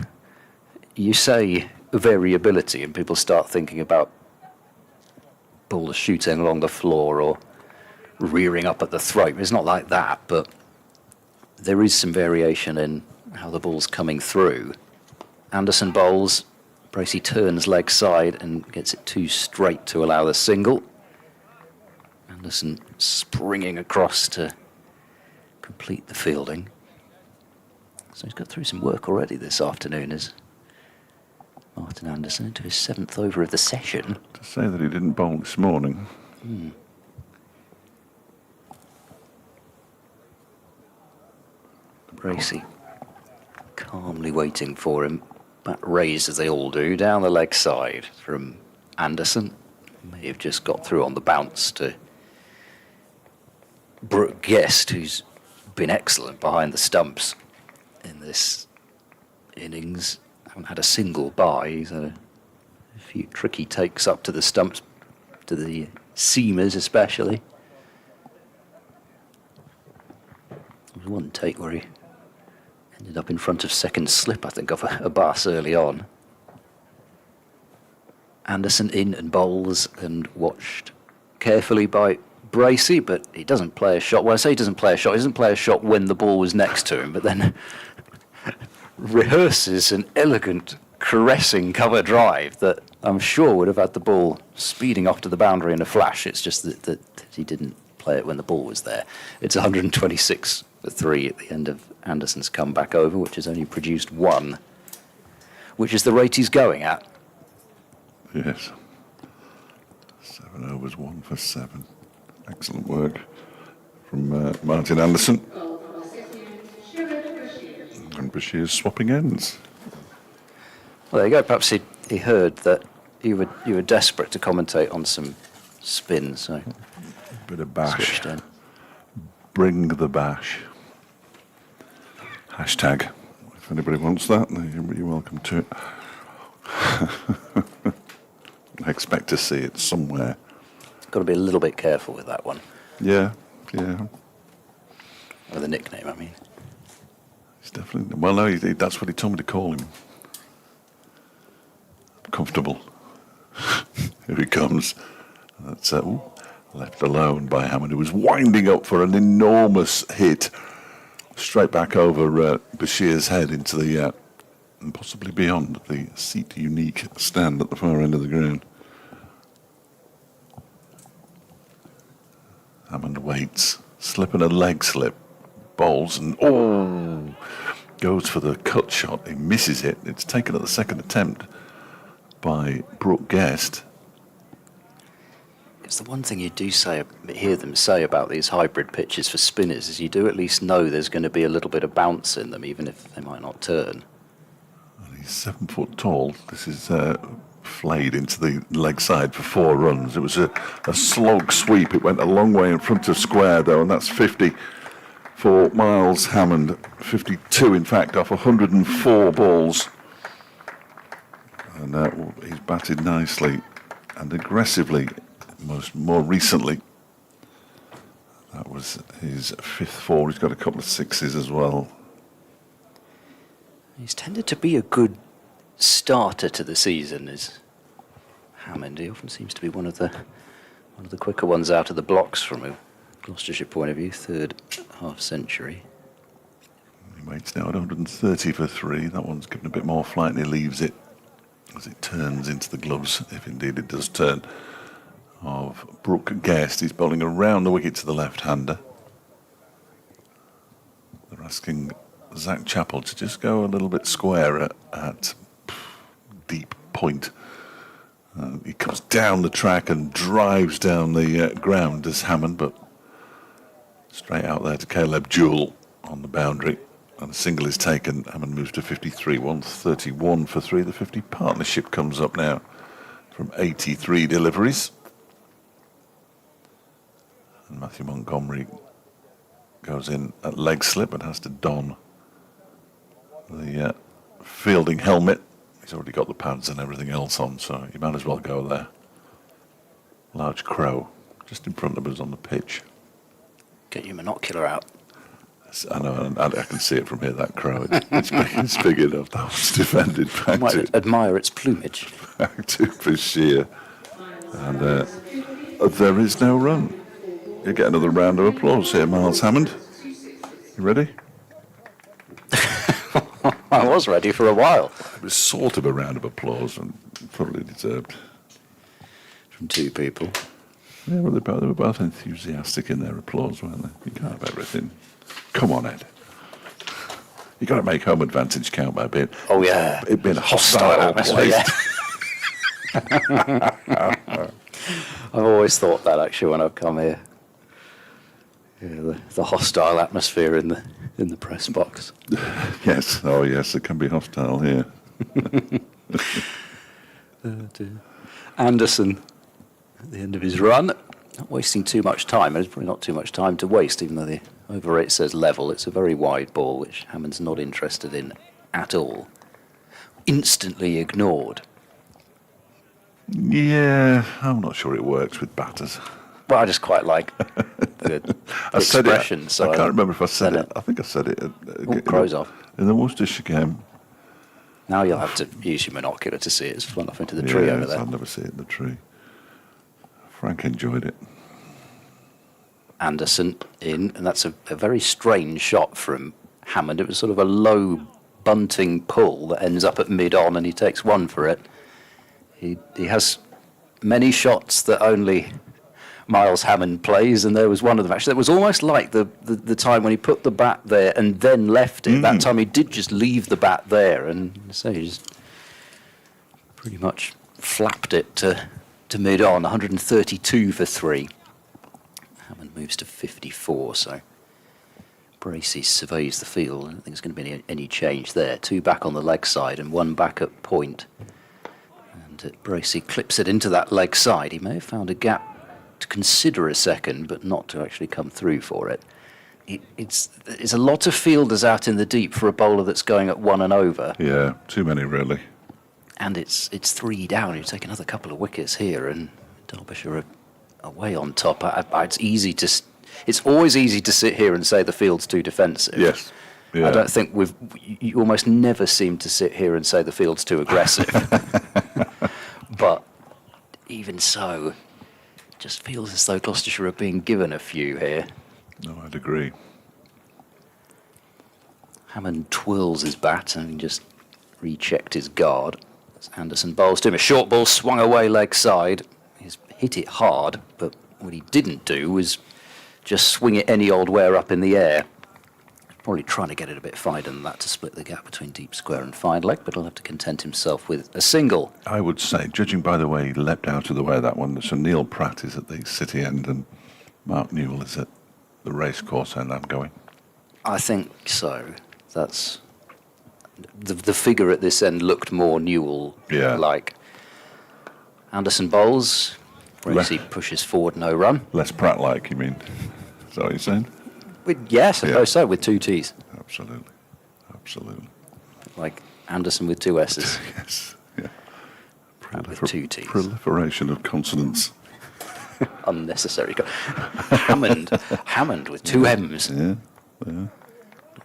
you say variability and people start thinking about bowlers shooting along the floor or rearing up at the throat. It's not like that, but there is some variation in how the ball's coming through. Anderson bowls, Bracey turns leg side and gets it too straight to allow the single. Anderson springing across to complete the fielding. So he's got through some work already this afternoon as Martin Anderson into his 7th over of the session. To say that he didn't bowl this morning. Bracey calmly waiting for him. Bat raised as they all do, down the leg side from Anderson. May have just got through on the bounce to Brooke Guest, who's been excellent behind the stumps in this innings. Haven't had a single bye. He's had a few tricky takes up to the stumps, to the seamers especially. There was one take where he ended up in front of second slip, I think, of a bus early on. Anderson in and bowls and watched carefully by Bracey, but he doesn't play a shot. Well, I say he doesn't play a shot. He doesn't play a shot when the ball was next to him, but then rehearses an elegant, caressing cover drive that I'm sure would have had the ball speeding off to the boundary in a flash. It's just that he didn't play it when the ball was there. It's 126 for 3 at the end of Anderson's comeback over, which has only produced 1, which is the rate he's going at. Yes. 7 overs, 1 for 7. Excellent work from Martin Anderson. And Bashir's swapping ends. Well, there you go. Perhaps he heard that you were desperate to commentate on some spin, so Bit of bash. switched in. Bring the bash. Hashtag. If anybody wants that, then you're welcome to it. I expect to see it somewhere. Got to be a little bit careful with that one. Yeah. Or the nickname, I mean. He's definitely. Well, no, that's what he told me to call him. Comfortable. Here he comes. That's left alone by Hammond, who was winding up for an enormous hit straight back over Bashir's head into the and possibly beyond the seat unique stand at the far end of the ground. Hammond waits, slipping a leg slip, bowls and goes for the cut shot. He misses it. It's taken at the second attempt by Brooke Guest. It's the one thing you do hear them say about these hybrid pitches for spinners is you do at least know there's going to be a little bit of bounce in them, even if they might not turn. And he's 7 foot tall. This is flayed into the leg side for 4 runs. It was a slog sweep. It went a long way in front of square, though, and that's 50 for Miles Hammond. 52, in fact, off 104 balls. And he's batted nicely and aggressively. More recently, that was his 5th 4. He's got a couple of 6s as well. He's tended to be a good starter to the season, is Hammond. He often seems to be one of the quicker ones out of the blocks from a Gloucestershire point of view. 3rd half century. He waits now at 130 for 3. That one's given a bit more flight, and he leaves it as it turns into the gloves, if indeed it does turn, of Brooke Guest. He's bowling around the wicket to the left-hander. They're asking Zach Chappell to just go a little bit square at deep point. He comes down the track and drives down the ground, does Hammond, but straight out there to Caleb Jewell on the boundary. And a single is taken. Hammond moves to 53, 131 for 3. The 50 partnership comes up now from 83 deliveries. And Matthew Montgomery goes in at leg slip and has to don the fielding helmet. He's already got the pads and everything else on, so you might as well go there. Large crow just in front of us on the pitch. Get your monocular out. I know, and I can see it from here, that crow. It's big enough. That was defended back Might admire its plumage. back to Bashir. And there is no run. You get another round of applause here, Miles Hammond. You ready? I was ready for a while. It was sort of a round of applause and probably deserved. From two people. Yeah, well, they were both enthusiastic in their applause, weren't they? You can't have everything. Come on, Ed. You got to make home advantage count by a bit. Oh, yeah. It being a hostile atmosphere, place. yeah. I've always thought that, actually, when I've come here. Yeah, the hostile atmosphere in the press box. Yes, oh yes, it can be hostile here. Anderson, at the end of his run, not wasting too much time. There's probably not too much time to waste, even though the over 8 says level. It's a very wide ball, which Hammond's not interested in at all. Instantly ignored. Yeah, I'm not sure it works with batters. Well, I just quite like the I said expression. it. So I can't remember if I said said it. I think I said it. crows off. In the Worcestershire game. Now you'll have to use your monocular to see it. It's flown off into the tree over Yes, there. I'll never see it in the tree. Frank enjoyed it. Anderson in, and that's a very strange shot from Hammond. It was sort of a low bunting pull that ends up at mid-on, and he takes one for it. He has many shots that only Miles Hammond plays, and there was one of them actually that was almost like the time when he put the bat there and then left it. That time he did just leave the bat there, and so he just pretty much flapped it to mid-on. 132 for 3. Hammond moves to 54, so Bracey surveys the field. I don't think there's going to be any change there. 2 back on the leg side and 1 back at point. And Bracey clips it into that leg side. He may have found a gap to consider a second, but not to actually come through for it. It's a lot of fielders out in the deep for a bowler that's going at 1 and over. Yeah, too many really. And it's 3 down. You take another couple of wickets here, and Derbyshire are way on top. It's always easy to sit here and say the field's too defensive. Yes. Yeah. I don't think you almost never seem to sit here and say the field's too aggressive. But even so, it just feels as though Gloucestershire are being given a few here. No, I'd agree. Hammond twirls his bat and just rechecked his guard. As Anderson bowls to him. A short ball swung away leg side. He's hit it hard, but what he didn't do was just swing it any old where up in the air. Probably trying to get it a bit finer than that to split the gap between deep square and fine leg, but he'll have to content himself with a single. I would say, judging by the way he leapt out of the way of that one, so Neil Pratt is at the city end and Mark Newell is at the racecourse end, I'm going. I think so. That's the figure at this end looked more Newell-like. Anderson bowls. Bracey pushes forward, no run. Less Pratt-like, you mean? Is that what you're saying? Yes, I suppose so, with 2 T's. Absolutely. Absolutely. Like Anderson with 2 S's. Yes. Yeah. Pratt with 2 T's. Proliferation of consonants. Unnecessary. Hammond with 2 M's. Yeah. Yeah.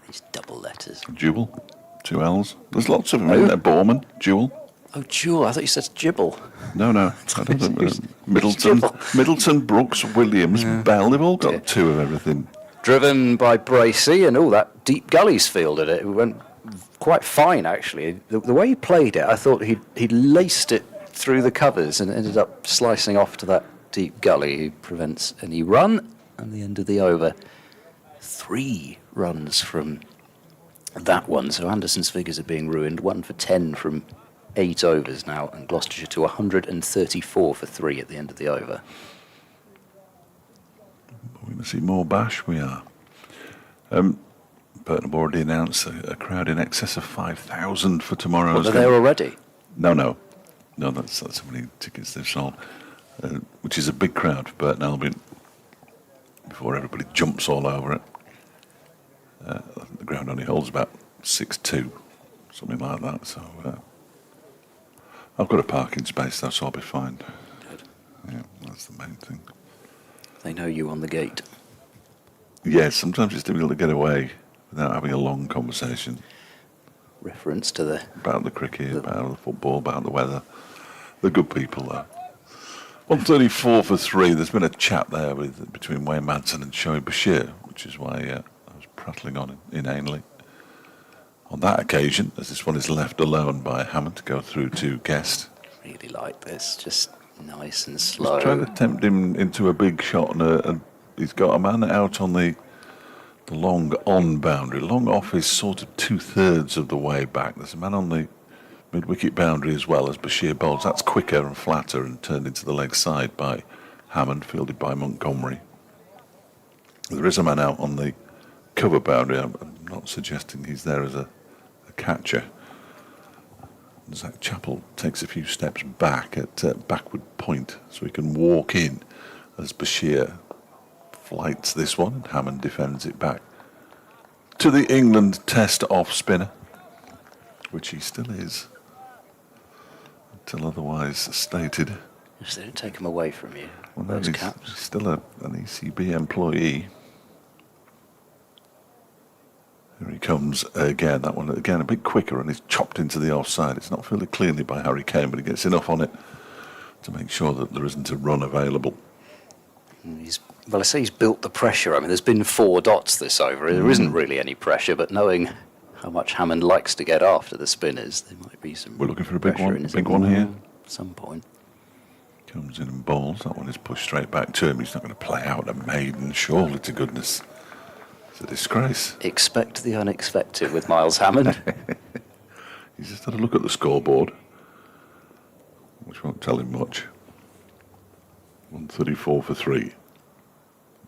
These double letters. Jewel. 2 L's. There's lots of them in there. Borman. Jewel. Oh, Jewel. I thought you said Gibble. No. I don't think Middleton, Brooks, Williams, Bell. They've all got 2 of everything. Driven by Bracey, and all that deep gullies fielded it. It went quite fine, actually. The way he played it, I thought he laced it through the covers and ended up slicing off to that deep gully. He prevents any run, and the end of the over. 3 runs from that one, so Anderson's figures are being ruined. 1 for 10 from 8 overs now, and Gloucestershire to 134 for 3 at the end of the over. We're going to see more bash, we are. Burton have already announced a crowd in excess of 5,000 for tomorrow's Well, they're there already? No, that's how many tickets they've sold, which is a big crowd for Burton Albion. Before everybody jumps all over it. I think the ground only holds about 6'2", something like that, so I've got a parking space though, so I'll be fine. Good. Yeah, that's the main thing. They know you on the gate. Yes, sometimes it's difficult to get away without having a long conversation. Reference to the... About the cricket, about the football, about the weather. The good people there. 134 for 3. There's been a chat there between Wayne Madsen and Shoaib Bashir, which is why I was prattling on inanely. on that occasion, as this one is left alone by Hammond to go through to Guest. Really like this, just nice and He's slow. trying to tempt him into a big shot, and he's got a man out on the long on boundary. Long off is sort of 2/3 of the way back. There's a man on the mid-wicket boundary as well as Bashir bowls. That's quicker and flatter and turned into the leg side by Hammond, fielded by Montgomery. There is a man out on the cover boundary. I'm not suggesting he's there as a catcher. Zach Chappell takes a few steps back at backward point so he can walk in as Bashir flights this one. Hammond defends it back to the England Test off spinner, which he still is until otherwise stated. If they don't take them away from you, Well, those he's caps. still an ECB employee. Here he comes again. That one again a bit quicker and he's chopped into the offside. It's not fielded cleanly by Harry Kane, but he gets enough on it to make sure that there isn't a run available. Well, I say he's built the pressure. I mean, there's been 4 dots this over. There isn't really any pressure, but knowing how much Hammond likes to get after the spinners, there might be some. We're looking for a big pressure one. in his Big one here. At some point. Comes in and bowls. That one is pushed straight back to him. He's not going to play out a maiden, surely to goodness. It's a disgrace. Expect the unexpected with Miles Hammond. He's just had a look at the scoreboard, which won't tell him much. 134 for 3.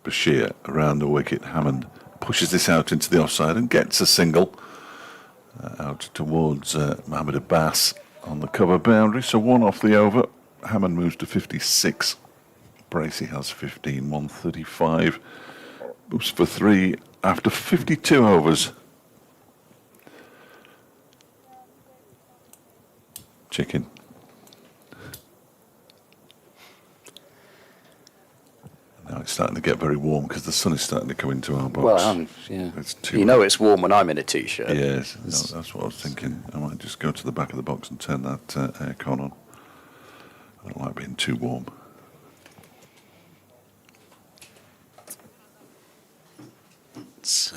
Bashir around the wicket. Hammond pushes this out into the offside and gets a single out towards Mohammed Abbas on the cover boundary. So 1 off the over. Hammond moves to 56. Bracey has 15. 135. Moves for 3 after 52 overs. Chicken. Now it's starting to get very warm because the sun is starting to come into our box. Well, yeah. It's too You know it's warm when I'm in a t-shirt. Yes, that's what I was thinking. I might just go to the back of the box and turn that aircon on. I don't like being too warm. It's,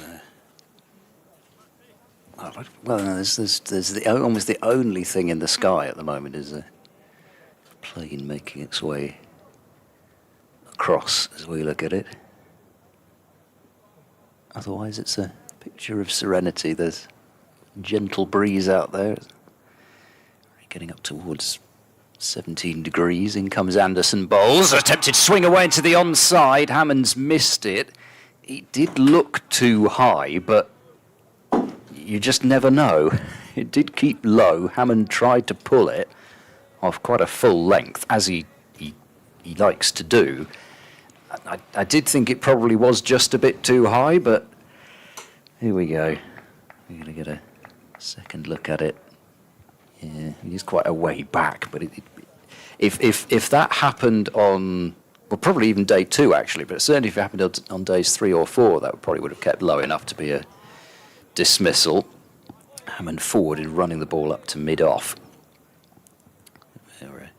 well, no, there's almost the only thing in the sky at the moment is a plane making its way across as we look at it. Otherwise, it's a picture of serenity. There's a gentle breeze out there, getting up towards 17 degrees. In comes Anderson, bowls. Attempted swing away into the onside. Hammond's missed it. It did look too high, but you just never know. It did keep low. Hammond tried to pull it off quite a full length, as he likes to do. I did think it probably was just a bit too high, but here we go. We're going to get a second look at it. Yeah, it is quite a way back, but if that happened on, well, probably even day 2 actually, but certainly if it happened on days 3 or 4, that probably would have kept low enough to be a dismissal. Hammond forwarded, running the ball up to mid-off. They were a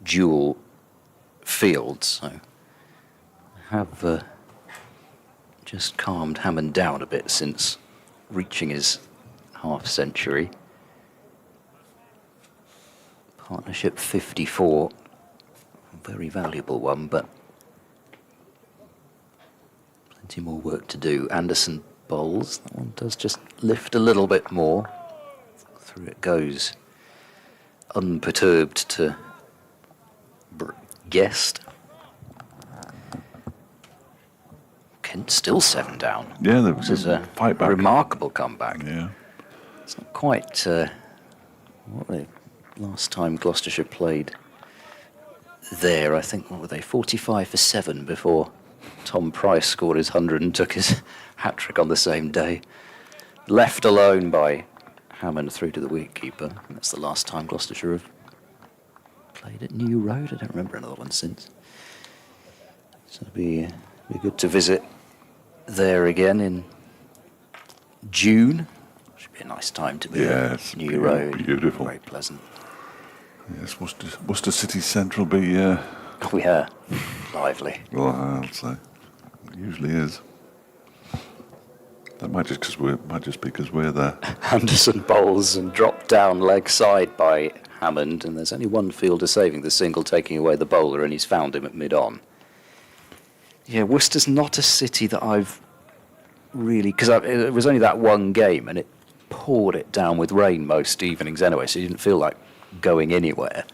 dual field, so I have just calmed Hammond down a bit since reaching his half-century. Partnership 54, a very valuable one, but plenty more work to do. Anderson bowls. That one does just lift a little bit more. Through it goes, unperturbed to Guest. Kent still 7 down. Yeah, This is a fight back. remarkable comeback. Yeah. It's not quite what the last time Gloucestershire played there. I think, what were they, 45 for 7 before Tom Price scored his 100 and took his hat-trick on the same day. Left alone by Hammond through to the wicketkeeper. That's the last time Gloucestershire have played at New Road. I don't remember another one since. So it'll be good to visit there again in June. Should be a nice time to be Yes, at New Road. beautiful. Very pleasant. Yes, Worcester City Central be, Oh yeah, lively. well, I'll say, it usually is. That might just because we're there. Anderson bowls and dropped down leg side by Hammond, and there's only one fielder saving the single, taking away the bowler, and he's found him at mid-on. Yeah, Worcester's not a city that I've really... Because it was only that one game, and it poured it down with rain most evenings anyway, so you didn't feel like going anywhere.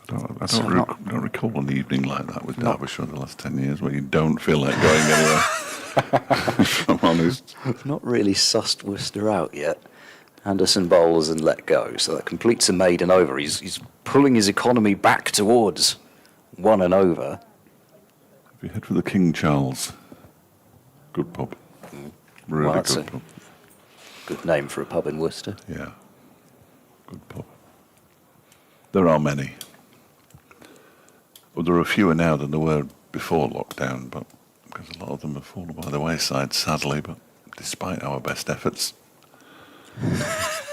I don't recall an evening like that with Derbyshire in the last 10 years where you don't feel like going anywhere, if I'm honest. I've not really sussed Worcester out yet. Anderson bowls and let go, so that completes a maiden over. He's pulling his economy back towards 1 and over. If you head for the King Charles, good pub. Really Well, that's good a pub. good name for a pub in Worcester. Yeah, good pub. There are many. Well, there are fewer now than there were before lockdown, but because a lot of them have fallen by the wayside, sadly. But despite our best efforts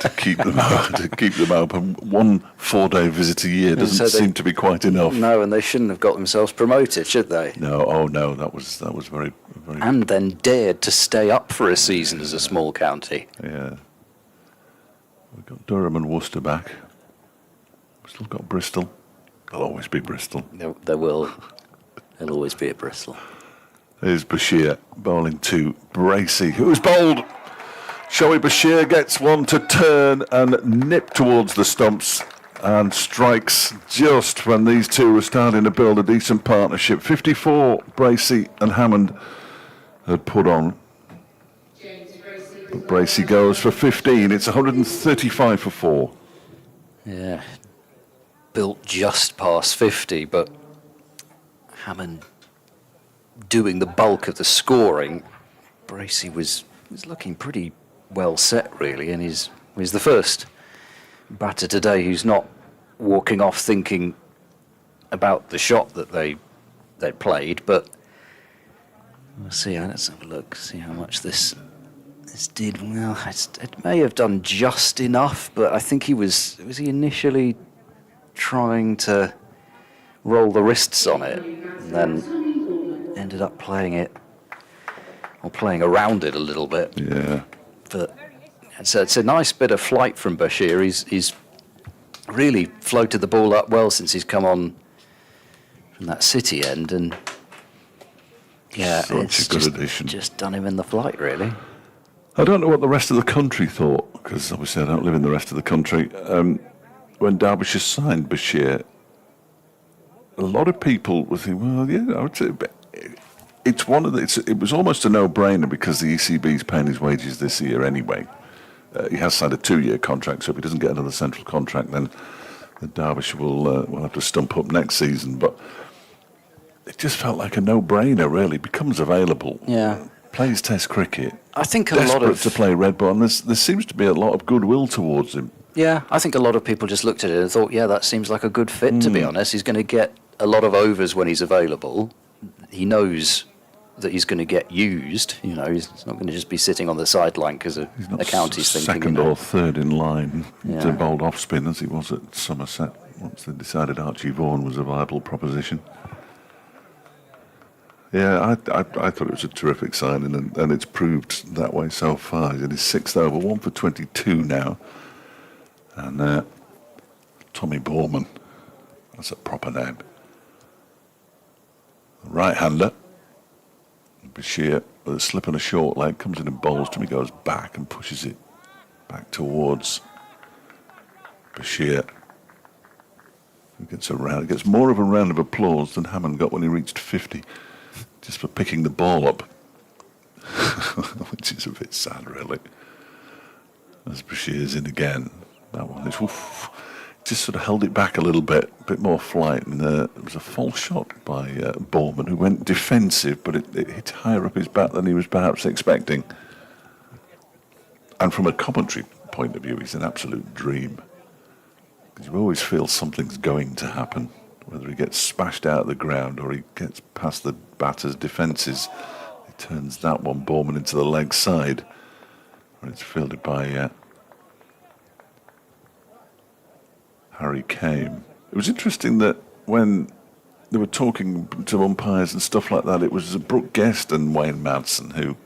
to keep them open, one 4-day visit a year doesn't seem to be quite enough. No, and they shouldn't have got themselves promoted, should they? No, oh no, that was very. And then dared to stay up for a season as a small county. Yeah. We've got Durham and Worcester back. We've still got Bristol. There'll always be Bristol. There will. There'll always be a Bristol. There's Bashir bowling to Bracey, who's bowled. Shoei Bashir gets one to turn and nip towards the stumps and strikes just when these two were starting to build a decent partnership. 54 Bracey and Hammond had put on. But Bracey goes for 15. It's 135 for 4. Yeah. Built just past 50, but Hammond doing the bulk of the scoring. Bracey was looking pretty well set, really, and he's the first batter today who's not walking off thinking about the shot that they played, but we'll see. Let's have a look, see how much this did. Well, it may have done just enough, but I think was he initially trying to roll the wrists on it, and then ended up playing around it a little bit. Yeah. But it's a nice bit of flight from Bashir. He's really floated the ball up well since he's come on from that City end, and yeah, Such a good addition. Just done him in the flight, really. I don't know what the rest of the country thought, because obviously I don't live in the rest of the country. When Derbyshire signed Bashir, a lot of people were thinking, well, yeah, I would say it was almost a no-brainer because the ECB's paying his wages this year anyway. He has signed a 2-year contract, so if he doesn't get another central contract, then the Derbyshire will have to stump up next season. But it just felt like a no-brainer, really. Becomes available. Yeah. Plays Test cricket. I think a Desperate lot of to play red ball, and there seems to be a lot of goodwill towards him. Yeah, I think a lot of people just looked at it and thought, yeah, that seems like a good fit, to be honest. He's going to get a lot of overs when he's available. He knows that he's going to get used. You know, he's not going to just be sitting on the sideline because a county's thinking. Second or third in line Yeah. to bowled off spin as he was at Somerset once they decided Archie Vaughan was a viable proposition. Yeah, I thought it was a terrific signing, and it's proved that way so far. He's in his 6th over, 1 for 22 now. And Tommy Borman, that's a proper name. Right-hander. Bashir, with a slip and a short leg, comes in and bowls to him. He goes back and pushes it back towards Bashir. He gets more of a round of applause than Hammond got when he reached 50, just for picking the ball up, which is a bit sad, really. As Bashir's in again, that one is just sort of held it back a bit more flight, and it was a false shot by Borman, who went defensive, but it hit higher up his bat than he was perhaps expecting. And from a commentary point of view, he's an absolute dream, because you always feel something's going to happen, whether he gets smashed out of the ground or he gets past the batter's defences. He turns that one, Borman, into the leg side, where it's fielded by Harry Kame. It was interesting that when they were talking to umpires and stuff like that. It was Brooke Guest and Wayne Madsen who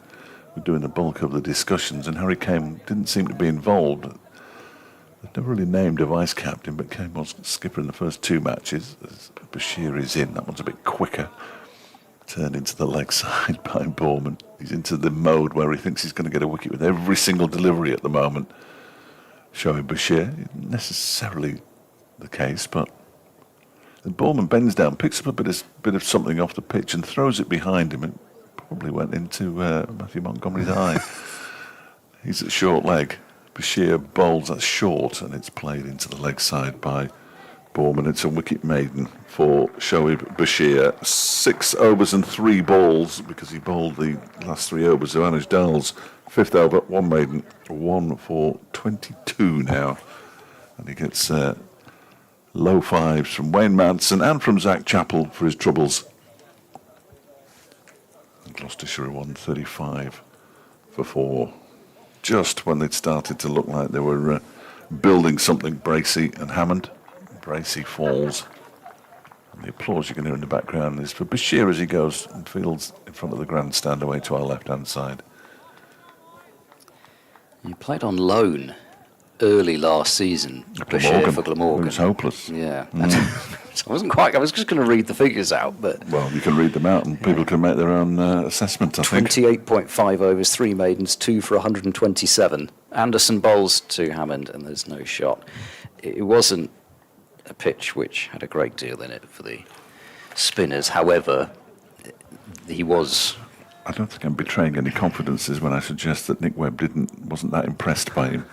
were doing the bulk of the discussions, and Harry Kane didn't seem to be involved. They've never really named a vice captain, but Kane was skipper in the first 2 matches. As Bashir is in, that one's a bit quicker. Turned into the leg side by Borman. He's into the mode where he thinks he's going to get a wicket with every single delivery at the moment. Showing Bashir, not necessarily the case, but and Borman bends down, picks up a bit of something off the pitch and throws it behind him. It probably went into Matthew Montgomery's eye. He's at short leg. Bashir bowls that short, and it's played into the leg side by Borman. It's a wicket maiden for Shoaib Bashir. 6 overs and 3 balls, because he bowled the last 3 overs of Anuj Dal's 5th over, 1 maiden, 1 for 22 now. And he gets low 5s from Wayne Madsen and from Zach Chappell for his troubles. And Gloucestershire 135 for 4. Just when they'd started to look like they were building something, Bracey and Hammond. Bracey falls. And the applause you can hear in the background is for Bashir as he goes and fields in front of the grandstand away to our left-hand side. He played on loan early last season, Bashir, for Glamorgan. It was hopeless. Yeah. So I was just going to read the figures out, but... Well, you can read them out and people can make their own assessment, I think. 28.5 overs, 3 maidens, 2 for 127. Anderson bowls to Hammond, and there's no shot. It wasn't a pitch which had a great deal in it for the spinners. However, he was... I don't think I'm betraying any confidences when I suggest that Nick Webb wasn't that impressed by him.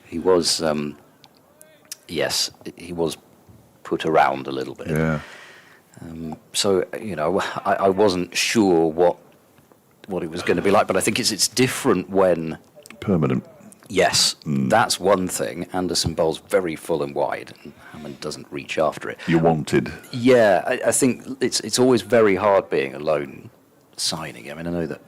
He was, yes, he was put around a little bit. Yeah. So, you know, I wasn't sure what it was going to be like, but I think it's different when... Permanent. Yes, that's one thing. Anderson bowls very full and wide, and Hammond doesn't reach after it. You wanted. Yeah, I think it's always very hard being a lone signing. I mean, I know that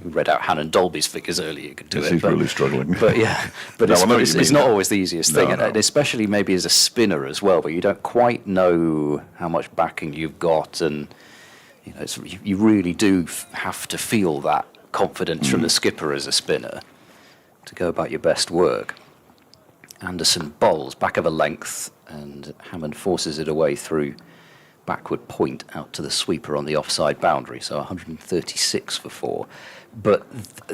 we read out Hannon Dolby's figures earlier. You could do yes, it. He's really struggling. But yeah, but No, it's not always the easiest thing, No. and especially maybe as a spinner as well, where you don't quite know how much backing you've got, and you know, you really do have to feel that confidence from the skipper as a spinner to go about your best work. Anderson bowls back of a length, and Hammond forces it away through backward point out to the sweeper on the offside boundary, so 136 for 4. But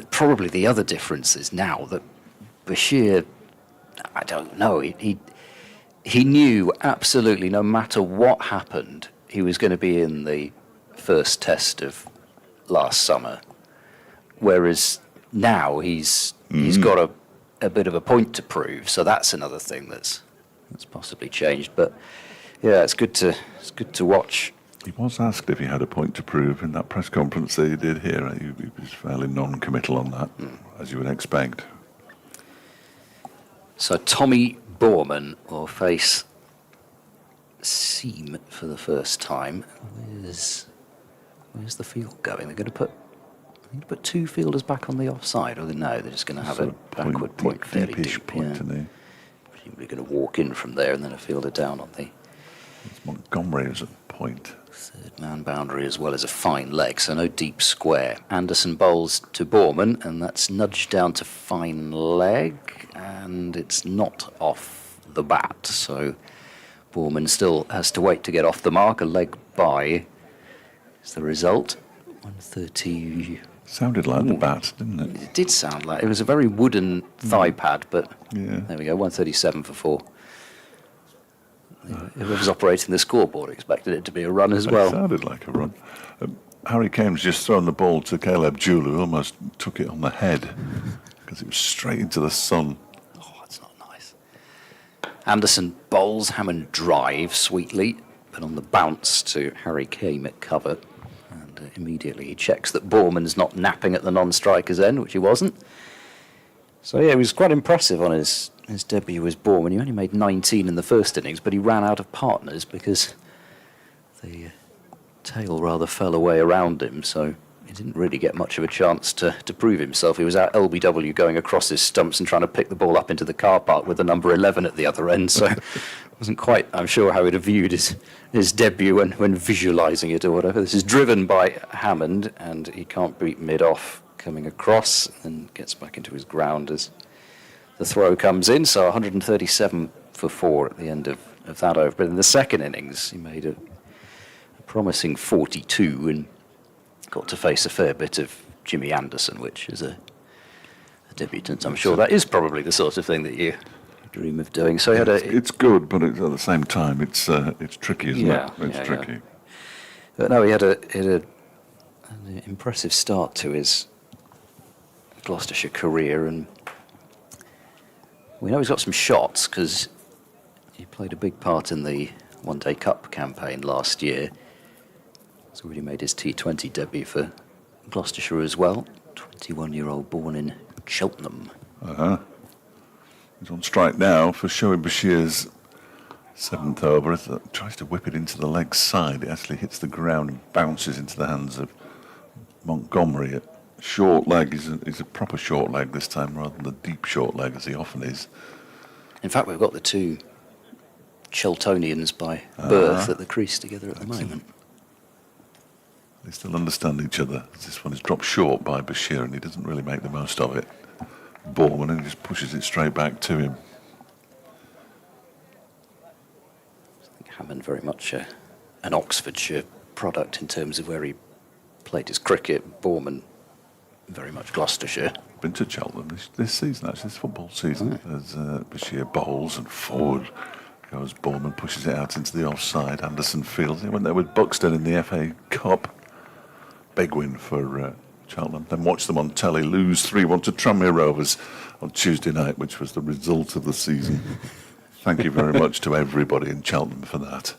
probably the other difference is now that Bashir, I don't know, he knew absolutely no matter what happened, he was going to be in the first test of last summer, whereas now he's got a bit of a point to prove, so that's another thing that's possibly changed. But yeah, it's good to watch. He was asked if he had a point to prove in that press conference that he did here. He was fairly non-committal on that, as you would expect. So Tommy Borman will face Seam for the first time. Where's the field going? They're going to put 2 fielders back on the offside, or no, they're just going to have a backward point fairly deep. Point, Yeah. Presumably going to walk in from there and then a fielder down on the It's Montgomery as a point. third man boundary, as well as a fine leg, so no deep square. Anderson bowls to Borman, and that's nudged down to fine leg, and it's not off the bat, so Borman still has to wait to get off the mark. A leg by is the result. 130. Sounded like the bat, didn't it? It did sound like it was a very wooden thigh pad, but Yeah. there we go, 137 for 4. Whoever's operating the scoreboard expected it to be a run as It well. sounded like a run. Harry Kane's just thrown the ball to Caleb Jewell, who almost took it on the head because it was straight into the sun. Oh, that's not nice. Anderson bowls, Hammond drives sweetly, but on the bounce to Harry Kane at cover. And immediately he checks that Borman's not napping at the non-striker's end, which he wasn't. So yeah, he was quite impressive on his debut as Borman. He only made 19 in the first innings, but he ran out of partners because the tail rather fell away around him, so he didn't really get much of a chance to prove himself. He was out LBW going across his stumps and trying to pick the ball up into the car park with the number 11 at the other end, so Wasn't quite, I'm sure, how he'd have viewed his debut when visualising it or whatever. This is driven by Hammond, and he can't beat mid-off coming across, and gets back into his ground as the throw comes in. So 137 for 4 at the end of that over. But in the second innings, he made a promising 42 and got to face a fair bit of Jimmy Anderson, which is a debutant. I'm sure that is probably the sort of thing that you dream of doing. So he had It's good, but at the same time, it's tricky, isn't it? It's tricky. Yeah. But no, he had an impressive start to his Gloucestershire career, and we know he's got some shots because he played a big part in the One Day Cup campaign last year. He's already made his T20 debut for Gloucestershire as well. 21-year-old born in Cheltenham. He's on strike now for showing Bashir's 7th over. Tries to whip it into the leg side. It actually hits the ground and bounces into the hands of Montgomery. Short leg is a proper short leg this time, rather than the deep short leg as he often is. In fact, we've got the two Cheltonians by birth at the crease together at the moment. They still understand each other. This one is dropped short by Bashir, and he doesn't really make the most of it. Borman, and he just pushes it straight back to him. I think Hammond very much an Oxfordshire product in terms of where he played his cricket. Borman very much Gloucestershire. Been to Cheltenham this season, actually, this football season, as Bashir bowls and forward goes Borman, pushes it out into the offside. Anderson fields. He went there with Buxton in the FA Cup. Big win for Cheltenham. Then watched them on telly lose 3-1 to Tranmere Rovers on Tuesday night, which was the result of the season. Thank you very much to everybody in Cheltenham for that.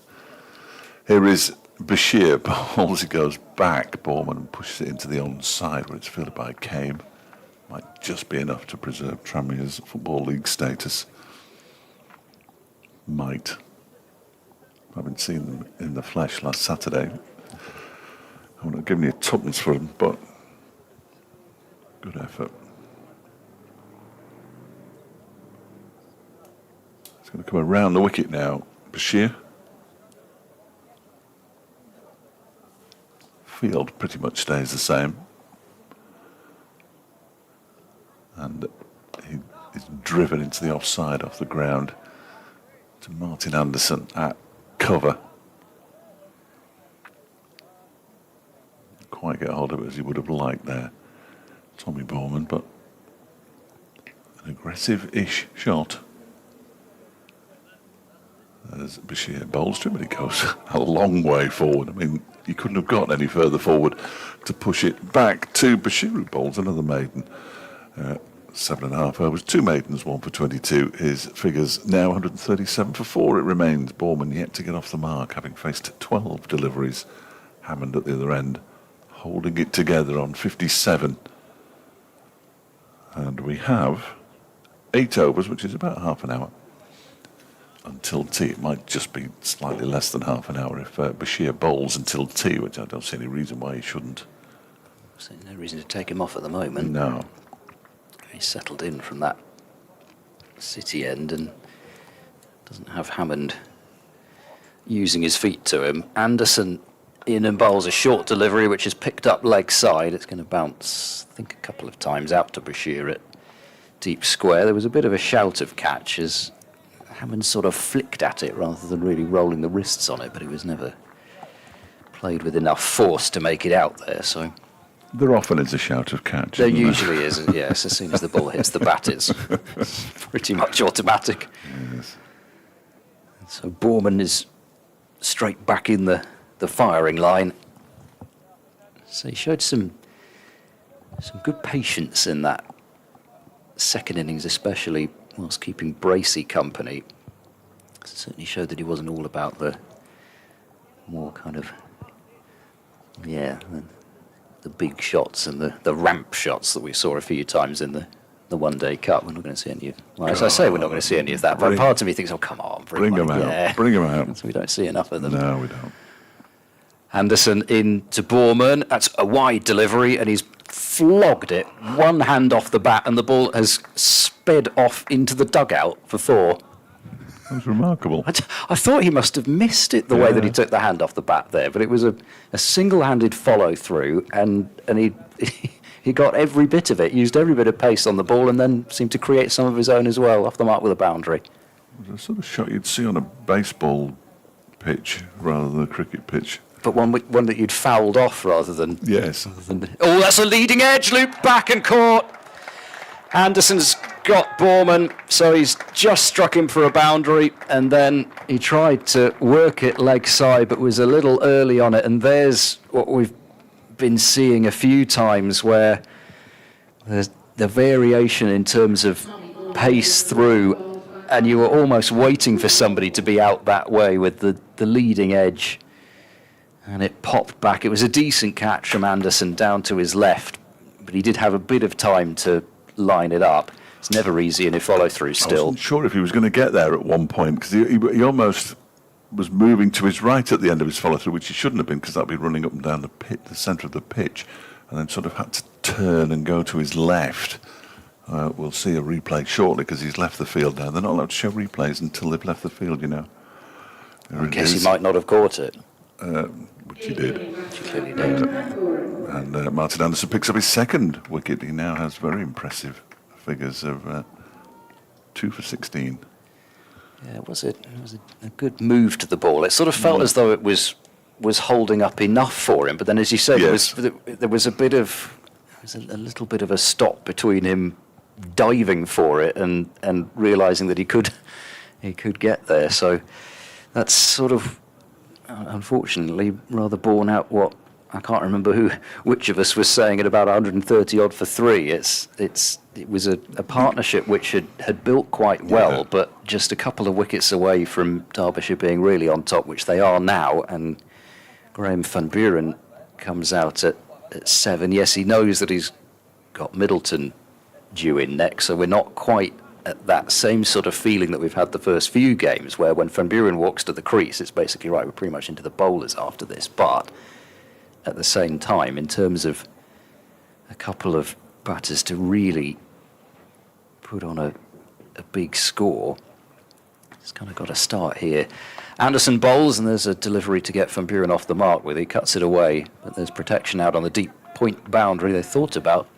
Here is Bashir bowls. He goes back. Borman pushes it into the onside where it's fielded by Came. Might just be enough to preserve Tranmere's Football League status. Might. I haven't seen them in the flesh last Saturday. I'm not giving you tuppence for them, but good effort. It's going to come around the wicket now. Bashir. Field pretty much stays the same. And he is driven into the offside off the ground to Martin Anderson at cover. Quite get hold of it as he would have liked there, Tommy Borman, but an aggressive-ish shot as Bashir bowls to him, but it goes a long way forward. I mean, you couldn't have got any further forward to push it back to Bashir, who bowls another maiden. 7.5 overs, 2 maidens, 1 for 22. His figures now 137 for 4. It remains. Borman yet to get off the mark, having faced 12 deliveries. Hammond at the other end, holding it together on 57. And we have 8 overs, which is about half an hour, until tea. It might just be slightly less than half an hour if Bashir bowls until tea, which I don't see any reason why he shouldn't. There's no reason to take him off at the moment. No. He's settled in from that city end and doesn't have Hammond using his feet to him. Anderson in and bowls a short delivery, which is picked up leg side. It's going to bounce, I think, a couple of times out to Bashir at deep square. There was a bit of a shout of catch as Hammond sort of flicked at it rather than really rolling the wrists on it, but it was never played with enough force to make it out there. So There often is a shout of catch. there isn't usually is, yes. As soon as the ball hits the bat, it's pretty much automatic. Yes. So Borman is straight back in the firing line. So he showed some good patience in that second innings, especially whilst keeping Bracey company. Certainly showed that he wasn't all about the more kind of, the big shots and the ramp shots that we saw a few times in the One Day Cup. We're not going to see any of, well, as I say, we're not going to see any of that. But part of me thinks, oh, come on, Bring them out. Yeah. Bring them out. So we don't see enough of them. No, we don't. Anderson into Borman. That's a wide delivery, and he's flogged it. One hand off the bat, and the ball has sped off into the dugout for 4. That was remarkable. I thought he must have missed it the way that he took the hand off the bat there, but it was a single-handed follow-through, and he got every bit of it, used every bit of pace on the ball, and then seemed to create some of his own as well, off the mark with a boundary. It was a sort of shot you'd see on a baseball pitch rather than a cricket pitch. But one that you'd fouled off rather than... Yes. Oh, that's a leading edge, loop back and caught. Anderson's got Borman, so he's just struck him for a boundary, and then he tried to work it leg side, but was a little early on it, and there's what we've been seeing a few times, where there's the variation in terms of pace through, and you were almost waiting for somebody to be out that way with the leading edge, and it popped back. It was a decent catch from Anderson down to his left, but he did have a bit of time to line it up. It's never easy in a follow-through still. I wasn't sure if he was going to get there at one point, because he almost was moving to his right at the end of his follow-through, which he shouldn't have been, because that would be running up and down the centre of the pitch, and then sort of had to turn and go to his left. We'll see a replay shortly, because he's left the field now. They're not allowed to show replays until they've left the field, you know. I guess he might not have caught it. Which he did. Which he clearly did. And Martin Anderson picks up his second wicket. He now has very impressive figures of 2 for 16. Yeah, it was a good move to the ball. It sort of felt as though it was holding up enough for him, but then, as you say, Yes. there was a little bit of a stop between him diving for it and realising that he could get there. So that's sort of, unfortunately, rather borne out what I can't remember which of us was saying at about 130 odd for 3. It was a partnership which had built quite well, but just a couple of wickets away from Derbyshire being really on top, which they are now. And Graham van Buren comes out at 7. Yes, he knows that he's got Middleton due in next, so we're not quite at that same sort of feeling that we've had the first few games, where when Van Buren walks to the crease, it's basically right, we're pretty much into the bowlers after this. But at the same time, in terms of a couple of batters to really put on a big score, it's kind of got to start here. Anderson bowls, and there's a delivery to get Van Buren off the mark with. He cuts it away, but there's protection out on the deep point boundary. They thought about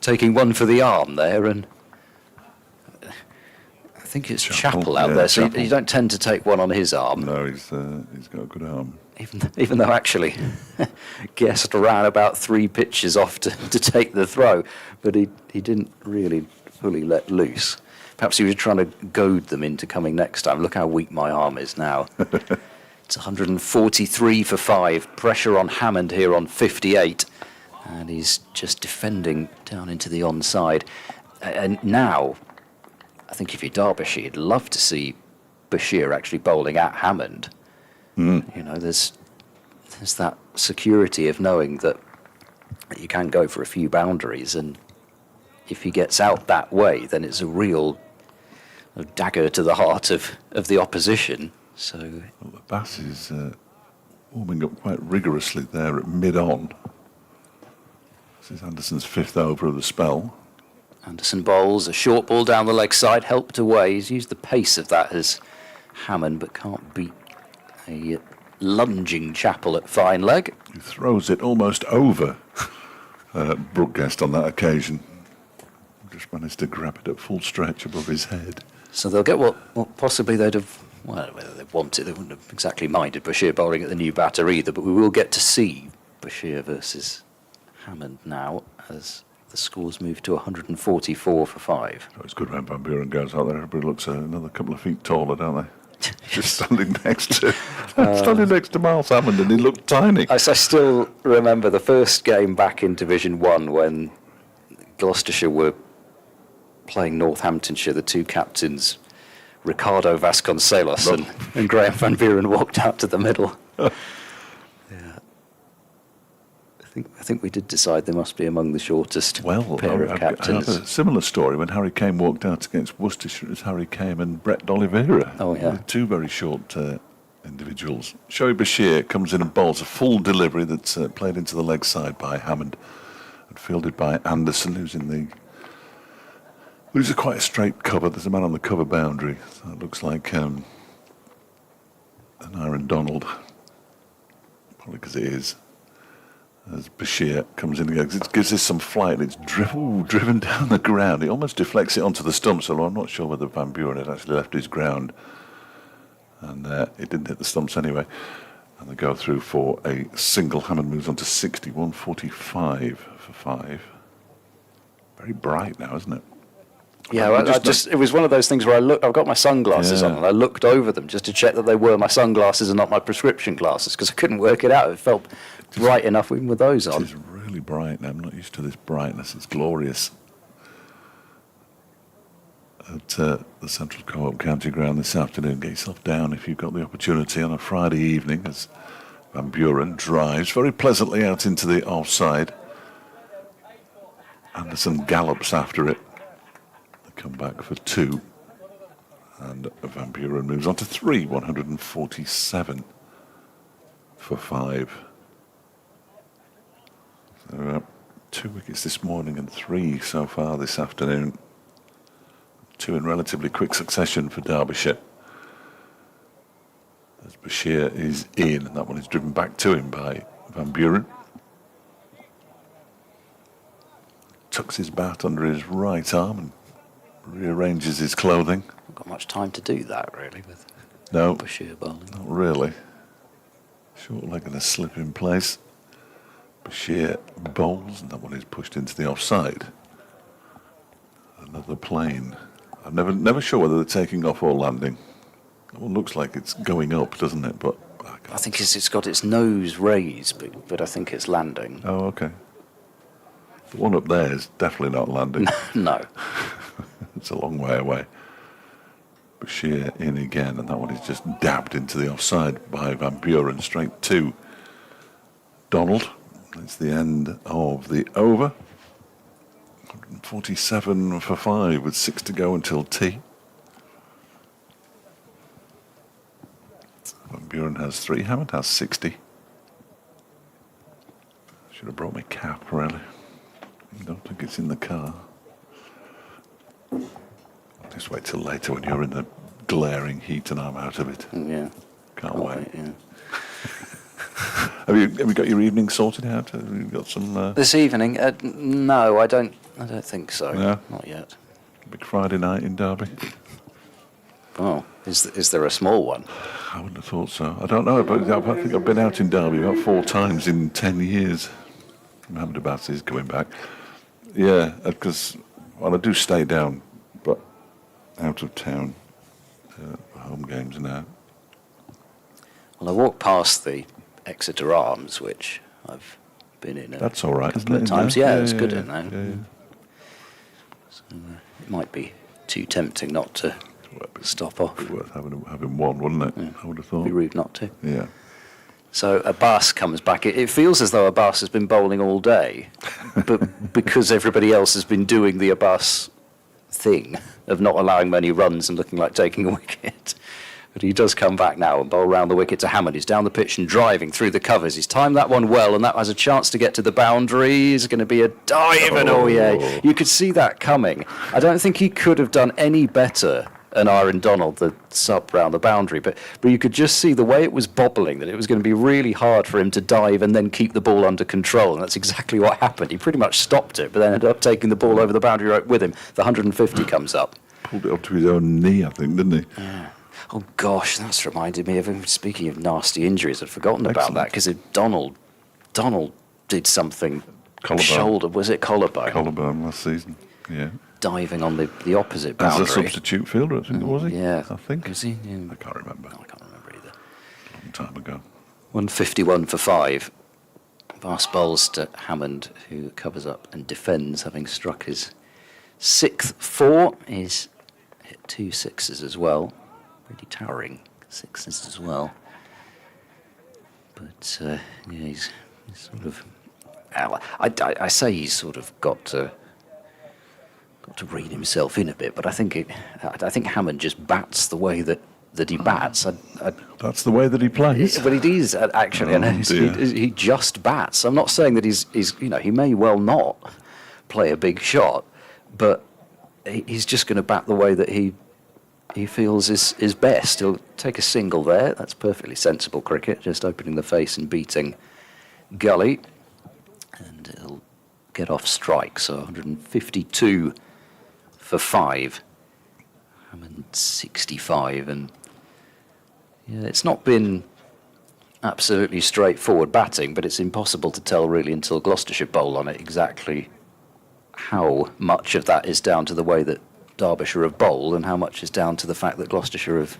taking one for the arm there, and I think it's Chappell out there, so you don't tend to take one on his arm. No, he's got a good arm. Even though actually Guest ran about 3 pitches off to take the throw, but he didn't really fully let loose. Perhaps he was trying to goad them into coming next time. Look how weak my arm is now. It's 143 for 5. Pressure on Hammond here on 58. And he's just defending down into the onside. And now, I think if you're Derbyshire, you'd love to see Bashir actually bowling at Hammond. You know, there's that security of knowing that you can go for a few boundaries, and if he gets out that way, then it's a real dagger to the heart of the opposition. So the Bass is warming up quite rigorously there at mid-on. This is Anderson's 5th over of the spell. Anderson bowls a short ball down the leg side, helped away. He's used the pace of that as Hammond, but can't beat a lunging Chappell at fine leg. He throws it almost over Brookguest on that occasion. Just managed to grab it at full stretch above his head. So they'll get what possibly they'd have, well, whether they wanted, they wouldn't have exactly minded Bashir bowling at the new batter either, but we will get to see Bashir versus Hammond now as the scores move to 144 for 5. So it's good when Van Buren goes out there. Everybody looks another couple of feet taller, don't they? Just standing next to Miles Hammond, and he looked tiny. I still remember the first game back in Division 1 when Gloucestershire were playing Northamptonshire, the 2 captains, Ricardo Vasconcelos and Graham van Buren, walked out to the middle. I think we did decide they must be among the shortest pair of captains. I had a similar story when Harry Kane walked out against Worcestershire. It was Harry Kane and Brett D'Oliveira. Oh, yeah. 2 very short individuals. Shoaib Bashir comes in and bowls a full delivery that's played into the leg side by Hammond and fielded by Anderson, who's in the These are quite a straight cover. There's a man on the cover boundary. So it looks like an Aaron Donald. Probably because it is. As Bashir comes in again, it gives this some flight. It's driven down the ground. It almost deflects it onto the stumps, although I'm not sure whether Van Buren had actually left his ground. And it didn't hit the stumps anyway. And they go through for a single. Hammond moves on to 61.45 for 5. Very bright now, isn't it? Yeah, well, it was one of those things where I've got my sunglasses on, and I looked over them just to check that they were my sunglasses and not my prescription glasses, because I couldn't work it out. It felt bright enough even with those on. It is really bright now. I'm not used to this brightness. It's glorious. At the Central Co-op County Ground this afternoon. Get yourself down if you've got the opportunity on a Friday evening as Van Buren drives very pleasantly out into the offside. Anderson gallops after it. They come back for 2. And Van Buren moves on to 3, 147 for 5. So 2 wickets this morning and 3 so far this afternoon. 2 in relatively quick succession for Derbyshire. As Bashir is in, and that one is driven back to him by Van Buren. Tucks his bat under his right arm and rearranges his clothing. Not got much time to do that, really, with No, Bashir bowling. not really. Short leg and a slip in place. Bashir bowls, and that one is pushed into the offside. Another plane. I'm never sure whether they're taking off or landing. That one looks like it's going up, doesn't it? But I think it's got its nose raised, but I think it's landing. oh, okay. The one up there is definitely not landing. No. It's a long way away. Bashir in again, and that one is just dabbed into the offside by Van Buren, straight to Donald. It's the end of the over. 147 for 5 with 6 to go until tea. Van Buren has 3. Hammond has 60. Should have brought my cap, really. I don't think it's in the car. Just wait till later when you're in the glaring heat and I'm out of it. Yeah. Can't wait. Yeah. Have you got your evening sorted out? Have you got some This evening? No, I don't think so. No? Not yet. big Friday night in Derby? Oh, is there a small one? I wouldn't have thought so. I don't know, but I think I've been out in Derby about 4 times in 10 years. Mohammed Abbas is coming back. Yeah, because, well, I do stay down, but out of town, home games now. Well, I walked past the Exeter Arms, which I've been in That's all right, couple isn't it, of in times. there? Yeah, Yeah, it's yeah, good yeah, in there. yeah, yeah. So, it might be too tempting not to stop off. It'd be worth having one, wouldn't it? Yeah. I would have It'd thought. be rude not to. Yeah. So Abbas comes back. It feels as though Abbas has been bowling all day, but because everybody else has been doing the Abbas thing of not allowing many runs and looking like taking a wicket. But he does come back now and bowl round the wicket to Hammond. He's down the pitch and driving through the covers. He's timed that one well, and that has a chance to get to the boundary. It's going to be a dive, and oh yeah, you could see that coming. I don't think he could have done any better an Aaron Donald, the sub round the boundary, but you could just see the way it was bobbling, that it was going to be really hard for him to dive and then keep the ball under control, and that's exactly what happened. He pretty much stopped it, but then ended up taking the ball over the boundary rope with him. The 150 comes up. Pulled it up to his own knee, I think, didn't he? Yeah. Oh gosh, that's reminded me of him. Speaking of nasty injuries, I'd forgotten about Excellent. that, because Donald did something. Collarbone. Shoulder, was it collarbone? Collarbone last season. Yeah. Diving on the opposite As boundary. a substitute fielder, I think, was he? Yeah. I think. Was he? Yeah. I can't remember. No, I can't remember either. Long time ago. 151 for 5. Vast bowls to Hammond, who covers up and defends, having struck his 6th 4. He's hit 2 sixes as well. Pretty towering 6s as well. But yeah, he's sort of. I say he's sort of got to rein himself in a bit, but I think Hammond just bats the way that he bats. That's the way that he plays. But it is actually, Oh, and dear. he just bats. I'm not saying that he's he may well not play a big shot, but he's just going to bat the way that he feels is best. He'll take a single there. That's perfectly sensible cricket, just opening the face and beating Gully. And he'll get off strike, so 152 for 5. Hammond 65, and yeah, it's not been absolutely straightforward batting, but it's impossible to tell really until Gloucestershire bowl on it exactly how much of that is down to the way that Derbyshire have bowled and how much is down to the fact that Gloucestershire have.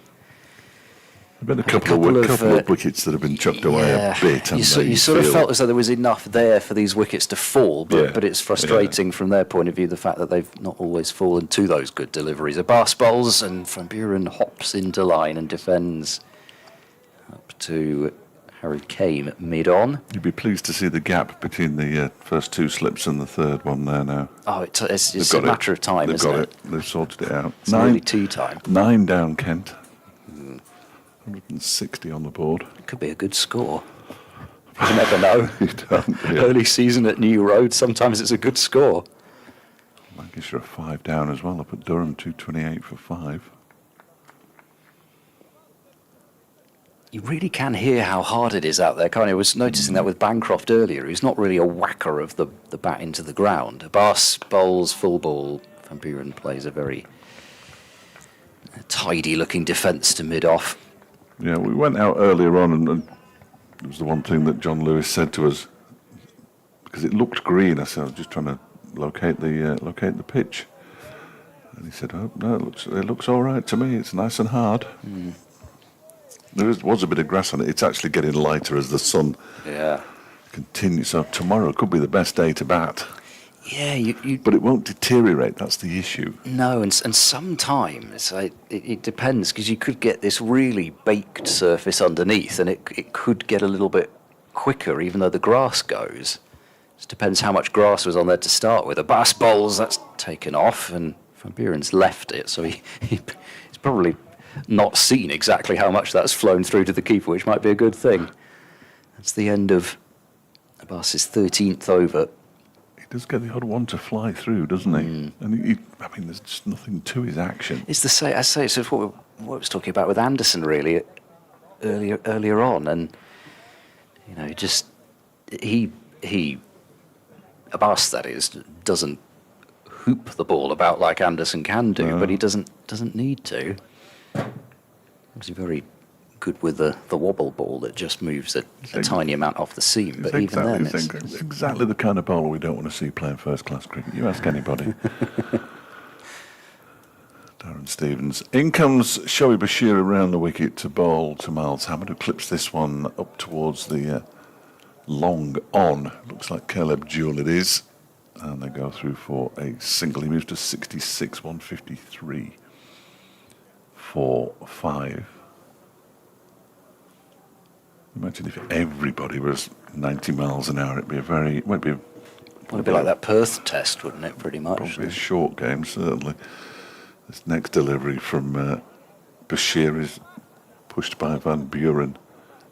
There've been a couple of wickets that have been chucked away a bit. You sort of felt as though there was enough there for these wickets to fall, but it's frustrating from their point of view, the fact that they've not always fallen to those good deliveries. Abbas bowls and Van Buren hops into line and defends up to Harry Kane at mid-on. You'd be pleased to see the gap between the first 2 slips and the third one there now. Oh, it's a matter of time, isn't it? They've sorted it out. It's nearly tea time. 9 down, Kent. 160 on the board. It could be a good score. You never know. You don't, yeah. Early season at New Road, sometimes it's a good score. Lancashire are 5 down as well. Up at Durham, 228 for 5. You really can hear how hard it is out there, can't you? I was noticing that with Bancroft earlier. He's not really a whacker of the bat into the ground. Abbas bowls full ball. Van Buren plays a very tidy-looking defence to mid-off. Yeah, we went out earlier on, and it was the one thing that John Lewis said to us, because it looked green. I said, I was just trying to locate the pitch, and he said, "Oh no, it looks all right to me. It's nice and hard." There was a bit of grass on it. It's actually getting lighter as the sun continues. So tomorrow could be the best day to bat. Yeah, but it won't deteriorate. That's the issue. No, and sometimes it depends, because you could get this really baked surface underneath, and it could get a little bit quicker, even though the grass goes. It depends how much grass was on there to start with. Abbas bowls, that's taken off, and Van Buren's left it, so he's probably not seen exactly how much that's flown through to the keeper, which might be a good thing. That's the end of Abbas's 13th over. He does get the odd one to fly through, doesn't he? And there's just nothing to his action. It's the same. I say it's what I was talking about with Anderson really earlier on, and he Abbas, that is, doesn't hoop the ball about like Anderson can do, but he doesn't need to. He's very good with the wobble ball that just moves a tiny amount off the seam, but even then it's exactly the kind of bowler we don't want to see playing first-class cricket. You ask anybody. Darren Stevens. In comes Shoaib Bashir around the wicket to bowl to Miles Hammond, who clips this one up towards the long on. Looks like Caleb Jewell it is. And they go through for a single. He moves to 66, 153 for 5. Imagine if everybody was 90 miles an hour. It'd be would be like that Perth test, wouldn't it? Pretty much. Probably a short game, certainly. This next delivery from Bashir is pushed by Van Buren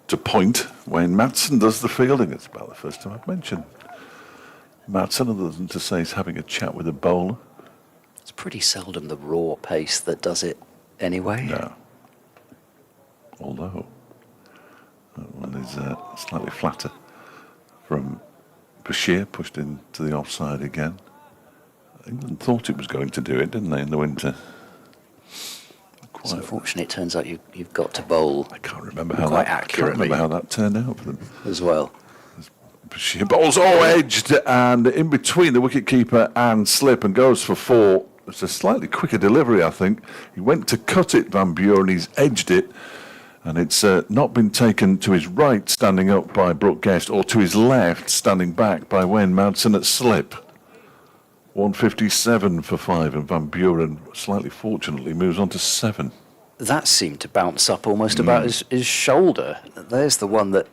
to point. Wayne Madsen does the fielding. It's about the first time I've mentioned Madsen, other than to say he's having a chat with a bowler. It's pretty seldom the raw pace that does it anyway. No. Although that one is slightly flatter from Bashir, pushed into the offside again. England thought it was going to do it, didn't they, in the winter? It's unfortunate. It turns out you've got to bowl. I can't remember how quite that, accurately. I can't remember how that turned out for them as well. Bashir bowls edged and in between the wicketkeeper and slip and goes for 4. It's a slightly quicker delivery, I think. He went to cut it, Van Buren. He's edged it. And it's not been taken to his right, standing up by Brooke Guest, or to his left, standing back by Wayne Madsen at slip. 157 for 5, and Van Buren, slightly fortunately, moves on to 7. That seemed to bounce up almost about his shoulder. There's the one that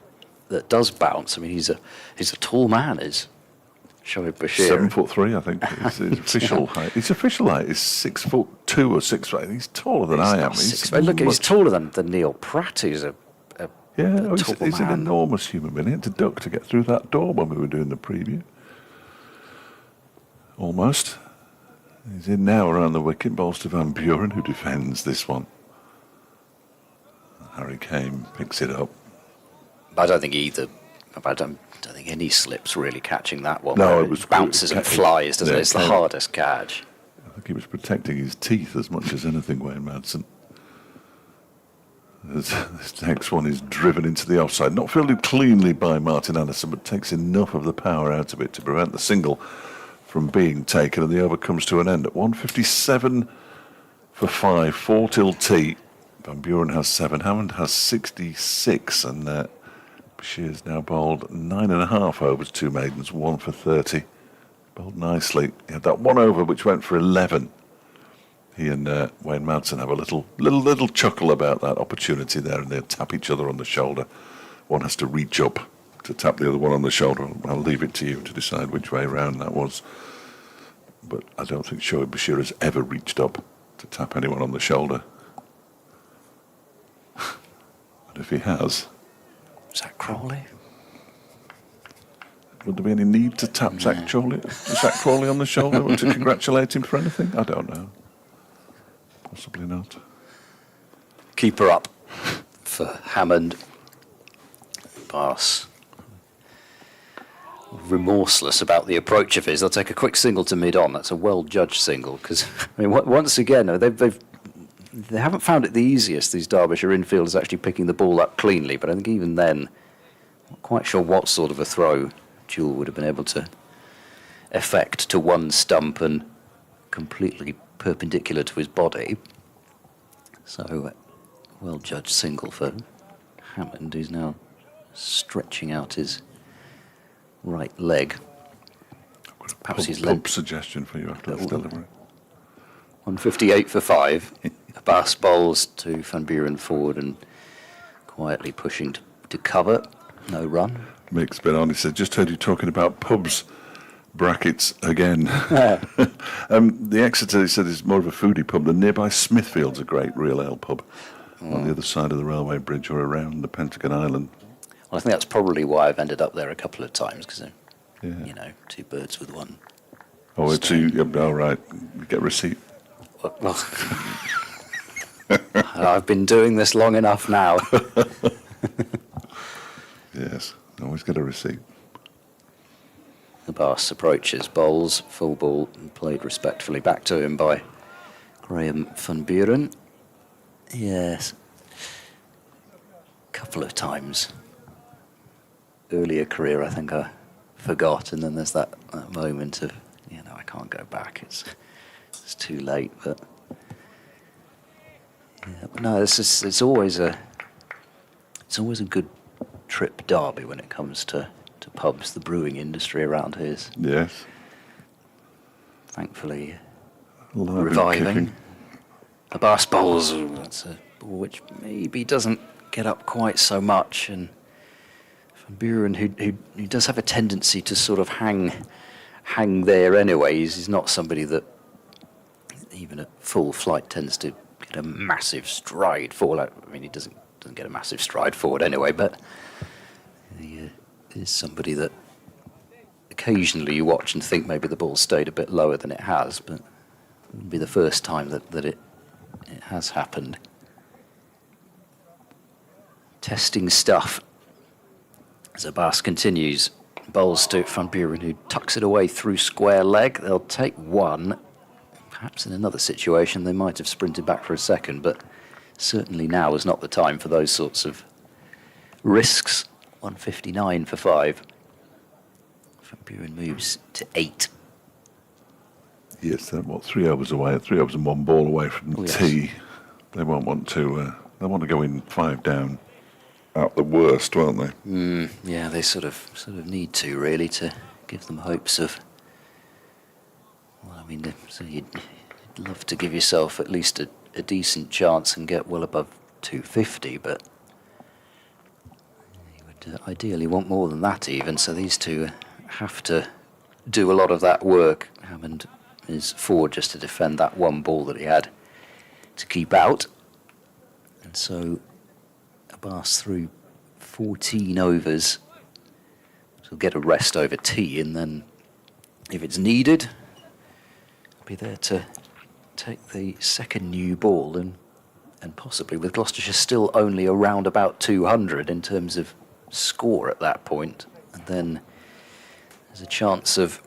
does bounce. I mean, he's a tall man, is Shoaib Bashir. 7'3", I think. His official height. His official height is 6'2" or 6'8". He's taller than I am. He's taller than Neil Pratt, who's a he's an enormous human being. He had to duck to get through that door when we were doing the preview. Almost. He's in now around the wicket. Balls to Van Buren, who defends this one. Harry Kane picks it up. But I don't think either. I don't think any slips really catching that one. No, where it was bounces and flies, doesn't it? yeah, It's the Kane- hardest catch. I think he was protecting his teeth as much as anything, Wayne Madsen. This next one is driven into the offside. Not fielded cleanly by Martin Anderson, but takes enough of the power out of it to prevent the single from being taken, and the over comes to an end at 157 for 5, 4 till tea. Van Buren has 7, Hammond has 66, and Bashire's now bowled 9.5 overs, 2 maidens, 1 for 30. Bowled nicely. He had that 1 over which went for 11. He and Wayne Madsen have a little chuckle about that opportunity there, and they'll tap each other on the shoulder. One has to reach up to tap the other one on the shoulder. I'll leave it to you to decide which way round that was. But I don't think Shoaib Bashir has ever reached up to tap anyone on the shoulder. And if he has, Zach Crawley? would there be any need to tap Zach Crawley on the shoulder or to congratulate him for anything? I don't know. Possibly not. Keeper up for Hammond. Bass remorseless about the approach of his. They'll take a quick single to mid-on. That's a well-judged single because, I mean, once again, they haven't found it the easiest, these Derbyshire infielders, actually picking the ball up cleanly, but I think even then, I'm not quite sure what sort of a throw Jewell would have been able to effect to one stump and completely perpendicular to his body. So, well-judged single for Hammond, who's now stretching out his right leg. Perhaps he's pub suggestion for you after this delivery. 158 for 5. Bass bowls to Van Buren forward and quietly pushing to cover. No run. Mick's been on. He said, just heard you talking about pubs brackets again. The Exeter, he said, is more of a foodie pub. The nearby Smithfield's a great real ale pub on the other side of the railway bridge or around the Pentagon Island. Well, I think that's probably why I've ended up there a couple of times because, Yeah. you know, 2 birds with one. Oh, it's all right. You get a receipt. Well, I've been doing this long enough now. Yes, always get a receipt. The Bass approaches, bowls, full ball, and played respectfully back to him by Graham Van Buren. Yes. A couple of times. Earlier career, I think I forgot, and then there's that moment of, I can't go back. It's too late, but yeah, but no, it's always a good trip derby when it comes to pubs. The brewing industry around here is Yes. thankfully Alive and reviving. kicking. The Bass bowls, that's a ball which maybe doesn't get up quite so much, and Van Buren, who does have a tendency to sort of hang there anyways, he's not somebody that even at full flight tends to get a massive stride forward. I mean, he doesn't get a massive stride forward anyway, but he is somebody that occasionally you watch and think maybe the ball stayed a bit lower than it has, but it wouldn't be the first time that it has happened. Testing stuff. As Abbas continues, bowls to Van Buren, who tucks it away through square leg. They'll take one. Perhaps in another situation they might have sprinted back for a second, but certainly now is not the time for those sorts of risks. 159 for 5. Van Buren moves to 8. Yes, they're 3 overs away, 3 overs and 1 ball away from Oh, yes. tea. They won't want to. They want to go in 5 down at the worst, won't they? Yeah, they sort of need to really to give them hopes of. Well, I mean, so you'd love to give yourself at least a decent chance and get well above 250, but you would ideally want more than that even. So these two have to do a lot of that work. Hammond is forward just to defend that one ball that he had to keep out, and so Abbas through 14 overs. So he'll get a rest over tea, and then if it's needed, be there to take the second new ball, and possibly with Gloucestershire still only around about 200 in terms of score at that point. And then there's a chance of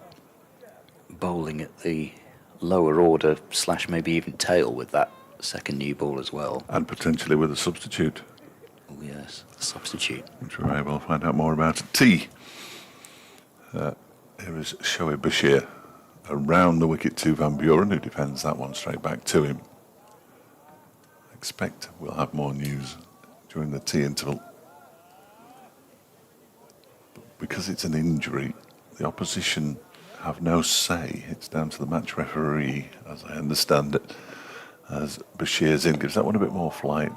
bowling at the lower order / maybe even tail with that second new ball as well. And potentially with a substitute, Oh yes, the substitute. which we're able to find out more about at tea. Here is Shoaib Bashir around the wicket to Van Buren, who defends that one straight back to him. I expect we'll have more news during the tea interval. But because it's an injury, the opposition have no say. It's down to the match referee, as I understand it, as Bashir's in, gives that one a bit more flight.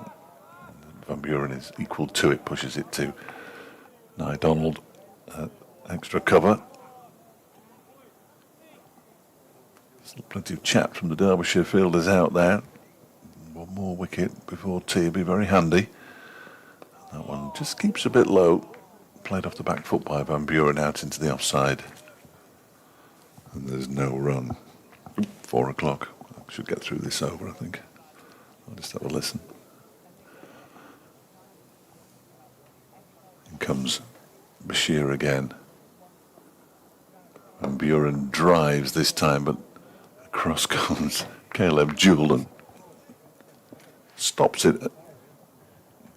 Van Buren is equal to it, pushes it to Nye Donald. Extra cover. Still plenty of chat from the Derbyshire fielders out there. One more wicket before tea would be very handy. That one just keeps a bit low. Played off the back foot by Van Buren out into the offside. And there's no run. 4 o'clock. I should get through this over, I think. I'll just have a listen. In comes Bashir again. Van Buren drives this time, but across comes Caleb Julian. Stops it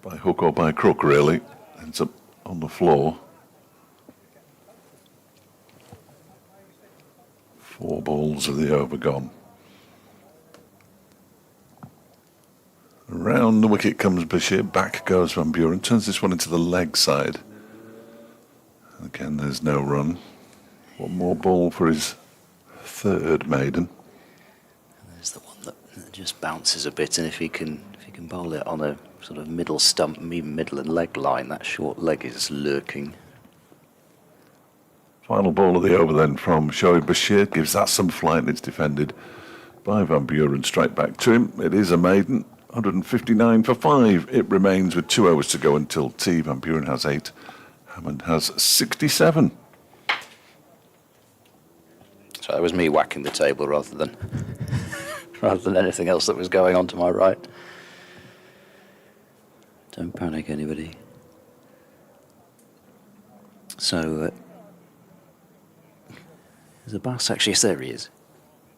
by hook or by crook, really. Ends up on the floor. 4 balls of the over gone. Around the wicket comes Bashir. Back goes Van Buren. Turns this one into the leg side. Again, there's no run. One more ball for his third maiden. There's the one that just bounces a bit, and if he can bowl it on a sort of middle stump, even middle and leg line, that short leg is lurking. Final ball of the over then from Shoaib Bashir. Gives that some flight, and it's defended by Van Buren straight back to him. It is a maiden. 159 for 5. It remains with 2 overs to go until tea. Van Buren has 8. Hammond has 67. So that was me whacking the table rather than anything else that was going on to my right. Don't panic, anybody. So there's Abbas, actually. Yes, there he is.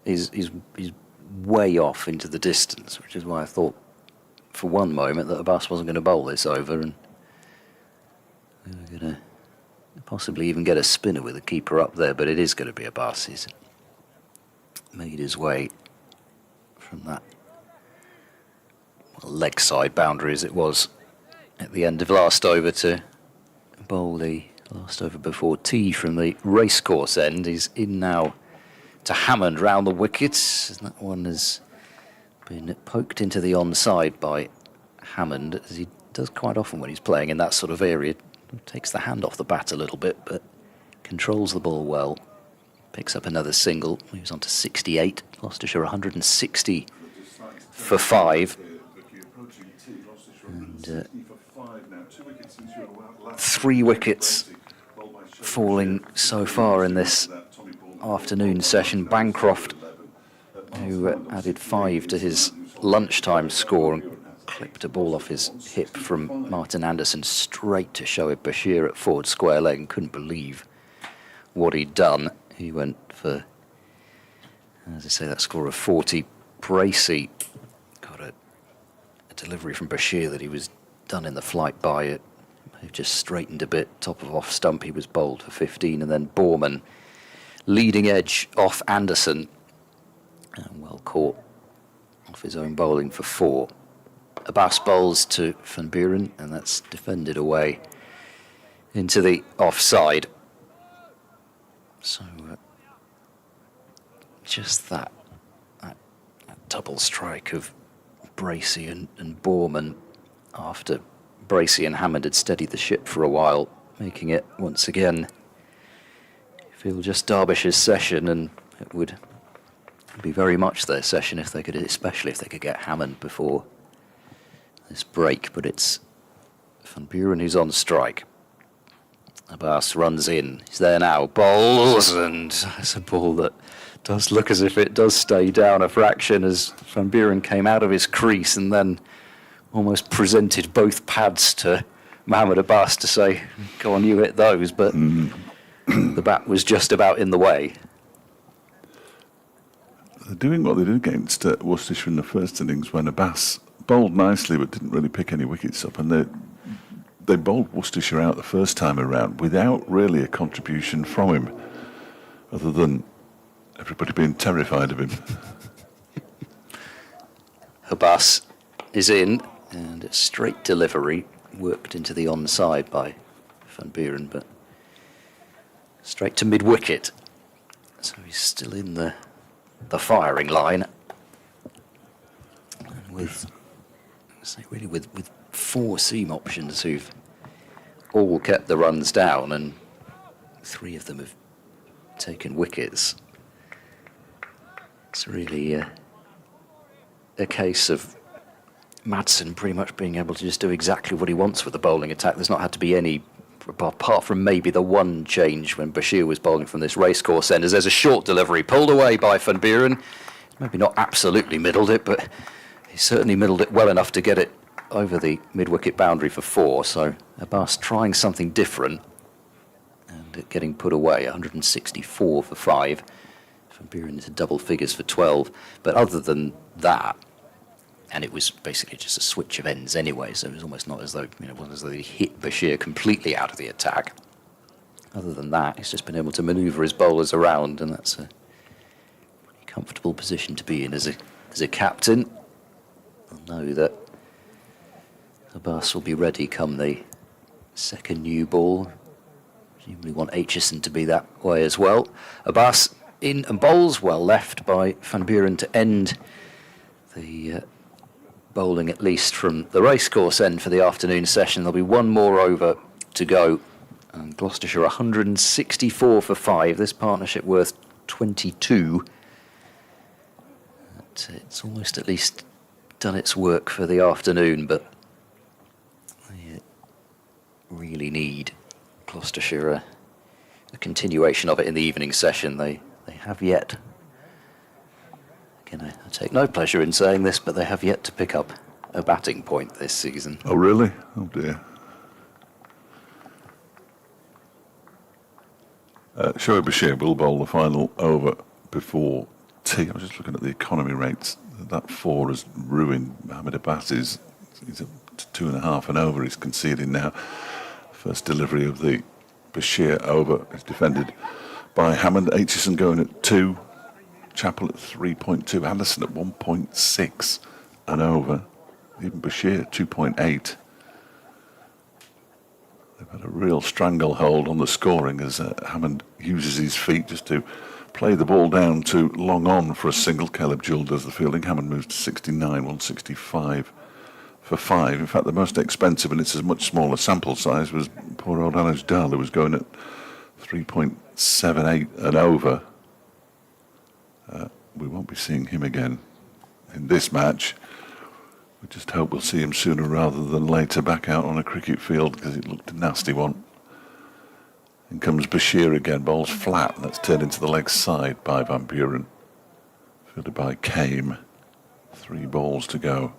He's way off into the distance, which is why I thought for one moment that Abbas wasn't going to bowl this over, and we were going to possibly even get a spinner with a keeper up there, but it is going to be Abbas. He's made his way from that leg side boundary as it was at the end of last over to bowl the last over before tea from the racecourse end. He's in now to Hammond round the wickets, and that one has been poked into the onside by Hammond, as he does quite often when he's playing in that sort of area. Takes the hand off the bat a little bit, but controls the ball well. Picks up another single. Moves on to 68. Gloucestershire 160 for 5. And 3 wickets falling so far in this afternoon session. Bancroft, who added 5 to his lunchtime score and clipped a ball off his hip from Martin Anderson straight to Shoaib Bashir at forward square leg, and couldn't believe what he'd done. He went for, as I say, that score of 40. Bracey got a delivery from Bashir that he was done in the flight by it. He just straightened a bit, top of off stump, he was bowled for 15, and then Borman leading edge off Anderson, and well caught off his own bowling for 4. Abbas bowls to Van Buren, and that's defended away into the offside. So just that double strike of Bracey and Borman after Bracey and Hammond had steadied the ship for a while, making it once again feel just Derbyshire's session, and it would be very much their session if they could, especially if they could get Hammond before this break. But it's Van Buren who's on strike. Abbas runs in. He's there now. Bowls, and it's a ball that Does look as if it does stay down a fraction as Van Buren came out of his crease and then almost presented both pads to Mohamed Abbas to say, go on, you hit those, but the bat was just about in the way. They're doing what they did against Worcestershire in the first innings when Abbas bowled nicely but didn't really pick any wickets up, and they bowled Worcestershire out the first time around without really a contribution from him, other than everybody being terrified of him. Abbas is in, and a straight delivery worked into the onside by Van Buren, but straight to mid-wicket. So he's still in the firing line. And with four seam options who've all kept the runs down, and three of them have taken wickets. It's really a case of Madsen pretty much being able to just do exactly what he wants with the bowling attack. There's not had to be any, apart from maybe the one change when Bashir was bowling from this racecourse end, as there's a short delivery pulled away by Van Buren. Maybe not absolutely middled it, but he certainly middled it well enough to get it over the mid-wicket boundary for 4. So Abbas trying something different and it getting put away. 164 for 5. Van Buren into double figures for 12. But other than that, and it was basically just a switch of ends anyway, so it was almost not as though, it wasn't as though he hit Bashir completely out of the attack. Other than that, he's just been able to manoeuvre his bowlers around, and that's a pretty comfortable position to be in as a captain. I'll know that Abbas will be ready come the second new ball. Presumably want Aitchison to be that way as well. Abbas in and bowls well left by Van Buren to end the bowling, at least from the racecourse end for the afternoon session. There'll be one more over to go. And Gloucestershire 164 for 5. This partnership worth 22. It's almost at least done its work for the afternoon, but they really need Gloucestershire a continuation of it in the evening session. They have yet. Again, I take no pleasure in saying this, but they have yet to pick up a batting point this season. Oh, really? Oh, dear. Shoaib Bashir will bowl the final over before tea. I was just looking at the economy rates. That 4 has ruined Mohamed Abbas. He's at 2.5 and over. He's conceding now. First delivery of the Bashir over is defended by Hammond. Aitchison going at 2. Chappell at 3.2, Anderson at 1.6 and over. Even Bashir 2.8. They've had a real stranglehold on the scoring as Hammond uses his feet just to play the ball down to long on for a single. Caleb Jewell does the fielding. Hammond moves to 69, 165 for 5. In fact, the most expensive, and it's a much smaller sample size, was poor old Anuj Dal, who was going at 3.78 and over. We won't be seeing him again in this match. We just hope we'll see him sooner rather than later back out on a cricket field, because it looked a nasty one. In comes Bashir again, bowls flat, and that's turned into the leg side by Van Buren. Fielded by Kame. 3 balls to go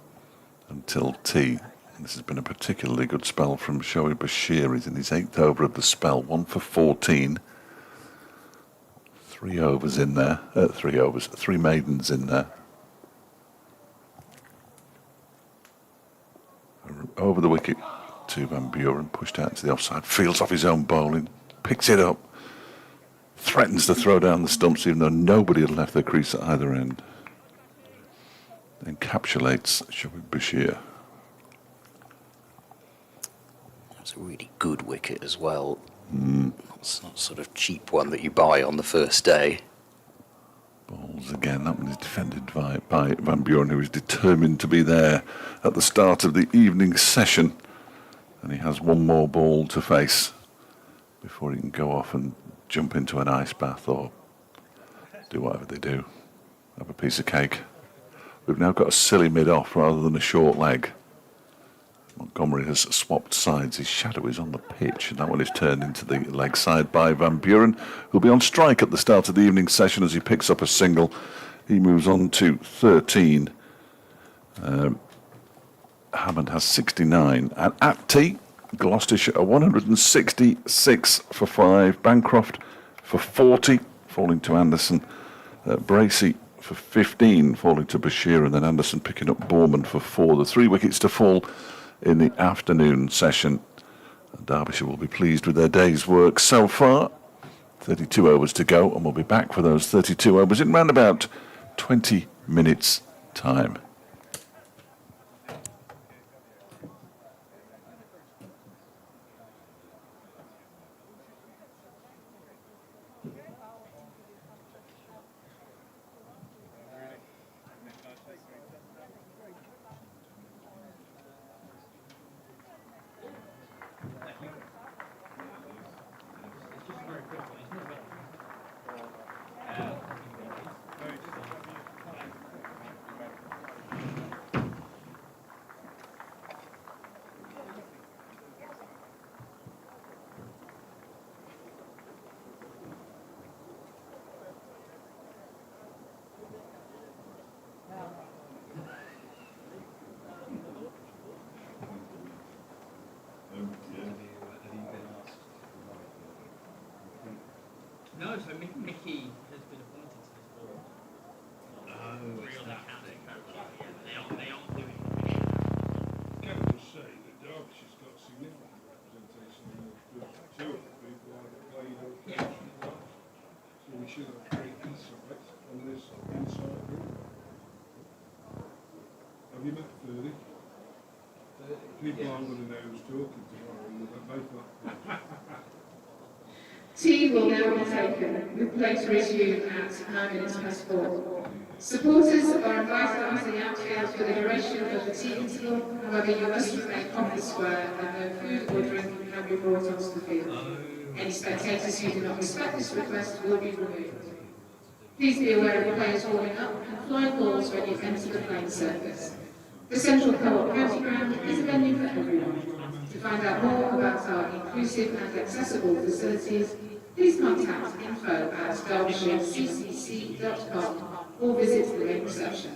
until tea. And this has been a particularly good spell from Shoaib Bashir. He's in his 8th over of the spell, 1 for 14. 3 overs in there, 3 maidens in there. Over the wicket to Van Buren, pushed out to the offside, fields off his own bowling, picks it up, threatens to throw down the stumps even though nobody had left their crease at either end. Encapsulates Shoaib Bashir. It's a really good wicket as well. It's not sort of cheap one that you buy on the first day. Balls again. That one is defended by Van Buren, who is determined to be there at the start of the evening session. And he has one more ball to face before he can go off and jump into an ice bath or do whatever they do. Have a piece of cake. We've now got a silly mid-off rather than a short leg. Montgomery has swapped sides. His shadow is on the pitch, and that one is turned into the leg side by Van Buren, who'll be on strike at the start of the evening session as he picks up a single. He moves on to 13. Hammond has 69. And at tee, Gloucestershire 166 for 5. Bancroft for 40, falling to Anderson. Bracey for 15, falling to Bashir, and then Anderson picking up Borman for 4. The 3 wickets to fall in the afternoon session. Derbyshire will be pleased with their day's work so far. 32 overs to go, and we'll be back for those 32 overs in round about 20 minutes' time. No, so Mickey has been appointed to this board. Real accounting coach. Yeah, they aren't doing it. Can I just say that Derbyshire's got significant representation in the two of the people either played or coached. So we should have great insight on this inside group. Have you met 30? People aren't going to know who's talking tomorrow, and they're both not. Tea will now be taken, with play to resume at 9 minutes past 4. Supporters are invited onto the outfield for the duration of the tea interval. However, you must remain off the square and no food or drink can be brought onto the field. Any spectators who do not respect this request will be removed. Please be aware of players warming up and flying balls when you enter the playing surface. The Central Co-op County Ground is a venue for everyone. To find out more about our inclusive and accessible facilities, please contact info@derbyshireccc.com or visit the main reception.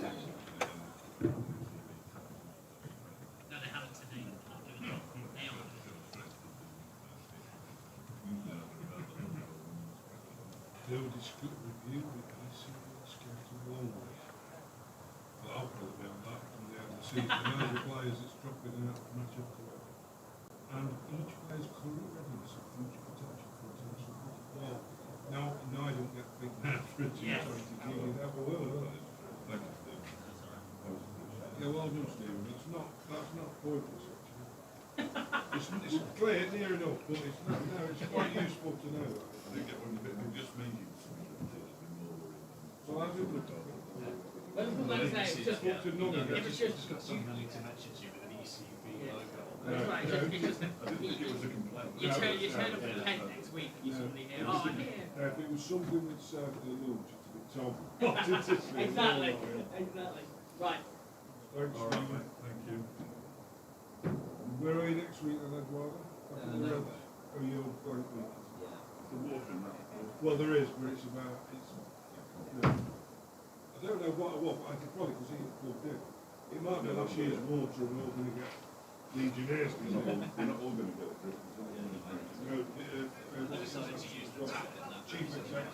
They'll discuss review the ICC schedule along with. But I'll probably be on that from the end of the season. I know the players that's dropping out to match up to it. And each player's current readiness and future potential for international cricket. Well, now I don't get big now for a T20 team. You'd have a will, yeah, well done, Stephen. That's not pointless, actually. It's clear, near enough, but it's not, no, it's quite useful to know that. I think it would be just making well, I did look at it. Like I say, it's just To none of it. it's just Something to mention to you with an ECB logo. that's right. It's just you turn up at the tent next week and you suddenly hear, oh, I'm here. If it was something that served the lunch, it'd be Tom. Exactly. Right. Thanks, All right, Stephen. mate. Thank you. Where are you next week then, Eduardo? No. Oh, you're blank week. Well, there is, but it's about, yeah. I don't know what I want, but I could probably, because he's plugged in. It might be last year's water and we're all going to get Legionnaires. We're not all going to get I decided to use the tap in that. Chief Executive.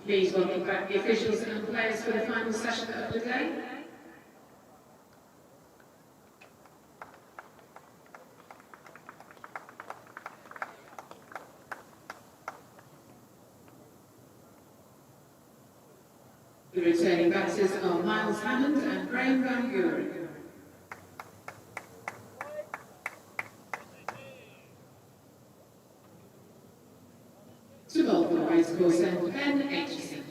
Please welcome back the officials and players for the final session of the day. The returning batters are Miles Hammond and Graham Van Buren. To bowl for the racecourse end, Ben Aitchison.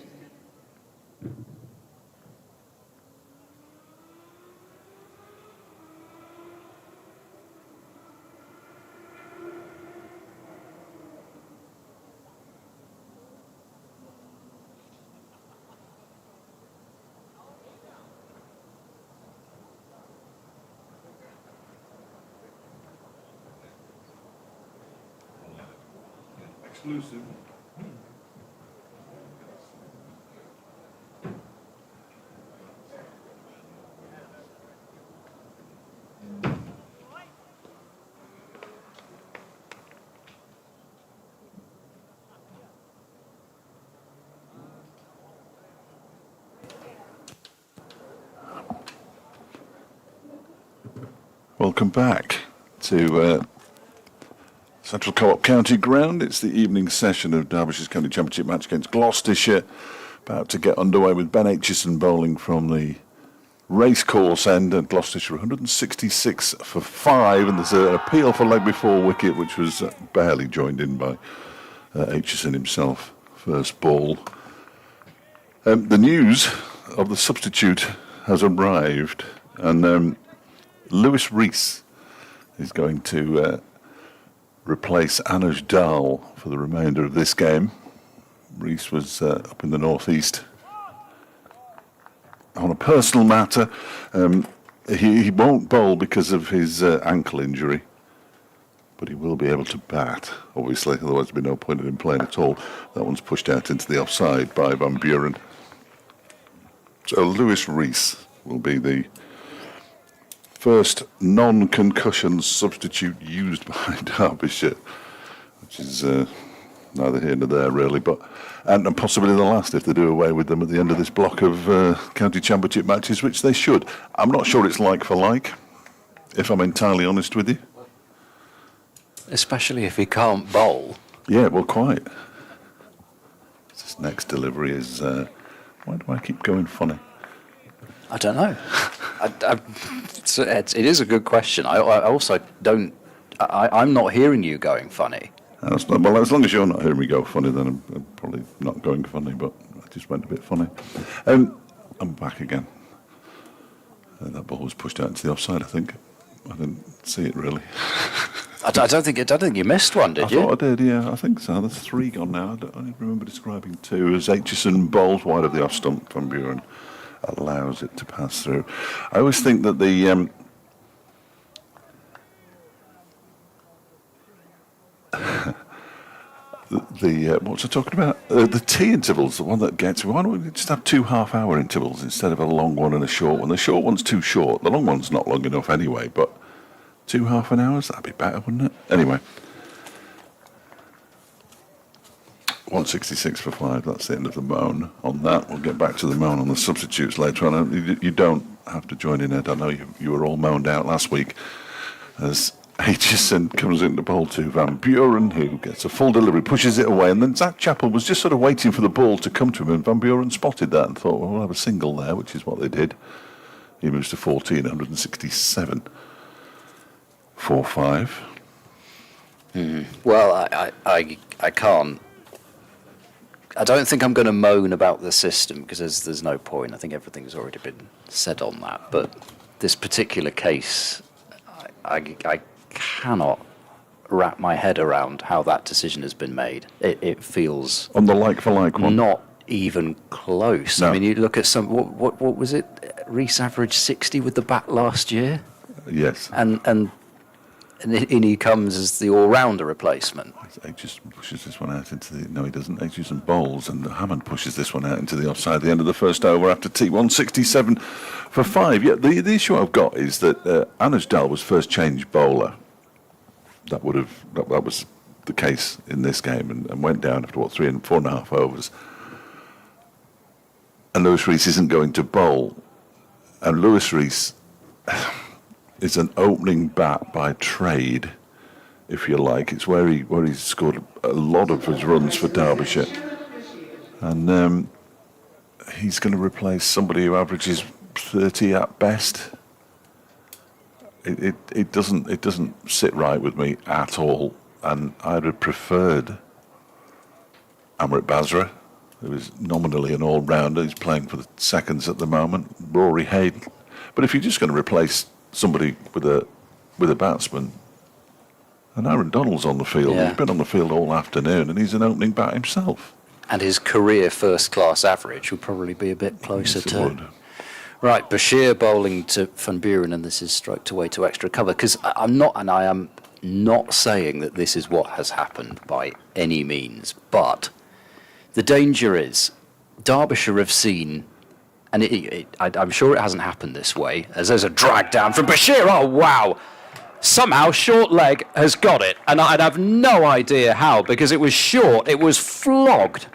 Exclusive. Welcome back to Central Co-op County Ground. It's the evening session of Derbyshire's County Championship match against Gloucestershire. About to get underway with Ben Aitchison bowling from the racecourse end, and Gloucestershire 166 for 5, and there's an appeal for leg before wicket, which was barely joined in by Aitchison himself. First ball. The news of the substitute has arrived, and Lewis Rees is going to replace Anuj Dal for the remainder of this game. Rees was up in the northeast on a personal matter. He won't bowl because of his ankle injury, but he will be able to bat, obviously, otherwise there'd be no point in him playing at all. That one's pushed out into the offside by Van Buren. So Lewis Rees will be the first non-concussion substitute used by Derbyshire, which is neither here nor there really, but and possibly the last if they do away with them at the end of this block of county championship matches, which they should. I'm not sure it's like for like, if I'm entirely honest with you. Especially if he can't bowl. Yeah, well, quite. This next delivery is. Why do I keep going funny? I don't know. It is a good question. I also don't. I'm not hearing you going funny. Well, as long as you're not hearing me go funny, then I'm probably not going funny, but I just went a bit funny. I'm back again. That ball was pushed out into the offside, I think. I didn't see it really. I don't think you missed one, did you? I thought I did, yeah. I think so. There's 3 gone now. I don't remember describing 2 as Aitchison bowls wide of the off stump. Van Buren allows it to pass through. I always think that the what's I talking about? The tea intervals, the one that gets. Why don't we just have 2 half-hour intervals instead of a long one and a short one? The short one's too short. The long one's not long enough anyway. But 2 half-an-hours, that'd be better, wouldn't it? Anyway, 166 for 5. That's the end of the moan on that. We'll get back to the moan on the substitutes later on. You don't have to join in, Ed. I know you were all moaned out last week as Aitchison comes into bowl to Van Buren, who gets a full delivery, pushes it away, and then Zach Chappell was just sort of waiting for the ball to come to him, and Van Buren spotted that and thought, well, we'll have a single there, which is what they did. He moves to 14, 167. 4-5. Well, I can't. I don't think I'm going to moan about the system because there's no point. I think everything's already been said on that. But this particular case, I cannot wrap my head around how that decision has been made. It feels On the like-for-like one? not even close. No. I mean, you look at some. What was it? Rees averaged 60 with the bat last year, Yes. and in he comes as the all-rounder replacement. Aitchison pushes this one out into the... No, he doesn't. Aitchison bowls, and Hammond pushes this one out into the offside at the end of the first over after tea. 167 for 5. Yeah, the issue I've got is that Anuj Dal was first change bowler. That was the case in this game, and went down after, 3 and 4.5 overs. and Lewis Rees isn't going to bowl. And Lewis Rees is an opening bat by trade, if you like. It's where he's scored a lot of his runs for Derbyshire. And he's going to replace somebody who averages 30 at best. It doesn't sit right with me at all. And I'd have preferred Amrit Basra, who is nominally an all-rounder. He's playing for the seconds at the moment. Rory Hayden. But if you're just going to replace somebody with a batsman, and Aaron Donald's on the field. Yeah. He's been on the field all afternoon, and he's an opening bat himself. And his career first-class average would probably be a bit closer Yes, it to... would. Right, Bashir bowling to Van Buren, and this is stroked away to extra cover, because I am not saying that this is what has happened by any means, but the danger is Derbyshire have seen, and I'm sure it hasn't happened this way, as there's a drag down from Bashir. Oh, wow. Somehow short leg has got it, and I'd have no idea how, because it was short. It was flogged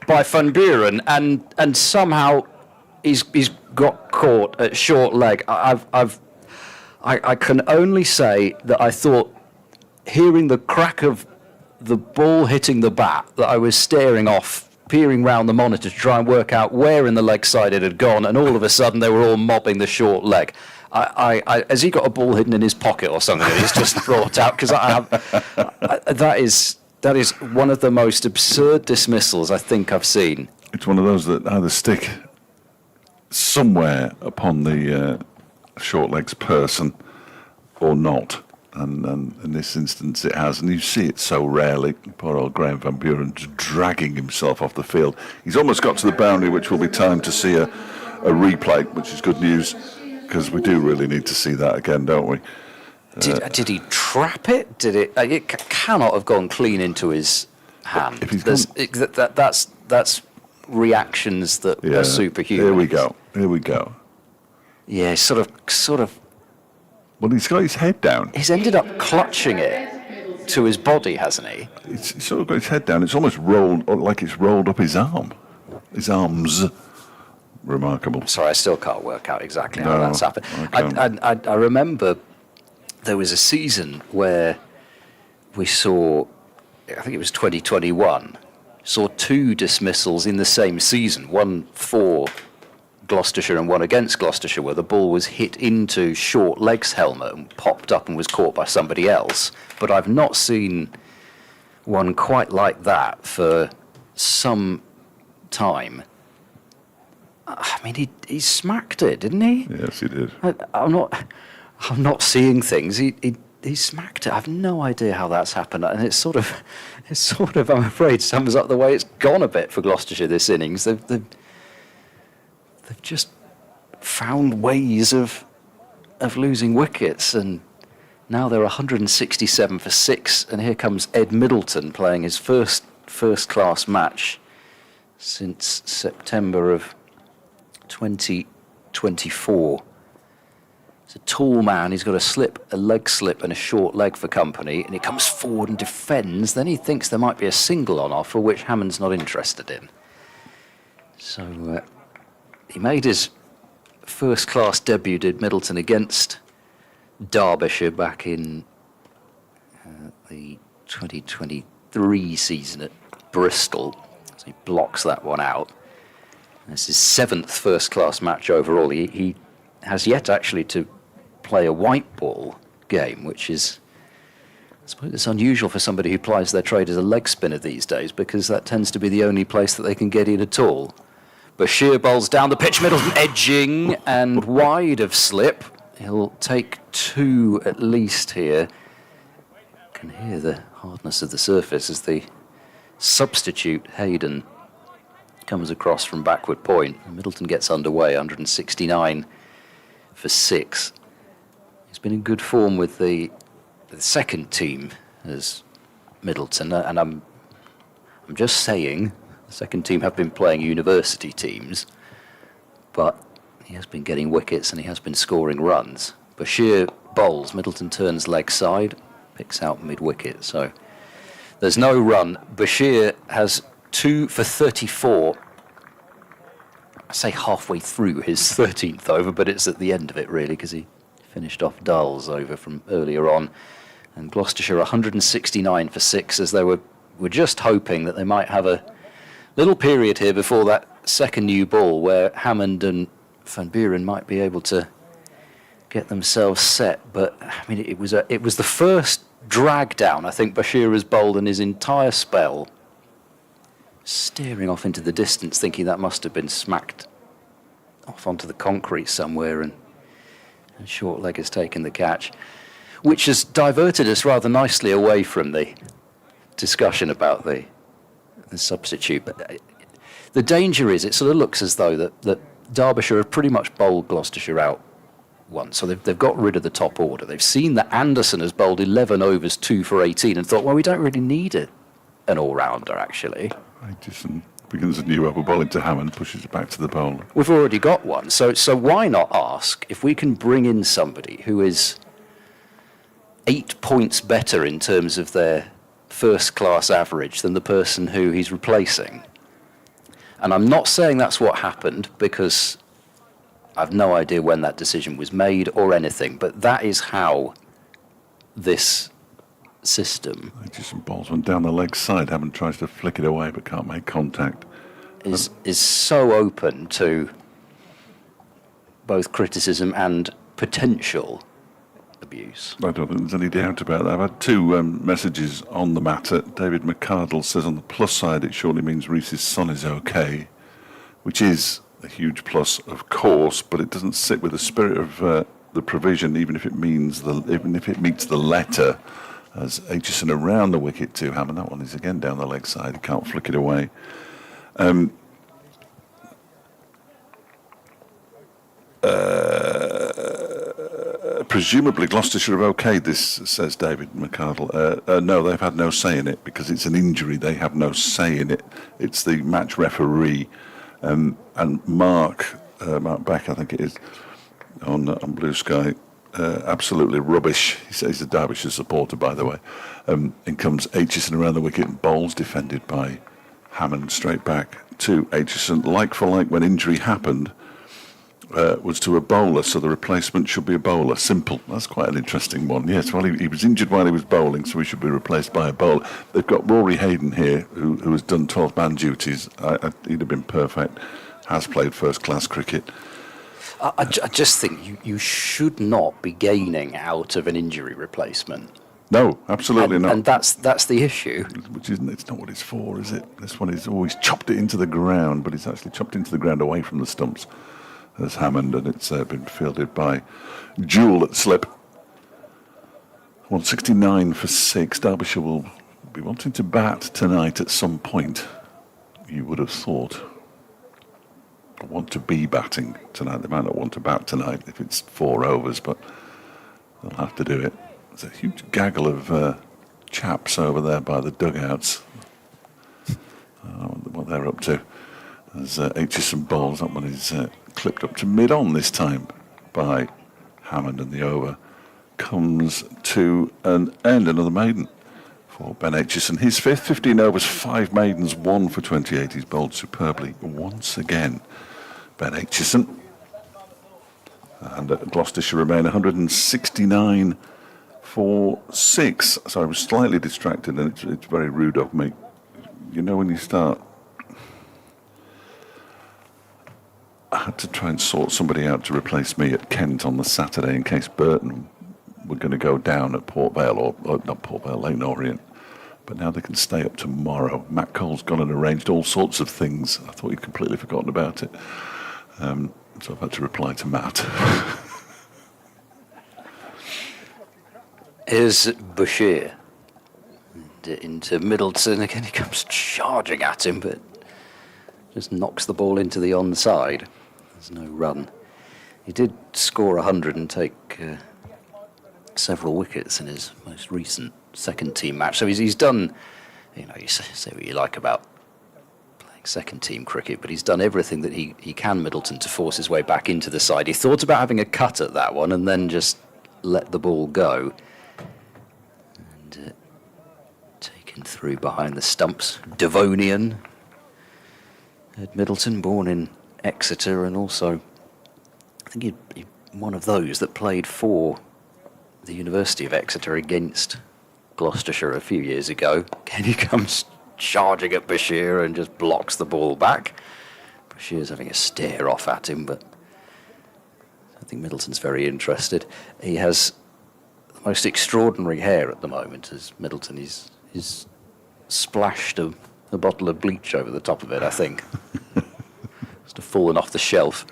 by Van Buren, and somehow he's got caught at short leg. I can only say that I thought, hearing the crack of the ball hitting the bat, that I was staring off, peering round the monitor to try and work out where in the leg side it had gone, and all of a sudden they were all mobbing the short leg. Has he got a ball hidden in his pocket or something that he's just brought out? Because that is one of the most absurd dismissals I think I've seen. It's one of those that either stick somewhere upon the short legs person or not. And in this instance it has, and you see it so rarely. Poor old Graham Van Buren just dragging himself off the field. He's almost got to the boundary, which will be time to see a replay, which is good news, because we do really need to see that again, don't we? Did he trap it? Did it? It cannot have gone clean into his hand. If he's that's reactions that are superhuman. Here we go. Yeah, sort of. Well, he's got his head down. He's ended up clutching it to his body, hasn't he? He's sort of got his head down. It's almost rolled, like it's rolled up his arm. His arms. Remarkable. Sorry, I still can't work out exactly how No, that's happened. I I remember there was a season where we saw, I think it was 2021, saw two dismissals in the same season, one for Gloucestershire and one against Gloucestershire, where the ball was hit into short leg's helmet and popped up and was caught by somebody else. But I've not seen one quite like that for some time. I mean, he smacked it, didn't he? Yes, he did. I'm not seeing things. He smacked it. I have no idea how that's happened, and it's sort of, I'm afraid, sums up the way it's gone a bit for Gloucestershire this innings. They've just found ways of losing wickets, and now they're 167 for 6, and here comes Ed Middleton playing his first-class match since September of 2024. He's a tall man. He's got a leg slip and a short leg for company, and he comes forward and defends. Then he thinks there might be a single on offer, which Hammond's not interested in. So he made his first-class debut, did Middleton, against Derbyshire back in the 2023 season at Bristol. So he blocks that one out. This is his 7th first-class match overall. He has yet actually to play a white ball game, which is, I suppose it's unusual for somebody who plies their trade as a leg spinner these days, because that tends to be the only place that they can get in at all. Bashir bowls down the pitch, Middleton edging and wide of slip. He'll take 2 at least here. Can hear the hardness of the surface as the substitute Hayden comes across from backward point. Middleton gets underway, 169 for 6. He's been in good form with the second team as Middleton, and I'm just saying the second team have been playing university teams, but he has been getting wickets and he has been scoring runs. Bashir bowls, Middleton turns leg side, picks out mid-wicket, so there's no run. Bashir has 2 for 34 I say halfway through his 13th over, but it's at the end of it really, because he finished off Dull's over from earlier on. And Gloucestershire 169 for 6, as they were just hoping that they might have a little period here before that second new ball where Hammond and Van Buren might be able to get themselves set. But I mean, it was the first drag down I think Bashir has bowled in his entire spell, steering off into the distance, thinking that must have been smacked off onto the concrete somewhere, and short leg has taken the catch, which has diverted us rather nicely away from the discussion about the substitute. But the danger is, it sort of looks as though that Derbyshire have pretty much bowled Gloucestershire out once, so they've got rid of the top order. They've seen that Anderson has bowled 11 overs, 2 for 18, and thought, well, we don't really need an all-rounder, actually. Aitchison begins a new over ball into Hammond, pushes it back to the bowler. We've already got one, so why not ask if we can bring in somebody who is 8 points better in terms of their first-class average than the person who he's replacing. And I'm not saying that's what happened, because I've no idea when that decision was made or anything, but that is how this system Aitchison balls one down the leg side. Hammond tries to flick it away but can't make contact. is so open to both criticism and potential abuse. I don't think there's any doubt about that. I've had 2 messages on the matter. David McCardle says on the plus side it surely means Reese's son is okay, which is a huge plus, of course, but it doesn't sit with the spirit of the provision, even if it meets the letter, as Aitchison around the wicket to Hammond. That one is again down the leg side. He can't flick it away. Presumably Gloucestershire are okay, this says David McCardle. No, they've had no say in it because it's an injury. They have no say in it. It's the match referee. And Mark Beck, I think it is, on Blue Sky, absolutely rubbish. He says he's a Derbyshire supporter, by the way. In comes Aitchison around the wicket and bowls, defended by Hammond straight back to Aitchison. Like for like, when injury happened, was to a bowler, so the replacement should be a bowler. Simple. That's quite an interesting one. Yes, well, he was injured while he was bowling, so he should be replaced by a bowler. They've got Rory Hayden here, who has done 12-man duties. He'd have been perfect. Has played first-class cricket. I just think you should not be gaining out of an injury replacement. No, absolutely not. And that's the issue. Which isn't. It's not what it's for, is it? This one is always chopped it into the ground, but it's actually chopped into the ground away from the stumps. As Hammond, and it's been fielded by Jewell at slip. 169 for 6. Derbyshire will be wanting to bat tonight at some point, you would have thought. Or want to be batting tonight. They might not want to bat tonight if it's 4 overs, but they'll have to do it. There's a huge gaggle of chaps over there by the dugouts. I don't know what they're up to. There's Aitchison bowls. That one is clipped up to mid-on this time by Hammond, and the over comes to an end. Another maiden for Ben Aitchison. His 5th, 15 overs, 5 maidens, 1 for 28. He's bowled superbly once again, Ben Aitchison. And Gloucestershire remain 169 for 6. So I was slightly distracted, and it's very rude of me. You know, when you start, I had to try and sort somebody out to replace me at Kent on the Saturday in case Burton were going to go down at Port Vale, or not Port Vale, Lane Orient. But now they can stay up tomorrow. Matt Cole's gone and arranged all sorts of things. I thought he'd completely forgotten about it. So I've had to reply to Matt. Here's Bashir into Middleton. Again, he comes charging at him, but just knocks the ball into the onside. There's no run. He did score 100 and take several wickets in his most recent second-team match. So he's done, you know, you say what you like about playing second-team cricket, but he's done everything that he can, Middleton, to force his way back into the side. He thought about having a cut at that one and then just let the ball go. And taken through behind the stumps. Devonian. Ed Middleton, born in Exeter, and also I think he one of those that played for the University of Exeter against Gloucestershire a few years ago. Again, he comes charging at Bashir and just blocks the ball back. Bashir's having a stare off at him, but I think Middleton's very interested. He has the most extraordinary hair at the moment, as Middleton. He's splashed a bottle of bleach over the top of it, I think. Must have fallen off the shelf.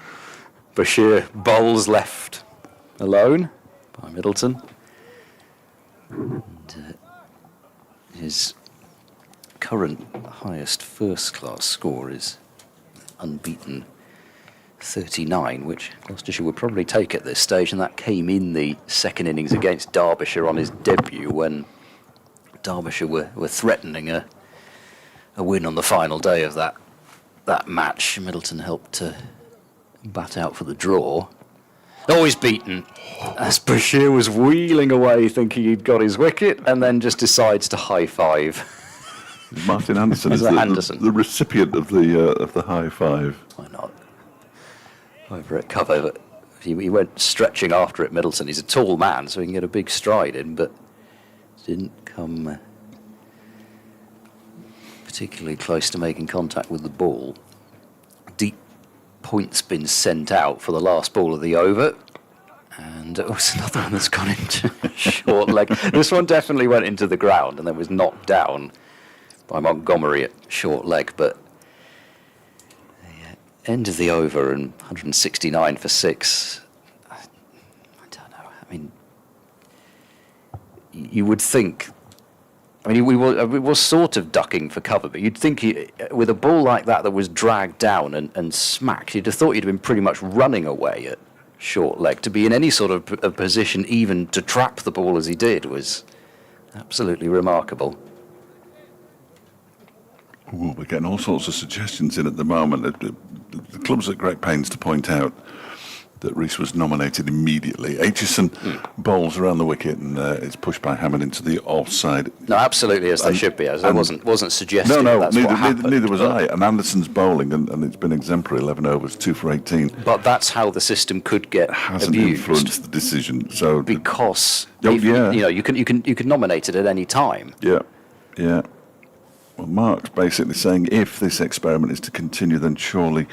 Bashir bowls left alone by Middleton. And, his current highest first-class score is unbeaten 39, which Gloucestershire would probably take at this stage, and that came in the second innings against Derbyshire on his debut, when Derbyshire were threatening a win on the final day of that match. Middleton helped to bat out for the draw. Always beaten, as Bashir was wheeling away thinking he'd got his wicket, and then just decides to high-five. Martin Anderson is the recipient of the high five. Why not? Over at cover, but he went stretching after it, Middleton. He's a tall man, so he can get a big stride in, but didn't come particularly close to making contact with the ball. Deep point spin sent out for the last ball of the over, and it was another one that's gone into short leg. This one definitely went into the ground and then was knocked down by Montgomery at short leg, but the end of the over and 169 for 6. I don't know. I mean, you would think. I mean, we were sort of ducking for cover, but you'd think with a ball like that was dragged down and smacked, you'd have thought he'd been pretty much running away at short leg. To be in any sort of a position even to trap the ball as he did was absolutely remarkable. Ooh, we're getting all sorts of suggestions in at the moment. The club's at great pains to point out that Rees was nominated immediately. Aitchison bowls around the wicket and it's pushed by Hammond into the offside. No, absolutely, as they should be. As I wasn't suggesting that's what happened. Neither was I. And Anderson's bowling, and it's been exemplary, 11 overs, 2 for 18. But that's how the system could get Hasn't abused. influenced the decision. So because you can nominate it at any time. Yeah. Well, Mark's basically saying if this experiment is to continue, then surely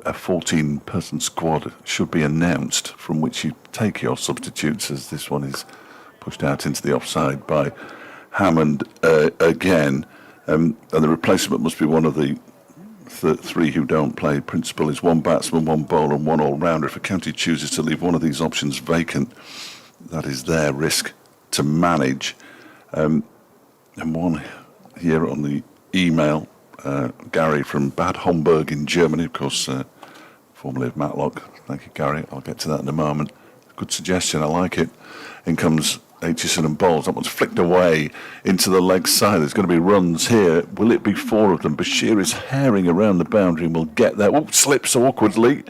a 14-person squad should be announced from which you take your substitutes, as this one is pushed out into the offside by Hammond again. And the replacement must be one of the three who don't play. Principle is one batsman, one bowler and one all-rounder. If a county chooses to leave one of these options vacant, that is their risk to manage. And one here on the email, Gary from Bad Homburg in Germany, of course, formerly of Matlock. Thank you, Gary. I'll get to that in a moment. Good suggestion, I like it. In comes Aitchison and bowls. That one's flicked away into the leg side. There's going to be runs here. Will it be 4 of them? Bashir is herring around the boundary and will get there. Oh, slips awkwardly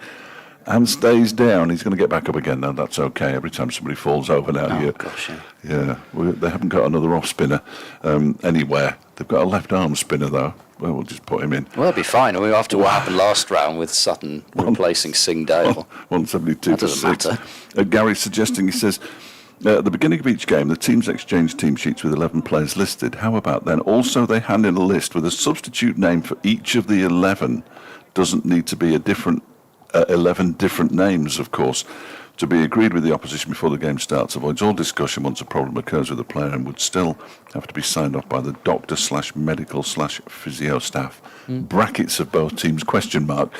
and stays down. He's going to get back up again. No, that's okay. Every time somebody falls over now. Gosh, yeah. They haven't got another off spinner anywhere. They've got a left arm spinner though. Well, we'll just put him in. Well, that'll be fine. I mean, after what happened last round with Sutton replacing Singh Dale. 172 that for doesn't 6. matter. Gary's suggesting, he says, at the beginning of each game, the teams exchange team sheets with 11 players listed. How about then? Also, they hand in a list with a substitute name for each of the 11. Doesn't need to be a different 11 different names, of course. To be agreed with the opposition before the game starts, avoids all discussion once a problem occurs with the player, and would still have to be signed off by the doctor/medical/physio staff. Brackets of both teams, question mark.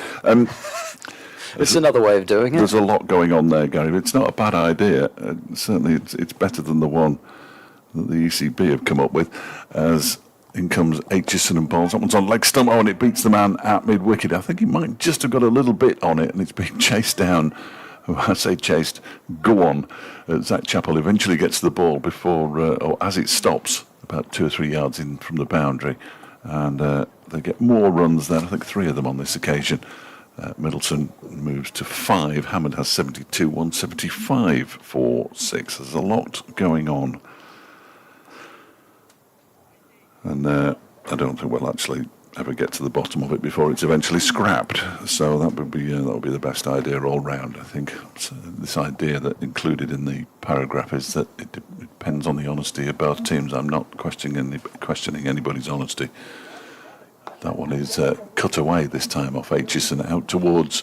It's another way of doing it. There's a lot going on there, Gary. It's not a bad idea. Certainly it's better than the one that the ECB have come up with. As in comes Aitchison and bowls. That one's on leg stump. Oh, and it beats the man at mid-wicket. I think he might just have got a little bit on it, and it's being chased down. I say chased, go on. Zach Chappell eventually gets the ball before, or as it stops, about 2 or 3 yards in from the boundary. And they get more runs then, I think 3 of them on this occasion. Middleton moves to 5. Hammond has 72, 175 for 6. There's a lot going on. And I don't think we'll actually ever get to the bottom of it before it's eventually scrapped. So that would be the best idea all round, I think. So this idea that included in the paragraph is that it depends on the honesty of both teams. I'm not questioning anybody's honesty. That one is cut away this time off Aitchison out towards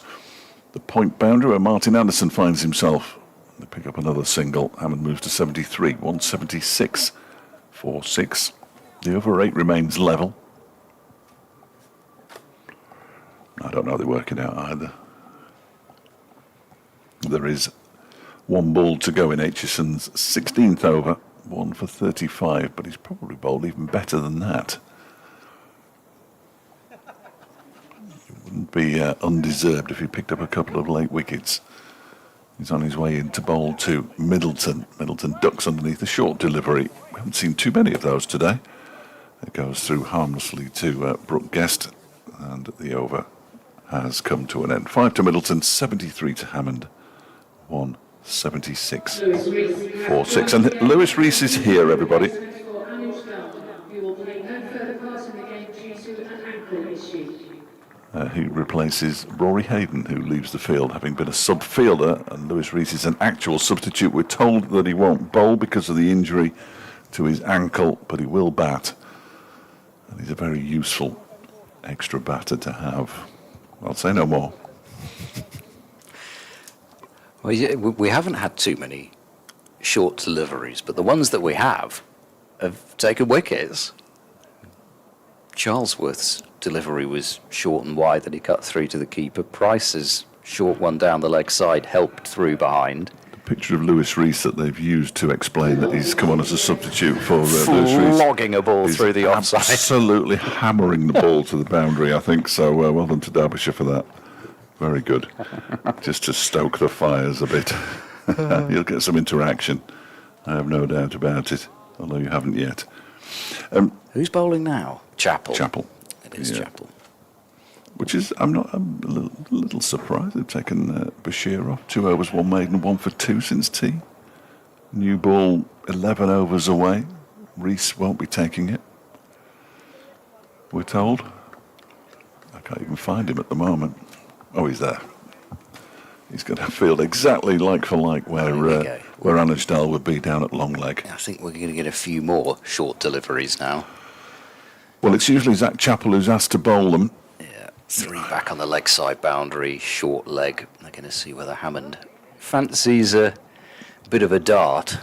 the point boundary where Martin Anderson finds himself. They pick up another single. Hammond moves to 73, 176, 4-6. The over 8 remains level. I don't know how they're working out either. There is one ball to go in Aitchison's 16th over, 1 for 35, but he's probably bowled even better than that. It wouldn't be undeserved if he picked up a couple of late wickets. He's on his way in to bowl to Middleton. Middleton ducks underneath a short delivery. We haven't seen too many of those today. It goes through harmlessly to Brooke Guest, and the over has come to an end. 5 to Middleton, 73 to Hammond, 176, 4-6. And Lewis Rees is here, everybody. Who replaces Rory Hayden, who leaves the field, having been a sub-fielder, and Lewis Rees is an actual substitute. We're told that he won't bowl because of the injury to his ankle, but he will bat. And he's a very useful extra batter to have. I'll say no more. Well, we haven't had too many short deliveries, but the ones that we have taken wickets. Charlesworth's delivery was short and wide that he cut through to the keeper. Price's short one down the leg side helped through behind. The picture of Lewis Rees that they've used to explain that he's come on as a substitute for Lewis Rees. Flogging a ball He's through the offside. Absolutely hammering the ball to the boundary, I think. So well done to Derbyshire for that. Very good. Just to stoke the fires a bit. You'll get some interaction. I have no doubt about it, although you haven't yet. Who's bowling now? Chappell. Chappell. It is Chappell. Which is, I'm a little surprised they've taken Bashir off. 2 overs, 1 maiden, 1 for 2 since tea. New ball 11 overs away. Rees won't be taking it, we're told. I can't even find him at the moment. Oh, he's there. He's got a field exactly like for like where Anujdal would be down at long leg. I think we're going to get a few more short deliveries now. Well, it's usually Zach Chappell who's asked to bowl them. Yeah, 3 back on the leg side boundary, short leg. They're going to see whether Hammond fancies a bit of a dart.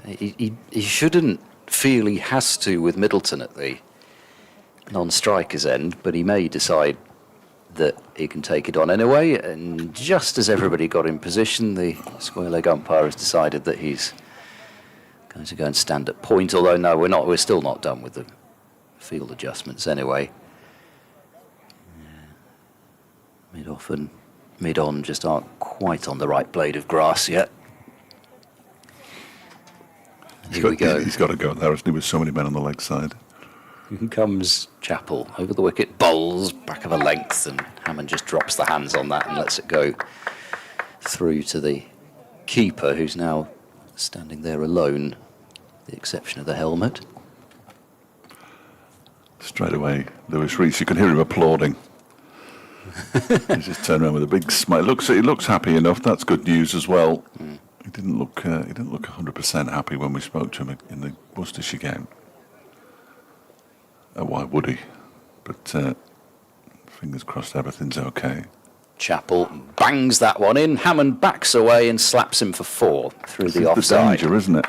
He shouldn't feel he has to with Middleton at the non-striker's end, but he may decide that he can take it on anyway. And just as everybody got in position, the square leg umpire has decided that he's going to go and stand at point. Although no, we're still not done with the field adjustments anyway. Mid-off and mid-on just aren't quite on the right blade of grass yet. Here we go. He's got to go there, hasn't he, with so many men on the leg side. Here comes Chappell over the wicket, bowls back of a length, and Hammond just drops the hands on that and lets it go through to the keeper, who's now standing there alone, with the exception of the helmet. Straight away, Lewis Rees, you can hear him applauding. He's just turned around with a big smile. He looks happy enough. That's good news as well. He didn't look 100% happy when we spoke to him in the Gloucestershire game. Why would he? But fingers crossed everything's okay. Chappell bangs that one in. Hammond backs away and slaps him for 4 through the offside. The danger, isn't it?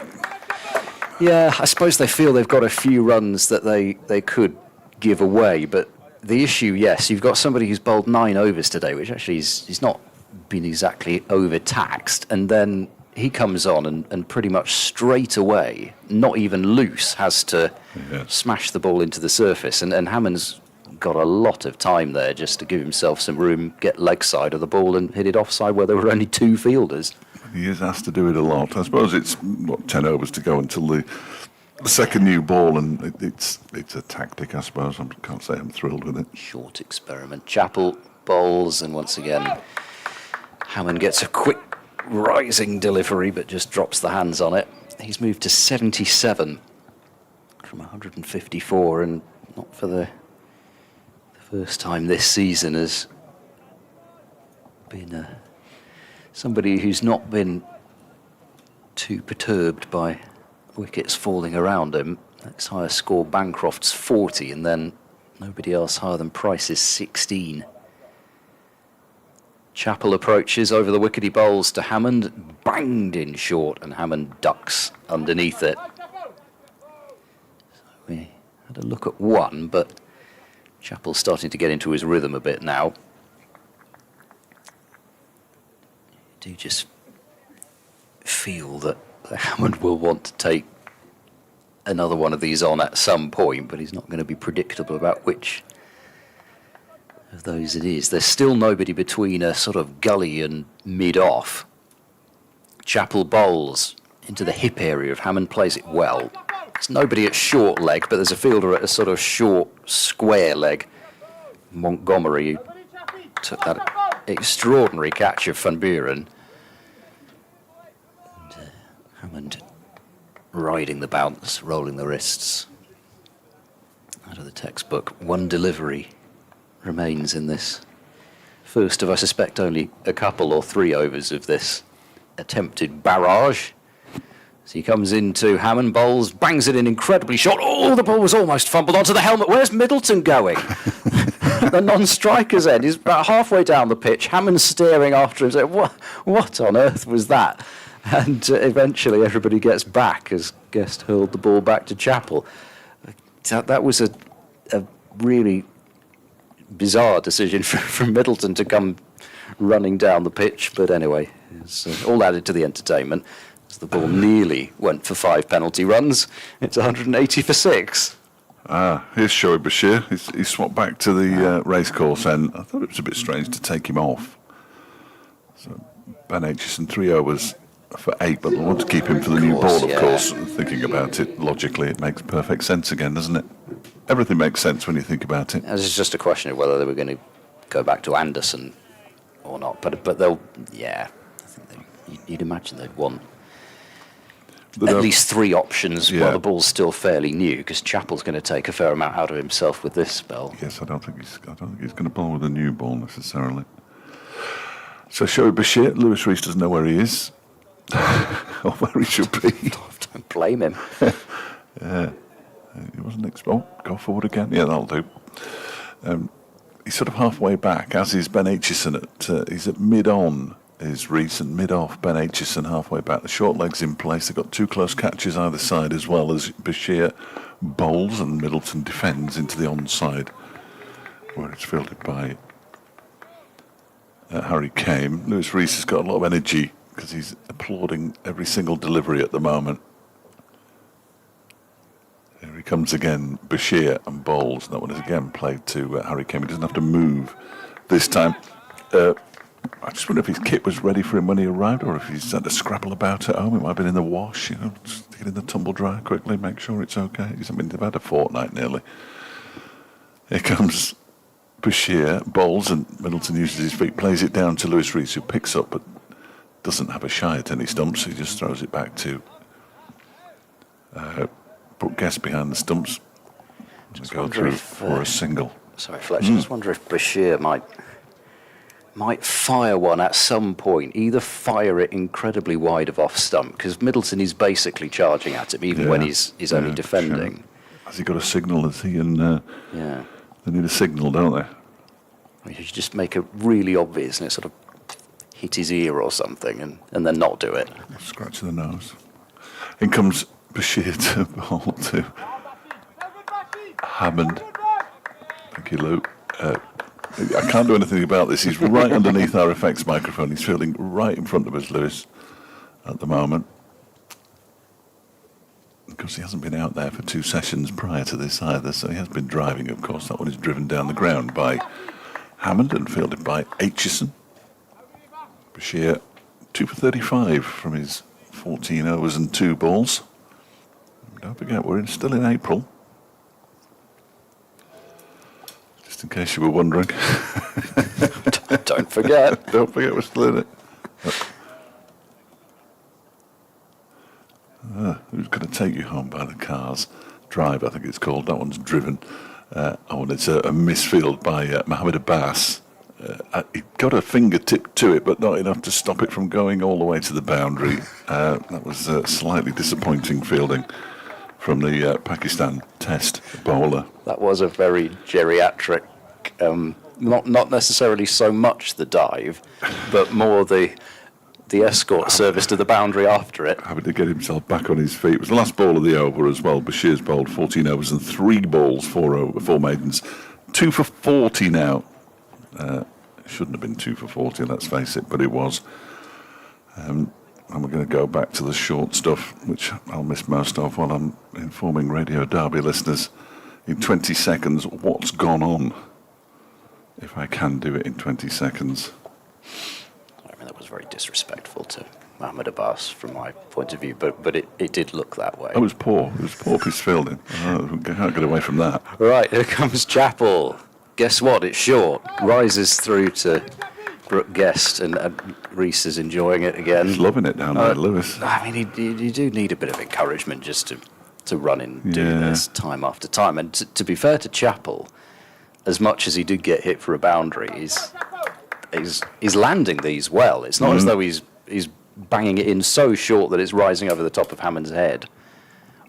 Yeah, I suppose they feel they've got a few runs that they could give away, but the issue, yes, you've got somebody who's bowled 9 overs today, which actually he's not been exactly overtaxed, and then he comes on and pretty much straight away, not even loose, has to smash the ball into the surface, and Hammond's got a lot of time there just to give himself some room, get leg side of the ball and hit it offside where there were only 2 fielders. He is asked to do it a lot. I suppose it's 10 overs to go until the second new ball, and it's a tactic, I suppose. I can't say I'm thrilled with it. Short experiment. Chappell bowls, and once again Hammond gets a quick rising delivery but just drops the hands on it. He's moved to 77 from 154, and not for the First time this season has been somebody who's not been too perturbed by wickets falling around him. Next highest score, Bancroft's 40, and then nobody else higher than Price's 16. Chappell approaches over the wickety bowls to Hammond, banged in short, and Hammond ducks underneath it. So we had a look at one, but Chappell's starting to get into his rhythm a bit now. I do just feel that Hammond will want to take another one of these on at some point, but he's not going to be predictable about which of those it is. There's still nobody between a sort of gully and mid-off. Chappell bowls into the hip area of Hammond, plays it well. There's nobody at short leg, but there's a fielder at a sort of short square leg. Montgomery took that extraordinary catch of Van Buren. And Hammond riding the bounce, rolling the wrists. Out of the textbook, one delivery remains in this first of, I suspect, only a couple or 3 overs of this attempted barrage. So he comes into Hammond, bowls, bangs it in incredibly short. Oh, the ball was almost fumbled onto the helmet. Where's Middleton going? The non-striker's end. He's about halfway down the pitch. Hammond staring after him, saying, what on earth was that? And eventually everybody gets back as Guest hurled the ball back to Chappell. That was a really bizarre decision from Middleton to come running down the pitch. But anyway, it's all added to the entertainment. As the ball nearly went for 5 penalty runs, it's 180 for 6. Here's Shoaib Bashir. He's swapped back to the racecourse end. I thought it was a bit strange to take him off. So Ben Aitchison 3 overs for 8, but I want to keep him for the new ball, of course. Thinking about it logically, it makes perfect sense again, doesn't it? Everything makes sense when you think about it. It's just a question of whether they were going to go back to Anderson or not. But they'll, I think you'd imagine they'd want at least 3 options while the ball's still fairly new, because Chappell's going to take a fair amount out of himself with this spell. Yes, I don't think he's going to bowl with a new ball necessarily. So Shoaib Bashir, Lewis Rees doesn't know where he is, or where he should be. Don't blame him. He wasn't go forward again. Yeah, that'll do. He's sort of halfway back, as is Ben Aitchison. He's at mid-on. Is Rees, and mid-off Ben Aitchison halfway back. The short leg's in place. They've got 2 close catches either side, as well as Bashir bowls and Middleton defends into the onside, where it's fielded by Harry Kame. Lewis Rees has got a lot of energy because he's applauding every single delivery at the moment. Here he comes again, Bashir, and bowls. That one is again played to Harry Kame. He doesn't have to move this time. I just wonder if his kit was ready for him when he arrived, or if he's had to scrabble about at home. It might have been in the wash, just get in the tumble dryer quickly, make sure it's okay. He's been about a fortnight nearly. Here comes Bashir, bowls, and Middleton uses his feet, plays it down to Lewis Rees, who picks up but doesn't have a shy at any stumps. He just throws it back to put Guest behind the stumps and go through for a single. Sorry, Fletcher, I just wonder if Bashir might fire one at some point, either fire it incredibly wide of off stump, because Middleton is basically charging at him, even when he's only defending. Sure. Has he got a signal, has he? And they need a signal, don't they? You should just make it really obvious and it sort of hit his ear or something, and then not do it. Scratch the nose. In comes Bashir to bowl to Hammond. Thank you, Luke. I can't do anything about this. He's right underneath our effects microphone. He's fielding right in front of us, Lewis, at the moment. Because he hasn't been out there for 2 sessions prior to this either, so he has been driving, of course. That one is driven down the ground by Hammond and fielded by Aitchison. Bashir, 2 for 35 from his 14 overs and 2 balls. Don't forget, we're still in April. In case you were wondering. Don't forget. Don't forget we're still in it. Who's going to take you home by the cars? Drive, I think it's called. That one's driven. It's a misfield by Mohammed Abbas. He got a fingertip to it, but not enough to stop it from going all the way to the boundary. That was slightly disappointing fielding from the Pakistan Test bowler. That was a very geriatric, not necessarily so much the dive, but more the escort service to the boundary after it. Having to get himself back on his feet. It was the last ball of the over as well. Bashir's bowled 14 overs and 3 balls, 4 maidens. 2 for 40 now. Shouldn't have been 2 for 40, let's face it, but it was. And we're going to go back to the short stuff, which I'll miss most of while I'm informing Radio Derby listeners in 20 seconds what's gone on, if I can do it in 20 seconds. I mean, that was very disrespectful to Mohammed Abbas from my point of view, but it did look that way. It was poor. It was poor piece fielding. We can't get away from that. Right, here comes Chappell. Guess what? It's short. Rises through to Brooke Guest, and Reese is enjoying it again. He's loving it down there, Lewis. I mean, you do need a bit of encouragement just to run in doing this time after time. And to be fair to Chappell, as much as he did get hit for a boundary, he's landing these well. It's not as though he's banging it in so short that it's rising over the top of Hammond's head,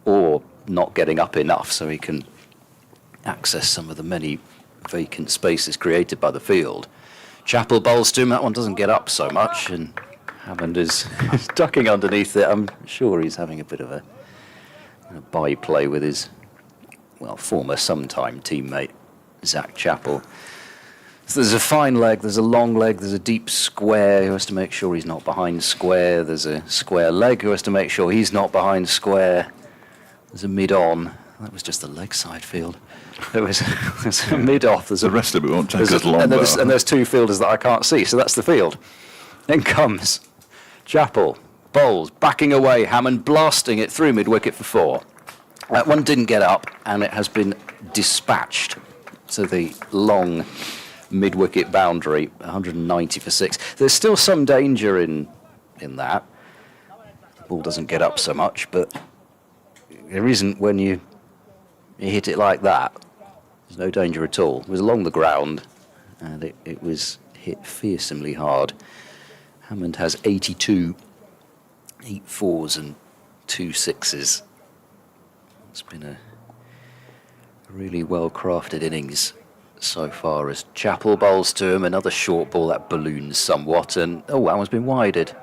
or not getting up enough so he can access some of the many vacant spaces created by the field. Chappell bowls to him. That one doesn't get up so much, and Hammond is ducking underneath it. I'm sure he's having a bit of a byplay with his former sometime teammate Zach Chappell. So there's a fine leg, there's a long leg, there's a deep square who has to make sure he's not behind square. There's a square leg who has to make sure he's not behind square. There's a mid-on. That was just the leg side field. There's a mid-off. There's The rest of it won't take us long. and there's 2 fielders that I can't see, so that's the field. Then comes Chappell, bowls, backing away, Hammond blasting it through mid-wicket for 4. That one didn't get up, and it has been dispatched to the long mid-wicket boundary, 190 for 6. There's still some danger in that. The ball doesn't get up so much, but there isn't when you hit it like that. There's no danger at all. It was along the ground, and it was hit fearsomely hard. Hammond has 82, 8 4s and 2 6s. It's been a really well-crafted innings so far as Chappell bowls to him. Another short ball that balloons somewhat, and that one's been wided.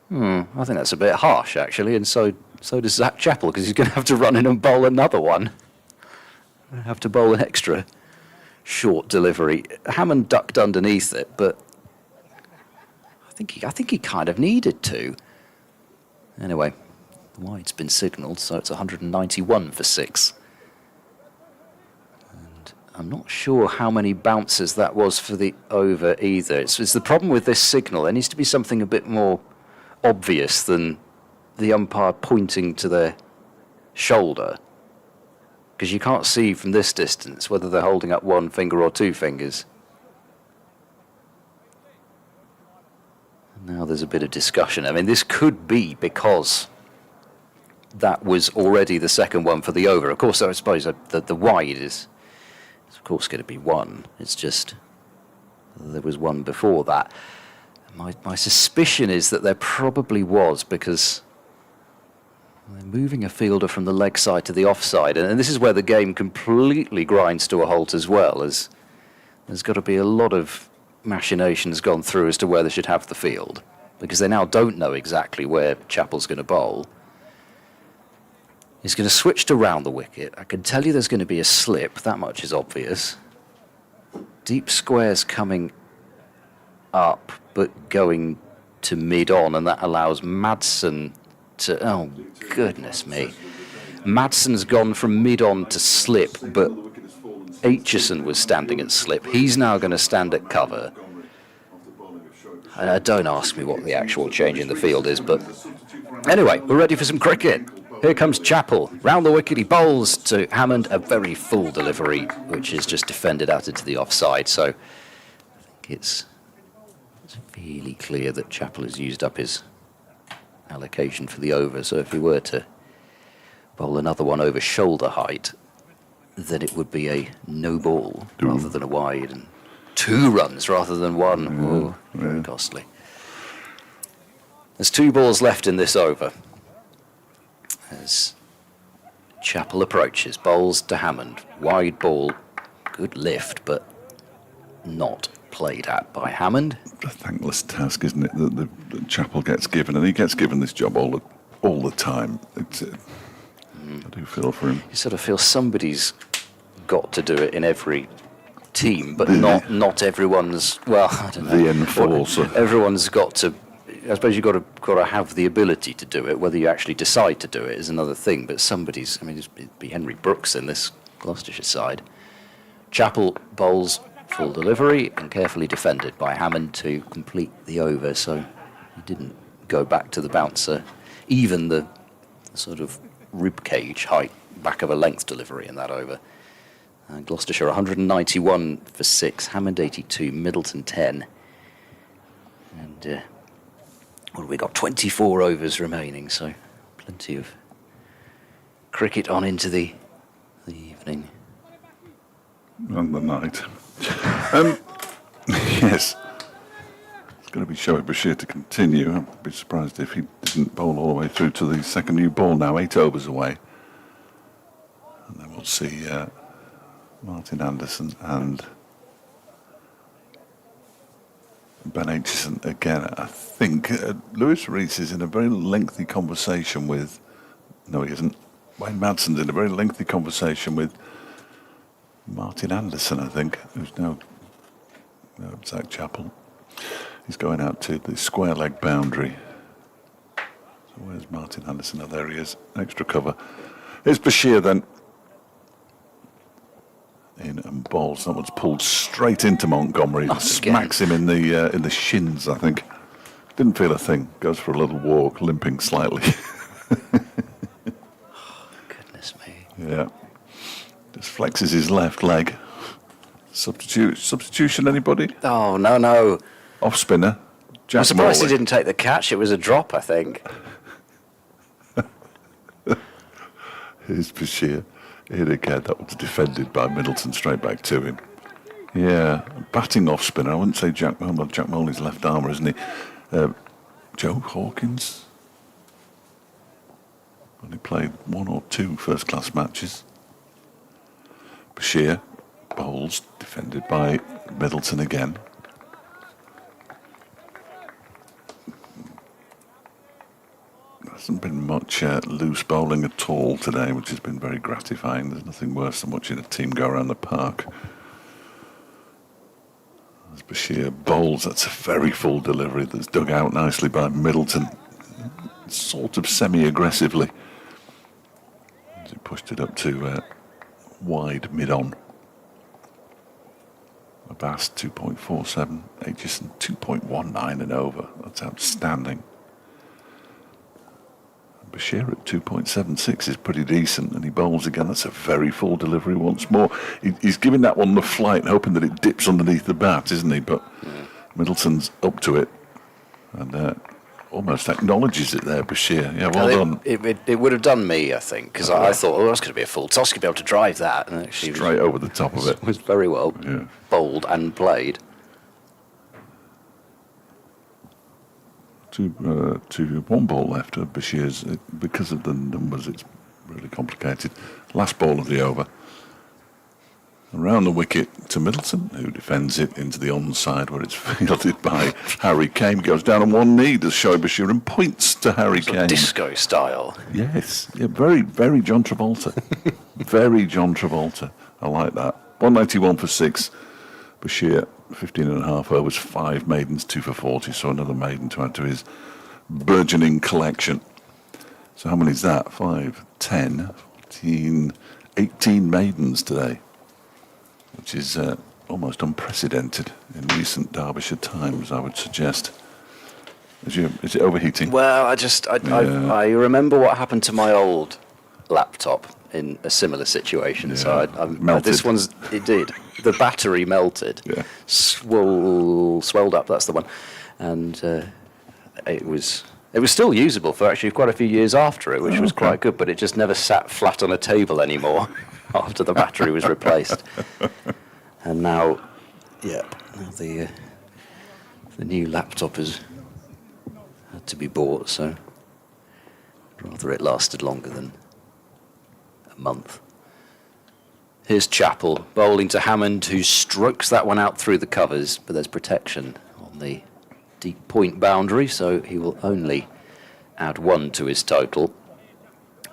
I think that's a bit harsh, actually, and so does Zach Chappell, because he's going to have to run in and bowl another one. Have to bowl an extra short delivery. Hammond ducked underneath it, but I think he kind of needed to. Anyway, the wide's been signalled, so it's 191 for 6. And I'm not sure how many bounces that was for the over either. It's the problem with this signal. There needs to be something a bit more obvious than the umpire pointing to their shoulder, because you can't see from this distance whether they're holding up 1 finger or 2 fingers. And now there's a bit of discussion. I mean, this could be because that was already the second one for the over. Of course, I suppose that the wide is of course going to be 1. It's just there was 1 before that. My suspicion is that there probably was, because they're moving a fielder from the leg side to the offside, and this is where the game completely grinds to a halt as well, as there's got to be a lot of machinations gone through as to where they should have the field, because they now don't know exactly where Chappell's going to bowl. He's going to switch to round the wicket. I can tell you there's going to be a slip, that much is obvious. Deep squares coming up, but going to mid-on, and that allows Madsen to... Oh, goodness me. Madsen's gone from mid-on to slip, but Aitchison was standing at slip. He's now going to stand at cover. Don't ask me what the actual change in the field is, but... Anyway, we're ready for some cricket. Here comes Chappell. Round the wicket, he bowls to Hammond, a very full delivery, which is just defended out into the offside, so I think it's fairly clear that Chappell has used up his allocation for the over, so if he were to bowl another one over shoulder height, that it would be a no ball rather than a wide, and 2 runs rather than 1. Oh, very costly. There's 2 balls left in this over as Chappell approaches, bowls to Hammond. Wide ball, good lift, but not played at by Hammond. A thankless task, isn't it, that the Chappell gets given, and he gets given this job all the time. I do feel for him. You sort of feel somebody's got to do it in every team, but not everyone's. Well, I don't know. The enforcer. Everyone's got to. I suppose you've got to have the ability to do it. Whether you actually decide to do it is another thing. But somebody's. I mean, it'd be Henry Brooks in this Gloucestershire side. Chappell bowls full delivery and carefully defended by Hammond to complete the over. So he didn't go back to the bouncer. Even the sort of rib cage height back of a length delivery in that over. Gloucestershire 191 for 6, Hammond 82, Middleton 10. And what have we got? 24 overs remaining, so plenty of cricket on into the evening. And the night. Yes. It's going to be Shoaib Bashir to continue. I'd be surprised if he didn't bowl all the way through to the second new ball now, 8 overs away. And then we'll see Martin Anderson and Ben Aitchison again. I think Lewis Rees is in a very lengthy conversation with... No, he isn't. Wayne Madson's in a very lengthy conversation with Martin Anderson, I think, who's now Zach Chappell. He's going out to the square leg boundary. So where's Martin Anderson? Oh, there he is. Extra cover. Here's Bashir then. In and bowls. That one's pulled straight into Montgomery. Smacks him in the shins, I think. Didn't feel a thing. Goes for a little walk, limping slightly. Goodness me. Yeah. Just flexes his left leg. Substitution, anybody? Oh, no. Off spinner. Jack I'm surprised Morley. he didn't take the catch. It was a drop, I think. Here's Bashir. Here again, that was defended by Middleton straight back to him. Yeah, batting off spinner. I wouldn't say Jack Moley's left armour, isn't he? Joe Hawkins. Only played 1 or 2 first-class matches. Bashir bowls, defended by Middleton again. There hasn't been much loose bowling at all today, which has been very gratifying. There's nothing worse than watching a team go around the park. As Bashir bowls, that's a very full delivery that's dug out nicely by Middleton, sort of semi-aggressively. As he pushed it up to wide mid-on. Abbas 2.47, Aitchison 2.19 and over. That's outstanding. Bashir at 2.76 is pretty decent, and he bowls again. That's a very full delivery once more. He's giving that one the flight, hoping that it dips underneath the bat, isn't he? But Middleton's up to it, and almost acknowledges it there, Bashir. Yeah, well done. It would have done me, I think, because I thought, that's going to be a full toss. Could be able to drive that, and actually Straight over the top of it. Was very well bowled and played. To 1 ball left of Bashir's. Because of the numbers, it's really complicated. Last ball of the over. Around the wicket to Middleton, who defends it into the onside, where it's fielded by Harry Kane. Goes down on one knee, does Shoaib Bashir, and points to Harry Kane. Disco style. Yes, yeah, very, very John Travolta. Very John Travolta. I like that. 191 for 6. Bashir, 15 and a half overs, 5 maidens, 2 for 40. So another maiden to add to his burgeoning collection. So how many is that? 5, 10, 14, 18 maidens today, which is almost unprecedented in recent Derbyshire times, I would suggest. Is it overheating? Well, I remember what happened to my old laptop in a similar situation. Yeah, So melted. this one's, it did. The battery melted, Yeah. swelled up. That's the one, and it was still usable for actually quite a few years after it, which was quite good. But it just never sat flat on a table anymore. after the battery was replaced. And now, yeah, now the new laptop has had to be bought, so rather it lasted longer than a month. Here's Chappell bowling to Hammond, who strokes that one out through the covers, but there's protection on the deep point boundary, so he will only add 1 to his total.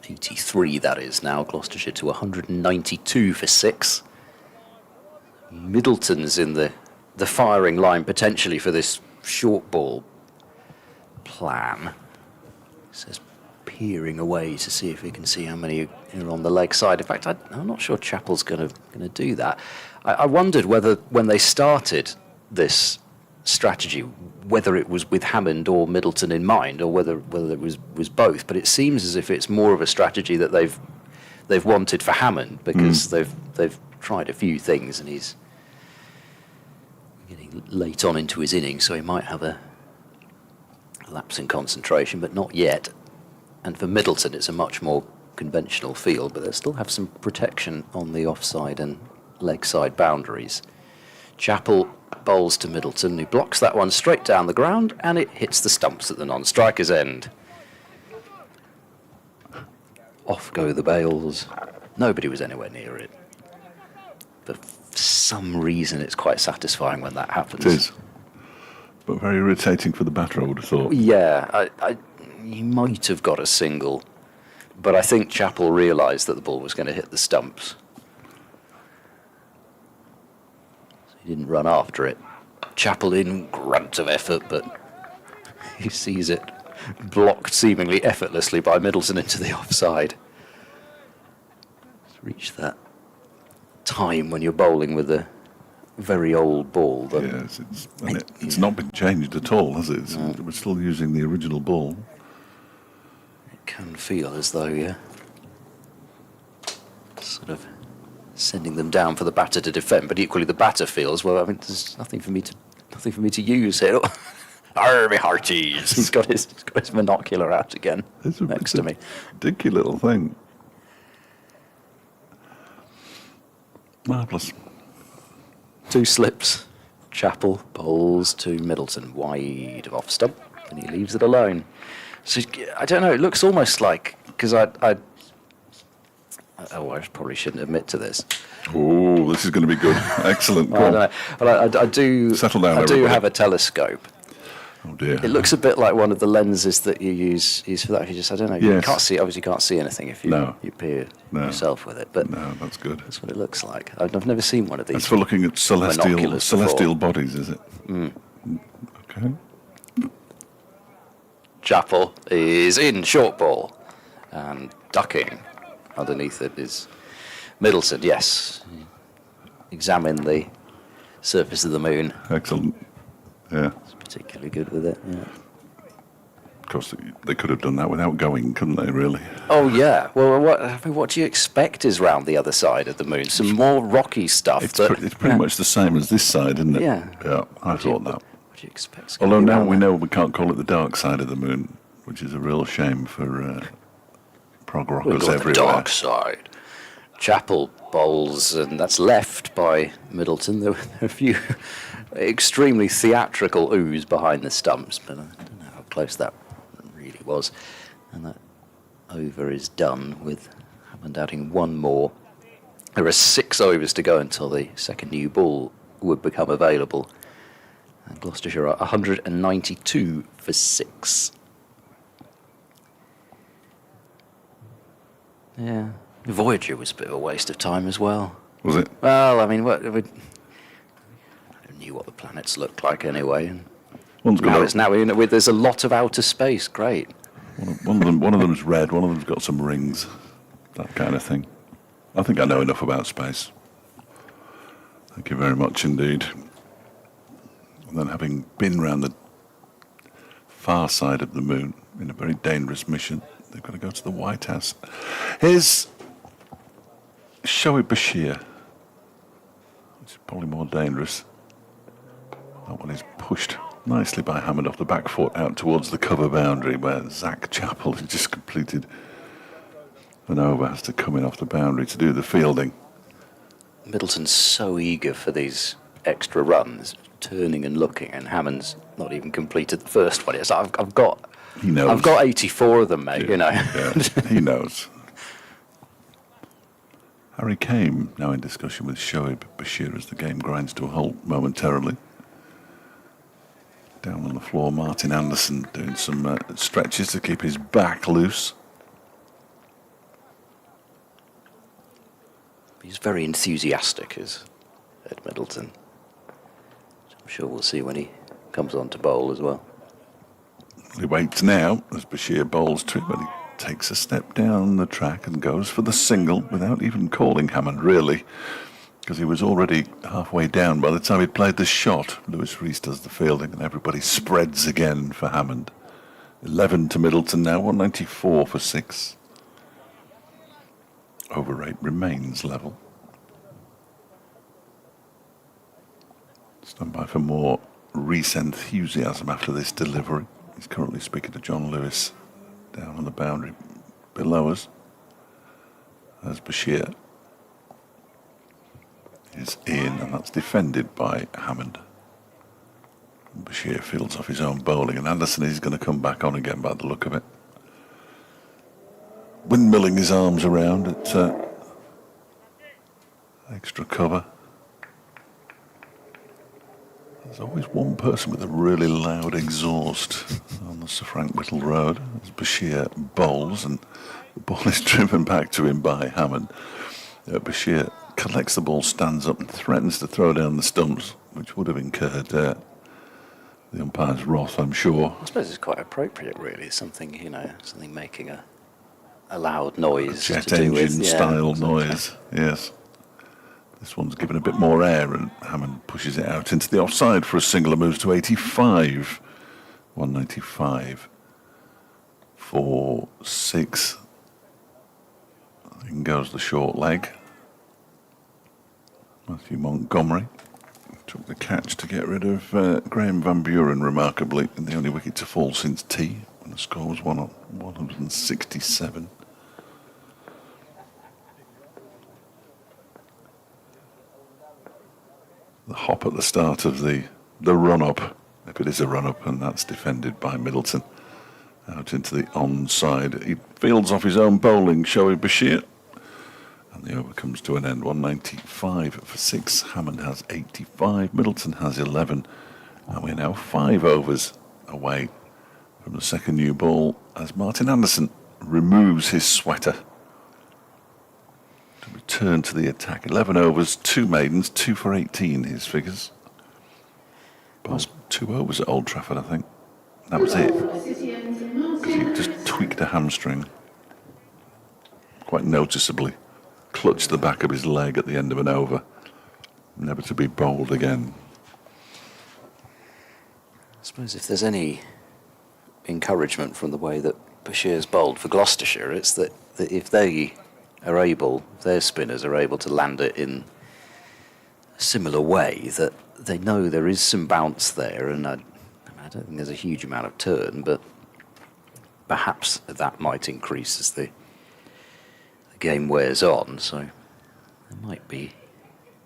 83 that is now, Gloucestershire to 192 for 6. Middleton's in the firing line potentially for this short ball plan. He says peering away to see if he can see how many are on the leg side. In fact, I'm not sure Chappell's going to do that. I wondered whether when they started this strategy, whether it was with Hammond or Middleton in mind, or whether it was both. But it seems as if it's more of a strategy that they've wanted for Hammond, because they've tried a few things, and he's getting late on into his innings, so he might have a lapse in concentration, but not yet. And for Middleton, it's a much more conventional field, but they still have some protection on the offside and leg side boundaries. Chappell bowls to Middleton, who blocks that one straight down the ground, and it hits the stumps at the non-striker's end. Off go the bails. Nobody was anywhere near it. But for some reason, it's quite satisfying when that happens. It is. But very irritating for the batter, I would have thought. Yeah, he might have got a single, but I think Chappell realised that the ball was going to hit the stumps. So he didn't run after it. Chappell in grunt of effort, but he sees it blocked seemingly effortlessly by Middleton into the offside. It's reached that time when you're bowling with a very old ball. Yes, it's not been changed at all, has it? We're still using the original ball. It can feel as though you're sort of sending them down for the batter to defend, but equally the batter feels, well, I mean, there's nothing for me to use here. Army hearties. He's got his monocular out again next to me. Dinky little thing. Marvellous. 2 slips. Chappell bowls to Middleton, wide of off stump, and he leaves it alone. So I don't know. It looks almost like, because I probably shouldn't admit to this. Oh, this is going to be good. Excellent. Well, I don't know, but I do. Settle down, I do everybody. have a telescope. Oh dear. It looks a bit like one of the lenses that you use for that. You just, I don't know. You Yes. can't see. Obviously, you can't see anything if you peer yourself with it. But No, that's good. that's what it looks like. I've never seen one of these. That's for looking at celestial binoculars bodies, is it? Okay. Chappell is in short ball, and ducking underneath it is Middleton. Yes, examine the surface of the moon. Excellent. Yeah. It's particularly good with it. Yeah. Of course, they could have done that without going, couldn't they, really? Oh yeah. Well, what do you expect is round the other side of the moon? Some more rocky stuff. It's pretty much the same as this side, isn't it? Yeah. Yeah, I thought that. What do you expect? Although now we know we can't call it the dark side of the moon, which is a real shame for prog rockers The everywhere. dark side. Chappell bowls, and that's left by Middleton. There were a few extremely theatrical oohs behind the stumps, but I don't know how close that really was. And that over is done with Hammond adding 1 more. There are 6 overs to go until the second new ball would become available. And Gloucestershire are 192 for 6. Yeah. Voyager was a bit of a waste of time as well. Was it? Well, I mean, I knew what the planets looked like anyway. And One's got there's a lot of outer space. Great. one of them's red, one of them's got some rings, that kind of thing. I think I know enough about space. Thank you very much indeed. And then, having been round the far side of the moon in a very dangerous mission, they've got to go to the White House. Here's Derbyshire, which is probably more dangerous. That one is pushed nicely by Hammond off the back foot out towards the cover boundary, where Zach Chappell has just completed an over has to come in off the boundary to do the fielding. Middleton's so eager for these extra runs, turning and looking, and Hammond's not even completed the first one. It's like, I've got He knows. I've got 84 of them, mate. You know. Yeah, he knows. Harry Kame now in discussion with Shoaib Bashir as the game grinds to a halt momentarily. Down on the floor, Martin Anderson doing some stretches to keep his back loose. He's very enthusiastic, is Ed Middleton. I'm sure we'll see when he comes on to bowl as well. He waits now as Bashir bowls to him, but he takes a step down the track and goes for the single without even calling Hammond, really, because he was already halfway down by the time he'd played the shot. Lewis Rees does the fielding and everybody spreads again for Hammond. 11 to Middleton now, 194 for 6. Over rate remains level. Stand by for more Rees enthusiasm after this delivery. He's currently speaking to John Lewis down on the boundary below us as Bashir is in, and that's defended by Hammond. Bashir fields off his own bowling, and Anderson is going to come back on again by the look of it. Windmilling his arms around at extra cover. There's always one person with a really loud exhaust on the Sir Frank Whittle Road as Bashir bowls, and the ball is driven back to him by Hammond. Bashir collects the ball, stands up and threatens to throw down the stumps, which would have incurred the umpire's wrath, I'm sure. I suppose it's quite appropriate, really. Something, you know, something making a loud noise. Jet to do with, engine style noise, yes. This one's given a bit more air, and Hammond pushes it out into the offside for a single and moves to 85. 195 for 6. In goes the short leg. Matthew Montgomery took the catch to get rid of Graham Van Buren, remarkably, and the only wicket to fall since tea, when the score was 167. The hop at the start of the run-up, if it is a run-up, and that's defended by Middleton. Out into the onside. He fields off his own bowling, Shoaib Bashir. And the over comes to an end. 195 for 6. Hammond has 85. Middleton has 11. And we're now 5 overs away from the second new ball as Martin Anderson removes his sweater to return to the attack. 11 overs, 2 maidens, 2 for 18, his figures. Bowled 2 overs at Old Trafford, I think. That was it. He just tweaked a hamstring quite noticeably. Clutched the back of his leg at the end of an over. Never to be bowled again. I suppose if there's any encouragement from the way that Bashir's bowled for Gloucestershire, it's that if they are able, their spinners are able to land it in a similar way, that they know there is some bounce there, and I don't think there's a huge amount of turn, but perhaps that might increase as the game wears on, so there might be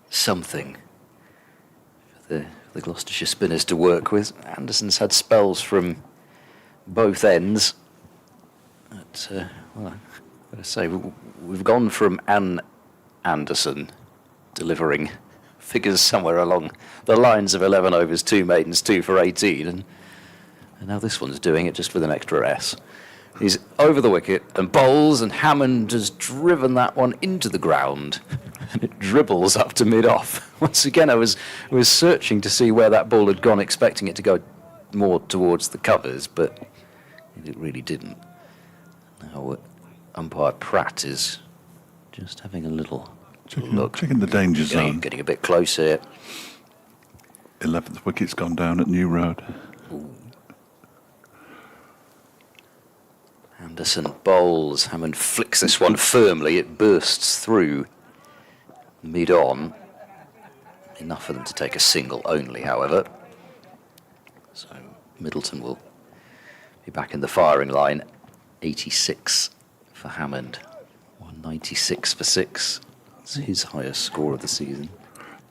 something for the Gloucestershire spinners to work with. Anderson's had spells from both ends. But, well, I've got to say, we've gone from Anne Anderson delivering figures somewhere along the lines of 11 overs, 2 maidens, 2 for 18, and now this one's doing it just with an extra S. He's over the wicket and bowls, and Hammond has driven that one into the ground, and it dribbles up to mid-off. Once again, I was searching to see where that ball had gone, expecting it to go more towards the covers, but it really didn't. Now, umpire Pratt is just having a little look. Checking the danger zone. Getting a bit close here. 11th wicket's gone down at New Road. Anderson bowls. Hammond flicks this one firmly. It bursts through mid-on. Enough for them to take a single only, however. So Middleton will be back in the firing line. 86 for Hammond. 96 for 6. That's his highest score of the season.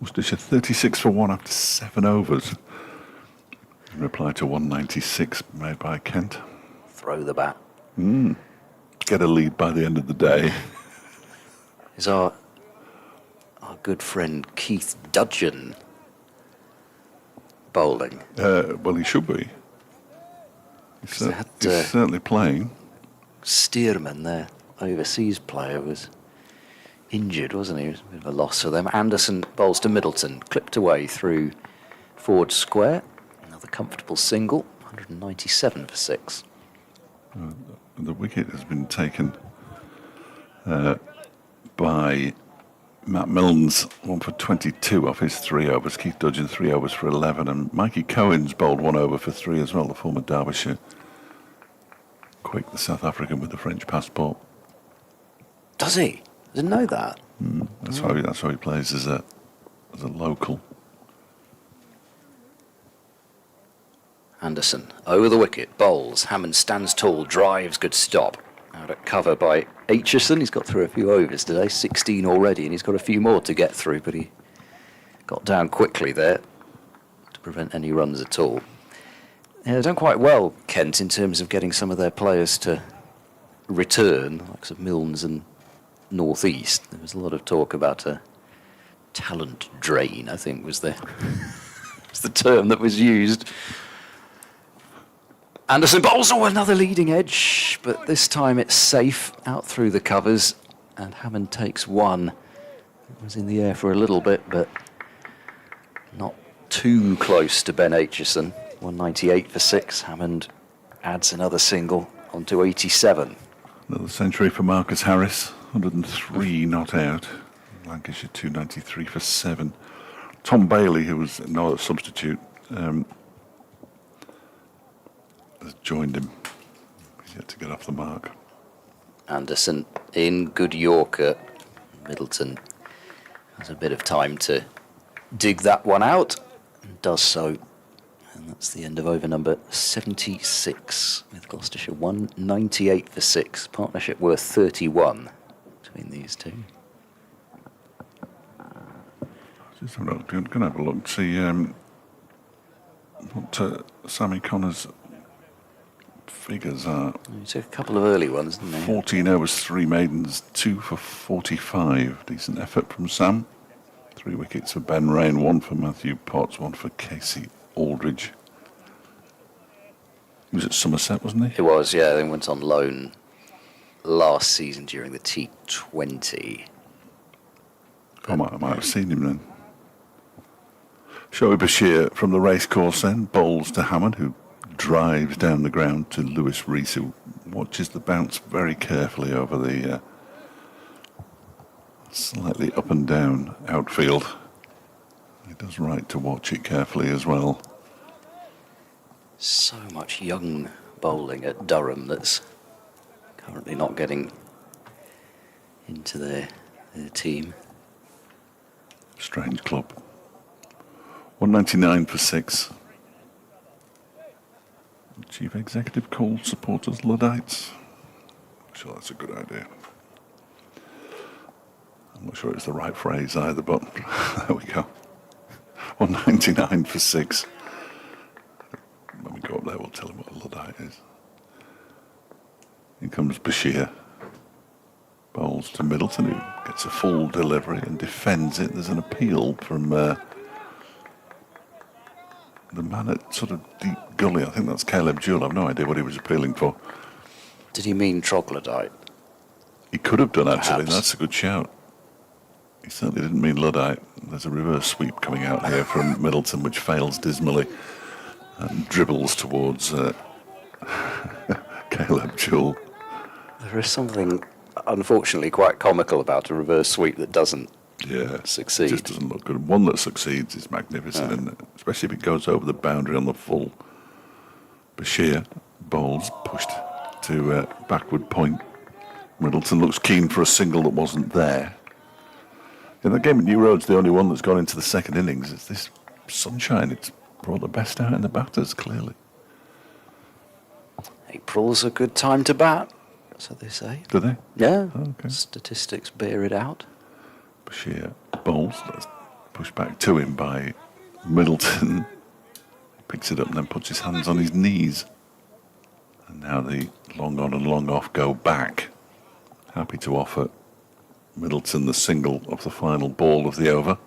Gloucestershire 36 for 1 after 7 overs. In reply to 196 made by Kent. Throw the bat. Get a lead by the end of the day. Is our good friend Keith Dudgeon bowling? Well, he should be. He's certainly playing. Stearman, their overseas player, was injured, wasn't he? It was a bit of a loss for them. Anderson bowls to Middleton, clipped away through forward square. Another comfortable single, 197 for 6. The wicket has been taken by Matt Milnes, 1 for 22 off his 3 overs. Keith Dudgeon 3 overs for 11, and Mikey Cohen's bowled 1 over for 3 as well, the former Derbyshire. Quick, the South African with the French passport. Does he? Didn't know that. That's how he plays as a local. Anderson over the wicket, bowls. Hammond stands tall, drives, good stop. Out at cover by Aitchison. He's got through a few overs today, 16 already, and he's got a few more to get through, but he got down quickly there to prevent any runs at all. Yeah, they've done quite well, Kent, in terms of getting some of their players to return, like of Milnes and North East. There was a lot of talk about a talent drain, I think was the term that was used. Anderson bowls, another leading edge, but this time it's safe out through the covers, and Hammond takes 1. It was in the air for a little bit, but not too close to Ben Aitchison. 198 for 6. Hammond adds another single onto 87. Another century for Marcus Harris, 103 not out. Lancashire 293 for 7. Tom Bailey, who was no substitute, has joined him. He's yet to get off the mark. Anderson in, good Yorker. Middleton has a bit of time to dig that one out, and does so. And that's the end of over number 76, with Gloucestershire 198 for 6. Partnership worth 31 between these two. Just going to have a look, see what Sammy Connor's figures are. He took a couple of early ones, didn't he? 14 overs, 3 maidens, 2 for 45. Decent effort from Sam. 3 wickets for Ben Rain, 1 for Matthew Potts, 1 for Casey Aldridge. He was at Somerset, wasn't he? It was, yeah. They went on loan last season during the T20. I might have seen him then. Shoaib Bashir from the racecourse then, bowls to Hammond, who drives down the ground to Lewis Rees, who watches the bounce very carefully over the slightly up and down outfield. He does right to watch it carefully as well. So much young bowling at Durham that's currently not getting into their team. Strange club. 199 for 6. Chief Executive called supporters Luddites. I'm sure that's a good idea. I'm not sure it's the right phrase either, but there we go. 199 for 6. When we go up there, we'll tell him what a Luddite is. Here comes Bashir. Bowls to Middleton, who gets a full delivery and defends it. There's an appeal from the man at sort of deep gully. I think that's Caleb Jewell. I've no idea what he was appealing for. Did he mean troglodyte? He could have done, actually. Perhaps. That's a good shout. He certainly didn't mean Luddite. There's a reverse sweep coming out here from Middleton, which fails dismally and dribbles towards Caleb Jewell. There is something, unfortunately, quite comical about a reverse sweep that doesn't succeed. It just doesn't look good. One that succeeds is magnificent, isn't it? Especially if it goes over the boundary on the full. Bashir bowls pushed to backward point. Middleton looks keen for a single that wasn't there. In that game at New Road's the only one that's gone into the second innings. It's this sunshine. It's brought the best out in the batters, clearly. April's a good time to bat. So they say. Do they? Yeah. Okay. Statistics bear it out. Derbyshire bowls. That's pushed back to him by Middleton. Picks it up and then puts his hands on his knees. And now the long on and long off go back. Happy to offer Middleton the single of the final ball of the over.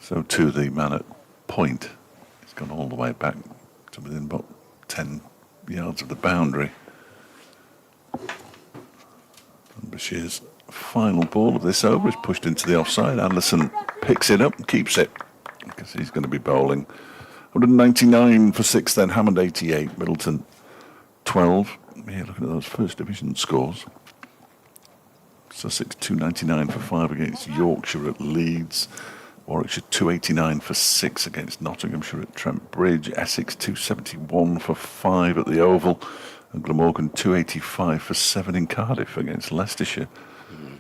So to the man at point. He's gone all the way back to within about 10 yards of the boundary. Derbyshire's final ball of this over is pushed into the offside. Anderson picks it up and keeps it because he's going to be bowling. 199 for 6 then, Hammond 88, Middleton 12. Yeah, looking at those first division scores. Sussex 299 for 5 against Yorkshire at Leeds. Warwickshire 289 for 6 against Nottinghamshire at Trent Bridge. Essex 271 for 5 at the Oval. And Glamorgan 285 for 7 in Cardiff against Leicestershire.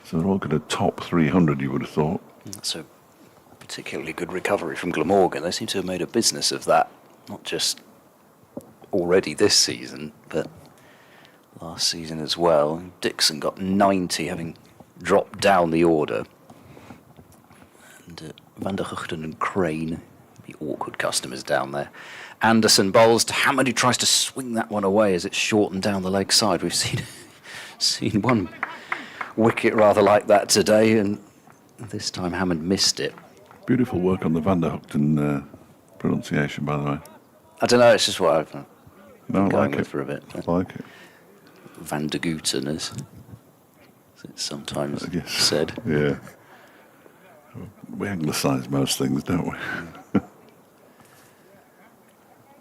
So they're all going to top 300, you would have thought. That's a particularly good recovery from Glamorgan. They seem to have made a business of that, not just already this season, but last season as well. Dixon got 90, having dropped down the order. And Van der Guchten and Crane, the awkward customers down there. Anderson bowls to Hammond, who tries to swing that one away as it's shortened down the leg side. We've seen one wicket rather like that today, and this time Hammond missed it. Beautiful work on the Van der Guchten pronunciation, by the way. I don't know, it's just what I've been No, I going like with it. for a bit. I like it. Van der Guchten, as it's sometimes I guess. said. Yeah. We anglicise most things, don't we?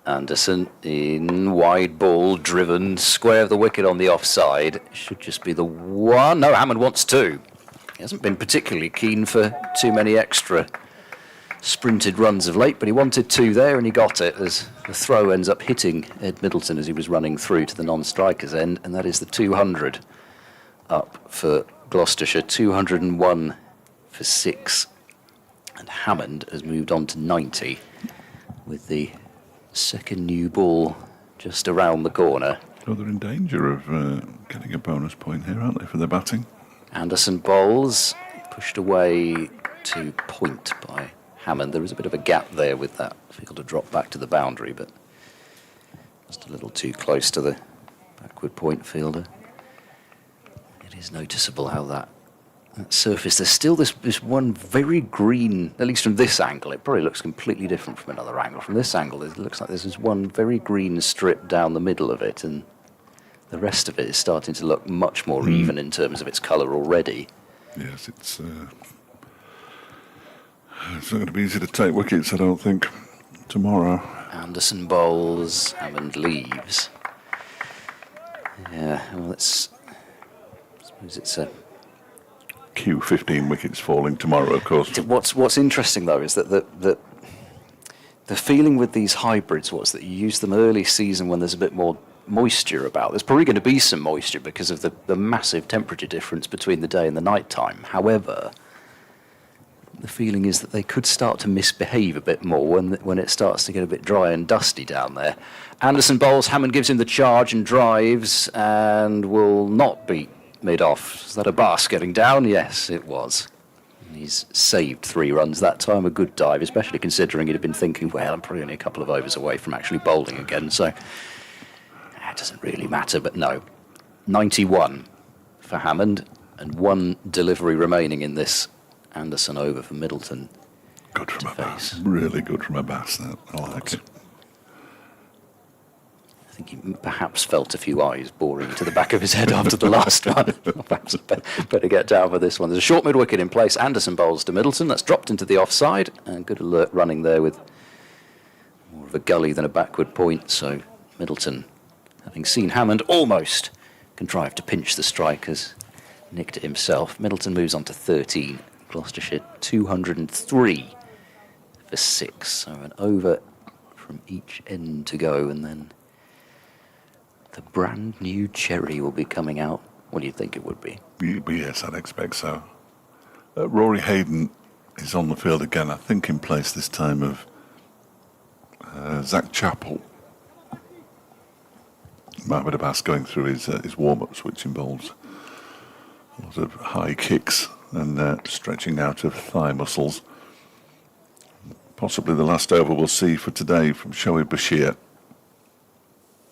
Anderson in wide ball, driven, square of the wicket on the offside. Should just be the one. No, Hammond wants two. He hasn't been particularly keen for too many extra sprinted runs of late, but he wanted two there and he got it as the throw ends up hitting Ed Middleton as he was running through to the non-striker's end, and that is the 200 up for Gloucestershire, 201 for 6. And Hammond has moved on to 90 with the second new ball just around the corner. So they're in danger of getting a bonus point here, aren't they, for their batting? Anderson bowls, pushed away to point by Hammond. There was a bit of a gap there with that fielder drop back to the boundary, but just a little too close to the backward point fielder. It is noticeable how that surface, there's still this one very green, at least from this angle. It probably looks completely different from another angle. From this angle, it looks like there's this one very green strip down the middle of it, and the rest of it is starting to look much more even in terms of its colour already. Yes, it's not going to be easy to take wickets, I don't think, tomorrow. Anderson bowls, Hammond leaves. Yeah, well, I suppose it's a... Q 15 wickets falling tomorrow, of course. What's interesting, though, is that the feeling with these hybrids was that you use them early season when there's a bit more moisture about. There's probably going to be some moisture because of the massive temperature difference between the day and the night time. However, the feeling is that they could start to misbehave a bit more when it starts to get a bit dry and dusty down there. Anderson bowls, Hammond gives him the charge and drives and will not beat mid-off. Is that a bus getting down? Yes, it was. And he's saved 3 runs that time. A good dive, especially considering he'd have been thinking, well, I'm probably only a couple of overs away from actually bowling again, so it doesn't really matter. But no, 91 for Hammond and 1 delivery remaining in this Anderson over for Middleton. Good from a bass. Really good from a bass, that. I like it. I think he perhaps felt a few eyes boring into the back of his head after the last one. Perhaps better get down for this one. There's a short mid-wicket in place. Anderson bowls to Middleton. That's dropped into the offside. And good alert running there with more of a gully than a backward point. So Middleton, having seen Hammond almost contrive to pinch the strike, has nicked it himself. Middleton moves on to 13. Gloucestershire 203 for 6. So an over from each end to go, and then the brand new cherry will be coming out. What do you think it would be? Yes, I'd expect so. Rory Hayden is on the field again, I think in place this time of Zach Chappell. Mohamed Abbas going through his warm-ups, which involves a lot of high kicks and stretching out of thigh muscles. Possibly the last over we'll see for today from Shoaib Bashir.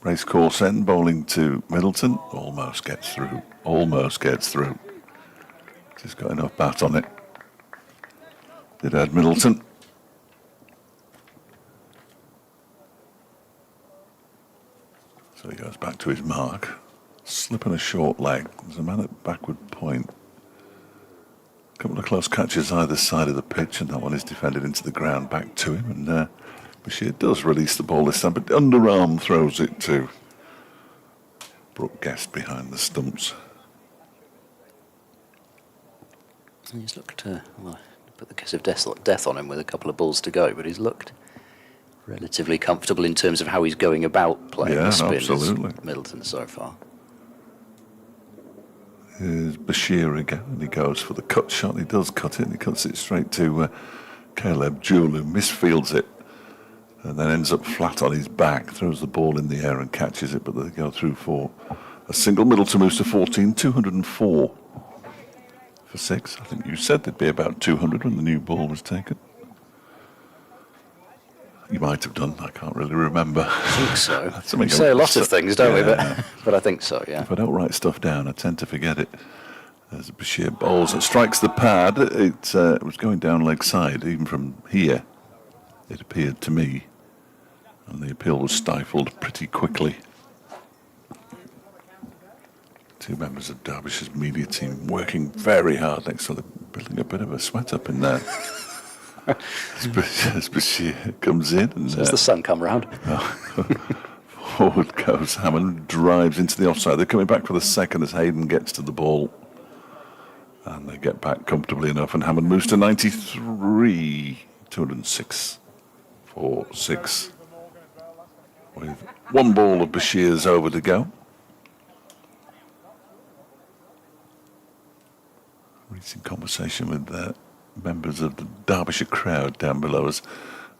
Racecourse end, bowling to Middleton. Almost gets through. Almost gets through. Just got enough bat on it. Did Ed Middleton. So he goes back to his mark. Slipping a short leg. There's a man at backward point. A couple of close catches either side of the pitch, and that one is defended into the ground back to him. And Bashir does release the ball this time, but underarm throws it to Brooke Guest behind the stumps. He's looked, well, put the kiss of death on him with a couple of balls to go, but he's looked relatively comfortable in terms of how he's going about playing the spin. Absolutely. Middleton so far. Here's Bashir again, and he goes for the cut shot. He does cut it, and he cuts it straight to Caleb Jewell, who misfields it, and then ends up flat on his back, throws the ball in the air and catches it, but they go through for a single. Middleton moves to 14, 204 for 6. I think you said there'd be about 200 when the new ball was taken. You might have done, I can't really remember. I think so. We say a lot of things, don't we? But I think so, yeah. If I don't write stuff down, I tend to forget it. As Bashir bowls and strikes the pad, it was going down leg side, even from here, it appeared to me. And the appeal was stifled pretty quickly. Two members of Derbyshire's media team working very hard next to them, building a bit of a sweat up in there. As Bashir comes in. And, as the sun come round. Forward goes Hammond, drives into the offside. They're coming back for the second as Hayden gets to the ball. And they get back comfortably enough, and Hammond moves to 93, 206 for 6. With one ball of Bashir's over to go. Recent conversation with members of the Derbyshire crowd down below us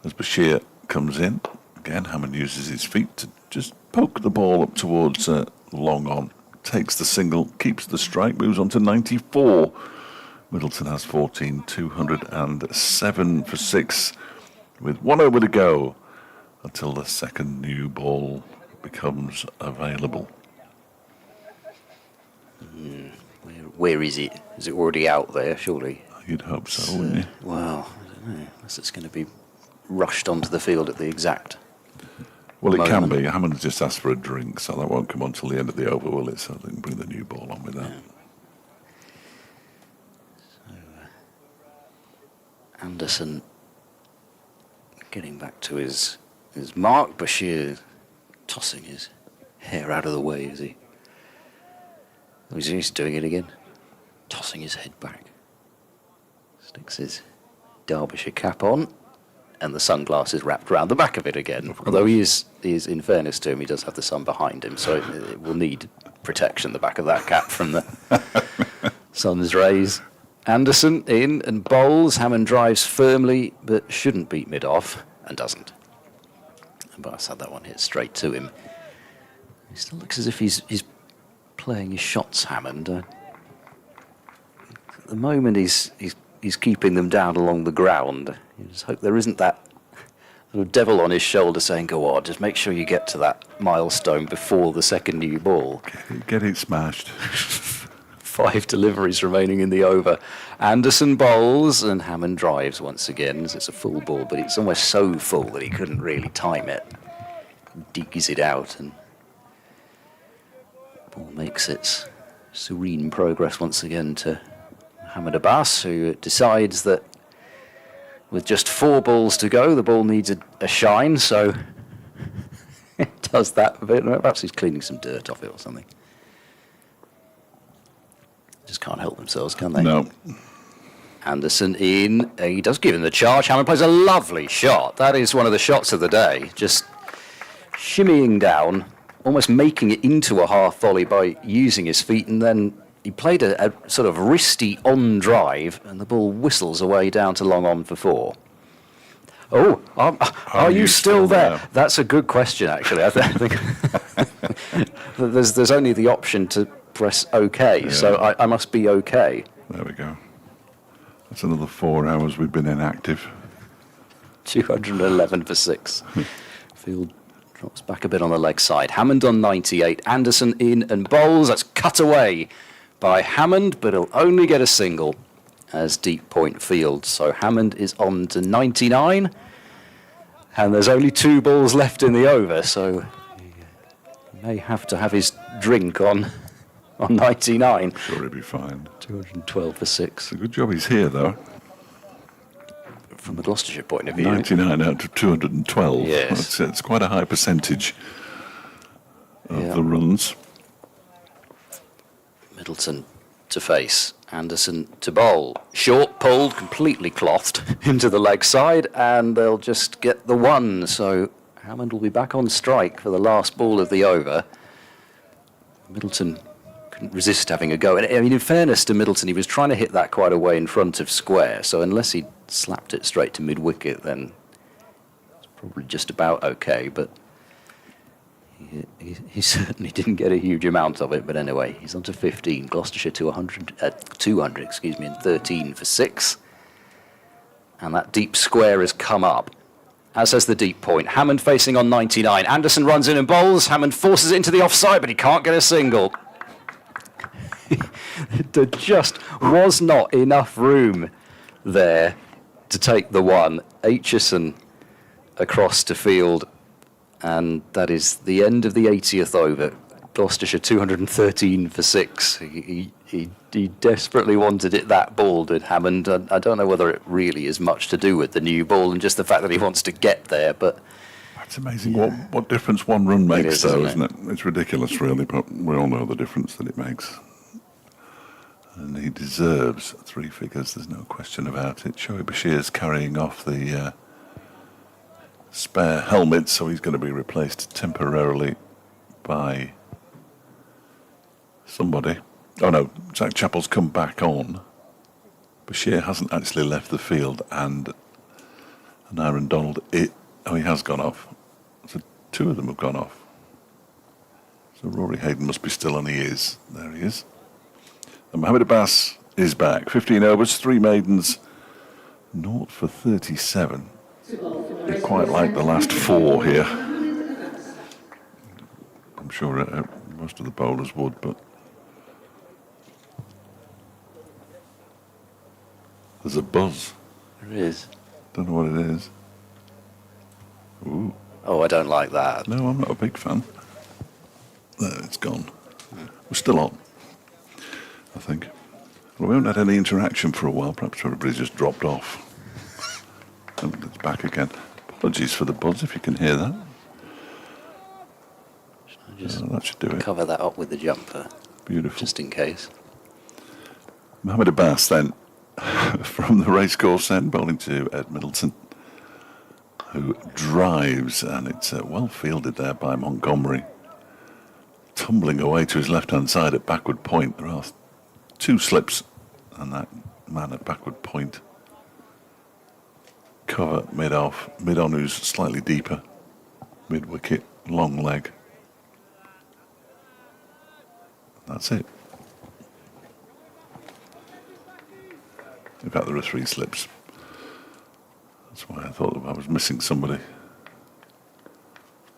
as Bashir comes in. Again, Hammond uses his feet to just poke the ball up towards long on. Takes the single, keeps the strike, moves on to 94. Middleton has 14, 207 for 6, with one over to go until the second new ball becomes available. Where is it? Is it already out there, surely? You'd hope so, wouldn't you? Well, I don't know. Unless it's going to be rushed onto the field at the exact Well, it moment. can be. Hammond's just asked for a drink, so that won't come on till the end of the over, will it? So they can bring the new ball on with that. Yeah. So, Anderson getting back to his mark. Bashir tossing his hair out of the way as he... He's doing it again. Tossing his head back. Sticks his Derbyshire cap on. And the sunglasses wrapped around the back of it again. Although he is, in fairness to him, he does have the sun behind him, so it will need protection, the back of that cap, from the sun's rays. Anderson in and bowls. Hammond drives firmly, but shouldn't beat mid-off, and doesn't. But I had that one hit straight to him. He still looks as if he's playing his shots, Hammond. At the moment, he's keeping them down along the ground. You just hope there isn't that little devil on his shoulder saying, go on, just make sure you get to that milestone before the second new ball. Get it smashed. 5 deliveries remaining in the over. Anderson bowls and Hammond drives once again. It's a full ball, but it's almost so full that he couldn't really time it. Digs it out, and ball makes its serene progress once again to Mohamed Abbas, who decides that with just 4 balls to go, the ball needs a shine, so it does that a bit. Perhaps he's cleaning some dirt off it or something. Just can't help themselves, can they? No. Anderson in. He does give him the charge. Hammond plays a lovely shot. That is one of the shots of the day. Just shimmying down, almost making it into a half volley by using his feet, and then he played a sort of wristy on drive, and the ball whistles away down to long on for 4. Oh, are you still there? That's a good question, actually. I think There's only the option to press OK, so I must be OK. There we go. That's another 4 hours we've been inactive. 211 for 6. Field drops back a bit on the leg side. Hammond on 98. Anderson in and bowls. That's cut away by Hammond, but he'll only get a single as deep point field. So Hammond is on to 99. And there's only 2 balls left in the over, so he may have to have his drink on 99. Sure, he'll be fine. 212 for 6. It's a good job he's here, though. From a Gloucestershire point of view. 99 out of 212. Yes. It's quite a high percentage of Yeah. the runs. Middleton to face. Anderson to bowl. Short pulled, completely clothed into the leg side, and they'll just get the 1. So Hammond will be back on strike for the last ball of the over. Middleton couldn't resist having a go. And I mean, in fairness to Middleton, he was trying to hit that quite a way in front of square. So unless he slapped it straight to mid-wicket, then it's probably just about okay. But he certainly didn't get a huge amount of it. But anyway, he's on to 15. Gloucestershire to 200, excuse me, and 13 for 6. And that deep square has come up, as has the deep point. Hammond facing on 99. Anderson runs in and bowls. Hammond forces it into the offside, but he can't get a single. There just was not enough room there to take the 1. Aitchison across to field, and that is the end of the 80th over. Gloucestershire 213 for 6. He desperately wanted it that ball, did Hammond. I don't know whether it really is much to do with the new ball and just the fact that he wants to get there, but It's amazing what difference 1 run makes, is, though, isn't isn't it? It's ridiculous, really, but we all know the difference that it makes. And he deserves 3 figures, there's no question about it. Shoaib Bashir's carrying off the spare helmet, so he's going to be replaced temporarily by somebody. Oh no, Zach Chappell's come back on. Bashir hasn't actually left the field, and Aaron Donald, he has gone off. So 2 of them have gone off. So Rory Hayden must be still on, he is. There he is. And Mohammed Abbas is back. 15 overs, 3 maidens, 0 for 37. Quite like the last 4 here. I'm sure most of the bowlers would, but there's a buzz. there is. Don't know what it is. Ooh. Oh, I don't like that. No, I'm not a big fan. There, it's gone. We're still on, I think. Well, we haven't had any interaction for a while. Perhaps everybody's just dropped off. And it's back again. Apologies for the buzz, if you can hear that. Just That should do it. cover that up with the jumper, Beautiful. just in case. Mohammed Abbas then, from the racecourse end, bowling to Ed Middleton, who drives, and it's well fielded there by Montgomery. Tumbling away to his left-hand side at backward point. There are 2 slips, and that man at backward point. Cover mid-off, mid-on who's slightly deeper, mid-wicket, long leg. That's it. In fact, there are 3 slips. That's why I thought that I was missing somebody.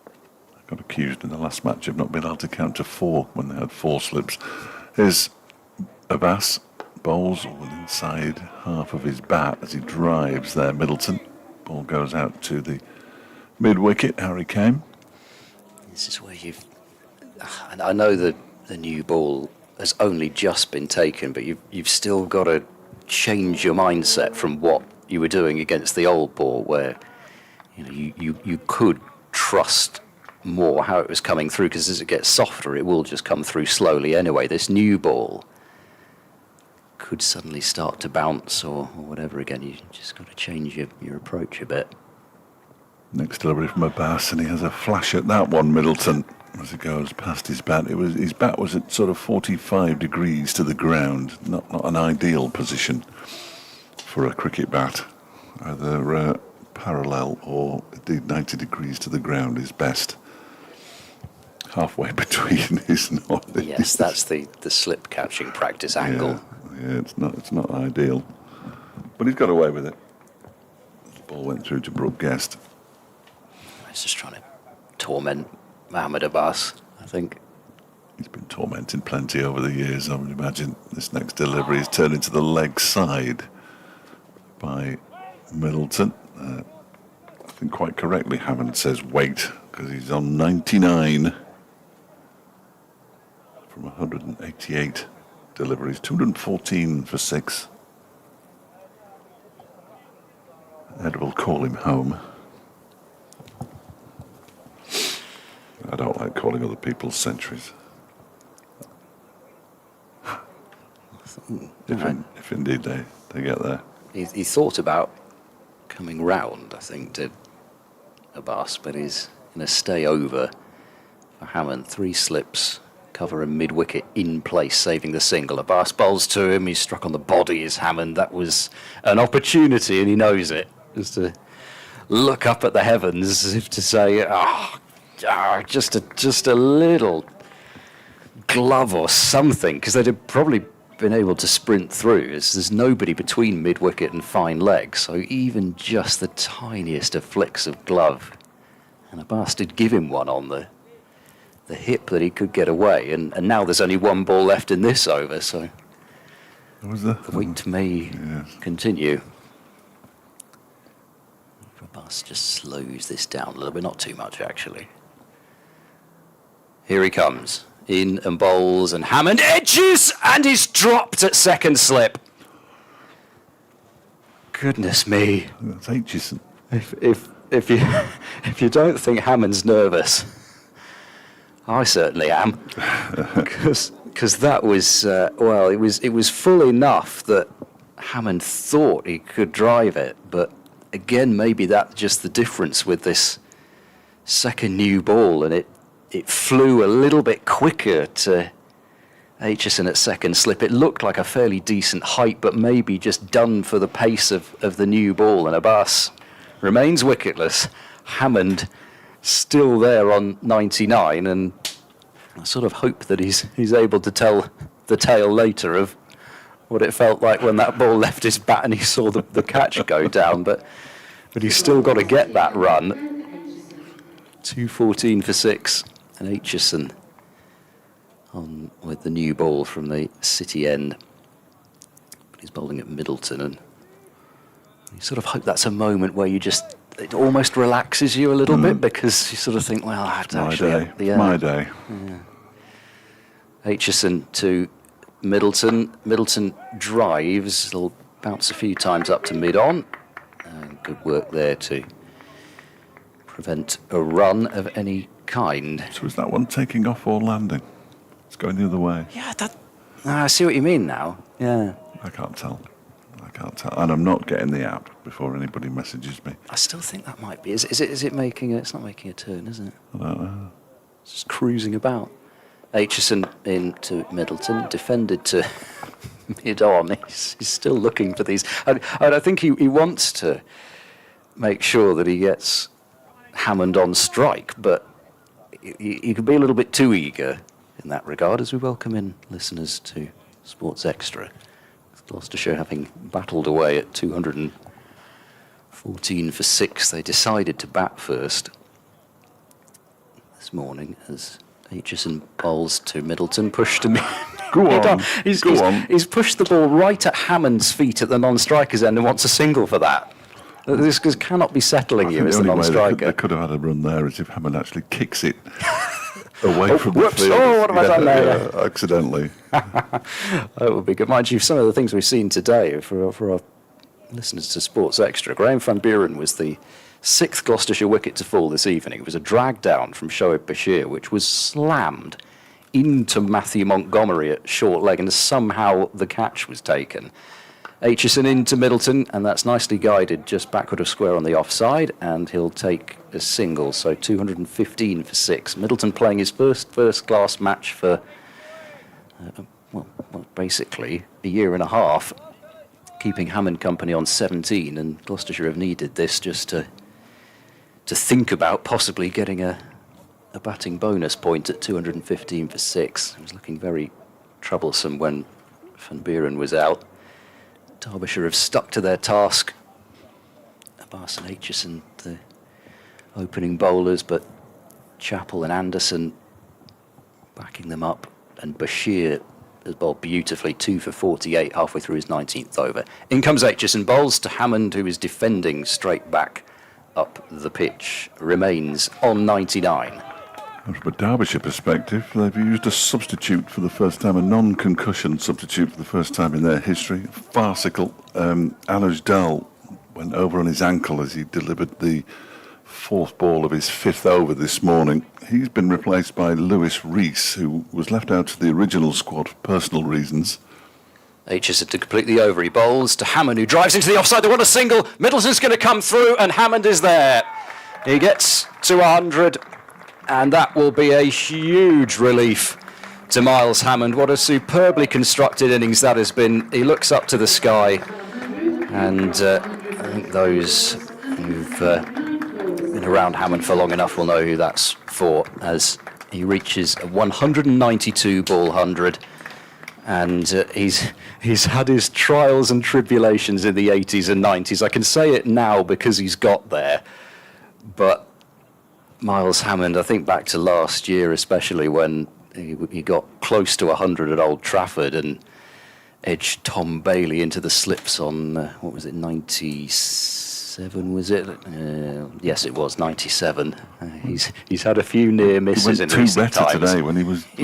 I got accused in the last match of not being able to count to 4 when they had 4 slips. Here's Abbas, bowls inside half of his bat as he drives there. Middleton. Ball goes out to the mid-wicket. Harry Kane. This is where you've... And I know that the new ball has only just been taken, but you've still got to change your mindset from what you were doing against the old ball, where you could trust more how it was coming through, because as it gets softer, it will just come through slowly anyway. This new ball could suddenly start to bounce or whatever again. You just got to change your approach a bit. Next delivery from Abbas, and he has a flash at that one, Middleton, as he goes past his bat. His bat was at sort of 45 degrees to the ground, not an ideal position for a cricket bat. Either parallel or indeed 90 degrees to the ground is best. halfway between is not. Yes, that's the slip catching practice angle. Yeah, it's not ideal, but he's got away with it. The ball went through to Brooke Guest. He's just trying to torment Mohamed Abbas, I think. He's been tormented plenty over the years. I would imagine this next delivery is turned into the leg side by Middleton. I think quite correctly Hammond says wait, because he's on 99 from 188 deliveries, 214 for 6. Ed will call him home. I don't like calling other people's centuries. If indeed they get there. He thought about coming round, I think, to Abbas, but he's going to stay over for Hammond. 3 slips, cover a mid-wicket in place, saving the single. Abbas bowls to him, he's struck on the body as Hammond. That was an opportunity, and he knows it, just to look up at the heavens as if to say, just a little glove or something, because they'd have probably been able to sprint through, as there's nobody between mid-wicket and fine leg, so even just the tiniest of flicks of glove, and Abbas did give him one on the hip that he could get away, and now there's only 1 ball left in this over, so the wait may continue. Abbas just slows this down a little bit, not too much actually. Here he comes. In and bowls, and Hammond edges, and he's dropped at second slip. Goodness me! That's Aitchison. If you don't think Hammond's nervous, I certainly am, because that was it was full enough that Hammond thought he could drive it, but again maybe that's just the difference with this second new ball, and it flew a little bit quicker to Aitchison at second slip. It looked like a fairly decent height, but maybe just done for the pace of the new ball. And Abbas remains wicketless. Hammond still there on 99, and I sort of hope that he's able to tell the tale later of what it felt like when that ball left his bat and he saw the catch go down. But he's still got to get that run. 214 for 6. And Aitchison on with the new ball from the city end. But he's bowling at Middleton, and you sort of hope that's a moment where it almost relaxes you a little bit, because you sort of think, well, It's my day. Yeah. Aitchison to Middleton. Middleton drives. He'll bounce a few times up to mid-on. Good work there to prevent a run of any kind. So is that one taking off or landing? It's going the other way. Yeah, I see what you mean now. Yeah. I can't tell. And I'm not getting the app before anybody messages me. I still think that might be. Is it making it's not making a turn, is it? I don't know. It's just cruising about. Aitchison into Middleton, defended to mid-on. He's still looking for these. And I think he wants to make sure that he gets Hammond on strike, but he could be a little bit too eager in that regard, as we welcome in listeners to Sports Extra. With Gloucestershire having battled away at 214 for 6, they decided to bat first this morning as Aitchison bowls to Middleton, pushed to me. Go on. He's pushed the ball right at Hammond's feet at the non-striker's end and wants a single for that. This cannot be settling you as the non-striker. They could have had a run there as if Hammond actually kicks it away from the field. Oh, what have I done there? Accidentally. That would be good. Mind you, some of the things we've seen today for our listeners to Sports Extra, Graham van Buren was the 6th Gloucestershire wicket to fall this evening. It was a drag down from Shoaib Bashir, which was slammed into Matthew Montgomery at short leg, and somehow the catch was taken. Aitchison into Middleton, and that's nicely guided just backward of square on the offside, and he'll take a single, so 215 for 6. Middleton playing his first-class match for, basically a year and a half, keeping Hammond company on 17, and Gloucestershire have needed this just to think about possibly getting a a batting bonus point at 215 for 6. It was looking very troublesome when Van Buren was out. Derbyshire have stuck to their task. Abbas and Aitchison, the opening bowlers, but Chappell and Anderson backing them up, and Bashir has bowled beautifully, 2 for 48 halfway through his 19th over. In comes Aitchison, bowls to Hammond, who is defending straight back up the pitch, remains on 99. From a Derbyshire perspective, they've used a substitute for the first time, a non-concussion substitute for the first time in their history. Farcical. Anuj Dal went over on his ankle as he delivered the 4th ball of his 5th over this morning. He's been replaced by Lewis Rees, who was left out of the original squad for personal reasons. Aitchison to complete the over. He bowls to Hammond, who drives into the offside. They want a single. Middleton's going to come through, and Hammond is there. He gets to 100, and that will be a huge relief to Miles Hammond. What a superbly constructed innings that has been. He looks up to the sky, and I think those who've been around Hammond for long enough will know who that's for, as he reaches a 192 ball 100. And he's had his trials and tribulations in the 80s and 90s. I can say it now because he's got there. But Miles Hammond, I think back to last year, especially when he got close to 100 at Old Trafford and edged Tom Bailey into the slips on, 97, was it? Yes, it was 97. He's had a few near misses in recent times. He went today when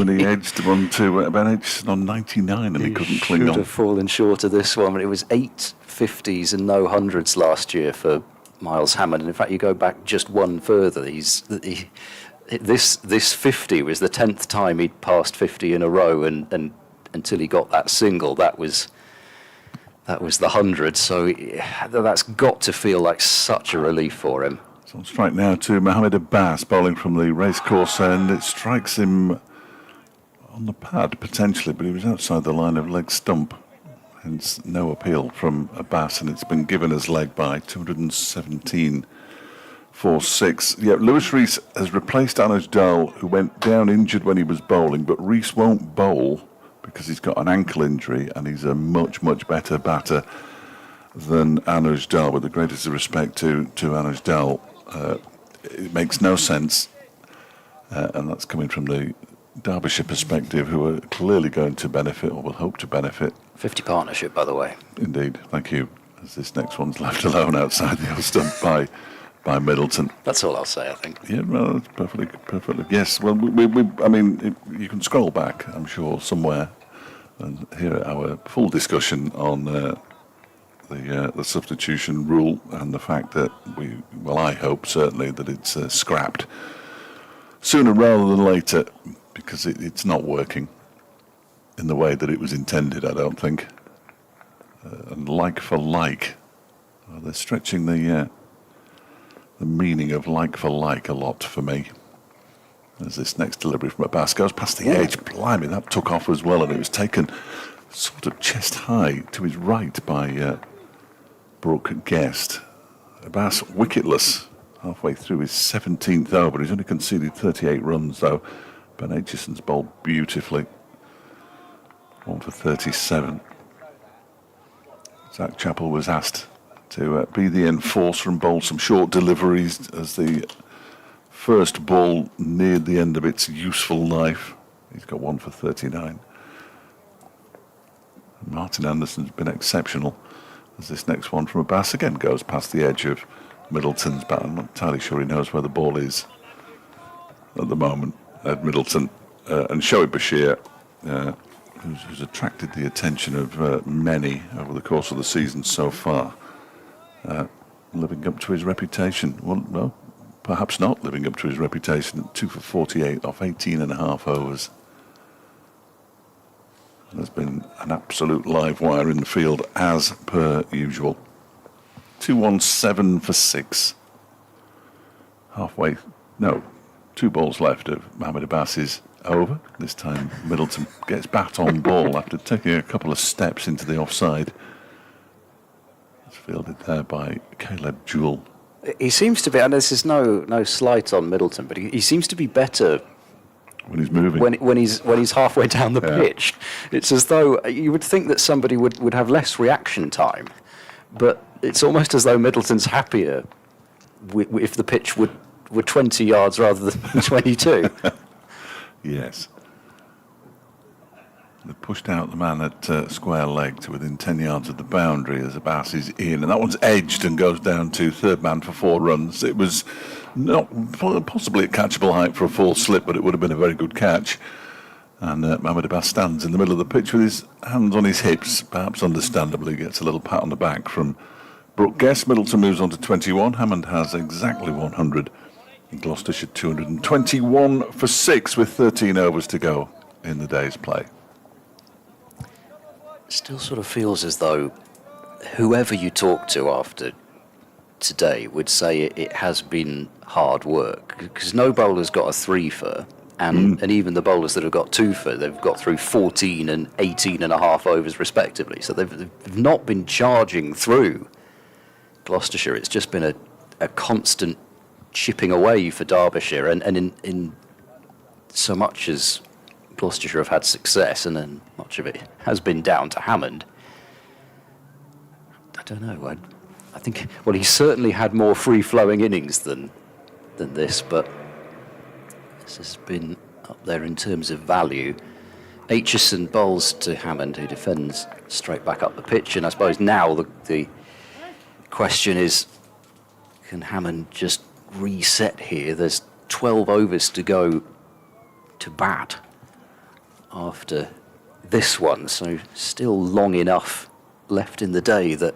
he edged one to about Aitchison on 99 and he couldn't cling on. Should have fallen short of this one, but it was 8 50s and no hundreds last year for Miles Hammond. And in fact, you go back just one further. This 50 was the 10th time he'd passed 50 in a row, and until he got that single, that was the 100. So that's got to feel like such a relief for him. So on strike now to Mohammed Abbas, bowling from the racecourse end. It strikes him on the pad potentially, but he was outside the line of leg stump. Hence no appeal from Abbas, and it's been given as leg by 217 for 6. Yeah, Lewis Rees has replaced Anuj Dal, who went down injured when he was bowling, but Rees won't bowl because he's got an ankle injury, and he's a much, much better batter than Anuj Dal. With the greatest of respect to Anuj Dal, it makes no sense, and that's coming from the Derbyshire perspective, who are clearly going to benefit, or will hope to benefit. 50 partnership, by the way. Indeed, thank you. As this next one's left alone outside the off stump by Middleton. That's all I'll say, I think. Yeah, well, that's perfectly. Yes, well, I mean, you can scroll back, I'm sure, somewhere, and hear our full discussion on the substitution rule and the fact that I hope certainly that it's scrapped sooner rather than later, because it's not working in the way that it was intended, I don't think. And like for like, they're stretching the meaning of like for like a lot for me. As this next delivery from Abbas goes past the edge, blimey, that took off as well, and it was taken sort of chest high to his right by Brooke Guest. Abbas wicketless halfway through his 17th over. He's only conceded 38 runs though. Ben Aitchison's bowled beautifully. 1 for 37. Zach Chappell was asked to be the enforcer and bowl some short deliveries as the first ball neared the end of its useful life. He's got 1 for 39. Martin Anderson's been exceptional as this next one from Abbas again goes past the edge of Middleton's bat. I'm not entirely sure he knows where the ball is at the moment, Ed Middleton. And Shoaib Bashir, who's attracted the attention of many over the course of the season so far, living up to his reputation. Well, no, perhaps not living up to his reputation. 2 for 48 off 18 and a half overs. There's been an absolute live wire in the field as per usual. 217 for 6. Halfway, no, 2 balls left of Mohammed Abbas's over. This time Middleton gets bat on ball after taking a couple of steps into the offside. It's fielded there by Caleb Jewell. He seems to be, and this is no slight on Middleton, but he seems to be better When he's moving. when he's halfway down the Yeah. pitch. It's as though you would think that somebody would have less reaction time, but it's almost as though Middleton's happier if the pitch were 20 yards rather than 22. Yes. They pushed out the man at square leg to within 10 yards of the boundary as Abbas is in, and that one's edged and goes down to third man for 4 runs. It was not possibly at catchable height for a full slip, but it would have been a very good catch. And Mohamed Abbas stands in the middle of the pitch with his hands on his hips, perhaps understandably gets a little pat on the back from Brooke Guest. Middleton moves on to 21. Hammond has exactly 100. And Gloucestershire 221 for 6 with 13 overs to go in the day's play. Still sort of feels as though whoever you talk to after today would say it has been hard work, because no bowler's got a 3-for, and even the bowlers that have got 2-for, they've got through 14 and 18 and a half overs respectively, so they've not been charging through Gloucestershire. It's just been a constant chipping away for Derbyshire, and in so much as Gloucestershire have had success, and then much of it has been down to Hammond. I don't know. I think, well, he certainly had more free-flowing innings than this, but this has been up there in terms of value. Aitchison bowls to Hammond, who defends straight back up the pitch, and I suppose now the question is, can Hammond just reset here? There's 12 overs to go to bat after this one, so still long enough left in the day that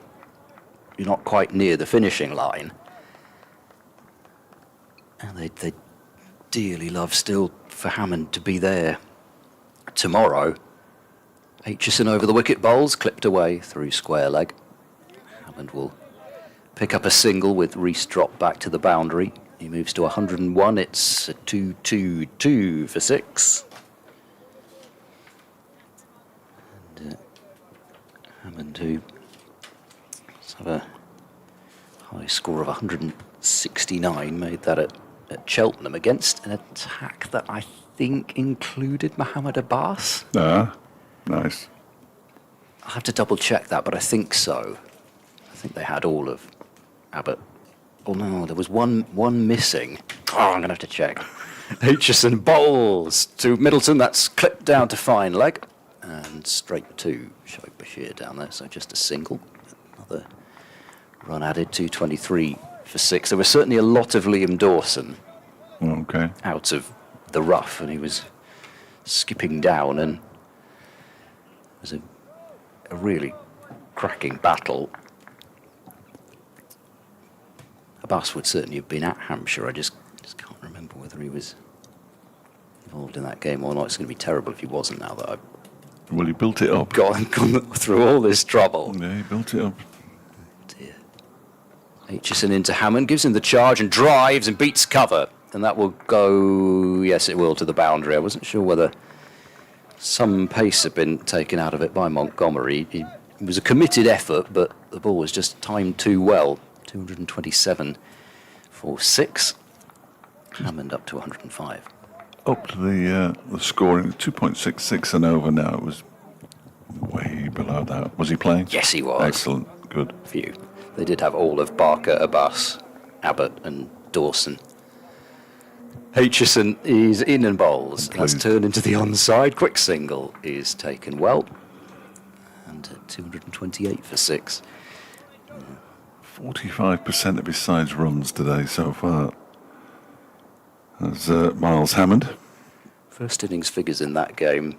you're not quite near the finishing line. And they dearly love still for Hammond to be there tomorrow. Aitchison over the wicket bowls, clipped away through square leg. Hammond will pick up a single with Rees drop back to the boundary. He moves to 101. It's a 2-2-2 for 6. And Hammond, who have a high score of 169, made that at Cheltenham against an attack that I think included Mohamed Abbas. Ah, nice. I'll have to double check that, but I think so. I think they had all of Abbott. Oh no, there was one missing. Oh, I'm going to have to check. Aitchison bowls to Middleton. That's clipped down to fine leg. And straight to Derbyshire down there. So just a single. Another run added, 223 for 6. There was certainly a lot of Liam Dawson Okay. out of the rough, and he was skipping down, and it was a really cracking battle. Abbas would certainly have been at Hampshire. I just can't remember whether he was involved in that game or not. It's going to be terrible if he wasn't, now that I've Well, he built it up. gone through all this trouble. Yeah, he built it up. Dear. Aitchison into Hammond, gives him the charge and drives and beats cover. And that will go, yes, it will, to the boundary. I wasn't sure whether some pace had been taken out of it by Montgomery. It was a committed effort, but the ball was just timed too well. 227 for 6. Hammond up to 105. Up to the scoring, 2.66 and over now. It was way below that. Was he playing? Yes, he was. Excellent. Good. Few. They did have all of Barker, Abbas, Abbott and Dawson. Aitchison is in and bowls. That's turned into the onside. Quick single is taken well. And 228 for 6. 45% of his side's runs today so far. As Miles Hammond. First innings figures in that game.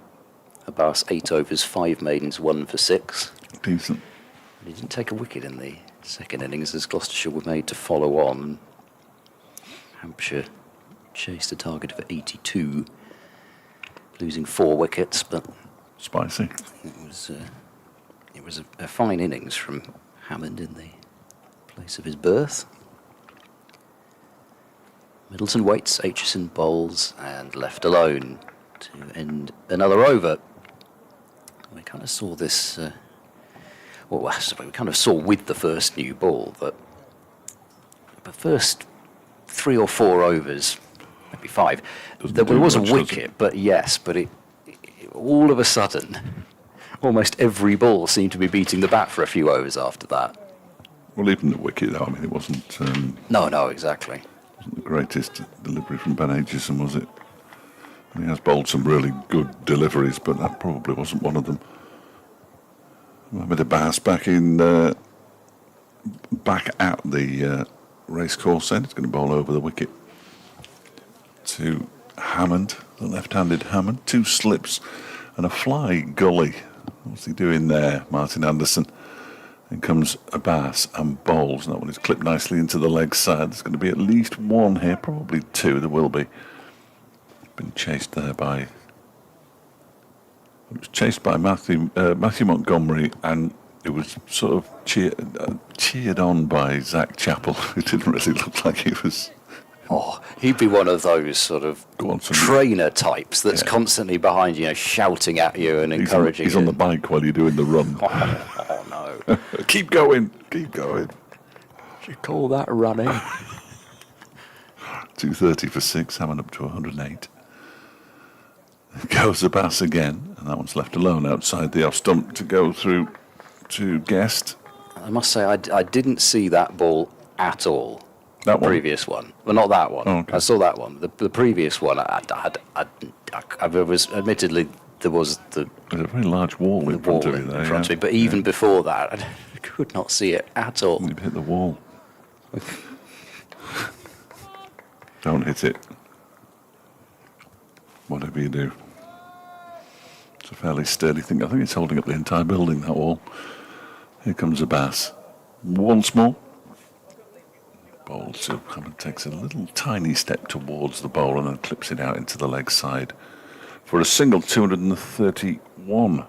Abbas 8 overs, 5 maidens, 1 for 6. Decent. He didn't take a wicket in the second innings as Gloucestershire were made to follow on. Hampshire chased a target of 82, losing 4 wickets, but Spicy. it was a fine innings from Hammond in the place of his birth. Middleton waits, Aitchison bowls, and left alone to end another over. We kind of saw this, we kind of saw with the first new ball that the first 3 or 4 overs, maybe 5, Doesn't there do was a much, does wicket, it? but yes, but it all of a sudden, almost every ball seemed to be beating the bat for a few overs after that. Well, even the wicket, though, I mean, it wasn't No, exactly. the greatest delivery from Ben Aitchison, was it? And he has bowled some really good deliveries, but that probably wasn't one of them. Mohamed Abbas back at the racecourse end. He's going to bowl over the wicket to Hammond, the left-handed Hammond. 2 slips and a fly gully. What's he doing there, Martin Anderson? In comes Abbas and bowls. And that one is clipped nicely into the leg side. There's going to be at least 1 here, probably 2. There will be. Been chased there by. It was chased by Matthew Montgomery, and it was sort of cheered on by Zach Chappell, who didn't really look like he was. Oh, he'd be one of those sort of Go on, Sonny. trainer types that's Yeah. constantly behind you, shouting at you and encouraging He's you. on the bike while you're doing the run. Oh no. Keep going, keep going. You call that running? 230 for 6, Hammond up to 108. Goes Abbas again, and that one's left alone outside the off stump to go through to Guest. I must say, I didn't see that ball at all. That one? Previous one. Well, not that one. Oh, okay. I saw that one. The previous one, I was admittedly there was the There's a very large wall in front wall of you in there. front of me, but even before that, I could not see it at all. You've hit the wall. Don't hit it. Whatever you do. It's a fairly sturdy thing. I think it's holding up the entire building, that wall. Here comes Abbas. Once more. Bowl to Hammond takes a little tiny step towards the bowl and then clips it out into the leg side for a single. 231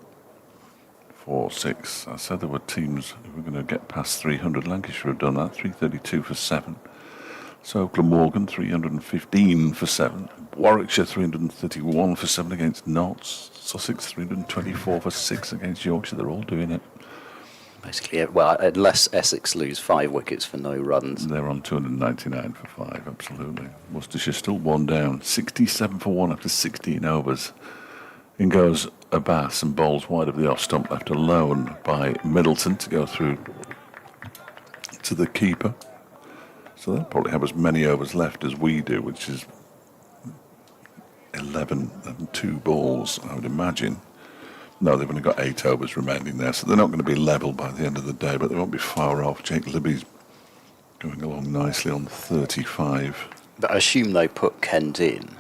for 6. I said there were teams who were going to get past 300. Lancashire have done that. 332 for 7. So Glamorgan 315 for 7. Warwickshire 331 for 7 against Notts. Sussex 324 for 6 against Yorkshire. They're all doing it. Basically, well, unless Essex lose 5 wickets for no runs. They're on 299 for 5, absolutely. Worcestershire still 1 down. 67 for 1 after 16 overs. In goes Abbas and bowls wide of the off stump, left alone by Middleton to go through to the keeper. So they'll probably have as many overs left as we do, which is 11 and 2 balls, I would imagine. No, they've only got 8 overs remaining there, so they're not going to be level by the end of the day, but they won't be far off. Jake Libby's going along nicely on 35. But I assume they put Kent in.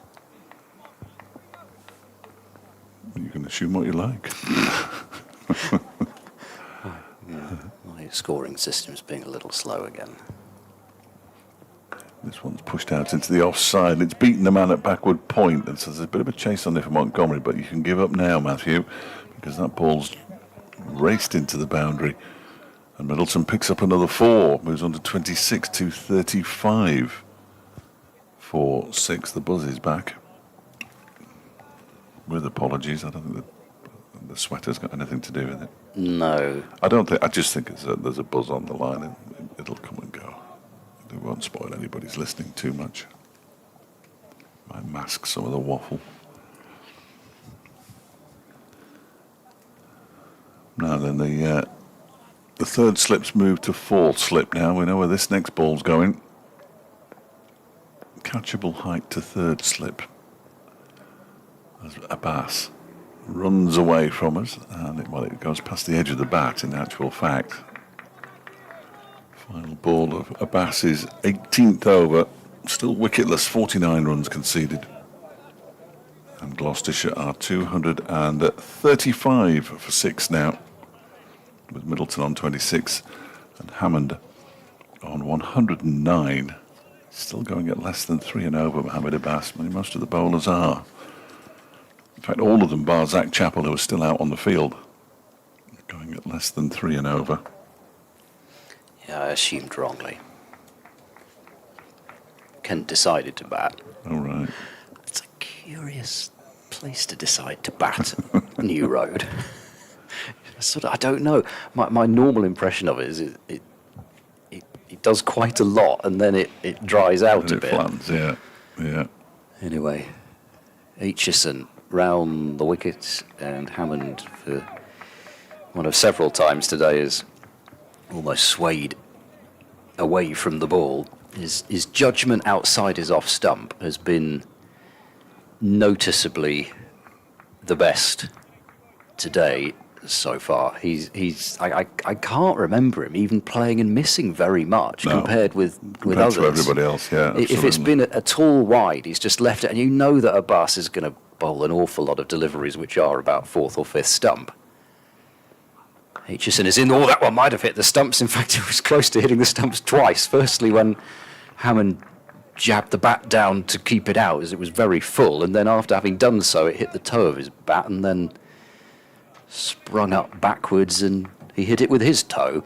You can assume what you like. My scoring system's being a little slow again. This one's pushed out into the offside. It's beaten the man at backward point, and so there's a bit of a chase on there for Montgomery, but you can give up now, Matthew, because that ball's raced into the boundary. And Middleton picks up another 4, moves on to 26, 235 for 6. The buzz is back. With apologies, I don't think the sweater's got anything to do with it. No. I just think there's a buzz on the line, and it'll come and go. It won't spoil anybody's listening too much. Might mask some of the waffle. Now then, the third slip's moved to fourth slip now. We know where this next ball's going. Catchable height to third slip. As Abbas runs away from us, and it goes past the edge of the bat in actual fact. Final ball of Abbas's 18th over, still wicketless, 49 runs conceded. And Gloucestershire are 235 for 6 now, with Middleton on 26 and Hammond on 109. Still going at less than 3 and over, Mohamed Abbas. Most of the bowlers are. In fact, all of them, bar Zach Chappell, who is still out on the field, going at less than 3 and over. Yeah, I assumed wrongly. Kent decided to bat. All right. It's a curious place to decide to bat. New Road. I don't know. My normal impression of it is it does quite a lot, and then it dries out And a it bit. flattens, yeah. Anyway, Aitchison round the wicket, and Hammond, for one of several times today, has almost swayed away from the ball. His judgment outside his off stump has been noticeably the best today so far. I can't remember him even playing and missing very much No, compared with Compared others. to everybody else, yeah. If it's absolutely. been a tall wide, he's just left it, and you know that Abbas is going to bowl an awful lot of deliveries which are about fourth or fifth stump. Aitchison is in. Oh, that one might have hit the stumps. In fact, it was close to hitting the stumps twice. Firstly, when Hammond jabbed the bat down to keep it out, as it was very full, and then after having done so, it hit the toe of his bat and then sprung up backwards, and he hit it with his toe,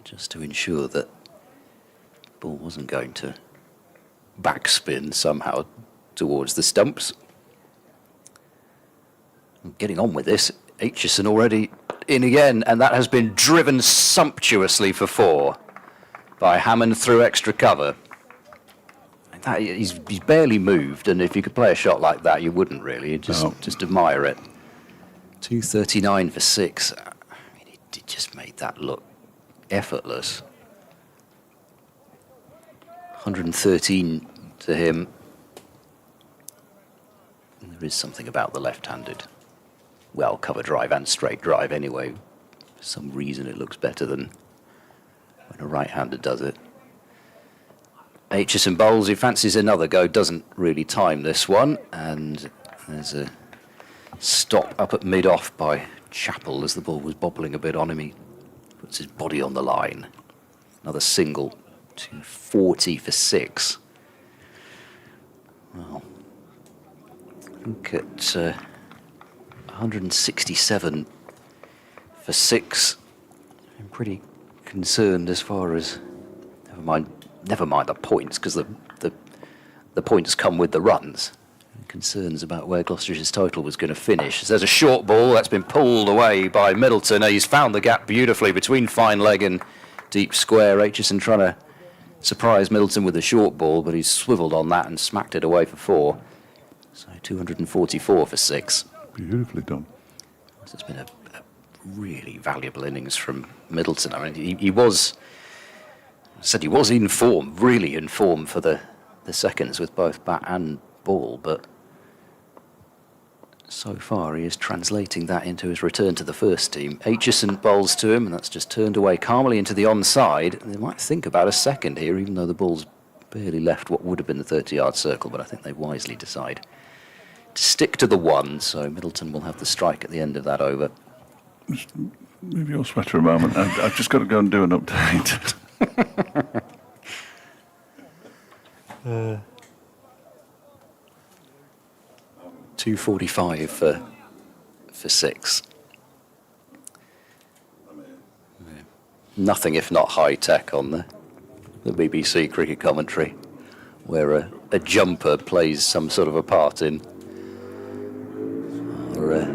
just to ensure that the ball wasn't going to backspin somehow towards the stumps. Getting on with this, Aitchison already in again, and that has been driven sumptuously for 4 by Hammond through extra cover. He's barely moved, and if you could play a shot like that, you wouldn't really. You'd just admire it. 239 for 6. I mean, it just made that look effortless. 113 to him. And there is something about the left-handed well-cover drive and straight drive anyway. For some reason it looks better than when a right-hander does it. Aitchison bowls, he fancies another go, doesn't really time this one, and there's a stop up at mid-off by Chappell as the ball was bobbling a bit on him. He puts his body on the line. Another single, 240 for 6. Well, look at 167 for 6. I'm pretty concerned as far as, never mind the points, because the points come with the runs. Concerns about where Gloucestershire's total was going to finish. There's a short ball that's been pulled away by Middleton. He's found the gap beautifully between fine leg and deep square. Aitchison trying to surprise Middleton with a short ball, but he's swiveled on that and smacked it away for 4. So 244 for 6. Beautifully done. It's been a really valuable innings from Middleton. I mean, he was in form, really in form for the seconds with both bat and ball, but so far he is translating that into his return to the first team. Aitchison bowls to him, and that's just turned away calmly into the onside. They might think about a second here, even though the ball's barely left what would have been the 30-yard circle, but I think they wisely decide to stick to the 1, so Middleton will have the strike at the end of that over. Move your sweater a moment. I've just got to go and do an update. 245 for 6. Nothing if not high tech on the BBC cricket commentary, where a jumper plays some sort of a part in or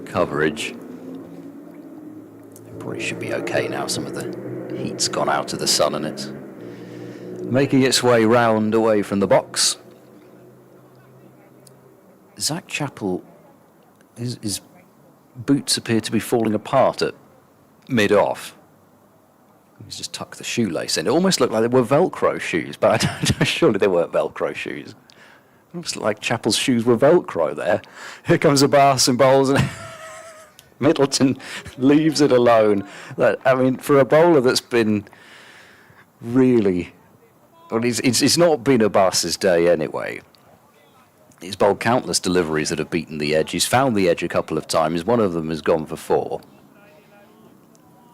coverage. It probably should be okay now. Some of the heat's gone out of the sun and it's making its way round away from the box. Zach Chappell, his boots appear to be falling apart at mid-off. He's just tucked the shoelace in. It almost looked like they were Velcro shoes, but I don't, surely they weren't Velcro shoes. It looks like Chappell's shoes were Velcro there. Here comes Abbas and bowls, and Middleton leaves it alone. I mean, for a bowler that's been really... Well, it's not been Abbas's day anyway. He's bowled countless deliveries that have beaten the edge. He's found the edge a couple of times. One of them has gone for 4.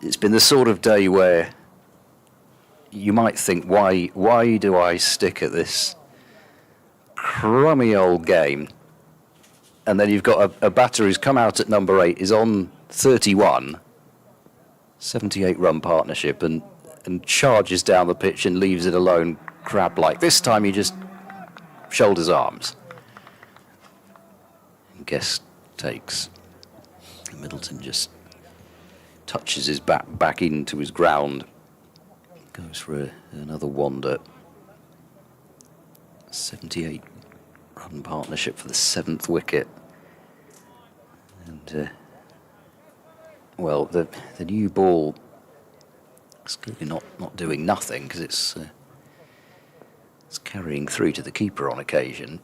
It's been the sort of day where you might think, why do I stick at this crummy old game? And then you've got a batter who's come out at number 8, is on 31, 78-run partnership, and charges down the pitch and leaves it alone crab-like. This time he just shoulders arms. And Guest takes. Middleton just touches his bat back into his ground. Goes for another wander. 78 run partnership for the 7th wicket. And, well, the new ball is clearly not doing nothing because it's carrying through to the keeper on occasion.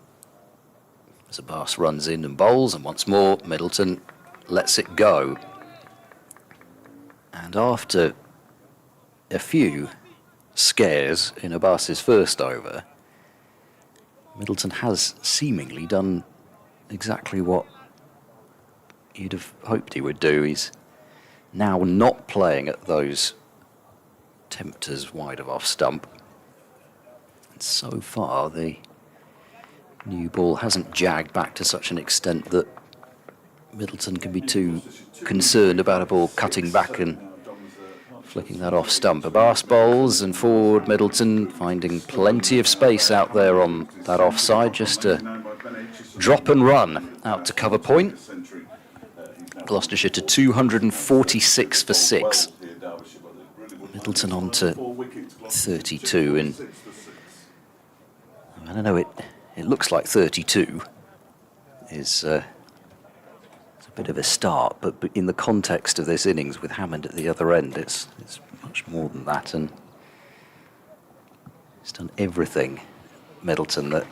As Abbas runs in and bowls, and once more Middleton lets it go. And after a few scares in Abbas's first over, Middleton has seemingly done exactly what you'd have hoped he would do. He's now not playing at those tempters wide of off stump. And so far, the new ball hasn't jagged back to such an extent that Middleton can be too concerned about a ball cutting back and flicking that off stump. Abbas bowls and forward Middleton finding plenty of space out there on that offside, just a drop and run out to cover point. Gloucestershire to 246 for 6. Middleton on to 32, and I don't know, it looks like 32 is a bit of a start, but in the context of this innings with Hammond at the other end, it's much more than that, and he's done everything, Middleton, that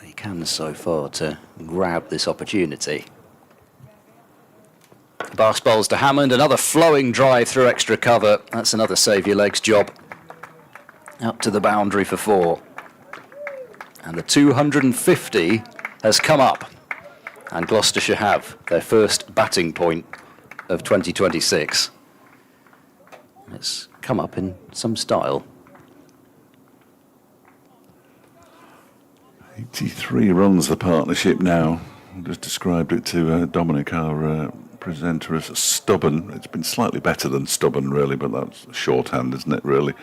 he can so far to grab this opportunity. Abbas bowls to Hammond, another flowing drive through extra cover. That's another save your legs job. Up to the boundary for 4. And the 250 has come up. And Gloucestershire have their first batting point of 2026. It's come up in some style. 83 runs the partnership now. I just described it to Dominic, our presenter, as stubborn. It's been slightly better than stubborn, really, but that's shorthand, isn't it, really?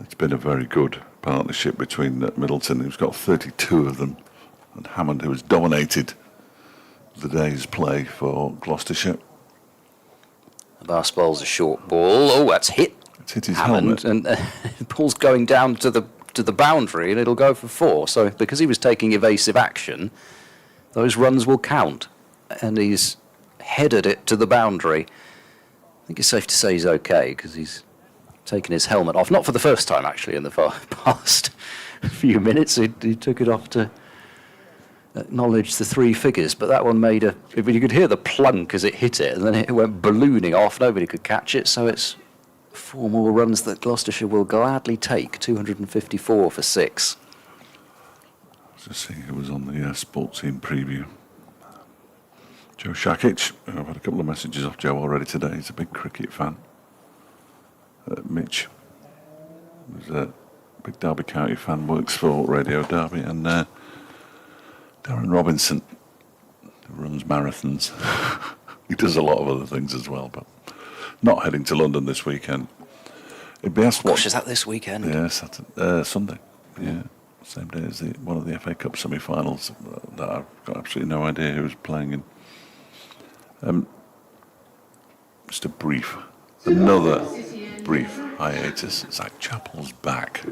It's been a very good partnership between Middleton, who's got 32 of them, and Hammond, who has dominated the day's play for Gloucestershire. Abbas bowls a short ball. Oh, that's hit. It's hit his Hammond, helmet. and the ball's going down to the boundary, and it'll go for 4. So because he was taking evasive action, those runs will count, and he's headed it to the boundary. I think it's safe to say he's okay because he's taken his helmet off. Not for the first time, actually, in the past few minutes. He took it off to acknowledge the 3 figures, but that one made you could hear the plunk as it hit it, and then it went ballooning off. Nobody could catch it, so it's 4 more runs that Gloucestershire will gladly take. 254 for 6. Just seeing who was on the sports team preview. Joe Shakic. I've had a couple of messages off Joe already today. He's a big cricket fan. Mitch, who's a big Derby County fan, works for Radio Derby, and Darren Robinson, who runs marathons. He does a lot of other things as well, but not heading to London this weekend. It'd be asked Gosh, is that this weekend? Yeah, Sunday. Yeah, same day as one of the FA Cup semi-finals that I've got absolutely no idea who's playing in. Just a brief, another brief hiatus. Zach Chappell's back.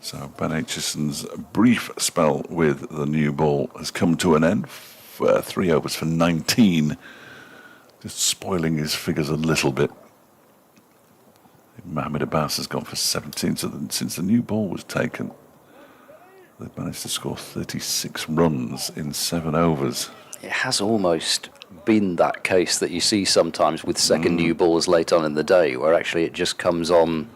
So Ben Aitchison's brief spell with the new ball has come to an end. 3 overs for 19. Just spoiling his figures a little bit. Mohamed Abbas has gone for 17. So since the new ball was taken, they've managed to score 36 runs in 7 overs. It has almost been that case that you see sometimes with second new balls late on in the day, where actually it just comes on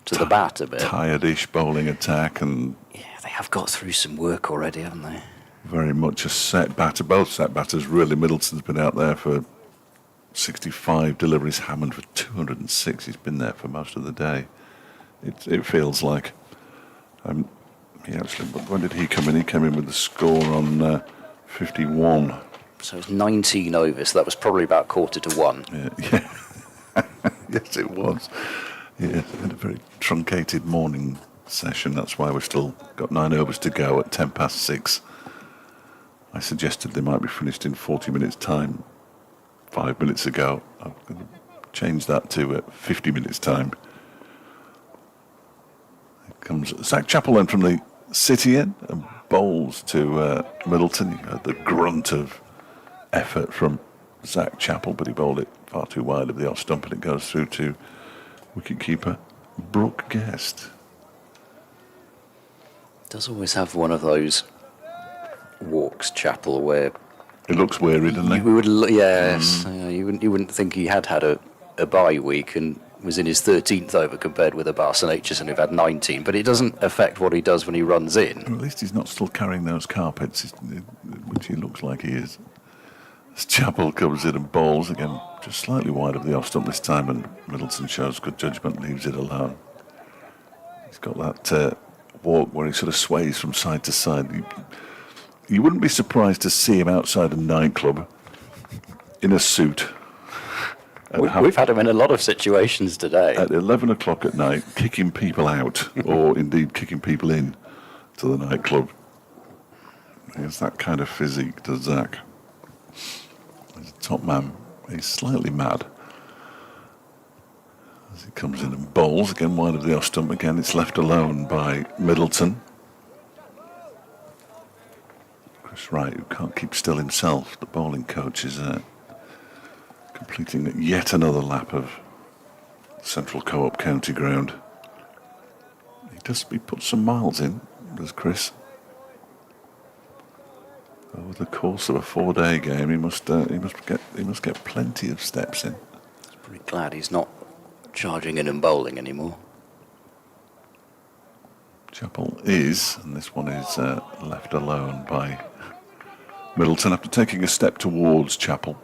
to the bat a bit. Tired-ish bowling attack, and yeah, they have got through some work already, haven't they? very much a set batter. Both set batters, really. Middleton's been out there for 65 deliveries. Hammond for 206. He's been there for most of the day. It feels like. He actually, when did he come in? He came in with the score on 51. So it's 19 overs. So that was probably about 1:45. Yeah. Yes, it was. Yeah, had a very truncated morning session. That's why we've still got 9 overs to go at 6:10. I suggested they might be finished in 40 minutes' time 5 minutes ago. I'm going to change that to 50 minutes time. Here comes Zach Chappell then from the city end and bowls to Middleton. You heard the grunt of effort from Zach Chappell, but he bowled it far too wide of the off stump, and it goes through to wicketkeeper Brooke Guest. Does always have one of those walks, Chappell, where It looks weary, doesn't you it? would, yes, you wouldn't think he had a bye week and was in his 13th over compared with Abbas and Aitchison who've had 19, but it doesn't affect what he does when he runs in. Well, at least he's not still carrying those carpets, which he looks like he is. As Chappell comes in and bowls again, just slightly wide of the off stump this time, and Middleton shows good judgment, leaves it alone. He's got that walk where he sort of sways from side to side. You wouldn't be surprised to see him outside a nightclub in a suit. We've had him in a lot of situations today. At 11 o'clock at night, kicking people out, or indeed kicking people in to the nightclub. He has that kind of physique, does Zach. He's a top man. He's slightly mad. As he comes in and bowls, again wide of the off stump, again it's left alone by Middleton. Chris Wright, who can't keep still himself, the bowling coach, is completing yet another lap of Central Co-op County Ground. He puts some miles in, does Chris. Over the course of a 4-day game, he must get plenty of steps in. I'm pretty glad he's not charging in and bowling anymore. Chappell is, and this one is left alone by Middleton after taking a step towards Chappell.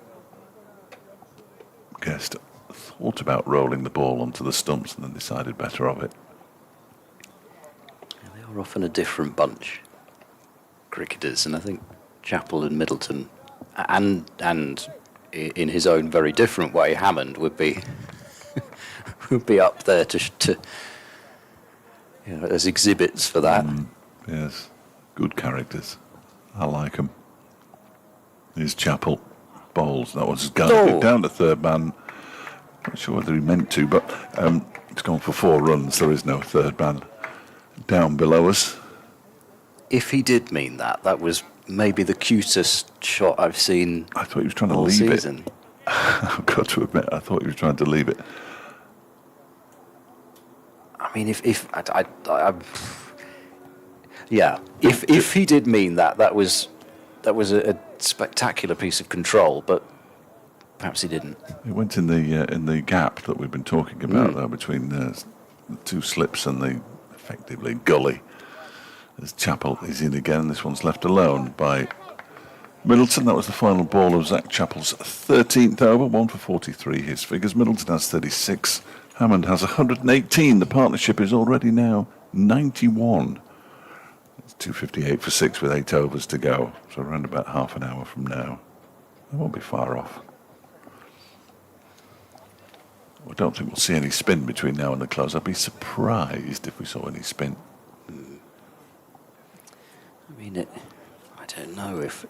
Guest thought about rolling the ball onto the stumps and then decided better of it. Yeah, they are often a different bunch, cricketers, and I think Chappell and Middleton, and in his own very different way, Hammond would be would be up there to as exhibits for that. Yes, good characters. I like them. Here's Chappell. Bowls. That was down to third man. Not sure whether he meant to, but it's gone for 4 runs. There is no third man down below us. If he did mean that, that was maybe the cutest shot I've seen. I thought he was trying to all leave season. it. I've got to admit, I thought he was trying to leave it. I mean, if he did mean that, that was a spectacular piece of control, but perhaps he didn't. It went in the gap that we've been talking about there between the 2 slips and the effectively gully. As Chappell is in again, this one's left alone by Middleton. That was the final ball of Zach Chappell's 13th over, 1 for 43. His figures. Middleton has 36. Hammond has 118. The partnership is already now 91. 2:58 for 6 with 8 overs to go. So around about half an hour from now. They won't be far off. I don't think we'll see any spin between now and the close. I'd be surprised if we saw any spin. I mean, I don't know if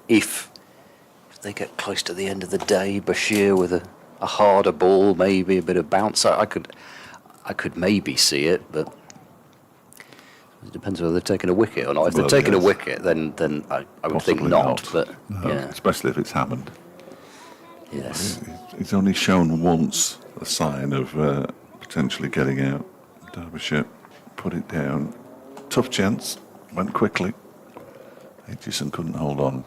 they get close to the end of the day, Bashir with a harder ball, maybe a bit of bounce. I could maybe see it, but it depends whether they're taking a wicket or not. If they're taking a wicket, then I would think Possibly not. But No, yeah, especially if it's Hammond. yes. He's only shown once a sign of potentially getting out. Derbyshire put it down. Tough chance. Went quickly. Aitchison couldn't hold on.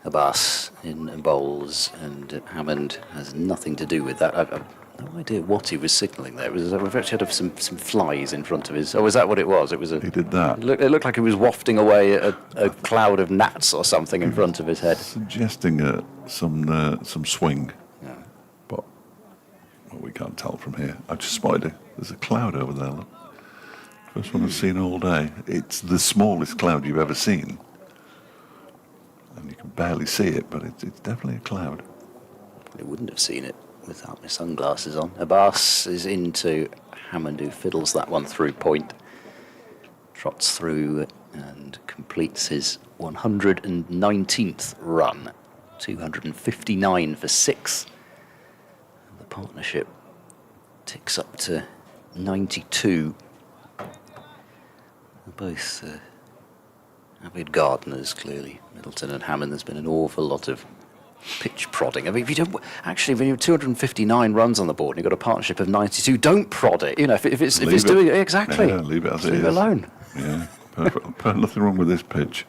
Abbas in bowls, and Hammond has nothing to do with that. I've no idea what he was signalling there. We've actually had some flies in front of his. Oh, was that what it was? It was He did that. It looked like he was wafting away a cloud of gnats or something in front of his head. Suggesting some swing. Yeah. But we can't tell from here. I've just spotted there's a cloud over there. Look. First one I've seen all day. It's the smallest cloud you've ever seen. And you can barely see it, but it's definitely a cloud. I wouldn't have seen it without my sunglasses on. Abbas is into Hammond, who fiddles that one through point, trots through and completes his 119th run 259 for 6. The partnership ticks up to 92. They're both avid gardeners, clearly. Middleton and Hammond, there's been an awful lot of pitch prodding. I mean, if you don't, actually, when you have 259 runs on the board and you've got a partnership of 92, don't prod it. You know, if it's doing it, exactly. Yeah, leave it as it is. Leave it alone. Yeah, perfect. Nothing wrong with this pitch.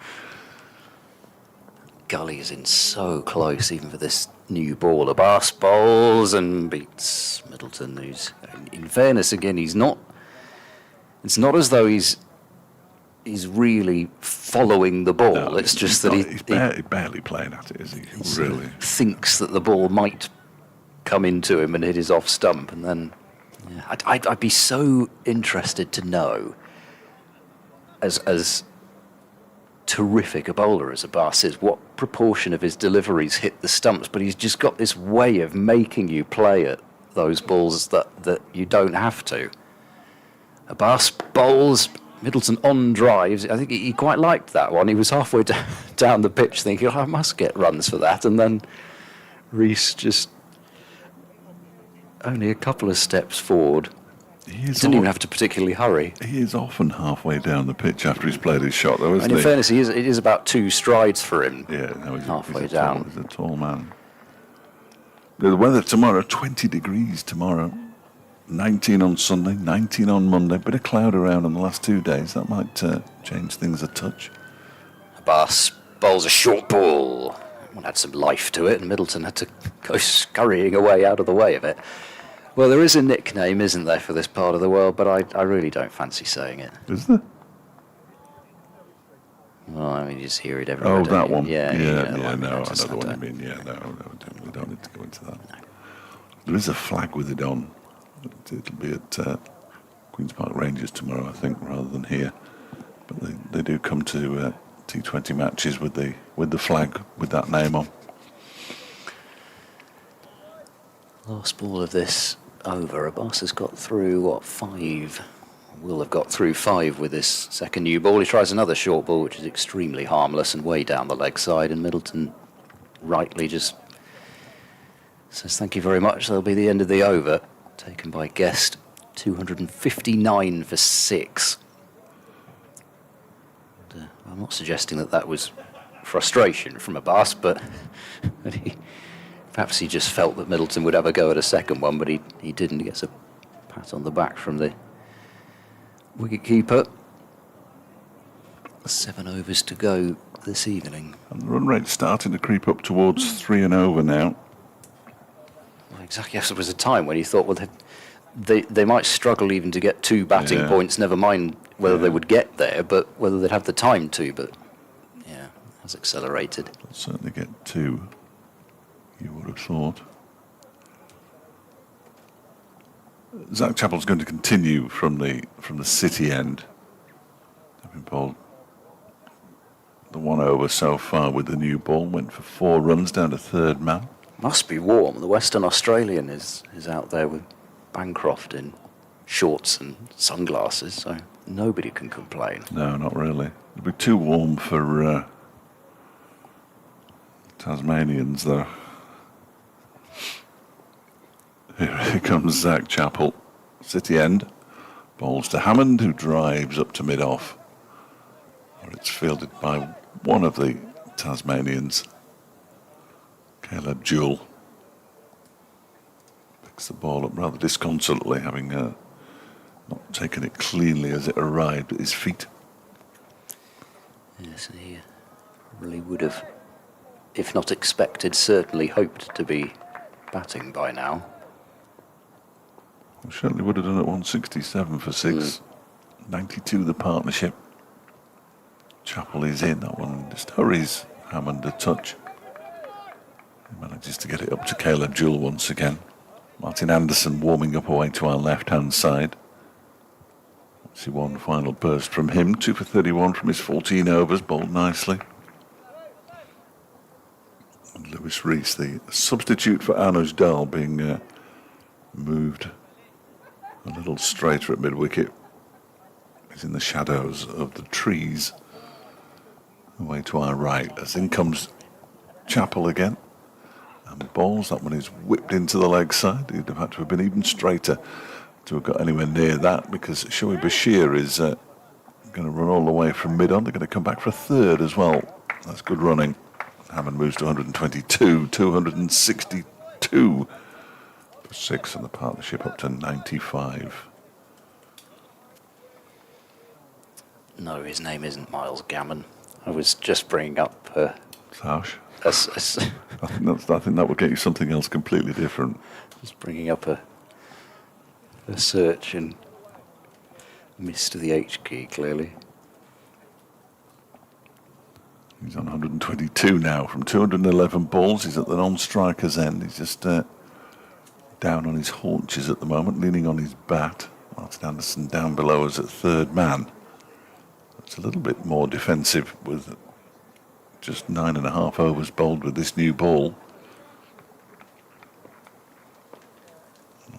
Gully is in so close, even for this new ball. Abbas bowls and beats Middleton, who's, in fairness, again, he's not. It's not as though he's really following the ball. No, it's just he's that not- he's barely playing at it, is he? Really? thinks that the ball might come into him and hit his off stump, and then I'd be so interested to know, as terrific a bowler as Abbas is, what proportion of his deliveries hit the stumps. But he's just got this way of making you play at those balls that you don't have to. Abbas bowls. Middleton on drives. I think he quite liked that one. He was halfway down the pitch thinking, I must get runs for that. And then Rees just only a couple of steps forward. Didn't even have to particularly hurry. He is often halfway down the pitch after he's played his shot, though, isn't And in he? fairness, it is about 2 strides for him. Yeah, no, halfway he's down. He's a tall man. The weather tomorrow, 20 degrees tomorrow. 19 on Sunday, 19 on Monday. Bit of cloud around on the last 2 days. That might change things a touch. Abbas bowls a short ball. One had some life to it, and Middleton had to go scurrying away out of the way of it. Well, there is a nickname, isn't there, for this part of the world, but I really don't fancy saying it. Is there? Well, I mean, you just hear it everywhere. Oh, don't that you? one. Yeah, No, I know the one you mean. Yeah, no, we don't need to go into that. There is a flag with it on. It'll be at Queen's Park Rangers tomorrow, I think, rather than here. But they do come to T20 matches with the flag with that name on. Last ball of this over. Abbas has got through, 5? Will have got through 5 with this second new ball. He tries another short ball, which is extremely harmless and way down the leg side, and Middleton rightly just says thank you very much. That'll be the end of the over. Taken by Guest, 259 for 6. And, I'm not suggesting that was frustration from Abbas, but perhaps he just felt that Middleton would have a go at a second one, but he didn't. He gets a pat on the back from the wicket-keeper. 7 overs to go this evening. And the run rate's starting to creep up towards 3 and over now. Well, exactly. Yes, there was a time when he thought, well, they might struggle even to get 2 batting points, never mind whether they would get there, but whether they'd have the time to. But, yeah, has accelerated. They'll certainly get 2, you would have thought. Zach Chappell's going to continue from the City end. Having bowled the 1 over so far with the new ball, went for 4 runs down to third man. Must be warm. The Western Australian is out there with Bancroft in shorts and sunglasses, so nobody can complain. No, not really. It'll be too warm for Tasmanians, though. Here comes Zach Chappell, City end. Bowls to Hammond, who drives up to mid-off. It's fielded by one of the Tasmanians, Caleb Jewell. Picks the ball up rather disconsolately, having not taken it cleanly as it arrived at his feet. Yes, he really would have, if not expected, certainly hoped to be batting by now. Well, certainly would have done it 167 for 6. 92 the partnership. Chappell is in. That one just hurries Hammond a touch. He manages to get it up to Caleb Jewell once again. Martin Anderson warming up away to our left-hand side. See one final burst from him. 2 for 31 from his 14 overs. Bowled nicely. And Lewis Rees, the substitute for Anuj Dal, being moved a little straighter at mid-wicket. He's in the shadows of the trees away to our right, as in comes Chappell again. And balls, that one is whipped into the leg side. He'd have had to have been even straighter to have got anywhere near that, because Shoaib Bashir is going to run all the way from mid-on. They're going to come back for a third as well. That's good running. Hammond moves to 122, 262 for 6, and the partnership up to 95. No, his name isn't Miles Gammon. I was just bringing up It's harsh. I I think that would get you something else completely different. was bringing up a search and missed the H key, clearly. He's on 122 now from 211 balls. He's at the non-striker's end. He's just down on his haunches at the moment, leaning on his bat. Martin Anderson down below us at third man. It's a little bit more defensive with just 9.5 overs bowled with this new ball.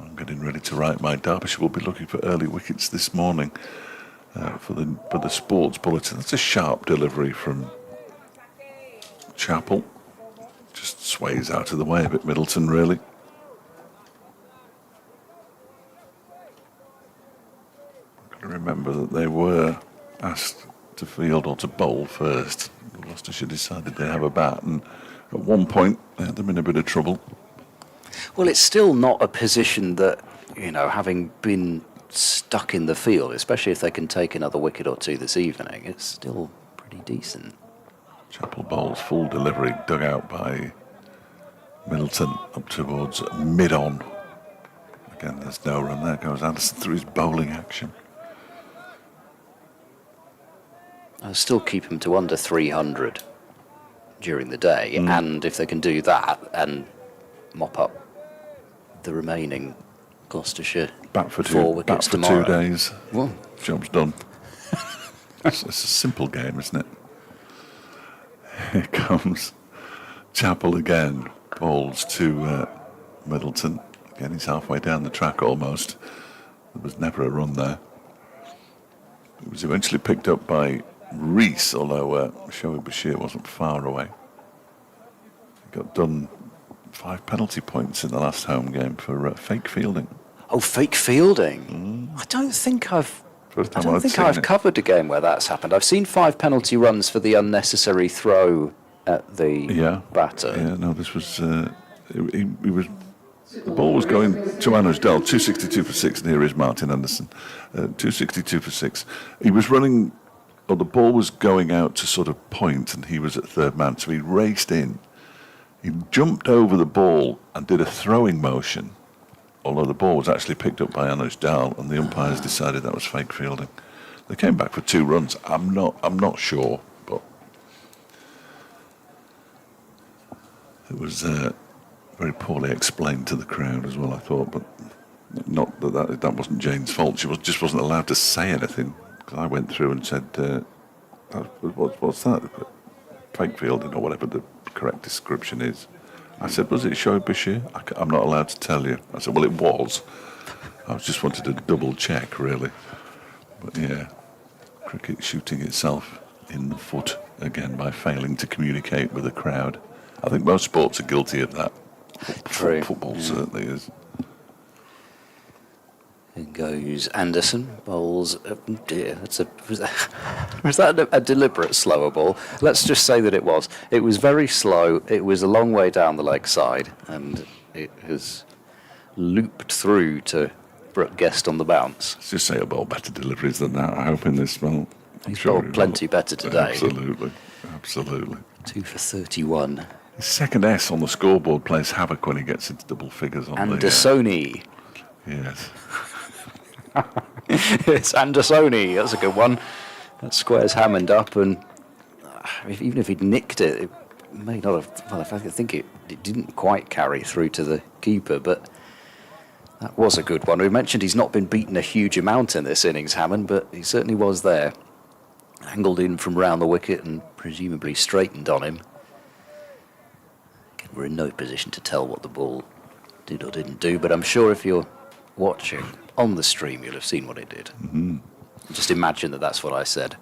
I'm getting ready to write my Derbyshire. Will be looking for early wickets this morning for the sports bulletin. That's a sharp delivery from Chappell. Just sways out of the way a bit, Middleton, really. I've got to remember that they were asked to field or to bowl first. Gloucestershire decided they have a bat, and at one point they had them in a bit of trouble. Well, it's still not a position that, having been stuck in the field, especially if they can take another wicket or two this evening, it's still pretty decent. Chappell bowls full delivery, dug out by Middleton up towards mid-on. Again, there's no run. There goes Anderson through his bowling action. I'll still keep them to under 300 during the day, and if they can do that and mop up the remaining Gloucestershire Bat for 4 2 wickets tomorrow. 2 days. Well, Job's done. It's a simple game, isn't it? Here comes Chappell again. Bowls to Middleton. Again, he's halfway down the track almost. There was never a run there. It was eventually picked up by Rees, although Shoaib Bashir wasn't far away. He got done 5 penalty points in the last home game for fake fielding. oh, fake fielding. I don't think I've covered a game where that's happened. I've seen 5 penalty runs for the unnecessary throw at the batter. Yeah, no, this was he was. The ball was going to Anuj Dal, 262 for 6, and here is Martin Anderson, 262 for 6. He was running, or the ball was going out to sort of point, and he was at third man, so he raced in. He jumped over the ball and did a throwing motion, although the ball was actually picked up by Anuj Dal, and the umpires decided that was fake fielding. They came back for 2 runs. I'm not sure, but it was very poorly explained to the crowd as well, I thought, but not that wasn't Jane's fault. She just wasn't allowed to say anything, because I went through and said, what's that? Fake fielding, or whatever the correct description is. I said, was it Shoaib Bashir? I'm not allowed to tell you. I said, well, it was. I just wanted to double check, really. But yeah, cricket shooting itself in the foot again by failing to communicate with the crowd. I think most sports are guilty of that. True. Football certainly is. In goes Anderson, bowls. Dear, was that a deliberate slower ball? Let's just say that it was. It was very slow. It was a long way down the leg side, and it has looped through to Brooke Guest on the bounce. Let's just say a ball better deliveries than that. I hope in this one. He's bowled plenty better today. Absolutely. 2 for 31. His second S on the scoreboard plays havoc when he gets into double figures on Andersoni. Yes. It's Andersoni. That's a good one. That squares Hammond up, and even if he'd nicked it, it may not have. Well, I think it didn't quite carry through to the keeper, but that was a good one. We mentioned he's not been beaten a huge amount in this innings, Hammond, but he certainly was there. Angled in from round the wicket and presumably straightened on him. Again, we're in no position to tell what the ball did or didn't do, but I'm sure if you're watching on the stream, you'll have seen what it did. Mm-hmm. Just imagine that that's what I said.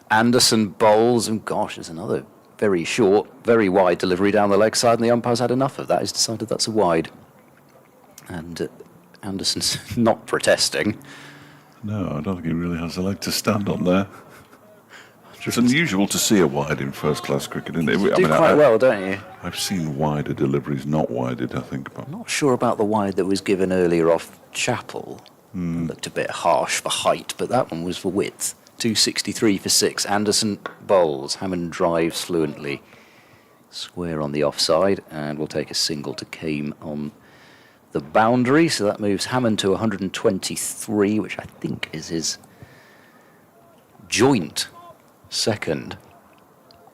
Anderson bowls, and gosh, there's another very short, very wide delivery down the leg side, and the umpire's had enough of that. He's decided that's a wide. And Anderson's not protesting. No, I don't think he really has a leg to stand on there. It's unusual to see a wide in first-class cricket, isn't it? You do quite well, don't you? I've seen wider deliveries, not wided, I think. But Not sure about the wide that was given earlier off Chapel. Looked a bit harsh for height, but that one was for width. 263 for 6. Anderson bowls. Hammond drives fluently. Square on the offside, and we'll take a single to Kame on the boundary. So that moves Hammond to 123, which I think is his joint second.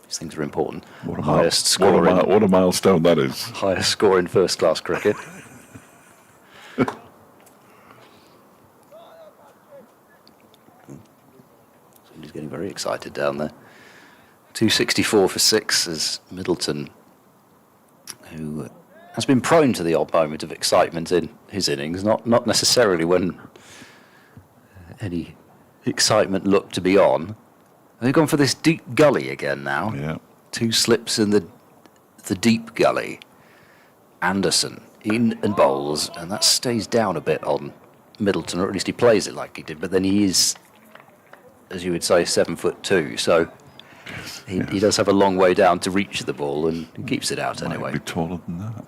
These things are important. Highest score what a milestone that is. highest score in first-class cricket. Somebody's getting very excited down there. 264 for 6 as Middleton, who has been prone to the odd moment of excitement in his innings, not necessarily when any excitement looked to be on. They've gone for this deep gully again now. Yeah. 2 slips in the deep gully. Anderson in and bowls, and that stays down a bit on Middleton, or at least he plays it like he did, but then he is, as you would say, 7'2", so he does have a long way down to reach the ball, and he keeps it out anyway. Might be taller than that.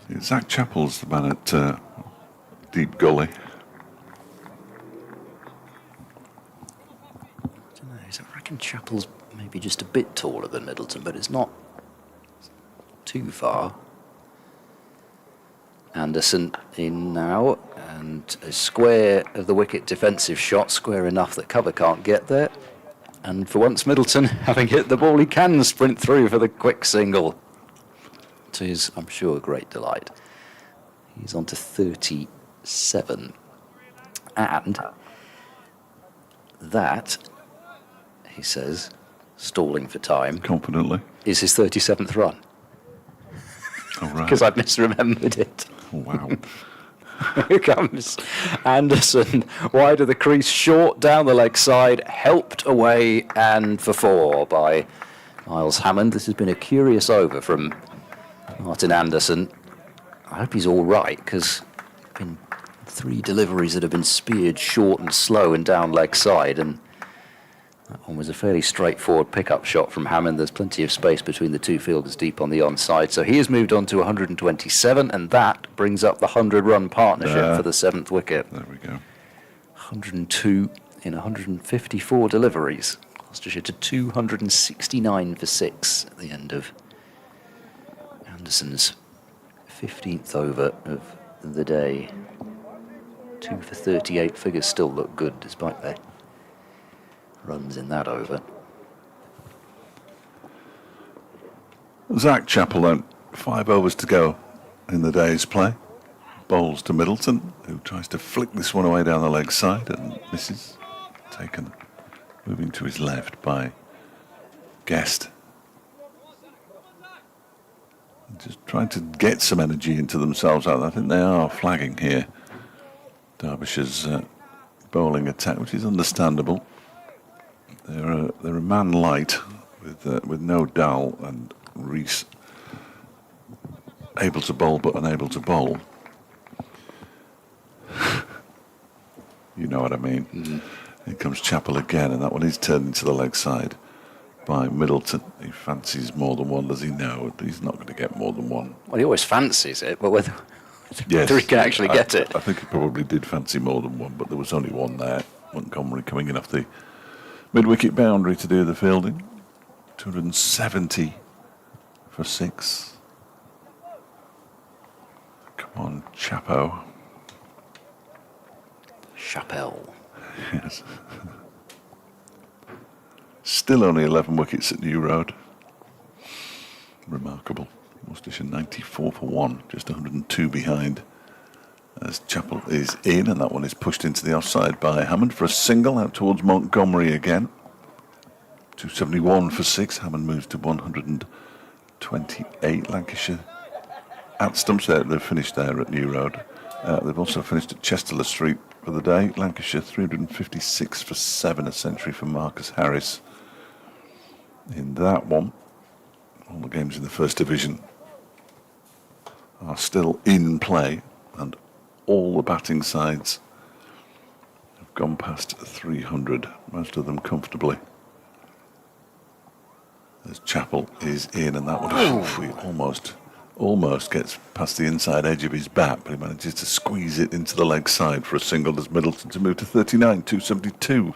See, Zach Chappell's the man at Deep Gully. I reckon Chappell's maybe just a bit taller than Middleton, but it's not too far. Anderson in now, and a square of the wicket defensive shot, square enough that cover can't get there. And for once, Middleton, having hit the ball, he can sprint through for the quick single, to his, I'm sure, great delight. He's on to 37. And that, he says, stalling for time, Confidently. is his 37th run. Oh, right. Because I've misremembered it. Oh, wow. Here comes Anderson, wide of the crease, short down the leg side, helped away and for 4 by Miles Hammond. This has been a curious over from Martin Anderson. I hope he's all right, because been 3 deliveries that have been speared short and slow and down leg side, and that one was a fairly straightforward pickup shot from Hammond. There's plenty of space between the 2 fielders deep on the onside. So he has moved on to 127, and that brings up the 100-run partnership for the 7th wicket. There we go. 102 in 154 deliveries. Gloucestershire to 269 for 6 at the end of Anderson's 15th over of the day. 2 for 38 figures still look good despite their runs in that over. Zach Chappell then, 5 overs to go in the day's play. Bowls to Middleton, who tries to flick this one away down the leg side, and this is taken, moving to his left by Guest. Just trying to get some energy into themselves out there. I think they are flagging here. Derbyshire's bowling attack, which is understandable. They're a man light with no Dal and Rees able to bowl but unable to bowl. You know what I mean. Mm-hmm. Here comes Chappell again, and that one is turned into the leg side by Middleton. He fancies more than one, does he? No, he's not going to get more than one. Well, he always fancies it, but whether Yes, he can actually get it. I think he probably did fancy more than one, but there was only one there. Montgomery coming in off the mid-wicket boundary to do the fielding. 270 for 6. Come on, Chapo. Chappell. Yes. Still only 11 wickets at New Road. Remarkable. Gloucestershire 94 for 1, just 102 behind. As Chappell is in, and that one is pushed into the offside by Hammond for a single out towards Montgomery again. 271 for 6. Hammond moves to 128. Lancashire at Stumps. They've finished there at New Road. They've also finished at Chesterley Street for the day. Lancashire 356 for 7, a century for Marcus Harris. in that one. All the games in the First Division are still in play, and all the batting sides have gone past 300, most of them comfortably. As Chappell is in, and that one he almost gets past the inside edge of his bat, but he manages to squeeze it into the leg side for a single as Middleton to move to 39, 272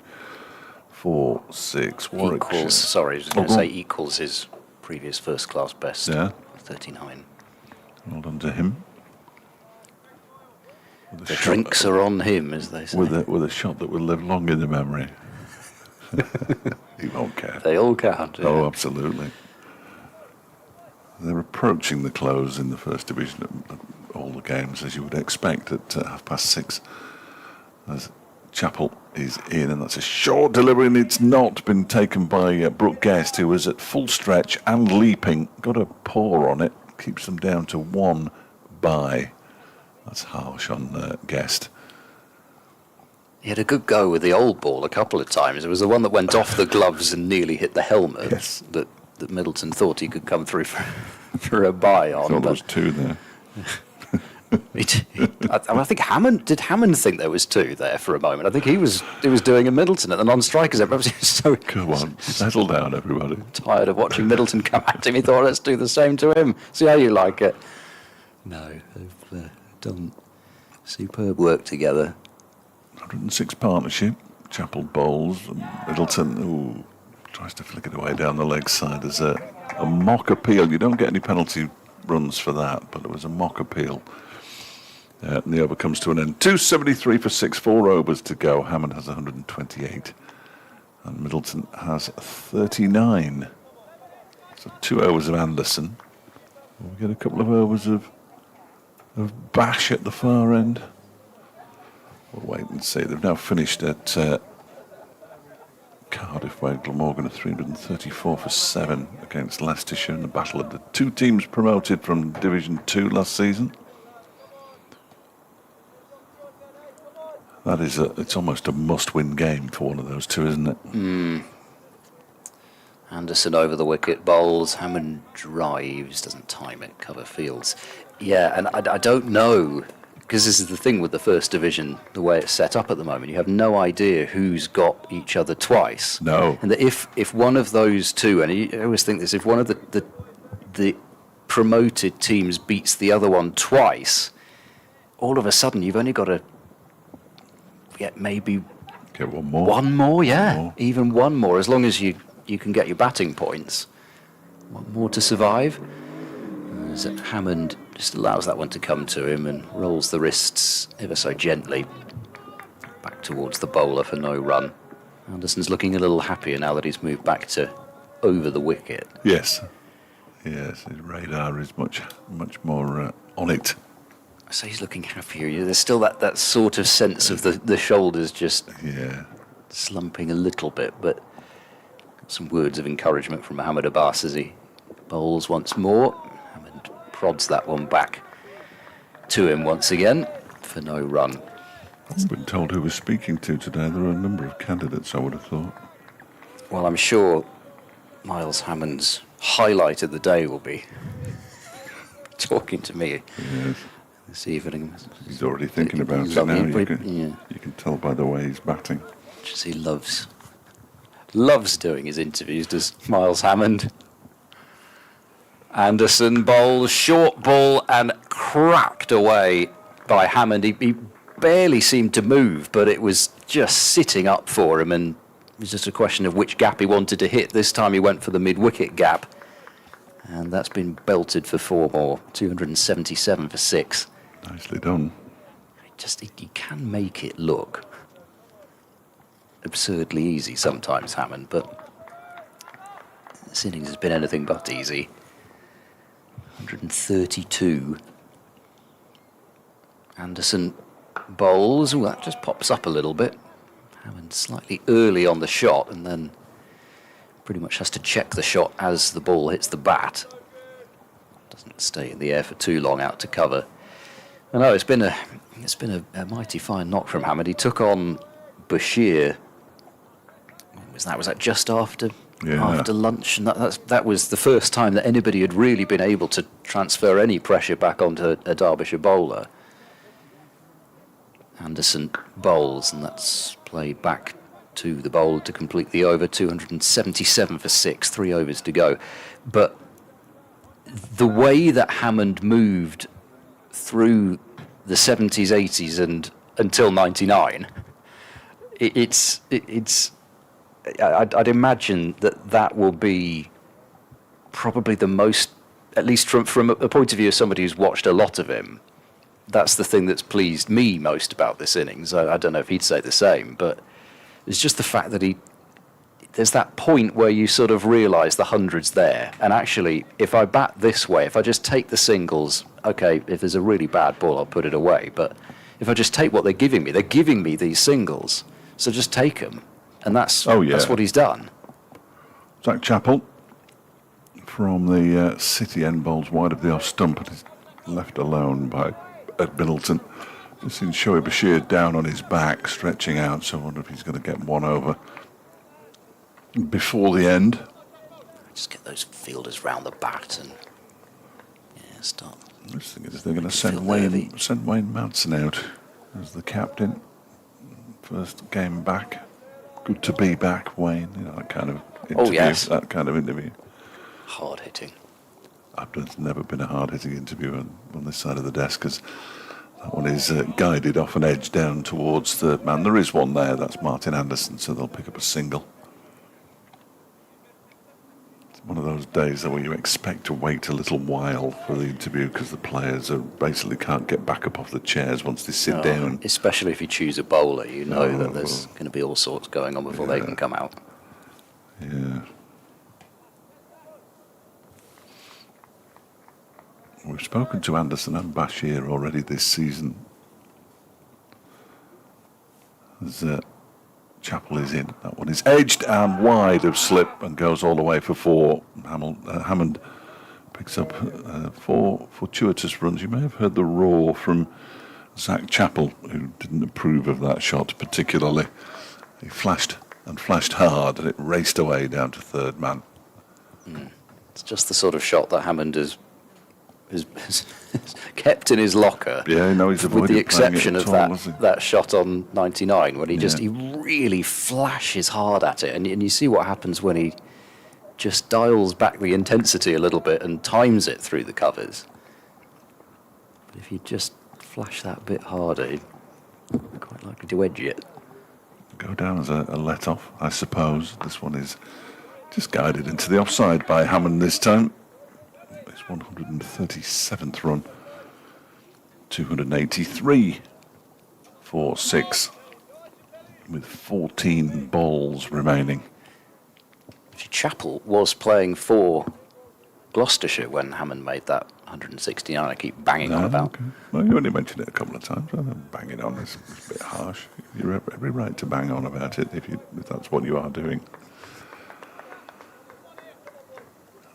for 6. Equals, sorry, I was going to say equals his previous first-class best, Yeah. 39. Well done to him. With a The shot- drinks are on him, as they say. with a shot that will live long in the memory. He won't care. They all count. Oh, Yeah. absolutely. They're approaching the close in the First Division of all the games, as you would expect, at 6:30. As Chappell is in, and that's a short delivery, and it's not been taken by Brooke Guest, who was at full stretch and leaping. Got a paw on it, keeps them down to 1 by. That's harsh on Guest. He had a good go with the old ball a couple of times. It was the one that went off the gloves and nearly hit the helmet Yes. that Middleton thought he could come through for a bye on. Thought there but was 2 there. I think Hammond think there was 2 there for a moment. I think he was doing a Middleton at the non-strikers. Perhaps he was so Come on, settle down, everybody. tired of watching Middleton come at him, he thought, let's do the same to him. See how you like it. No, they've done superb work together. 106 partnership. Chappell bowls. Middleton tries to flick it away down the leg side. There's a mock appeal. You don't get any penalty runs for that, but it was a mock appeal. And the over comes to an end. 273 for 6, 4 overs to go. Hammond has 128. And Middleton has 39. So 2 overs of Anderson. We get a couple of overs of Bash at the far end. We'll wait and see. They've now finished at Cardiff, where Glamorgan are 334 for 7 against Leicestershire in the battle of the 2 teams promoted from Division 2 last season. That is it's almost a must-win game for one of those 2, isn't it? Anderson over the wicket, bowls, Hammond drives, doesn't time it, cover fields. Yeah, and I don't know, because this is the thing with the First Division, the way it's set up at the moment. You have no idea who's got each other twice. No. And that if one of those 2, and I always think this, if one of the promoted teams beats the other one twice, all of a sudden you've only got to get maybe Get one more. one more, yeah. One more. Even one more, as long as you can get your batting points. One more to survive. As Hammond just allows that one to come to him and rolls the wrists ever so gently back towards the bowler for no run. Anderson's looking a little happier now that he's moved back to over the wicket. Yes. Yes, his radar is much more on it. So he's looking happier. There's still that sort of sense of the shoulders just Yeah. slumping a little bit, but some words of encouragement from Mohammed Abbas as he bowls once more. Hammond prods that one back to him once again for no run. I've been told who we're speaking to today. There are a number of candidates, I would have thought. Well, I'm sure Miles Hammond's highlight of the day will be talking to me Yes. this evening. He's already thinking about it Lovely, now. yeah. You can tell by the way he's batting. Just he loves doing his interviews, does Miles Hammond. Anderson bowls, short ball, and cracked away by Hammond. He barely seemed to move, but it was just sitting up for him, and it was just a question of which gap he wanted to hit. This time he went for the mid-wicket gap, and that's been belted for 4 more, 277 for 6. Nicely done. He can make it look absurdly easy sometimes, Hammond, but this innings has been anything but easy. 132. Anderson bowls. Ooh, that just pops up a little bit. Hammond slightly early on the shot, and then pretty much has to check the shot as the ball hits the bat. Doesn't stay in the air for too long out to cover. I know it's been a mighty fine knock from Hammond. He took on Bashir. Was that just after Yeah. after lunch, and that was the first time that anybody had really been able to transfer any pressure back onto a Derbyshire bowler. Anderson bowls, and that's played back to the bowler to complete the over. 277 for 6, 3 overs to go. But the way that Hammond moved through the 70s, 80s, and until 99, I'd imagine that will be probably the most, at least from a point of view of somebody who's watched a lot of him, that's the thing that's pleased me most about this innings. I don't know if he'd say the same, but it's just the fact that there's that point where you sort of realise the hundred's there, and actually, if I bat this way, if I just take the singles, okay, if there's a really bad ball, I'll put it away, but if I just take what they're giving me these singles, so just take them, and that's what he's done. Zach Chappell from the City end bowls wide of the off stump and is left alone by Ed Middleton. Just seen Shoaib Bashir down on his back, stretching out, so I wonder if he's going to get one over before the end. Just get those fielders round the bat and start. I just think they're going to send Wayne Mounson out as the captain. First game back. Good to be back, Wayne. You know, that kind of interview. Oh, yes. That kind of interview. Hard hitting. There's never been a hard-hitting interview on this side of the desk, because that one is guided off an edge down towards third man. There is one there, that's Martin Anderson, so they'll pick up a single. It's one of those days where you expect to wait a little while for the interview, because the players basically can't get back up off the chairs once they sit down. Especially if you choose a bowler, you know that there's going to be all sorts going on before they can come out. Yeah. We've spoken to Anderson and Bashir already this season. As Chappell is in. That one is edged and wide of slip and goes all the way for 4. Hammond picks up 4 fortuitous runs. You may have heard the roar from Zach Chappell, who didn't approve of that shot particularly. He flashed and flashed hard, and it raced away down to third man. It's just the sort of shot that Hammond has kept in his locker. Yeah, no, he's avoided with the exception of all, that shot on 99, when he really flashes hard at it, and you see what happens when he just dials back the intensity a little bit and times it through the covers. But if you just flash that bit harder, you're quite likely to edge it. Go down as a let-off, I suppose. This one is just guided into the offside by Hammond this time. His 137th run. 283 for 6 with 14 balls remaining. Chappell was playing for Gloucestershire when Hammond made that 169. I keep banging on about. Okay. Well, you only mentioned it a couple of times. Banging on is a bit harsh. You have every right to bang on about it if that's what you are doing.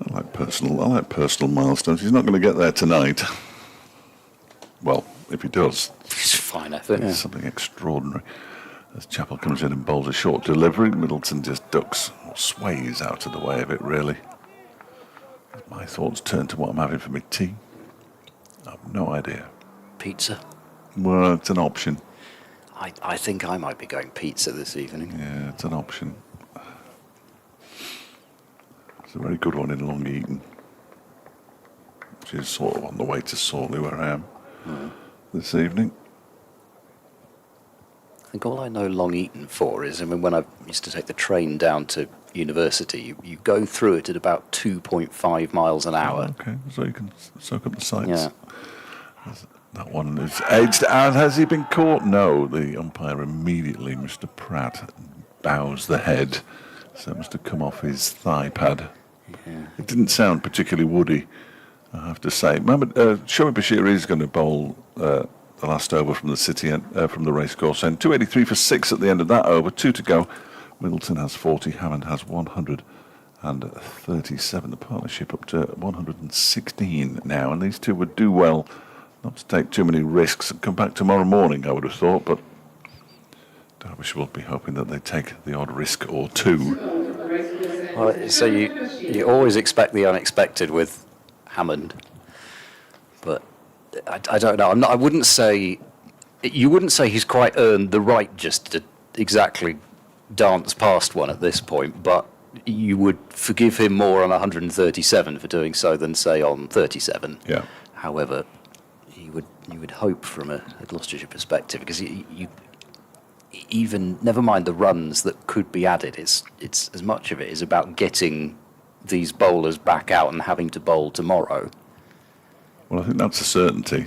I like personal milestones. He's not going to get there tonight. Well, if he does, It's a fine effort. it's something extraordinary. As Chappell comes in and bowls a short delivery, Middleton just ducks or sways out of the way of it, really. My thoughts turn to what I'm having for my tea. I have no idea. Pizza. Well, it's an option. I think I might be going pizza this evening. Yeah, it's an option. It's a very good one in Long Eaton, which is sort of on the way to Sorley, where I am this evening. I think all I know Long Eaton for is, when I used to take the train down to university, you go through it at about 2.5 miles an hour. Okay, so you can soak up the sights. Yeah. That one is edged out. Has he been caught? No, the umpire immediately, Mr. Pratt, bows the head. So it must have come off his thigh pad. Yeah. It didn't sound particularly woody, I have to say. Shoaib Bashir is going to bowl the last over from the City end, from the racecourse end. 283 for 6 at the end of that over. 2 to go. Middleton has 40. Hammond has 137. The partnership up to 116 now. And these two would do well not to take too many risks and come back tomorrow morning, I would have thought. But Derbyshire will be hoping that they take the odd risk or two. Well, so you always expect the unexpected with Hammond, but I don't know. I wouldn't say you wouldn't say he's quite earned the right just to exactly dance past one at this point, but you would forgive him more on 137 for doing so than say on 37. Yeah. However, you would hope from a Gloucestershire perspective, because you even never mind the runs that could be added. It's as much of it is about getting these bowlers back out and having to bowl tomorrow. Well, I think that's a certainty,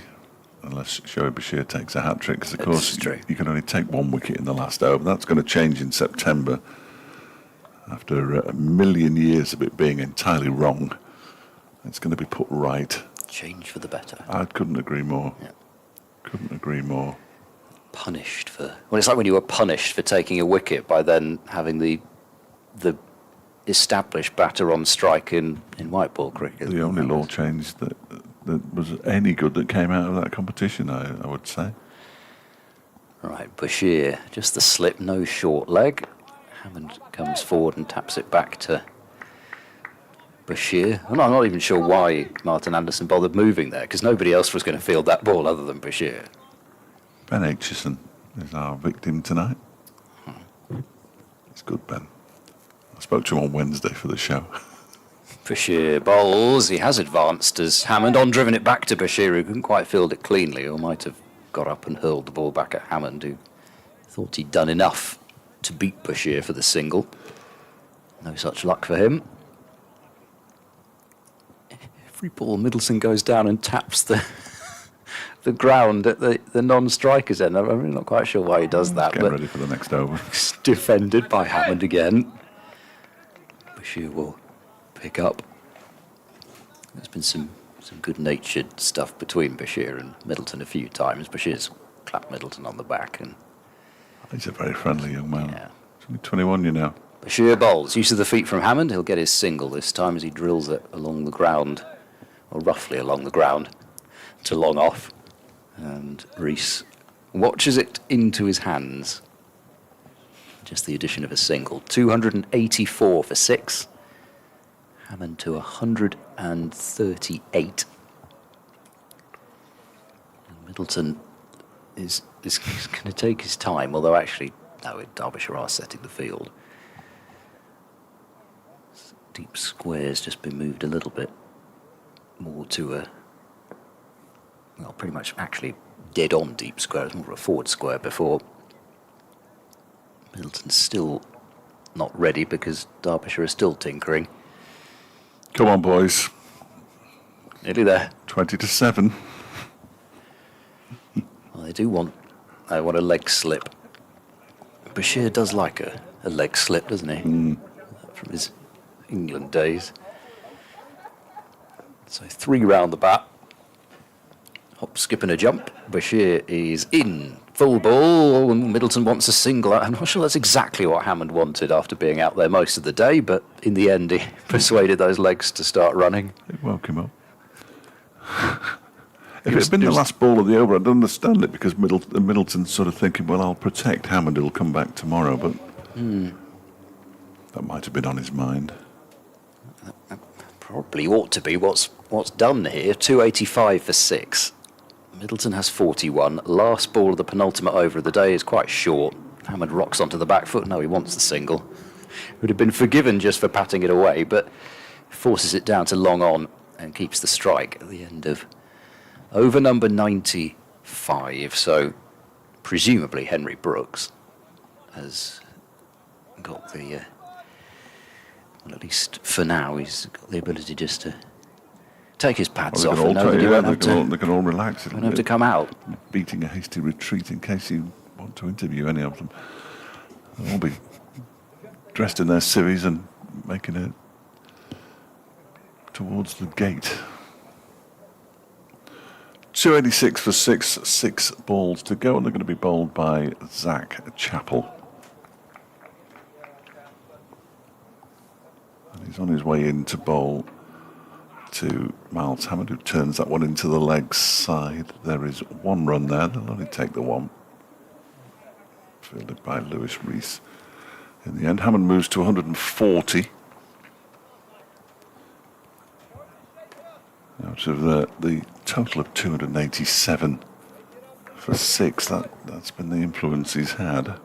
unless Shoaib Bashir takes a hat-trick, because, of course, true. you can only take one wicket in the last over. That's going to change in September, after a million years of it being entirely wrong. It's going to be put right. Change for the better. I couldn't agree more. Yeah. Couldn't agree more. Punished for... Well, it's like when you were punished for taking a wicket by then having the established batter on strike in white ball cricket. The only law change that was any good that came out of that competition, I would say. Right, Bashir, just the slip, no short leg. Hammond comes forward and taps it back to Bashir. I'm not even sure why Martin Anderson bothered moving there, because nobody else was going to field that ball other than Bashir. Ben Aitchison is our victim tonight. It's good, Ben. I spoke to him on Wednesday for the show. Bashir bowls. He has advanced as Hammond on driven it back to Bashir, who couldn't quite field it cleanly, or might have got up and hurled the ball back at Hammond, who thought he'd done enough to beat Bashir for the single. No such luck for him. Every ball, Middleton goes down and taps the ground at the non-striker's end. I'm really not quite sure why he does that. Getting but ready for the next over. it's defended by Hammond again. Bashir will pick up. There's been some good-natured stuff between Bashir and Middleton a few times. Bashir's clapped Middleton on the back, and He's a very friendly young man. yeah. He's only 21, you know. Bashir bowls. Use of the feet from Hammond. He'll get his single this time as he drills it along the ground, or roughly along the ground, to long off. And Rees watches it into his hands. Just the addition of a single. 284 for 6. Hammond to 138. And Middleton is going to take his time, although actually, no, Derbyshire are setting the field. Deep square's just been moved a little bit more to a, well, pretty much actually dead on deep square. It's more of a forward square before. Middleton's still not ready because Derbyshire is still tinkering. Come on, boys. Nearly there. 20-7. Well, they want a leg slip. Bashir does like a leg slip, doesn't he? From his England days. So 3 round the bat. Hop, skip and a jump. Bashir is in. Full ball. Middleton wants a single. I'm not sure that's exactly what Hammond wanted after being out there most of the day, but in the end he persuaded those legs to start running. It woke him up. If it had been the last ball of the over, I'd understand it, because Middleton's sort of thinking, well, I'll protect Hammond, he'll come back tomorrow, but that might have been on his mind. Probably ought to be what's done here. 285 for 6. Middleton has 41. Last ball of the penultimate over of the day is quite short. Hammond rocks onto the back foot. No, he wants the single. Would have been forgiven just for patting it away, but forces it down to long on and keeps the strike at the end of over number 95. So presumably Henry Brooks has got the, well, at least for now, he's got the ability just to take his pads Well, off and nobody won't have they can all relax. won't have to come out. Beating a hasty retreat in case you want to interview any of them. They'll all be dressed in their civvies and making it towards the gate. 286 for 6 balls to go, and they're going to be bowled by Zach Chappell. And he's on his way in to bowl to Miles Hammond, who turns that one into the leg side. There is 1 run there. They'll only take the 1. Fielded by Lewis Rees. In the end, Hammond moves to 140. out of the total of 287 for 6. That's been the influence he's had.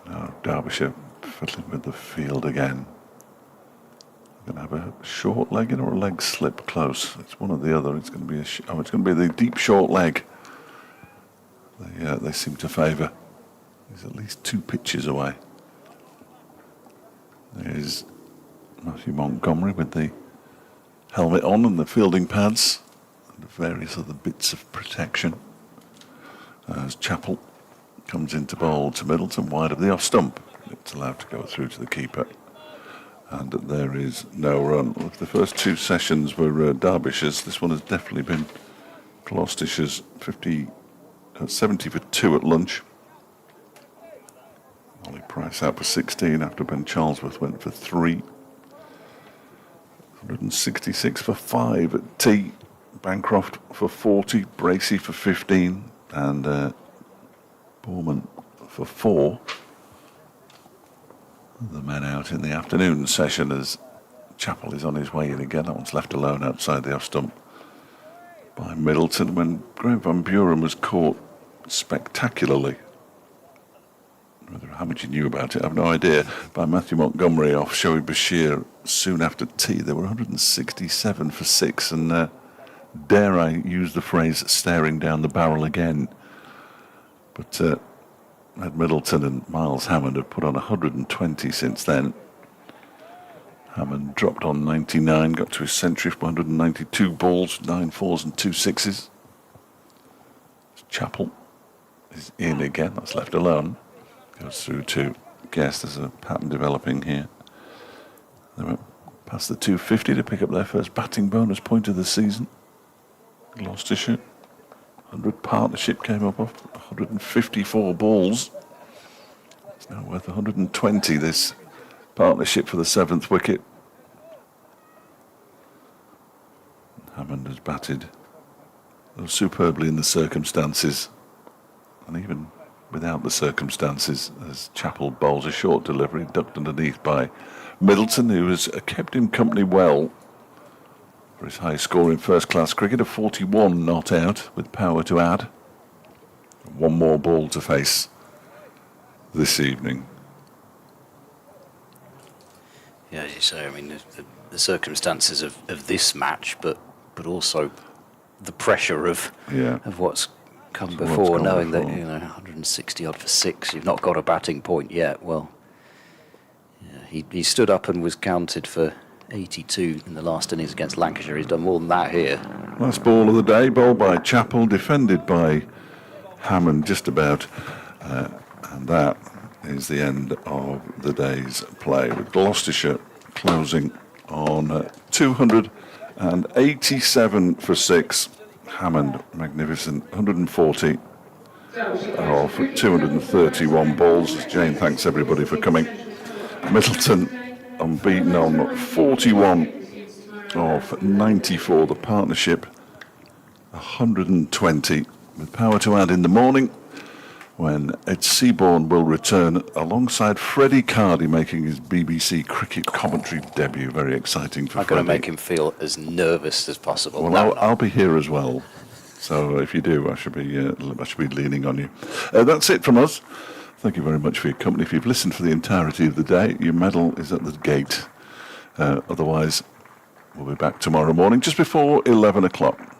Now Derbyshire fiddling with the field again. Going to have a short leg in or a leg slip close. It's one or the other. It's going to be it's going to be the deep short leg. They seem to favour. He's at least 2 pitches away. There's Matthew Montgomery with the helmet on and the fielding pads and various other bits of protection. As Chappell comes into bowl to Middleton, wide of the off stump. It's allowed to go through to the keeper. And there is no run. If the first 2 sessions were Derbyshire's, this one has definitely been Gloucestershire's 70 for 2 at lunch. Ollie Price out for 16 after Ben Charlesworth went for 3. 166 for 5 at tea. Bancroft for 40, Bracey for 15, and Borman for 4. The men out in the afternoon session as Chappell is on his way in again. That one's left alone outside the off stump by Middleton when Graham Van Buren was caught spectacularly. How much he knew about it, I have no idea. By Matthew Montgomery off Shoaib Bashir soon after tea. There were 167 for 6, and dare I use the phrase staring down the barrel again. But Ed Middleton and Miles Hammond have put on 120 since then. Hammond dropped on 99, got to his century for 192 balls, 9 4s and 2 6s. Chappell is in again, that's left alone. Goes through to Guest. There's a pattern developing here. They went past the 250 to pick up their first batting bonus point of the season. Gloucestershire. 100 partnership came up off 154 balls. It's now worth 120, this partnership for the 7th wicket. Hammond has batted superbly in the circumstances, and even without the circumstances, as Chappell bowls a short delivery, ducked underneath by Middleton, who has kept him company well for his high score in first-class cricket, a 41 not out, with power to add. 1 more ball to face this evening. Yeah, as you say, I mean, the circumstances of this match, but also the pressure of what's come before, knowing that 160 odd for 6, you've not got a batting point yet. Well, yeah, he stood up and was counted for 82 in the last innings against Lancashire. He's done more than that here. Last ball of the day, bowled by Chappell, defended by Hammond just about, and that is the end of the day's play, with Gloucestershire closing on 287 for 6. Hammond, magnificent, 140 off 231 balls. Jane thanks everybody for coming. Middleton unbeaten on 41 off 94. The partnership 120, with power to add in the morning when Ed Seaborn will return alongside Freddie Cardy, making his BBC cricket commentary debut. Very exciting for Freddie. I'm going to make him feel as nervous as possible. Well, I'll be here as well. So if you do, I should be leaning on you. That's it from us. Thank you very much for your company. If you've listened for the entirety of the day, your medal is at the gate. Otherwise, we'll be back tomorrow morning just before 11 o'clock.